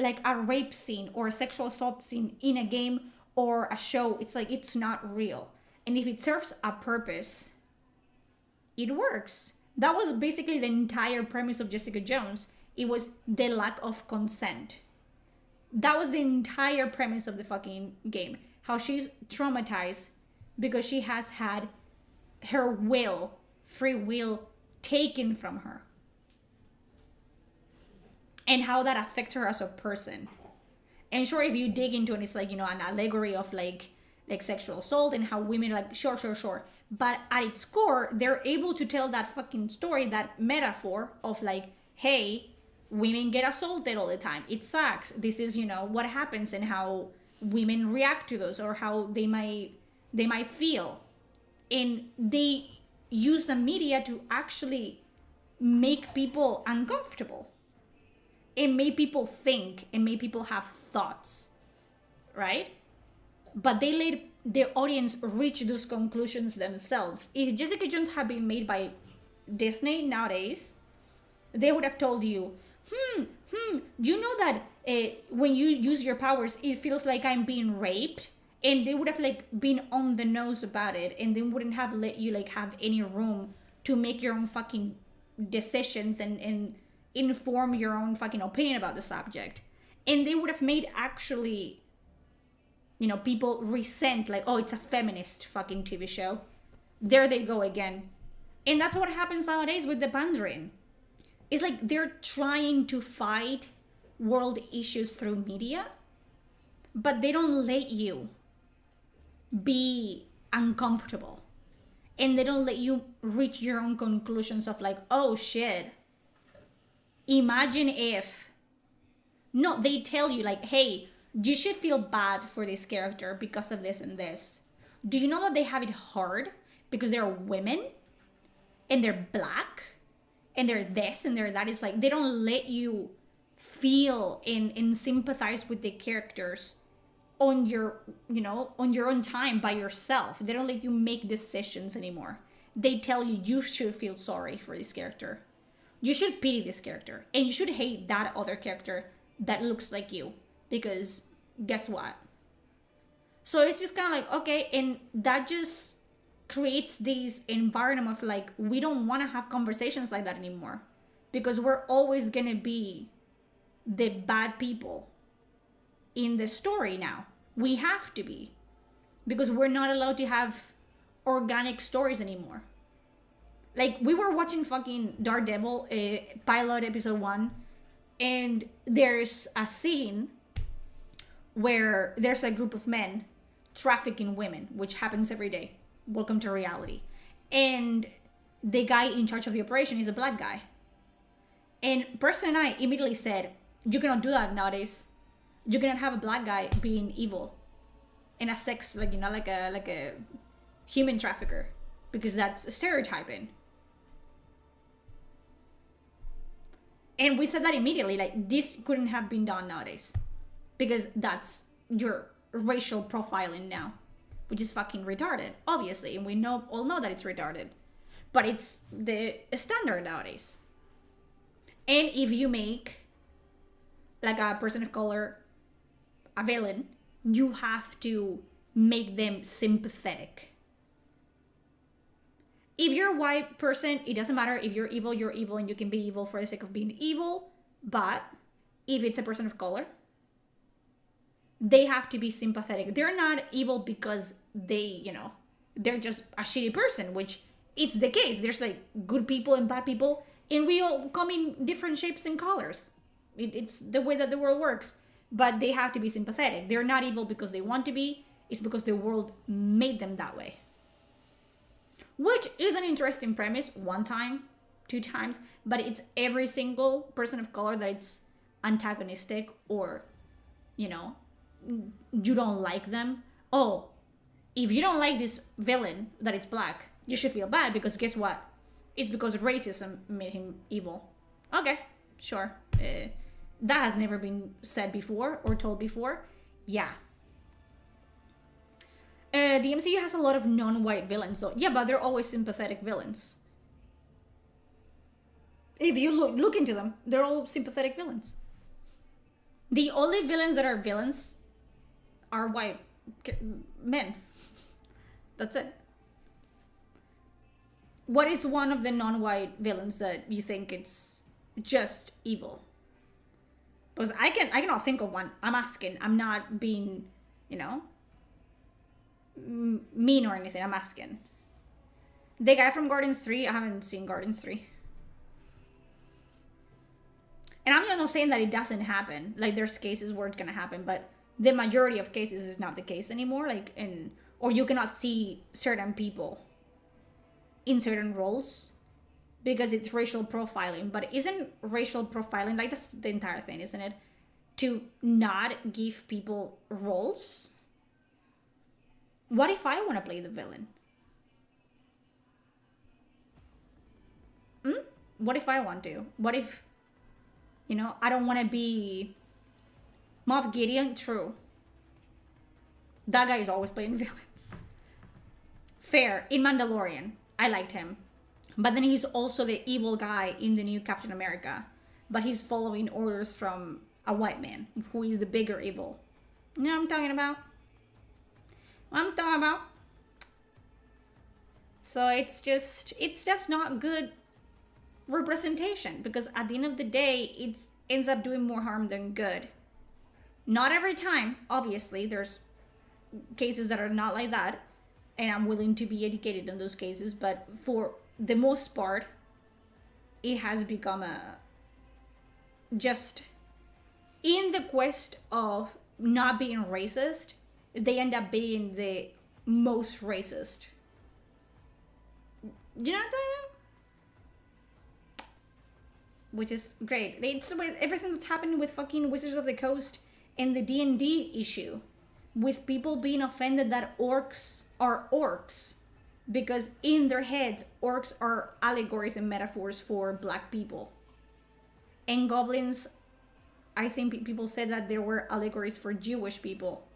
A: rape scene or a sexual assault scene in a game or a show? It's like, it's not real. And if it serves a purpose, it works. That was basically the entire premise of Jessica Jones. It was the lack of consent. That was the entire premise of the fucking game. How she's traumatized because she has had her will, free will, taken from her. And how that affects her as a person. And sure, if you dig into it, it's like, you know, an allegory of like sexual assault and how women sure. But at its core, they're able to tell that fucking story, that metaphor of like, hey, women get assaulted all the time. It sucks. This is, you know, what happens and how women react to those or how they might feel. And they use the media to actually make people uncomfortable. And make people think and make people have thoughts. Right? But they let the audience reach those conclusions themselves. If Jessica Jones had been made by Disney nowadays, they would have told you, you know that when you use your powers, it feels like I'm being raped, and they would have like been on the nose about it, and they wouldn't have let you like have any room to make your own fucking decisions and inform your own fucking opinion about the subject. And they would have made actually, you know, people resent like, oh, it's a feminist fucking TV show. There they go again. And that's what happens nowadays with the pandering. It's like they're trying to fight world issues through media, but they don't let you be uncomfortable. And they don't let you reach your own conclusions of like, oh shit. Imagine if... No, they tell you like, hey, you should feel bad for this character because of this and this. Do you know that they have it hard because they're women and they're black? And they're this and they're that. It's like they don't let you feel and sympathize with the characters on your, you know, on your own time by yourself. They don't let you make decisions anymore. They tell you you should feel sorry for this character. You should pity this character. And you should hate that other character that looks like you. Because guess what? So it's just kind of like, okay, and that just creates this environment of like, we don't want to have conversations like that anymore because we're always gonna be the bad people in the story now. We have to be, because we're not allowed to have organic stories anymore. Like, we were watching fucking Daredevil pilot episode 1, and there's a scene where there's a group of men trafficking women, which happens every day. Welcome to reality. And the guy in charge of the operation is a black guy. And Preston and I immediately said, you cannot do that nowadays. You cannot have a black guy being evil and a sex, like, you know, like a human trafficker, because that's stereotyping. And we said that immediately, like, this couldn't have been done nowadays because that's your racial profiling now, which is fucking retarded, obviously, and we all know that it's retarded, but it's the standard nowadays. And if you make like a person of color a villain, you have to make them sympathetic. If you're a white person, it doesn't matter. If you're evil, and you can be evil for the sake of being evil. But if it's a person of color, they have to be sympathetic. They're not evil because they're just a shitty person, which it's the case. There's like good people and bad people, and we all come in different shapes and colors. It's the way that the world works. But they have to be sympathetic. They're not evil because they want to be. It's because the world made them that way. Which is an interesting premise, 1 time, 2 times, but it's every single person of color that it's antagonistic or, you don't like them. Oh, if you don't like this villain that it's black, you should feel bad because guess what? It's because racism made him evil. Okay, sure. That has never been said before or told before. Yeah. The MCU has a lot of non-white villains though. Yeah, but they're always sympathetic villains. If you look into them, they're all sympathetic villains. The only villains that are villains are white men. That's it. What is one of the non-white villains that you think it's just evil? Because I cannot think of one. I'm asking. I'm not being, mean or anything. I'm asking. The guy from Guardians 3, I haven't seen Guardians 3. And I'm not saying that it doesn't happen. Like, there's cases where it's gonna happen, but the majority of cases is not the case anymore. Or you cannot see certain people in certain roles because it's racial profiling. But isn't racial profiling, like, that's the entire thing, isn't it? To not give people roles? What if I want to play the villain? What if I want to? What if, I don't want to be Moff Gideon? True. That guy is always playing villains. Fair. In Mandalorian, I liked him. But then he's also the evil guy in the new Captain America. But he's following orders from a white man who is the bigger evil. You know what I'm talking about? So it's just not good representation, because at the end of the day, it ends up doing more harm than good. Not every time, obviously. There's cases that are not like that, and I'm willing to be educated in those cases, but for the most part, it has become just in the quest of not being racist, they end up being the most racist. You know what I'm talking about? Which is great. It's with everything that's happening with fucking Wizards of the Coast and the D&D issue, with people being offended that orcs are orcs, because in their heads, orcs are allegories and metaphors for black people. And goblins, I think people said that there were allegories for Jewish people.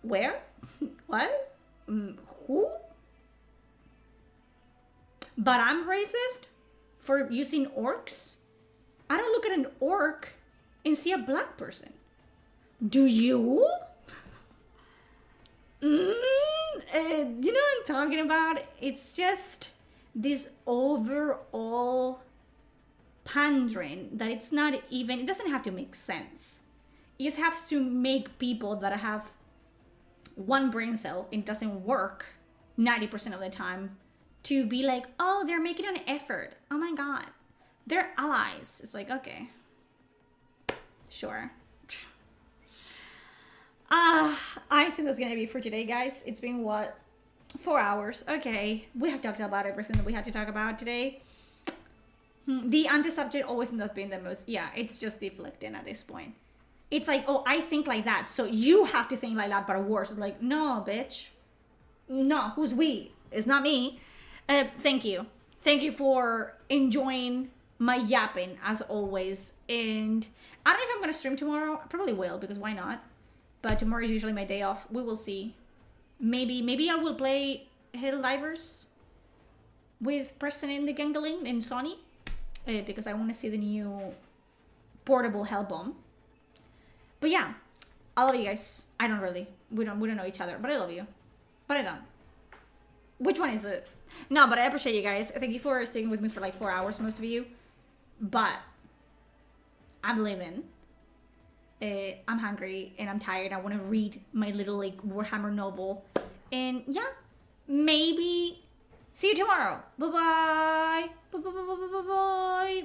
A: Where? What? Who? But I'm racist for using orcs? I don't look at an orc and see a black person. Do you? You know what I'm talking about? It's just this overall pandering that it's not even, it doesn't have to make sense. It just has to make people that have one brain cell, it doesn't work 90% of the time, to be like, oh, they're making an effort. Oh my god. They're allies. It's like, okay. Sure. I think that's gonna be for today, guys. It's been, what, 4 hours. Okay. We have talked about everything that we had to talk about today. The anti-subject always ends up being the most, yeah, it's just deflecting at this point. It's like, oh, I think like that, so you have to think like that, but worse. It's like, no, bitch. No, who's we? It's not me. Thank you. Thank you for enjoying my yapping, as always. And I don't know if I'm gonna stream tomorrow. I probably will, because why not? But tomorrow is usually my day off. We will see. Maybe I will play Helldivers with Preston and the Gangaling and Sonny, because I want to see the new portable Hellbomb. But yeah, I love you guys. I don't really. We don't know each other, but I love you. But I don't. Which one is it? No, but I appreciate you guys. Thank you for staying with me for like 4 hours, most of you. But I'm leaving. I'm hungry and I'm tired. I want to read my little like Warhammer novel. And yeah, maybe see you tomorrow. Bye-bye. Bye-bye.